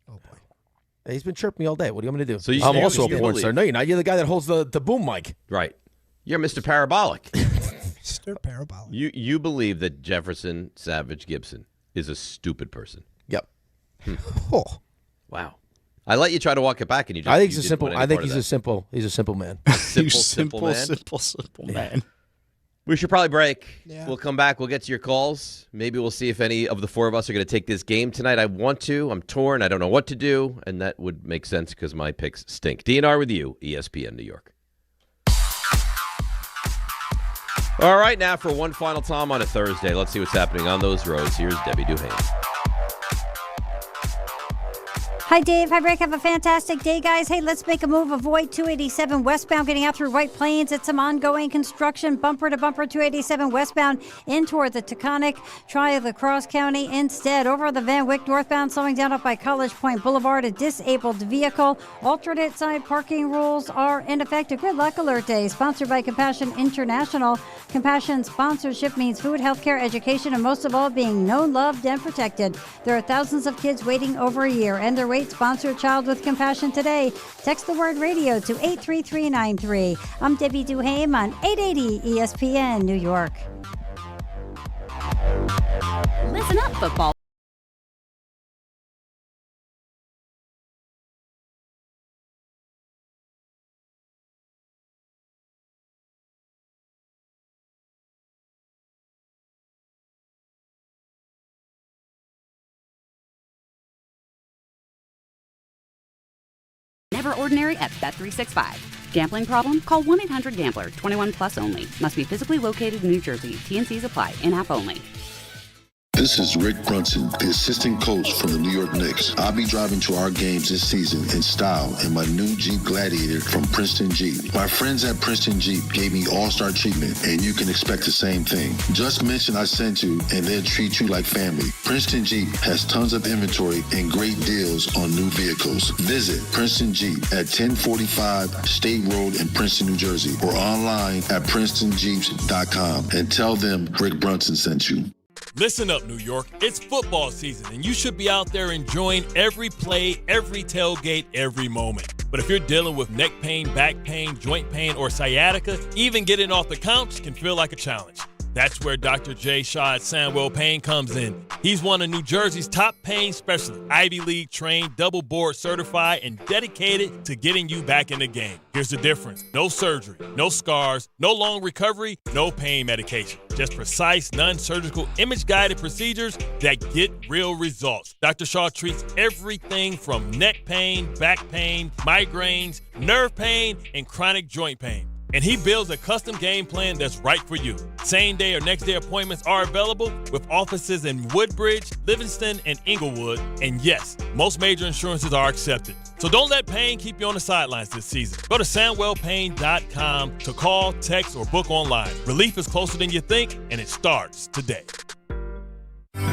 Oh, boy. He's been chirping me all day. What do you want me to do? So I'm also a porn star. No, you're not. You're the guy that holds the boom mic. Right. You're Mr. Parabolic. Mr. Parabolic. You believe that Jefferson Savage Gibson is a stupid person. Yep. Oh. Wow. I let you try to walk it back, and you just. I think you he's a didn't simple. want any I think part of he's that. he's a simple man. Simple man. Simple man. We should probably break. Yeah. We'll come back. We'll get to your calls. Maybe we'll see if any of the four of us are going to take this game tonight. I want to. I'm torn. I don't know what to do, and that would make sense because my picks stink. DNR with you, ESPN New York. All right, now for one final time on a Thursday, let's see what's happening on those roads. Here's Debbie Duhane. Hi, Dave. Hi, Rick. Have a fantastic day, guys. Hey, let's make a move. Avoid 287 westbound getting out through White Plains. It's some ongoing construction. Bumper to bumper 287 westbound in toward the Taconic. Try La Crosse County instead. Over the Van Wyck northbound, slowing down up by College Point Boulevard. A disabled vehicle. Alternate side parking rules are in effect. A good luck alert day sponsored by Compassion International. Compassion sponsorship means food, healthcare, education, and most of all, being known, loved, and protected. There are thousands of kids waiting over a year, and their wait. Sponsor a child with compassion today. Text the word radio to 83393. I'm Debbie Duhame on 880 ESPN New York. Listen up, football. Never ordinary at Bet365. Gambling problem? Call 1-800-GAMBLER. 21 plus only. Must be physically located in New Jersey. T&Cs apply. In-app only. This is Rick Brunson, the assistant coach from the New York Knicks. I'll be driving to our games this season in style in my new Jeep Gladiator from Princeton Jeep. My friends at Princeton Jeep gave me all-star treatment, and you can expect the same thing. Just mention I sent you, and they'll treat you like family. Princeton Jeep has tons of inventory and great deals on new vehicles. Visit Princeton Jeep at 1045 State Road in Princeton, New Jersey, or online at PrincetonJeeps.com and tell them Rick Brunson sent you. Listen up, New York. It's football season, and you should be out there enjoying every play, every tailgate, every moment. But if you're dealing with neck pain, back pain, joint pain, or sciatica, even getting off the couch can feel like a challenge. That's where Dr. Jay Shaw at Sandwell Pain comes in. He's one of New Jersey's top pain specialists, Ivy League trained, double board certified, and dedicated to getting you back in the game. Here's the difference. No surgery, no scars, no long recovery, no pain medication. Just precise, non-surgical, image-guided procedures that get real results. Dr. Shaw treats everything from neck pain, back pain, migraines, nerve pain, and chronic joint pain. And he builds a custom game plan that's right for you. Same day or next day appointments are available with offices in Woodbridge, Livingston, and Inglewood. And yes, most major insurances are accepted. So don't let pain keep you on the sidelines this season. Go to SandwellPain.com to call, text, or book online. Relief is closer than you think, and it starts today.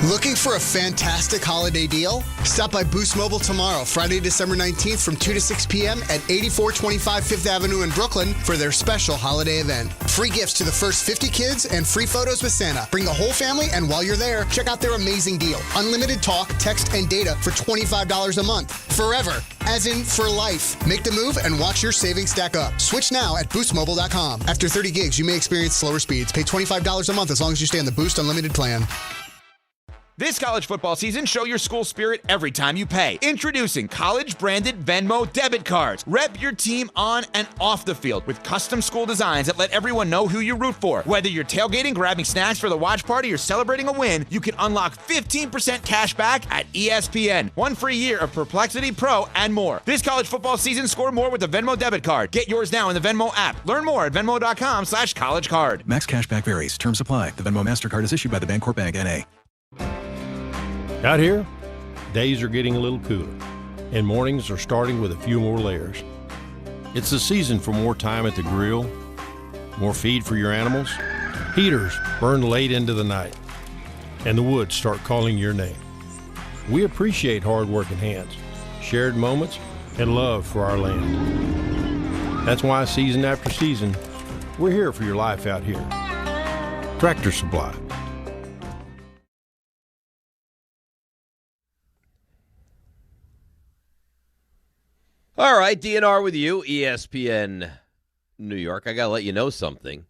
Looking for a fantastic holiday deal? Stop by Boost Mobile tomorrow, Friday, December 19th from 2 to 6 p.m. at 8425 Fifth Avenue in Brooklyn for their special holiday event. Free gifts to the first 50 kids and free photos with Santa. Bring the whole family, and while you're there, check out their amazing deal. Unlimited talk, text, and data for $25 a month. Forever, as in for life. Make the move and watch your savings stack up. Switch now at boostmobile.com. After 30 gigs, you may experience slower speeds. Pay $25 a month as long as you stay on the Boost Unlimited plan. This college football season, show your school spirit every time you pay. Introducing college-branded Venmo debit cards. Rep your team on and off the field with custom school designs that let everyone know who you root for. Whether you're tailgating, grabbing snacks for the watch party, or celebrating a win, you can unlock 15% cash back at ESPN. 1 free year of Perplexity Pro and more. This college football season, score more with the Venmo debit card. Get yours now in the Venmo app. Learn more at venmo.com/collegecard. Max cashback varies. Terms apply. The Venmo MasterCard is issued by the Bancorp Bank, N.A. Out here, days are getting a little cooler, and mornings are starting with a few more layers. It's the season for more time at the grill, more feed for your animals. Heaters burn late into the night, and the woods start calling your name. We appreciate hard-working hands, shared moments, and love for our land. That's why season after season, we're here for your life out here. Tractor Supply. All right, DNR with you, ESPN New York. I got to let you know something.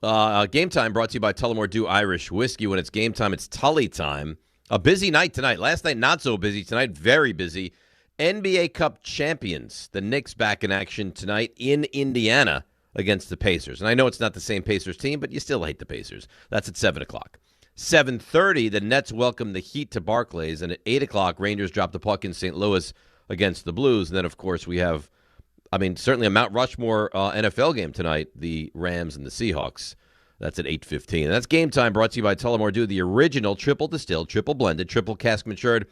Game time brought to you by Tullamore Dew Irish Whiskey. When it's game time, it's Tully time. A busy night tonight. Last night, not so busy. Tonight, very busy. NBA Cup champions. The Knicks back in action tonight in Indiana against the Pacers. And I know it's not the same Pacers team, but you still hate the Pacers. That's at 7 o'clock. 7:30, the Nets welcome the Heat to Barclays. And at 8 o'clock, Rangers drop the puck in St. Louis against the Blues. And then, of course, we have, certainly a Mount Rushmore NFL game tonight, the Rams and the Seahawks. That's at 8:15. And that's game time brought to you by Tullamore Dew, the original triple distilled, triple blended, triple cask matured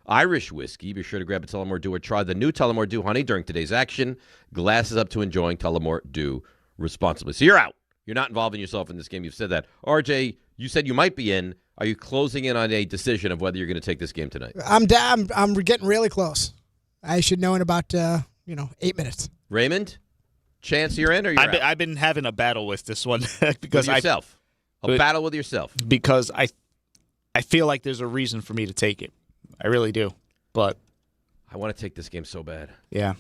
Irish whiskey. Be sure to grab a Tullamore Dew or try the new Tullamore Dew Honey during today's action. Glasses up to enjoying Tullamore Dew responsibly. So you're out. You're not involving yourself in this game. You've said that. RJ, you said you might be in. Are you closing in on a decision of whether you're going to take this game tonight? I'm getting really close. I should know in about 8 minutes. Raymond, chance you're in or you're out? I've been having a battle with this one because with yourself. Battle with yourself. Because I feel like there's a reason for me to take it. I really do. But I want to take this game so bad. Yeah.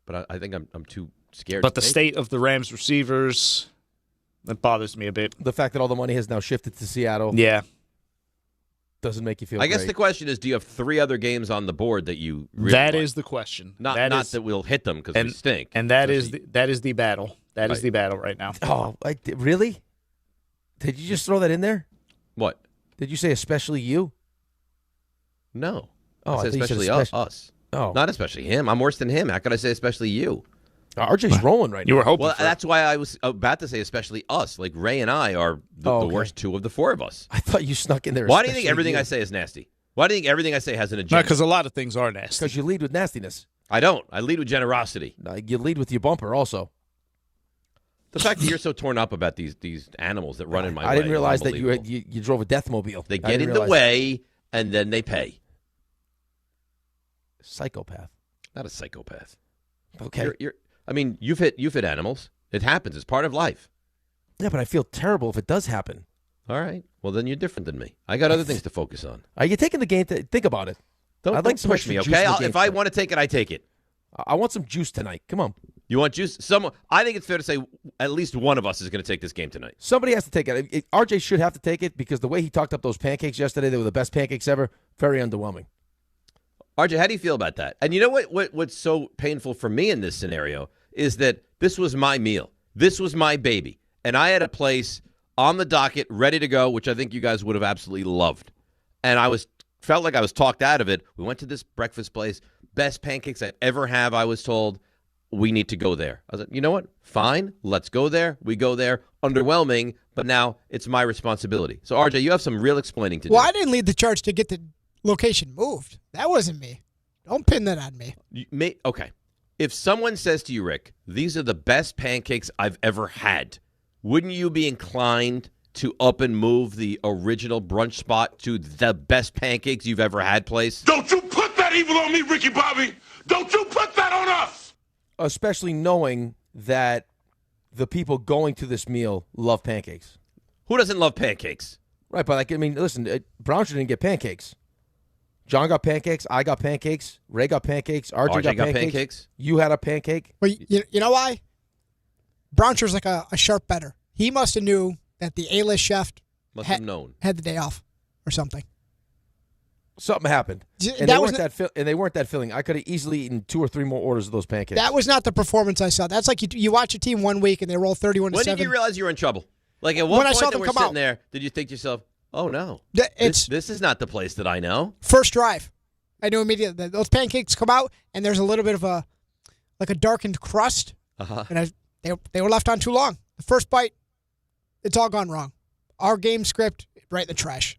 But I think I'm too scared. But the state of the Rams receivers, that bothers me a bit. The fact that all the money has now shifted to Seattle. Yeah. Doesn't make you feel I guess great. the question is, do you have 3 other games on the board that you really That like? is the question. Not that we'll hit them because we stink. And that is the battle. That is the battle right now. Oh, really? Did you just throw that in there? What? Did you say especially you? No. Oh, I said especially us. Oh. Not especially him. I'm worse than him. How could I say especially you? RJ's rolling right now. You were hoping Well, that's why I was about to say especially us. Like Ray and I are the worst 2 of the 4 of us. I thought you snuck in there. Why do you think everything I say is nasty? Why do you think everything I say has an agenda? Because a lot of things are nasty. Because you lead with nastiness. I don't. I lead with generosity. You lead with your bumper also. The fact that you're so torn up about these animals that run in my way. I didn't realize that you drove a deathmobile. They get in the way, and then they pay. Psychopath. Not a psychopath. Okay. You've hit animals. It happens. It's part of life. Yeah, but I feel terrible if it does happen. All right. Well, then you're different than me. I got other things to focus on. Are you taking the game? Think about it. Don't push me, okay? If I want to take it, I take it. I want some juice tonight. Come on. You want juice? I think it's fair to say at least one of us is going to take this game tonight. Somebody has to take it. RJ should have to take it because the way he talked up those pancakes yesterday, they were the best pancakes ever. Very underwhelming. RJ, how do you feel about that? And you know what's so painful for me in this scenario is that this was my meal. This was my baby. And I had a place on the docket ready to go, which I think you guys would have absolutely loved. And felt like I was talked out of it. We went to this breakfast place. Best pancakes I ever have, I was told. We need to go there. I was like, you know what? Fine. Let's go there. We go there. Underwhelming, but now it's my responsibility. So, RJ, you have some real explaining to do. Well, I didn't lead the charge to get the location moved. That wasn't me. Don't pin that on me. Okay. If someone says to you, Rick, these are the best pancakes I've ever had, wouldn't you be inclined to up and move the original brunch spot to the best pancakes you've ever had place? Don't you put that evil on me, Ricky Bobby. Don't you put that on us. Especially knowing that the people going to this meal love pancakes. Who doesn't love pancakes? Right, but listen, Brunch didn't get pancakes. John got pancakes. I got pancakes. Ray got pancakes. RJ got pancakes. You had a pancake. Well, you know why? Brownshaw's like a sharp bettor. He must have knew that the A-list chef had the day off or something. Something happened, and they weren't that filling. I could have easily eaten 2 or 3 more orders of those pancakes. That was not the performance I saw. That's like you watch a team 1 week and they roll 31-7. When did you realize you were in trouble? Like at what point that we're sitting there, did you think to yourself, "Oh no, this is not the place that I know"? First drive, I knew immediately that those pancakes come out and there's a little bit of a darkened crust, and they were left on too long. The first bite, it's all gone wrong. Our game script right in the trash.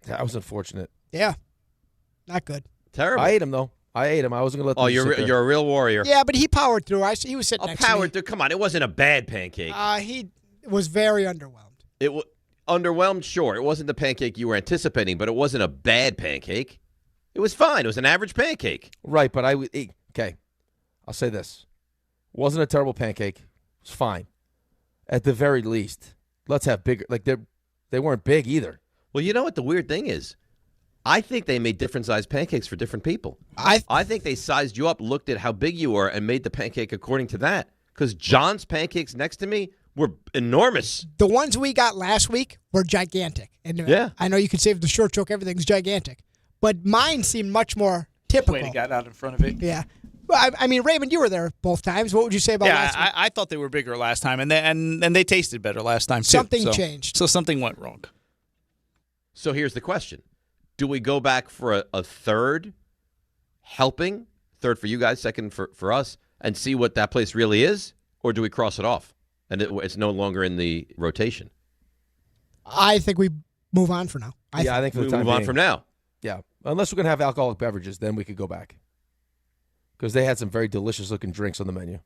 That was unfortunate. Yeah. Not good. Terrible. I ate him, though. I wasn't going to let them sit there. You're a real warrior. Yeah, but he powered through. He was sitting next to me. Powered through. Come on, it wasn't a bad pancake. He was very underwhelmed. Underwhelmed, sure. It wasn't the pancake you were anticipating, but it wasn't a bad pancake. It was fine. It was an average pancake. Right, but okay. I'll say this. Wasn't a terrible pancake. It was fine. At the very least, let's have bigger. Like, they weren't big either. Well, you know what the weird thing is? I think they made different sized pancakes for different people. I think they sized you up, looked at how big you were, and made the pancake according to that. Because John's pancakes next to me were enormous. The ones we got last week were gigantic. And yeah. I know you could say the short joke, everything's gigantic. But mine seemed much more typical. The way he got out in front of it. Yeah. Well, I mean, Raymond, you were there both times. What would you say about last week? I thought they were bigger last time, and they tasted better last time, too. Something changed. So something went wrong. So here's the question. Do we go back for a third helping, third for you guys, second for us, and see what that place really is? Or do we cross it off and it's no longer in the rotation? I think we move on for now. I think for the we time move on being. from now. Yeah. Unless we're going to have alcoholic beverages, then we could go back. Because they had some very delicious-looking drinks on the menu.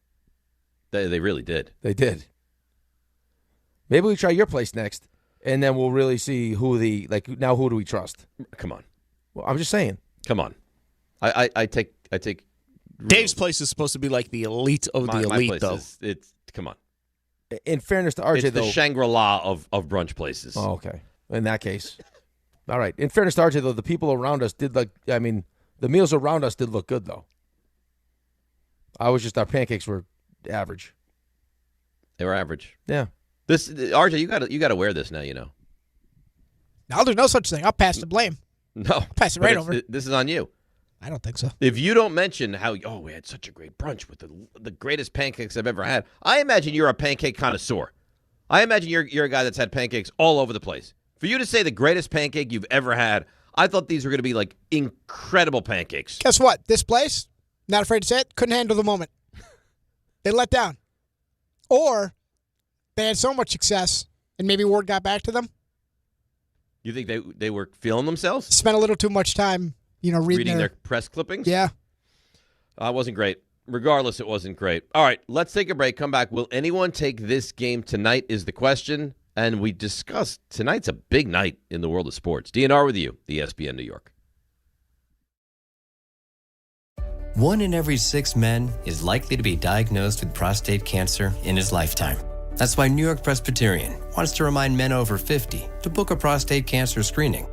They really did. They did. Maybe we try your place next, and then we'll really see who now who do we trust? Come on. Well, I'm just saying. Come on. I take Dave's place is supposed to be like the elite of the elite, place though. Come on. In fairness to RJ, it's the Shangri-La of brunch places. Oh, okay. In that case. All right. In fairness to RJ, though, the people around us the meals around us did look good, though. Our pancakes were average. They were average. Yeah. This RJ, you got to wear this now. You know. Now there's no such thing. I'll pass the blame. No, pass it right over. This is on you. I don't think so. If you don't mention how we had such a great brunch with the greatest pancakes I've ever had, I imagine you're a pancake connoisseur. I imagine you're a guy that's had pancakes all over the place. For you to say the greatest pancake you've ever had, I thought these were going to be like incredible pancakes. Guess what? This place, not afraid to say it, couldn't handle the moment. They let down. Or they had so much success, and maybe word got back to them. You think they were feeling themselves? Spent a little too much time, reading their press clippings? Yeah. It wasn't great. Regardless, it wasn't great. All right, let's take a break. Come back. Will anyone take this game tonight is the question. And we discussed tonight's a big night in the world of sports. DNR with you, ESPN New York. 1 in every 6 men is likely to be diagnosed with prostate cancer in his lifetime. That's why New York Presbyterian wants to remind men over 50 to book a prostate cancer screening.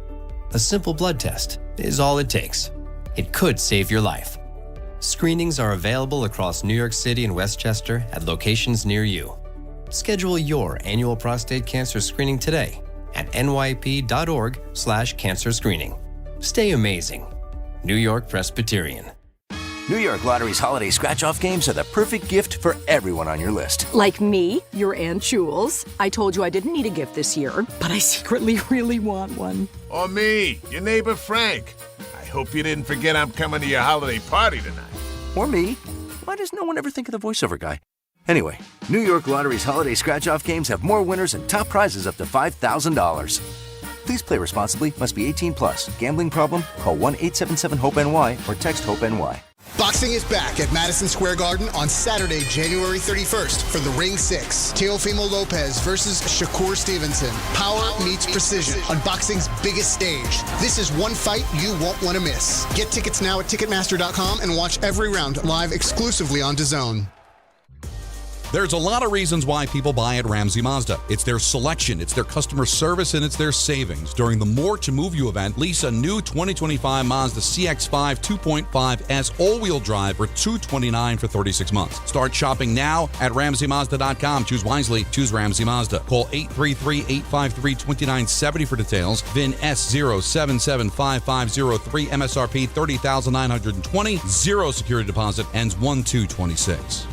A simple blood test is all it takes. It could save your life. Screenings are available across New York City and Westchester at locations near you. Schedule your annual prostate cancer screening today at nyp.org/cancer screening. Stay amazing. New York Presbyterian. New York Lottery's holiday scratch-off games are the perfect gift for everyone on your list. Like me, your Aunt Jules. I told you I didn't need a gift this year, but I secretly really want one. Or me, your neighbor Frank. I hope you didn't forget I'm coming to your holiday party tonight. Or me. Why does no one ever think of the voiceover guy? Anyway, New York Lottery's holiday scratch-off games have more winners and top prizes up to $5,000. Please play responsibly. Must be 18 plus. Gambling problem? Call 1-877-HOPE-NY or text HOPE-NY. Boxing is back at Madison Square Garden on Saturday, January 31st for the Ring 6. Teofimo Lopez versus Shakur Stevenson. Power meets precision on boxing's biggest stage. This is one fight you won't want to miss. Get tickets now at Ticketmaster.com and watch every round live exclusively on DAZN. There's a lot of reasons why people buy at Ramsey Mazda. It's their selection, it's their customer service, and it's their savings. During the More to Move You event, lease a new 2025 Mazda CX-5 2.5S all-wheel drive for $229 for 36 months. Start shopping now at RamseyMazda.com. Choose wisely. Choose Ramsey Mazda. Call 833-853-2970 for details. VIN S077553, MSRP $30,920. Zero security deposit. Ends 1/2/26.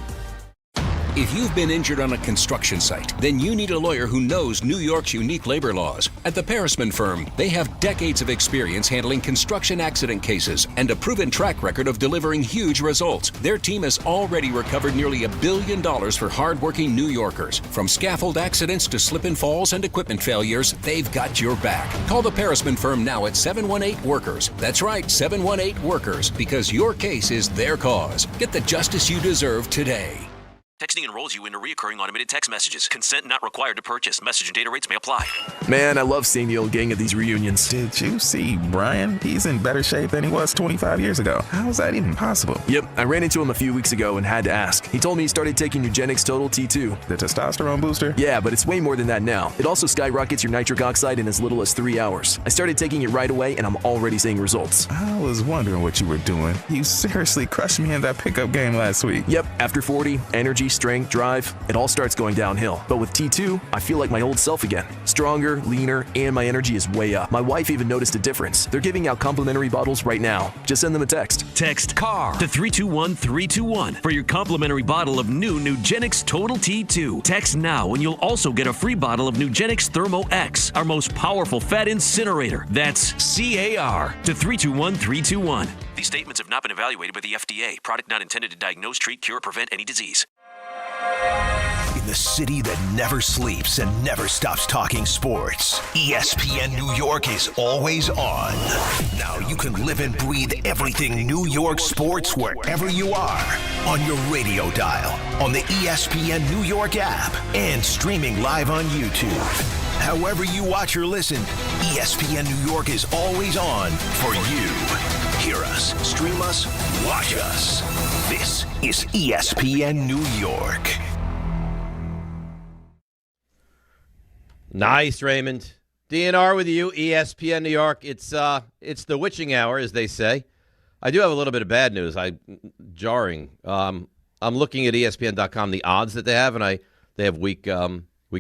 If you've been injured on a construction site, then you need a lawyer who knows New York's unique labor laws. At the Parisman Firm, they have decades of experience handling construction accident cases and a proven track record of delivering huge results. Their team has already recovered nearly $1 billion for hardworking New Yorkers. From scaffold accidents to slip and falls and equipment failures, they've got your back. Call the Parisman Firm now at 718-WORKERS. That's right, 718-WORKERS, because your case is their cause. Get the justice you deserve today. Texting enrolls you into recurring automated text messages. Consent not required to purchase. Message and data rates may apply. Man, I love seeing the old gang at these reunions. Did you see Brian? He's in better shape than he was 25 years ago. How is that even possible? Yep, I ran into him a few weeks ago and had to ask. He told me he started taking Nugenix Total T2. The testosterone booster? Yeah, but it's way more than that now. It also skyrockets your nitric oxide in as little as 3 hours. I started taking it right away and I'm already seeing results. I was wondering what you were doing. You seriously crushed me in that pickup game last week. Yep, after 40, energy, strength, drive, it all starts going downhill. But with T2, I feel like my old self again. Stronger, leaner, and my energy is way up. My wife even noticed a difference. They're giving out complimentary bottles right now. Just send them a text. Text CAR to 321-321 for your complimentary bottle of new Nugenix Total T2. Text now and you'll also get a free bottle of Nugenix Thermo X, our most powerful fat incinerator. That's CAR to 321-321. These statements have not been evaluated by the FDA. Product not intended to diagnose, treat, cure, or prevent any disease. In the city that never sleeps and never stops talking sports, ESPN New York is always on. Now you can live and breathe everything New York sports wherever you are. On your radio dial, on the ESPN New York app, and streaming live on YouTube. However you watch or listen, ESPN New York is always on for you. Hear us, stream us, watch us. This is ESPN New York. Nice, Raymond. DNR with you, ESPN New York. It's the witching hour, as they say. I do have a little bit of bad news. Jarring. I'm looking at ESPN.com, the odds that they have, and they have week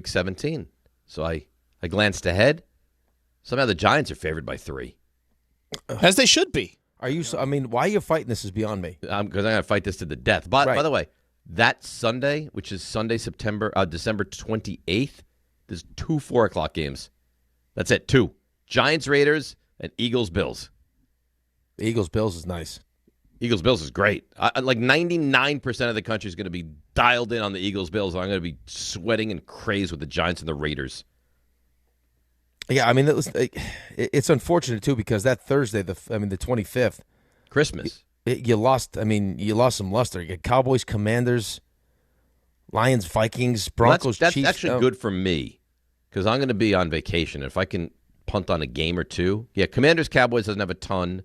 17. So I glanced ahead. Somehow the Giants are favored by 3. As they should be. Are you? I mean, why are you fighting this is beyond me. Because I'm going to fight this to the death. But by the way, that Sunday, which is Sunday, December 28th, there's 2 4 o'clock games. That's it, 2. Giants, Raiders, and Eagles, Bills. The Eagles, Bills is nice. Eagles, Bills is great. Like 99% of the country is going to be dialed in on the Eagles, Bills. I'm going to be sweating and crazed with the Giants and the Raiders. Yeah, I mean, it's unfortunate, too, because that Thursday, the 25th. Christmas. You lost some luster. You get Cowboys, Commanders, Lions, Vikings, Broncos, that's Chiefs. That's actually good for me because I'm going to be on vacation. If I can punt on a game or two. Yeah, Commanders, Cowboys doesn't have a ton.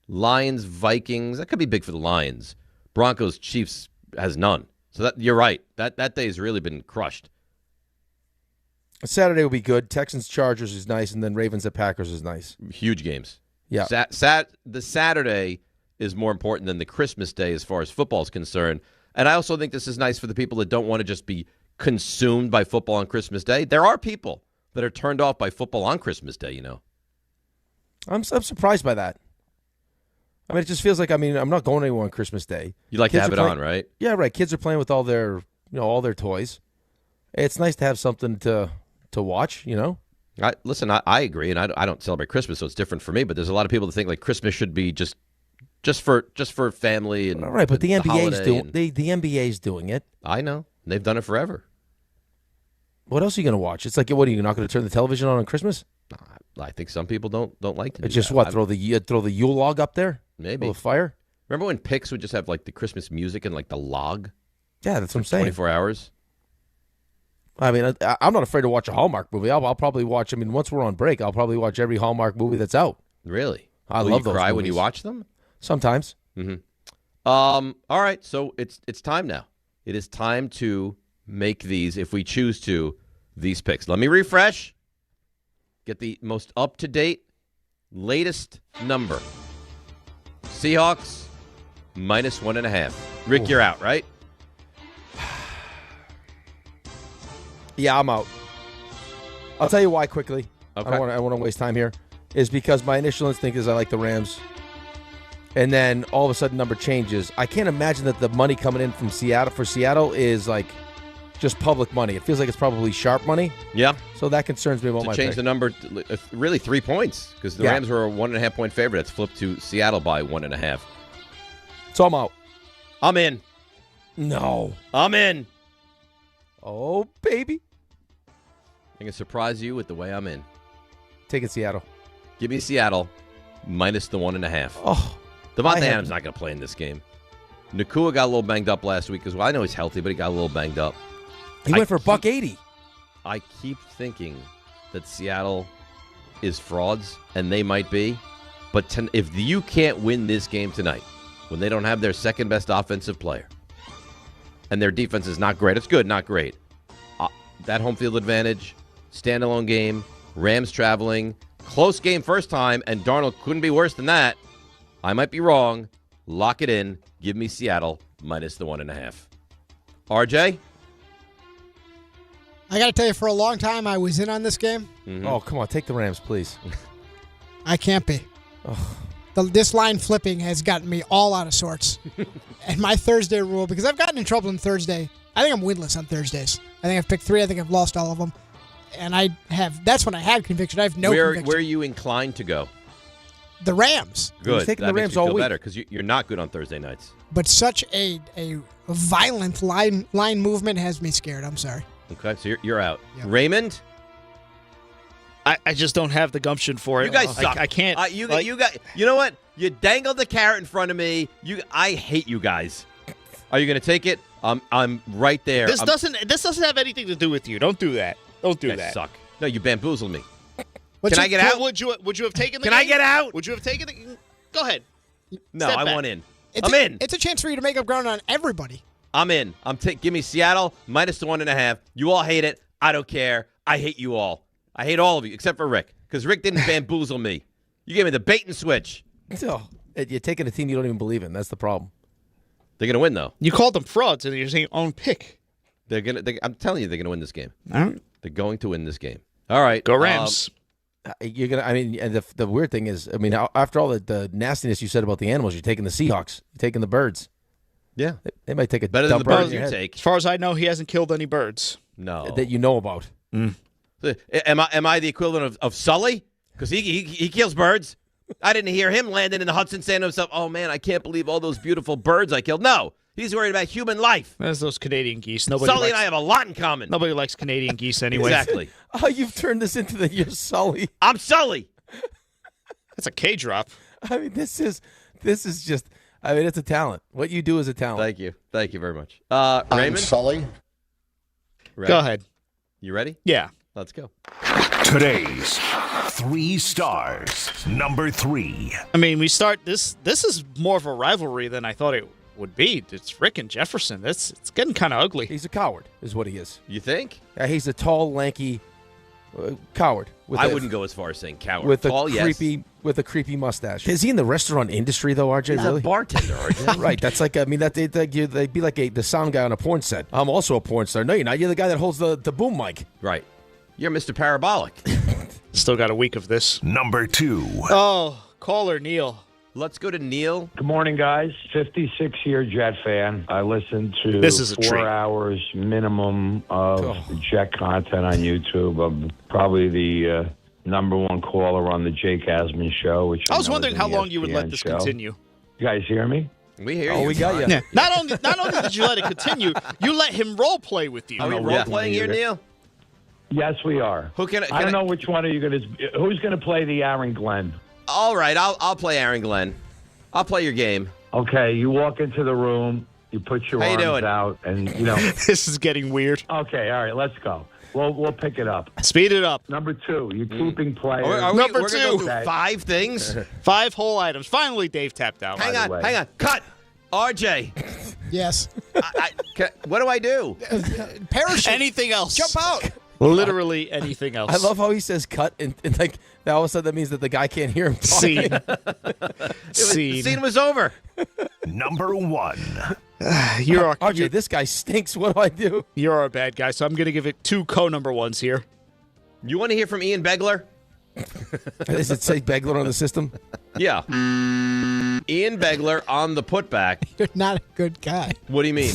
Lions, Vikings, that could be big for the Lions. Broncos, Chiefs has none. So you're right. That day has really been crushed. Saturday will be good. Texans, Chargers is nice, and then Ravens at Packers is nice. Huge games. Yeah. The Saturday is more important than the Christmas day as far as football is concerned. And I also think this is nice for the people that don't want to just be consumed by football on Christmas Day. There are people that are turned off by football on Christmas Day, you know. I'm surprised by that. I mean, it just feels like, I'm not going anywhere on Christmas Day. You like to have it on, right? Yeah, right. Kids are playing with all their toys. It's nice to have something to watch, you know? I agree, and I don't celebrate Christmas, so it's different for me, but there's a lot of people that think like Christmas should be just for family and right, but the NBA's doing the NBA's doing it. I know. They've done it forever. What else are you going to watch? It's like, what are you not going to turn the television on Christmas? I think some people don't like to. It's just that. Throw the Yule log up there? Maybe. A fire? Remember when Pix would just have like the Christmas music and like the log? Yeah, that's what I'm saying. 24 hours. I mean, I'm not afraid to watch a Hallmark movie. I'll probably watch. Once we're on break, I'll probably watch every Hallmark movie that's out. Really? I love those. Cry movies. when you watch them? Sometimes. Mm-hmm. All right, so it's time now. It is time to make these, if we choose to, these picks. Let me refresh. Get the most up-to-date, latest number. Seahawks, -1.5. Rick, you're out, right? Yeah, I'm out. I'll tell you why quickly. Okay. I don't want to waste time here. Is because my initial instinct is I like the Rams. And then all of a sudden number changes. I can't imagine that the money coming in from Seattle is like just public money. It feels like it's probably sharp money. Yeah. So that concerns me about my change pick. the number, really 3 points, because the Rams were a 1.5 point favorite. It's flipped to Seattle by 1.5. So I'm out. I'm in. No. I'm in. Oh, baby. I'm going to surprise you with the way I'm in. Take it, Seattle. Give me Seattle minus the 1.5. Oh. Devontae Adams not going to play in this game. Nakua got a little banged up last week as well. I know he's healthy, but he got a little banged up. He went for $180. I keep thinking that Seattle is frauds, and they might be. But if you can't win this game tonight, when they don't have their second-best offensive player, and their defense is not great, it's good, not great. That home field advantage, standalone game, Rams traveling, close game first time, and Darnold couldn't be worse than that. I might be wrong. Lock it in. Give me Seattle minus the 1.5. RJ? I got to tell you, for a long time, I was in on this game. Mm-hmm. Oh, come on. Take the Rams, please. I can't be. This line flipping has gotten me all out of sorts. And my Thursday rule, because I've gotten in trouble on Thursday. I think I'm winless on Thursdays. I think I've picked 3. I think I've lost all of them. And that's when I had conviction. I have no conviction. Where are you inclined to go? The Rams. Good. Taking that the Rams makes me all feel week. better because you're not good on Thursday nights. But such a violent line movement has me scared. I'm sorry. Okay, so you're out. Yep. Raymond? I just don't have the gumption for it. You guys suck. I can't. You know what? You dangled the carrot in front of me. I hate you guys. Are you going to take it? I'm right there. This doesn't have anything to do with you. Don't do that. Don't do that. Suck. No, you bamboozled me. Can I get out? Would you have taken the Can I game? get out? Would you have taken the Go ahead. No, Step I back. want in. It's I'm in. It's a chance for you to make up ground on everybody. I'm in. Give me Seattle minus the 1.5. You all hate it. I don't care. I hate you all. I hate all of you except for Rick because Rick didn't bamboozle me. You gave me the bait and switch. So, you're taking a team you don't even believe in. That's the problem. They're gonna win though. You called them frauds, and you're saying own pick. I'm telling you, they're gonna win this game. All right. They're going to win this game. All right, Go Rams. You're gonna. I mean, and the weird thing is, I mean, after all the nastiness you said about the animals, you're taking the Seahawks. You're taking the birds. Yeah, they might take a better than the dump birds in your you head. take. As far as I know, he hasn't killed any birds. No, that you know about. Am I the equivalent of Sully? Because he kills birds. I didn't hear him landing in the Hudson saying to himself, "Oh man, I can't believe all those beautiful birds I killed." No, he's worried about human life. There's those Canadian geese. Sully and I have a lot in common. Nobody likes Canadian geese anyway. Exactly. Oh, you've turned this into you're Sully. I'm Sully. That's a K drop. I mean, this is just. I mean, it's a talent. What you do is a talent. Thank you very much. Raymond? I'm Sully. Ready? Go ahead. You ready? Yeah. Let's go. Today's 3 stars. Number 3. I mean, we start this. This is more of a rivalry than I thought it would be. It's Rick and Jefferson. It's getting kind of ugly. He's a coward, is what he is. You think? He's a tall, lanky coward. I wouldn't go as far as saying coward. With Tall, a creepy mustache. Is he in the restaurant industry though, RJ? He's really? a bartender, RJ. Right. That's like. I mean, they'd be like the sound guy on a porn set. I'm also a porn star. No, you're not. You're the guy that holds the boom mic. Right. You're Mr. Parabolic. Still got a week of this. Number 2. Oh, caller Neil. Let's go to Neil. Good morning, guys. 56-year Jet fan. I listen to This is a 4 treat. hours minimum of Jet content on YouTube. I'm probably the number 1 caller on the Jake Asman show. Which I was know wondering is how an long you would let ESPN this show. continue. You guys hear me? We hear you. Oh, we got you. Yeah. Not only did you let it continue, you let him role play with you. Are we role playing here, Neil? Yes, we are. I don't know which one are you going to. Who's going to play the Aaron Glenn? All right, I'll play Aaron Glenn. I'll play your game. Okay, you walk into the room, you put your How you arms doing? out, and you know. This is getting weird. Okay, all right, let's go. We'll pick it up. Speed it up. Number 2, you're keeping players. Number we're 2. Gonna go through 5 things. 5 whole items. Finally, Dave tapped out. Hang on. Cut. RJ. Yes. What do I do? Parachute. Anything else? Jump out. Literally anything else. I love how he says cut, and like that all of a sudden that means that the guy can't hear him talking. Scene. The scene was over. Number 1. RJ, this guy stinks. What do I do? You're our bad guy, so I'm going to give it 2 co-number 1s here. You want to hear from Ian Begler? Does it say Begler on the system? Yeah. Ian Begler on the putback. You're not a good guy. What do you mean?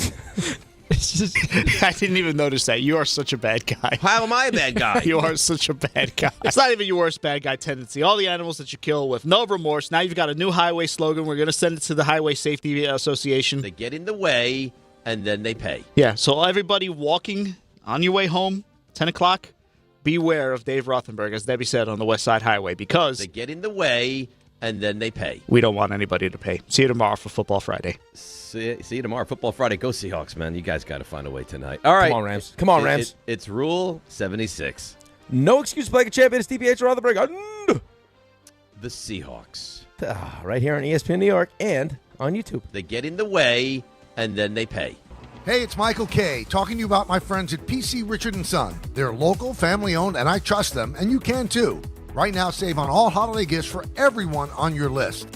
I didn't even notice that. You are such a bad guy. How am I a bad guy? You are such a bad guy. It's not even your worst bad guy tendency. All the animals that you kill with no remorse. Now you've got a new highway slogan. We're going to send it to the Highway Safety Association. They get in the way, and then they pay. Yeah, so everybody walking on your way home, 10 o'clock, beware of Dave Rothenberg, as Debbie said, on the West Side Highway, because They get in the way, and then they pay. We don't want anybody to pay. See you tomorrow for Football Friday. See you tomorrow. Football Friday. Go Seahawks, man. You guys got to find a way tonight. All right. Come on, Rams. Come on, Rams. It's Rule 76. No excuse to play a champion. It's DiPietro Rothenberg. The Seahawks. Right here on ESPN New York and on YouTube. They get in the way, and then they pay. Hey, it's Michael Kay talking to you about my friends at PC Richard & Son. They're local, family-owned, and I trust them, and you can too. Right now, save on all holiday gifts for everyone on your list.